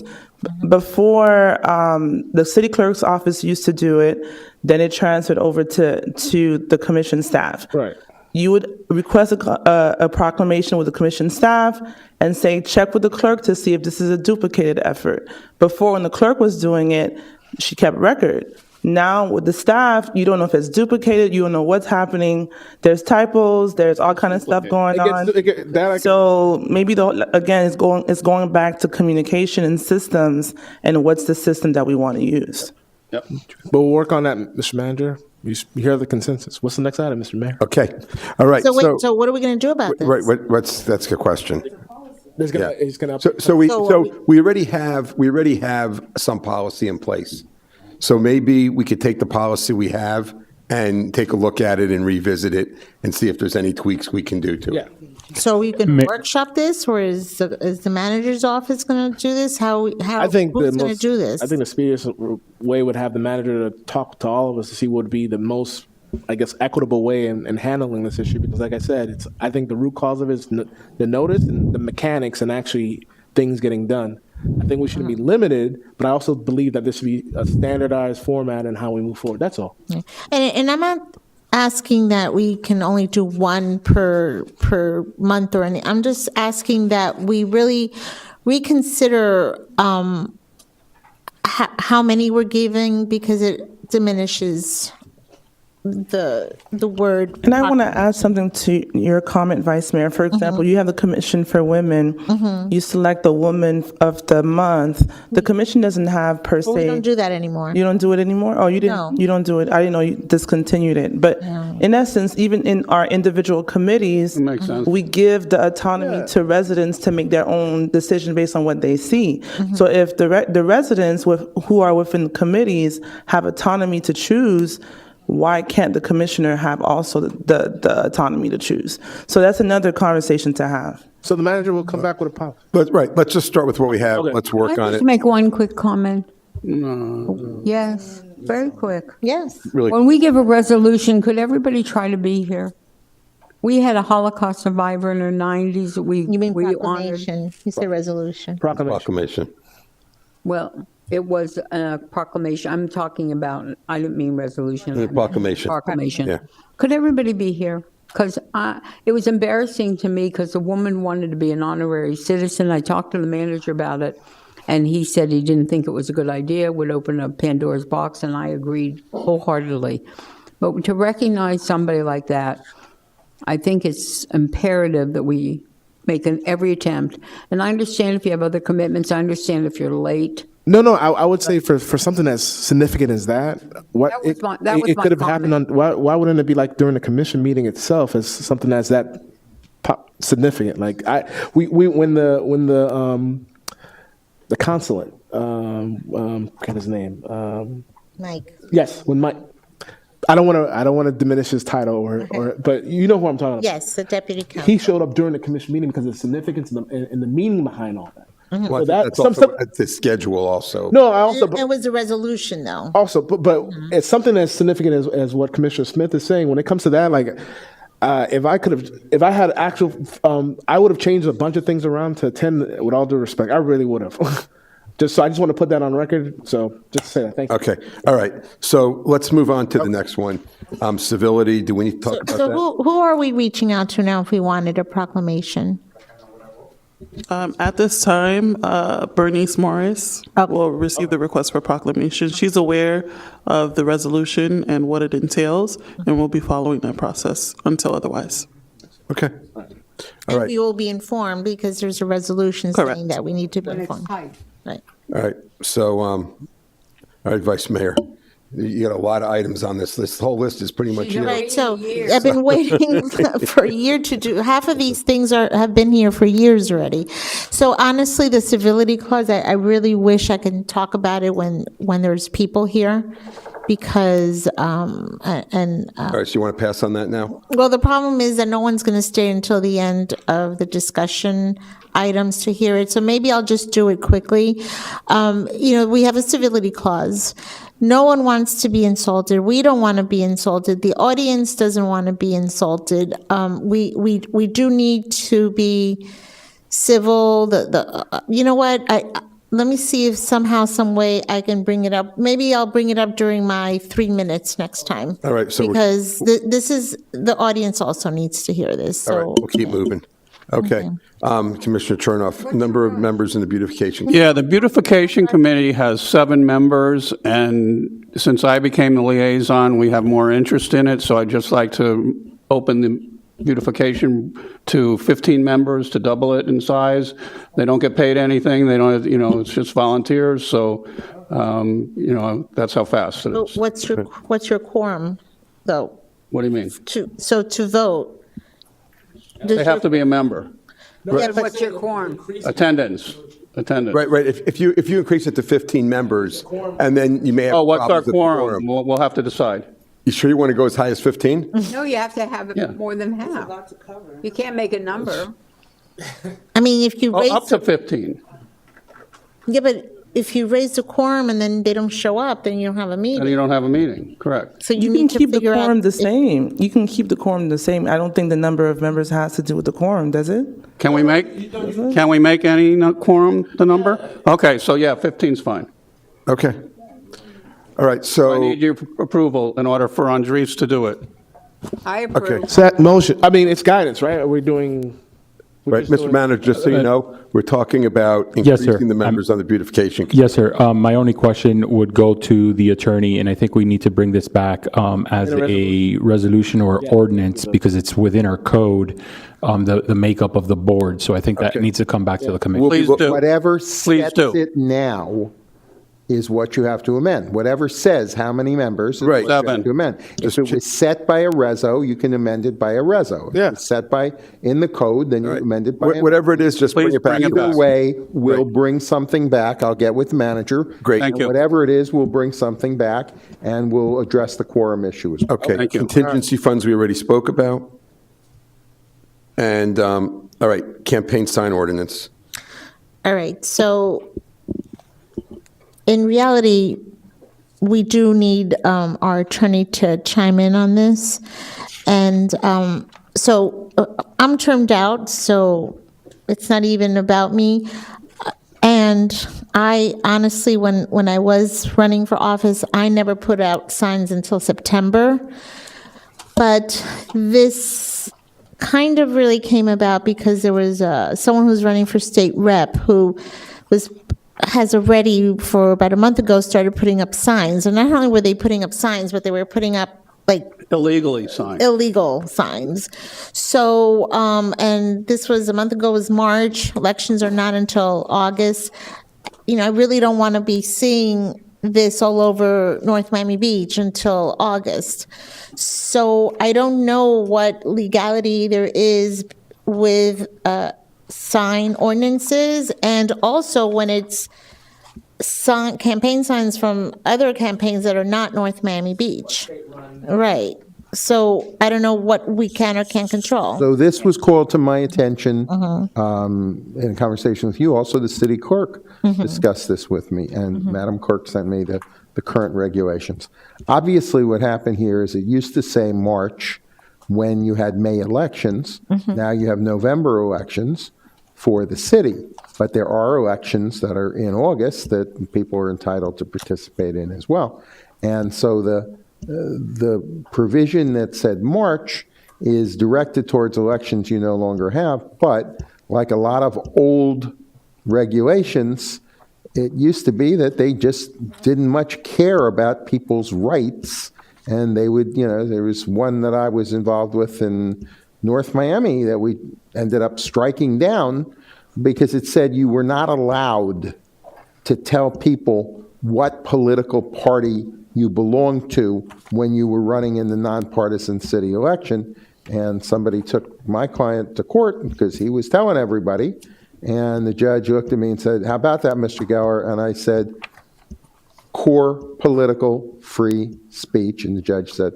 Before, the city clerk's office used to do it, then it transferred over to the commission staff. Right. You would request a proclamation with the commission staff and say, check with the clerk to see if this is a duplicated effort. Before, when the clerk was doing it, she kept record. Now with the staff, you don't know if it's duplicated, you don't know what's happening. There's typos, there's all kind of stuff going on. So maybe again, it's going back to communication and systems and what's the system that we want to use. Yep. But we'll work on that, Mr. Manager. You hear the consensus. What's the next item, Mr. Mayor? Okay. All right. So wait, so what are we going to do about this? Right. That's a question. He's gonna So we already have some policy in place. So maybe we could take the policy we have and take a look at it and revisit it and see if there's any tweaks we can do to it. So we can workshop this, or is the manager's office going to do this? Who's going to do this? I think the speediest way would have the manager to talk to all of us to see what would be the most, I guess, equitable way in handling this issue. Because like I said, I think the root cause of it is the notice and the mechanics and actually things getting done. I think we shouldn't be limited, but I also believe that this should be a standardized format in how we move forward. That's all. And I'm not asking that we can only do one per month or anything. I'm just asking that we really reconsider how many we're giving, because it diminishes the word. And I want to add something to your comment, Vice Mayor. For example, you have the Commission for Women. You select the Woman of the Month. The Commission doesn't have per se. Well, we don't do that anymore. You don't do it anymore? Oh, you didn't? No. You don't do it. I didn't know you discontinued it. But in essence, even in our individual committees, we give the autonomy to residents to make their own decision based on what they see. So if the residents who are within committees have autonomy to choose, why can't the commissioner have also the autonomy to choose? So that's another conversation to have. So the manager will come back with a policy. Let's just start with what we have. Okay. Let's work on it. Make one quick comment. Yes, very quick. Yes. When we give a resolution, could everybody try to be here? We had a Holocaust survivor in the 90s that we You mean we honored. proclamation? You say resolution. Proclamation. Well, it was a proclamation. I'm talking about, I didn't mean resolution. I meant Proclamation. Proclamation. Yeah. Could everybody be here? Because it was embarrassing to me because the woman wanted to be an honorary citizen. I talked to the manager about it, and he said he didn't think it was a good idea, would open up Pandora's box, and I agreed wholeheartedly. But to recognize somebody like that, I think it's imperative that we make every attempt. And I understand if you have other commitments. I understand if you're late. No, I would say for something as significant as that, it could have happened on. Why wouldn't it be like during the commission meeting itself as something that's that significant? Like when the consulate, forget his name, Mike. Yes, when Mike. I don't want to diminish his title but you know who I'm talking about. Yes, the deputy counsel. He showed up during the commission meeting because of the significance and the meaning behind all that. Well, So that- that's some- also some- the schedule also. No, I also. It was a resolution, though. Also, but it's something as significant as what Commissioner Smith is saying. When it comes to that, like, if I had actual, I would have changed a bunch of things around to attend. With all due respect, I really would have. I just want to put that on record. So just to say that. Thank you. Okay, all right. So let's move on to the next one. Civility, do we need to talk about So that? who are we reaching out to now if we wanted a proclamation? At this time, Bernice Morris will receive the request for proclamation. She's aware of the resolution and what it entails, and will be following that process until otherwise. Okay. And we will be informed because there's a resolution saying that we need to be informed. Right. All right, so, all right, Vice Mayor, you got a lot of items on this list. The whole list is pretty much you. Right, so I've been waiting for a year to do, half of these things have been here for years already. So honestly, the civility clause, I really wish I could talk about it when there's people here, because, All right, so you want to pass on that now? well, the problem is that no one's going to stay until the end of the discussion items to hear it, so maybe I'll just do it quickly. We have a civility clause. No one wants to be insulted. We don't want to be insulted. The audience doesn't want to be insulted. We do need to be civil. You know what? Let me see if somehow, some way I can bring it up. Maybe I'll bring it up during my 3 minutes next time. All right, so because this is, the audience also needs to hear this. all right, So we'll keep moving. Okay, Commissioner Chernoff, number of members in the beautification. Yeah, the beautification committee has 7 members, and since I became the liaison, we have more interest in it, so I'd just like to open the beautification to 15 members, to double it in size. They don't get paid anything, they don't, it's just volunteers, so, that's how fast it is. what's your quorum, though? What do you mean? To vote? They have to be a member. Yeah, but What's your quorum? Attendance. Right. If you increase it to 15 members, and then you may have Oh, what's our problems with quorum? We'll have to decide. You sure you want to go as high as 15? No, you have to have it more than half. You can't make a number. I mean, if you raise, Up to 15. yeah, but if you raise the quorum and then they don't show up, then you don't have a And meeting. you don't have a meeting, correct. So you You need can to keep the figure quorum out. the same. You can keep the quorum the same. I don't think the number of members has to do with the quorum, does it? Can we make any quorum the number? Okay, so yeah, 15's fine. Okay. All right, I so, need your approval in order for Andres to do it. I approve. Set motion. I mean, it's guidance, right? Are we doing? right, Mr. Manager, just so you know, we're talking about Yes, sir. increasing the members on the beautification. committee. Yes, sir. My only question would go to the attorney, and I think we need to bring this back as a resolution or ordinance because it's within our code, the makeup of the board. So I think that needs to come back to the committee. Please do. Whatever Please sets do. it now is what you have to amend. Whatever says how many members is Right. what you have 7. to amend. If it was set by a reso, you can amend it by a reso. If Yeah. it's set by, in the code, then you amend it by. Whatever it is, just bring Please it back. bring it Either back. way, we'll bring something back. I'll get with the manager. Great. Thank And you. whatever it is, we'll bring something back, and we'll address the quorum issue as well. Okay, Thank you. contingency funds we already spoke about. And, all right, campaign sign ordinance. All right, so in reality, we do need our attorney to chime in on this. And so I'm termed out, so it's not even about me. And I honestly, when I was running for office, I never put out signs until September. But this kind of really came about because there was someone who's running for state rep who has already, for about a month ago, started putting up signs. And not only were they putting up signs, but they were putting up Illegally signed. illegal signs. So, and this was a month ago, was March. Elections are not until August. You know, I really don't want to be seeing this all over North Miami Beach until August. So I don't know what legality there is with sign ordinances, and also when it's campaign signs from other campaigns that are not North Miami Beach. Right. So I don't know what we can or can't control. So this was called to my attention in a conversation with you. Also, the city clerk discussed this with me, and Madam Clerk sent me the current regulations. Obviously, what happened here is it used to say March when you had May elections. Now you have November elections for the city, but there are elections that are in August that people are entitled to participate in as well. And so the provision that said March is directed towards elections you no longer have, but like a lot of old regulations, it used to be that they just didn't much care about people's rights, and they would, there was one that I was involved with in North Miami that we ended up striking down because it said you were not allowed to tell people what political party you belonged to when you were running in the nonpartisan city election. And somebody took my client to court because he was telling everybody. And the judge looked at me and said, "How about that, Mr. Geller?" And I said, "Core political free speech." And the judge said,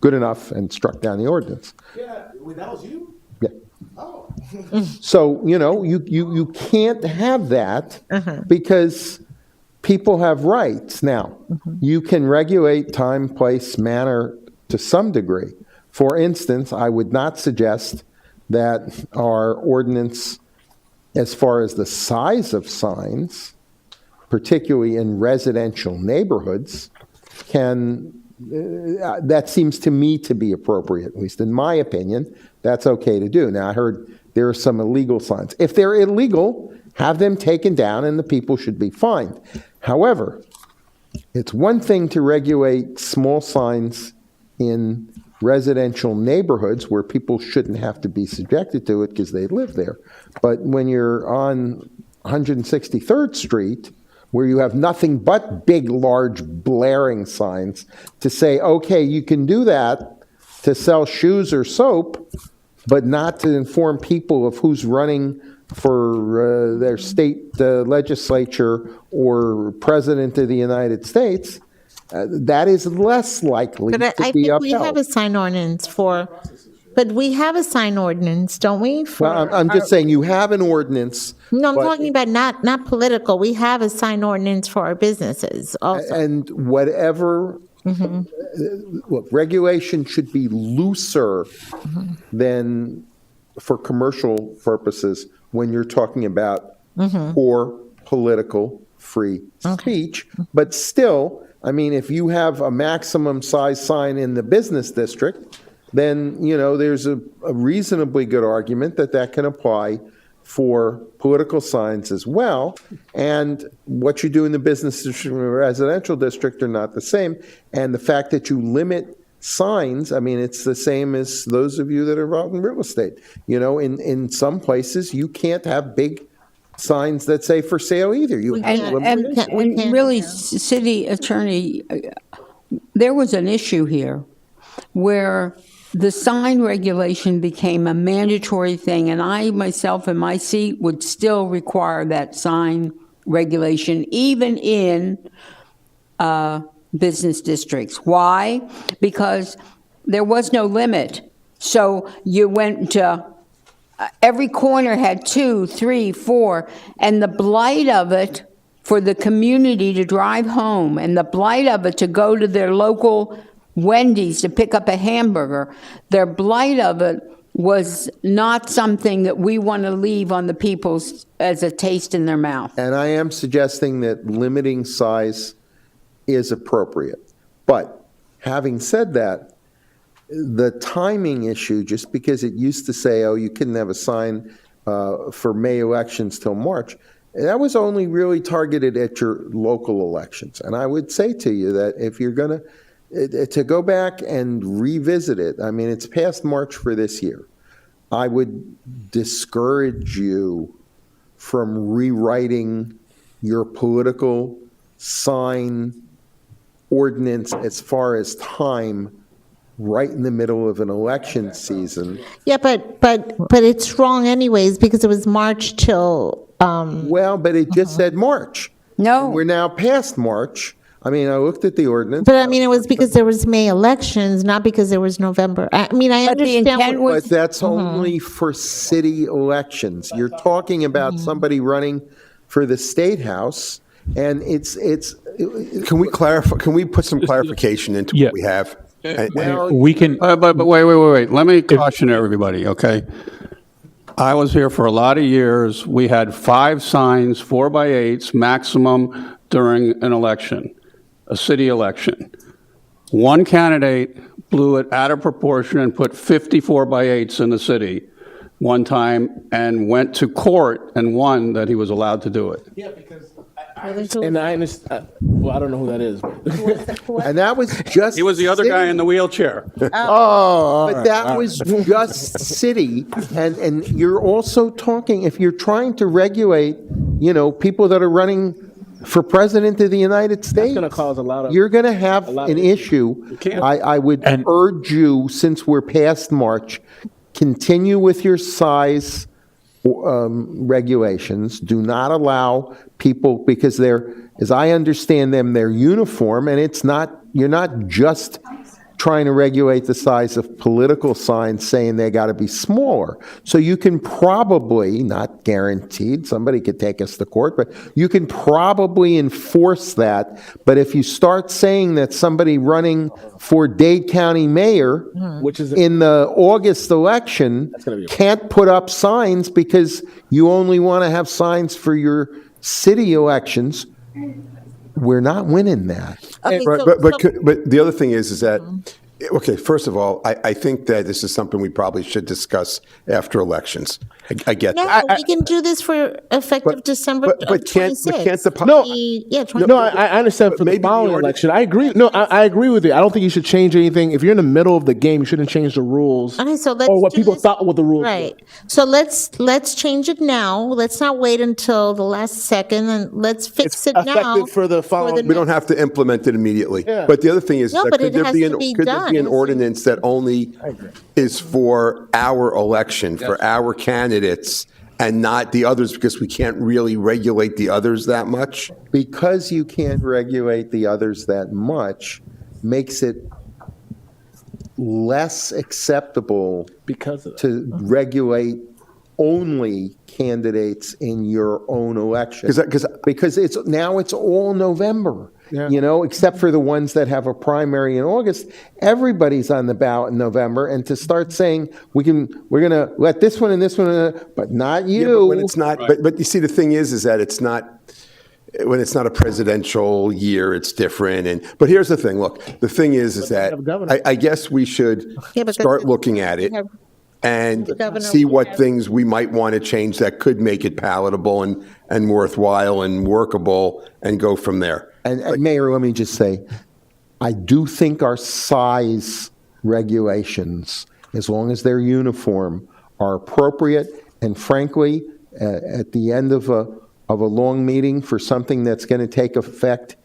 "Good enough," and struck down the ordinance. Yeah, that was you? Yeah. Oh. So, you can't have that because people have rights. Now, you can regulate time, place, manner to some degree. For instance, I would not suggest that our ordinance, as far as the size of signs, particularly in residential neighborhoods, that seems to me to be appropriate, at least in my opinion. That's okay to do. Now, I heard there are some illegal signs. If they're illegal, have them taken down and the people should be fined. However, it's one thing to regulate small signs in residential neighborhoods where people shouldn't have to be subjected to it because they live there. But when you're on 163rd Street, where you have nothing but big, large, blaring signs to say, okay, you can do that to sell shoes or soap, but not to inform people of who's running for their state legislature or president of the United States, that is less likely But to I be think upheld. we have a sign ordinance but we have a sign ordinance, don't we? Well, I'm just saying you have an ordinance. No, I'm but- talking about not political. We have a sign ordinance for our businesses also. And whatever, look, regulation should be looser than for commercial purposes when you're talking about core political free speech. But still, I mean, if you have a maximum size sign in the business district, then, there's a reasonably good argument that can apply for political signs as well. And what you do in the business district and residential district are not the same. And the fact that you limit signs, I mean, it's the same as those of you that are involved in real estate. In some places, you can't have big signs that say for sale either. You have to limit it. And really, city attorney, there was an issue here where the sign regulation became a mandatory thing, and I myself in my seat would still require that sign regulation, even in business districts. Why? Because there was no limit. So you went to every corner had 2, 3, 4, and the blight of it for the community to drive home and the blight of it to go to their local Wendy's to pick up a hamburger, their blight of it was not something that we want to leave on the people's as a taste in their mouth. And I am suggesting that limiting size is appropriate. But having said that, the timing issue, just because it used to say, oh, you couldn't have a sign for May elections till March, that was only really targeted at your local elections. And I would say to you that if you're going to go back and revisit it, I mean, it's past March for this year. I would discourage you from rewriting your political sign ordinance as far as time right in the middle of an election season. Yeah, but it's wrong anyways, because it was March till, Well, but it just said March. No. And we're now past March. I mean, I looked at the ordinance. but I mean, it was because there was May elections, not because there was November. I mean, I But the understand. intent what- was- But that's only for city elections. You're talking about somebody running for the State House, and it's. Can we clarify, can we put some clarification into Yeah. what we have? We can, But wait. Let me caution everybody, okay? I was here for a lot of years. We had 5 signs, 4x8s maximum during an election, a city election. One candidate blew it out of proportion and put 54x8s in the city one time and went to court and won that he was allowed to do it. Yeah, because and I understand, well, I don't know who that is. And that was just. He was the other guy in the wheelchair. But that was just city, and you're also talking, if you're trying to regulate, people that are running for president of the United States. gonna cause a lot of- You're gonna have a lot of an issue. I would urge you, since we're past March, continue with your size regulations. Do not allow people, because they're, as I understand them, they're uniform, and you're not just trying to regulate the size of political signs saying they got to be smaller. So you can probably, not guaranteed, somebody could take us to court, but you can probably enforce that. But if you start saying that somebody running for Dade County mayor Which is in the August election gonna be a- can't put up signs because you only want to have signs for your city elections, we're not winning that. Okay, Right, so- but the other thing is that, okay, first of all, I think that this is something we probably should discuss after elections. I get that. No, we can do this for effective December but can't 26th. the No, Yeah, No, I understand for the maybe the following ordi- election. I agree. No, I agree with you. I don't think you should change anything. If you're in the middle of the game, you shouldn't change the rules. Okay, so let's or what do people this- thought what the rules were. Right. So let's change it now. Let's not wait until the last second, and let's fix it now. Effective for the following. We don't have to implement it immediately. Yeah. But the other thing is, No, that but could it there has be to be could there be an done. ordinance that only is for our election, for our candidates, and not the others, because we can't really regulate the others that much? Because you can't regulate the others that much, makes it less acceptable Because of that. to regulate only candidates in your own election. Because it's all November, Yeah. except for the ones that have a primary in August. Everybody's on the ballot in November, and to start saying we're going to let this one and this one, but not you. Yeah, but when it's not, but you see, the thing is that it's not, when it's not a presidential year, it's different. But here's the thing, look, the thing is that have a governor. I guess we should Yeah, but start the- looking at it have- and the governor see will what have- things we might want to change that could make it palatable and worthwhile and workable, and go from there. And Mayor, let me just say, I do think our size regulations, as long as they're uniform, are appropriate. And frankly, at the end of a long meeting for something that's going to take effect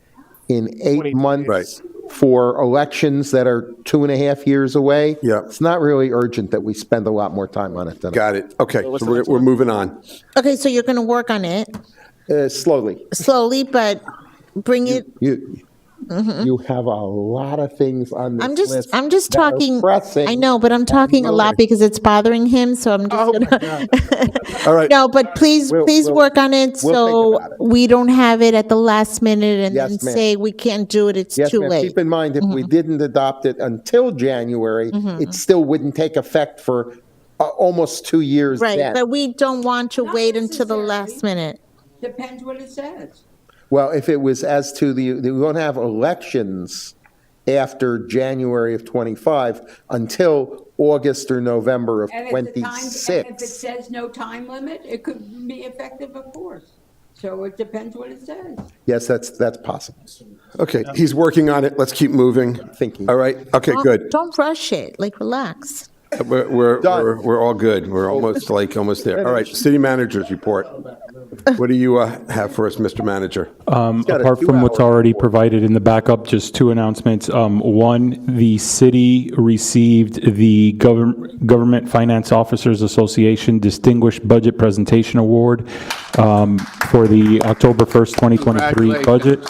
in 8 months Right. for elections that are 2.5 years away, Yeah. it's not really urgent that we spend a lot more time on it than Got it. Okay, so we're moving on. Okay, so you're going to work on it slowly. slowly, but bring it. You have a lot of things on this list. I'm just that are talking, pressing. I know, but I'm talking a lot because it's bothering him, so I'm just gonna. All right. No, but please we'll- work on it we'll so think about it. we don't have it at the last minute and Yes, then ma'am. say we can't do it, it's Yes, too ma'am. late. Keep in mind, if we didn't adopt it until January, it still wouldn't take effect for almost 2 years Right, then. but we don't want to wait until the last minute. Depends what it says. Well, if it was as to we won't have elections after January of 25 until August or November of And if the time, and if it 26. says no time limit, it could be effective, of course. So it depends what it says. Yes, that's possible. Okay, he's working on it. Let's keep moving. Thinking. All right, okay, good. Don't rush it, like, relax. We're all good. We're almost there. All right, city manager's report. What do you have for us, Mr. Manager? Apart from what's already provided in the backup, just two announcements. One, the city received the Government Finance Officers Association Distinguished Budget Presentation Award for the October 1st, 2023 budget.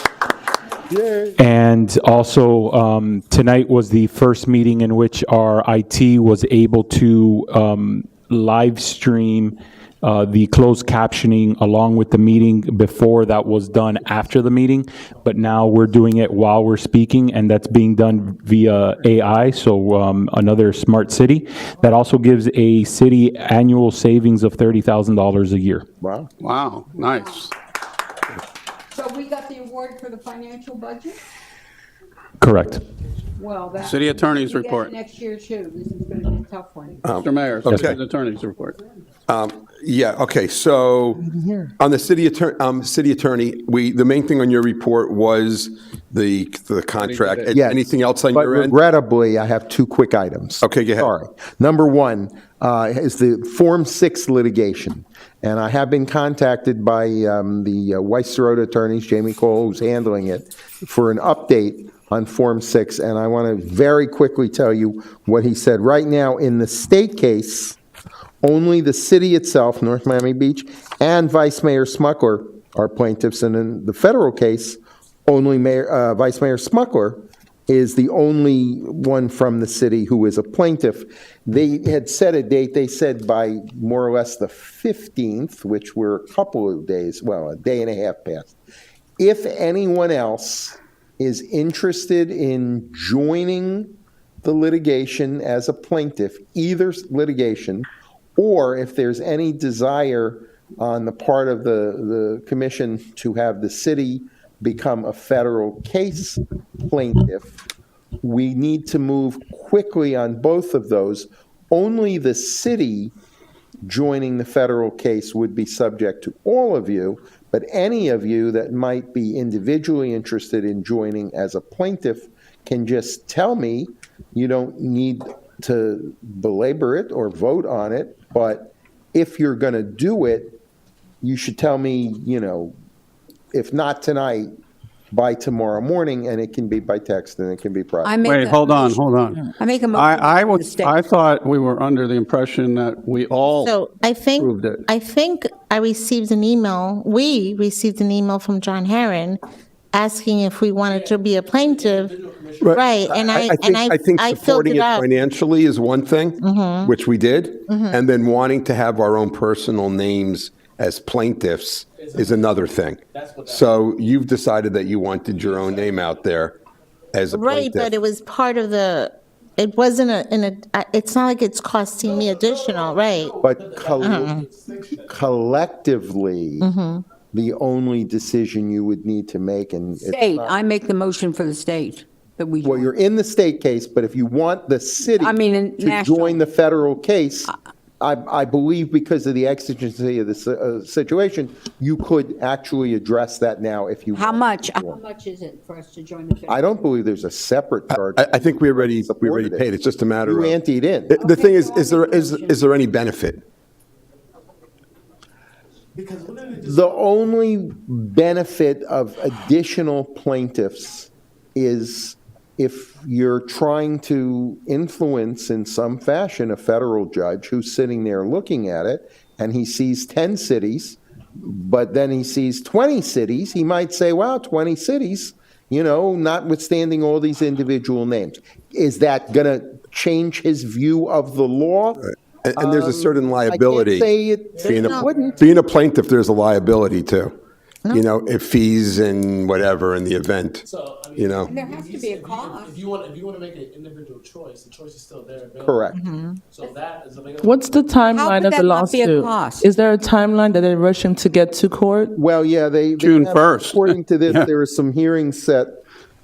And also, tonight was the first meeting in which our IT was able to live stream the closed captioning along with the meeting. Before that was done after the meeting, but now we're doing it while we're speaking, and that's being done via AI, so another smart city. That also gives a city annual savings of $30,000 a year. Wow. Wow, nice. So we got the award for the financial budget? Correct. Well, that. City Attorney's we get it report. next year too. This is gonna be a tough one. Mr. Mayor, Okay. City Attorney's report. Yeah, okay, so on the city attorney, the main thing on your report was the contract. Yes. Anything else on But your end? regrettably, I have two quick items. Okay, go ahead. Sorry. Number one is the Form 6 litigation. And I have been contacted by the Weiss Road attorneys, Jamie Cole, who's handling it, for an update on Form 6. And I want to very quickly tell you what he said. Right now, in the state case, only the city itself, North Miami Beach, and Vice Mayor Smuckler are plaintiffs. And in the federal case, only Vice Mayor Smuckler is the only one from the city who is a plaintiff. They had set a date, they said by more or less the 15th, which were a couple of days, well, a day and a half past. If anyone else is interested in joining the litigation as a plaintiff, either litigation, or if there's any desire on the part of the commission to have the city become a federal case plaintiff, we need to move quickly on both of those. Only the city joining the federal case would be subject to all of you, but any of you that might be individually interested in joining as a plaintiff can just tell me. You don't need to belabor it or vote on it, but if you're going to do it, you should tell me, if not tonight, by tomorrow morning, and it can be by text and it can be private. Wait, hold on. I make a motion. I thought we were under the impression that we all So I think approved it. I received an email, we received an email from John Herron asking if we wanted to be a plaintiff. Right, and I think filled supporting it it out. financially is one thing, which we did, Mhm. and then wanting to have our own personal names as plaintiffs is another thing. So you've decided that you wanted your own name out there as a Right, plaintiff. but it was part of it wasn't it's not like it's costing me additional, right? But collectively, the only decision you would need to make, and it's State, not- I make the motion for the state that we. well, you're in the state case, but if you want the city to national. join the federal case, I believe because of the exigency of the situation, you could actually address that now if you. How much? How want. much is it for us to join the? I don't believe there's a separate charge. I think we already paid. It's just a matter You of. anteed in. The thing is there any benefit? The only benefit of additional plaintiffs is if you're trying to influence in some fashion a federal judge who's sitting there looking at it, and he sees 10 cities, but then he sees 20 cities, he might say, wow, 20 cities, notwithstanding all these individual names. Is that going to change his view of the law? And there's a certain liability. I can't say it wouldn't. Being a plaintiff, there's a liability too. If fees and whatever in the event, There has to be a cost. If you want to make an individual choice, the choice is still there. Correct. So that is available. What's the How timeline could of the that not be a lawsuit? cost? Is there a timeline that they're rushing to get to court? Well, yeah, they June have- 1st. According to this, Yeah. there was some hearings set.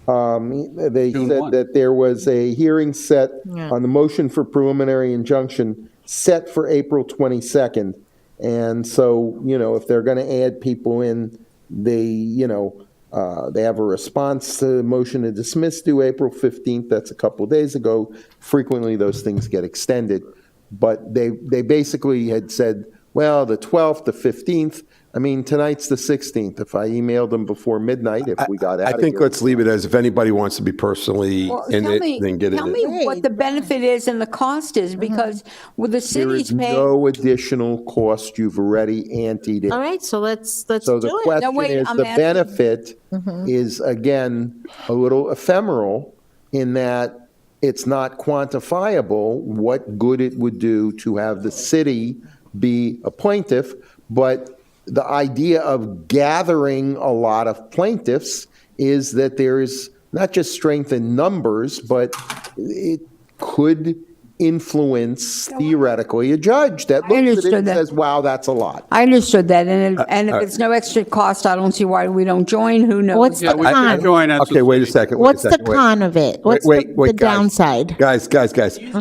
They June said 1. that there was a hearing set on the motion for preliminary injunction set for April 22nd. And so, if they're going to add people in, they have a response to the motion to dismiss due April 15th. That's a couple of days ago. Frequently, those things get extended. But they basically had said, well, the 12th, the 15th. I mean, tonight's the 16th. If I emailed them before midnight, if we got out I of think here. let's leave it as if anybody wants to be personally in it, then get it. Tell me what the benefit is and the cost is, because with the There city's is paying. no additional cost. You've already anteed it. All right, so let's So do the it. question wait, is, I'm the asking- benefit is, again, a little ephemeral in that it's not quantifiable what good it would do to have the city be a plaintiff, but the idea of gathering a lot of plaintiffs is that there is not just strength in numbers, but it could influence theoretically a judge that looks at it understood and that. says, wow, that's a lot. I understood that, and if it's no extra cost, I don't see why we don't join. Who knows? What's Yeah, the we can con? join as Okay, wait a second. wait a What's the second, wait. con of it? What's the guys. downside? Guys.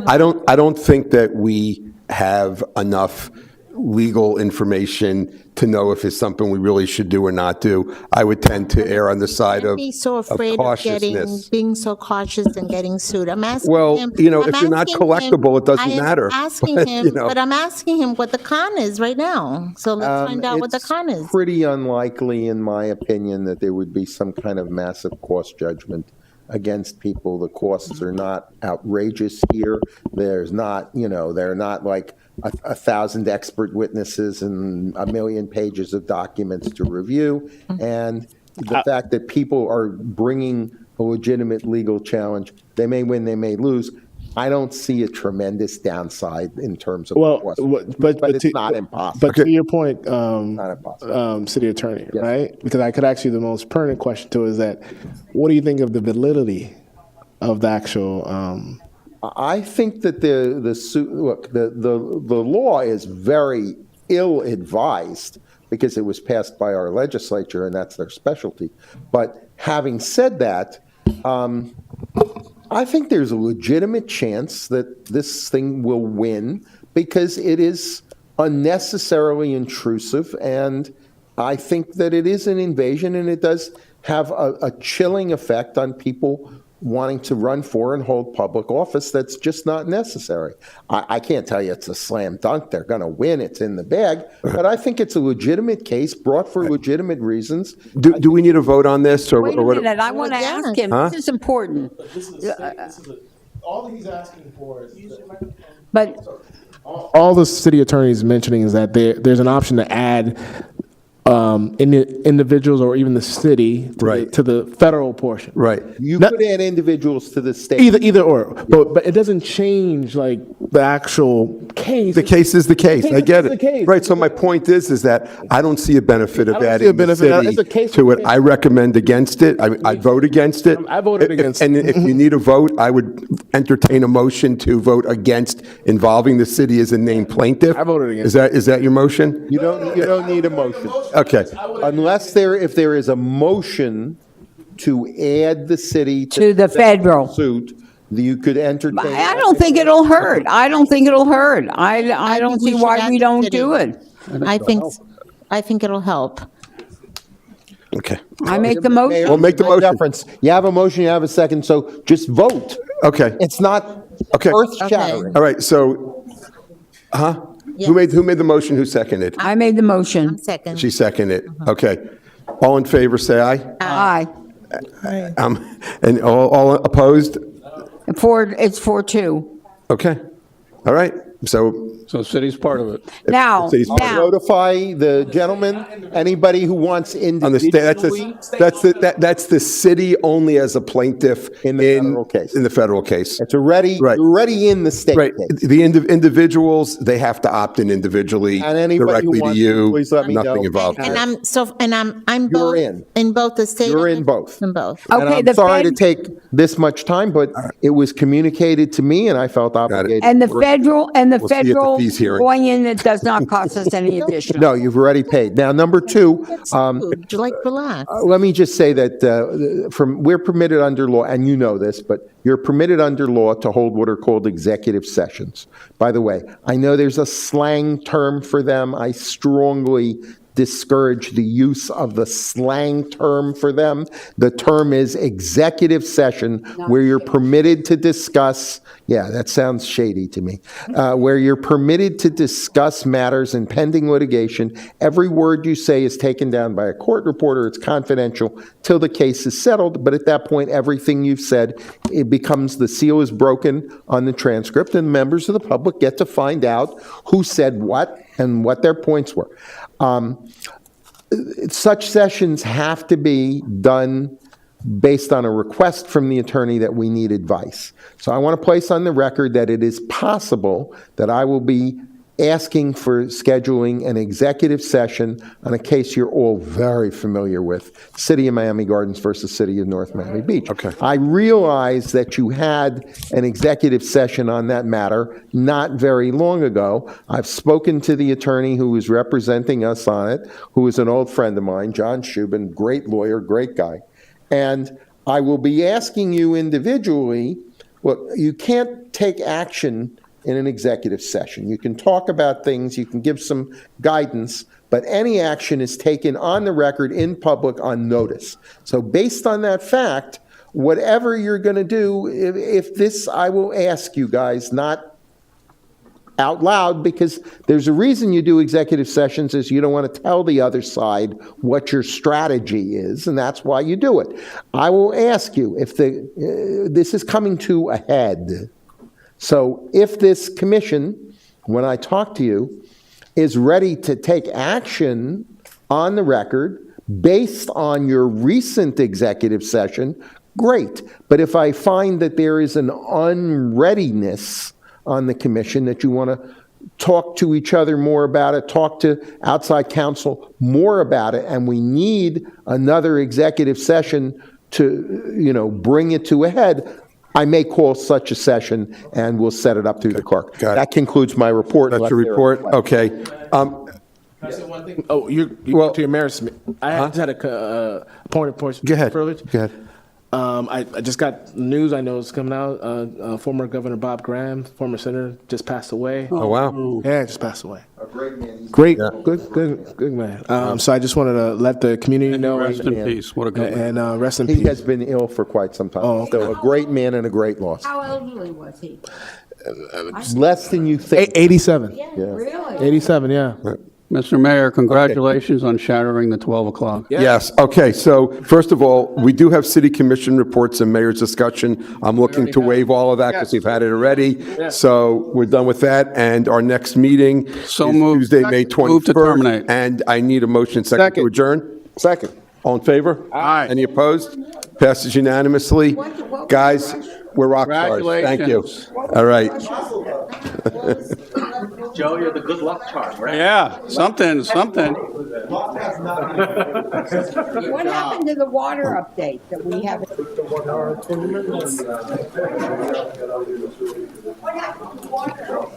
I don't think that we have enough legal information to know if it's something we really should do or not do. I would tend to err on the side Can't of be so of afraid of cautiousness. being so cautious and getting sued. I'm asking Well, him. if I'm you're not asking him- collectible, it doesn't I am matter. Asking But, him, you know. but I'm asking him what the con is right now. So let's find out what the It's con is. pretty unlikely, in my opinion, that there would be some kind of massive cost judgment against people. The costs are not outrageous here. There's not, they're not like 1,000 expert witnesses and 1 million pages of documents to review. And the fact that people are bringing a legitimate legal challenge, they may win, they may lose. I don't see a tremendous downside in terms of cost. But it's not impossible. But to your point, Not impossible. City Attorney, right? Because I could ask you the most pertinent question too, is that, what do you think of the validity of the actual? I think that the law is very ill-advised because it was passed by our legislature and that's their specialty. But having said that, I think there's a legitimate chance that this thing will win because it is unnecessarily intrusive, and I think that it is an invasion, and it does have a chilling effect on people wanting to run for and hold public office that's just not necessary. I can't tell you it's a slam dunk. They're going to win. It's in the bag. But I think it's a legitimate case brought for legitimate reasons. Do we need a vote on this? Or Wait a what? minute, I want to ask him. Huh? This is important. All he's asking for is. But All the city attorney is mentioning is that there's an option to add individuals or even the city to the federal portion. Right. You could add individuals to the state. Either or, but it doesn't change like the actual case. The case is the case. I get is the it. case. Right. So my point is that I don't see a benefit of I don't see a adding the benefit. city It's a case to by it. case. I recommend against it. I vote against it. I voted against And if you need a vote, I would entertain a motion to vote against involving the city as a named plaintiff. I voted against Is that your motion? You don't need a motion. Okay. Unless if there is a motion to add the city To the federal. suit, you could entertain. I don't think it'll hurt. I don't think see we why should we add don't the do it. I think it'll help. Okay. I make the motion. Well, make the No motion. difference. You have a motion, you have a second, so just vote. Okay. It's not Okay. earth-shattering. All right. So, Who made the motion? Who seconded? I made the motion. Second. She seconded it. Okay. All in favor, say aye. Aye. And all opposed? It's 4-2. Okay. All right. So city's part of it. Now, city's part of it. now, Notify the gentleman, anybody who wants Understand, individually. that's the city only as a plaintiff In the federal case. In the federal case. It's already, Right. you're already in the state Right. case. The individuals, they have to opt in individually, And anybody who directly to wants, you, please let me know. nothing involved. And I'm You're both, in. both the state. You're and in both. In both. And Okay, I'm the sorry to Fed- take this much time, but it was communicated to me and I felt obligated. and the to- federal, We'll see at the fees hearing. going in, it does not cost us any additional. No, you've already paid. Now, number two, Would you like relax? let me just say that we're permitted under law, and you know this, but you're permitted under law to hold what are called executive sessions. By the way, I know there's a slang term for them. I strongly discourage the use of the slang term for them. The term is executive session, where you're permitted to discuss, yeah, that sounds shady to me, where you're permitted to discuss matters in pending litigation. Every word you say is taken down by a court reporter. It's confidential till the case is settled. But at that point, everything you've said, it becomes, the seal is broken on the transcript, and members of the public get to find out who said what and what their points were. Such sessions have to be done based on a request from the attorney that we need advice. So I want to place on the record that it is possible that I will be asking for scheduling an executive session on a case you're all very familiar with, City of Miami Gardens versus City of North Miami Beach. Okay. I realize that you had an executive session on that matter not very long ago. I've spoken to the attorney who is representing us on it, who is an old friend of mine, John Shubin, great lawyer, great guy. And I will be asking you individually, look, you can't take action in an executive session. You can talk about things, you can give some guidance, but any action is taken on the record in public on notice. So based on that fact, whatever you're going to do, if this, I will ask you guys, not out loud, because there's a reason you do executive sessions is you don't want to tell the other side what your strategy is, and that's why you do it. I will ask you if this is coming to a head. So if this commission, when I talk to you, is ready to take action on the record based on your recent executive session, great. But if I find that there is an unreadiness on the commission, that you want to talk to each other more about it, talk to outside counsel more about it, and we need another executive session to, bring it to a head, I may call such a session, and we'll set it up through the clerk. Got it. That concludes my report. That's your report? Okay. Oh, you well, to your mayor's. I just had a point of Go ahead. privilege. Go ahead. I just got news. I know it's coming out. Former Governor Bob Graham, former senator, just passed away. Oh, wow. Yeah, just passed away. Great, good man. So I just wanted to let the community know. Rest in peace. What a good man. And rest in He peace. has been ill for quite some time. Oh, okay. So a great man and a great loss. How elderly was he? Less than you think. 87. Really? 87, yeah. Mr. Mayor, congratulations on shattering the 12 o'clock. Yes, okay, so first of all, we do have city commission reports and mayor's discussion. I'm looking to waive all of that because we've had it already. So we're done with that, and our next meeting is Tuesday, May 21st. Move to terminate. And I need a motion second to adjourn. Second. All in favor? Aye. Any opposed? Passes unanimously. Guys, we're rock stars. Thank you. All right. Joe, you're the good luck charm, right? Yeah, something. What happened to the water update that we have? What happened to water?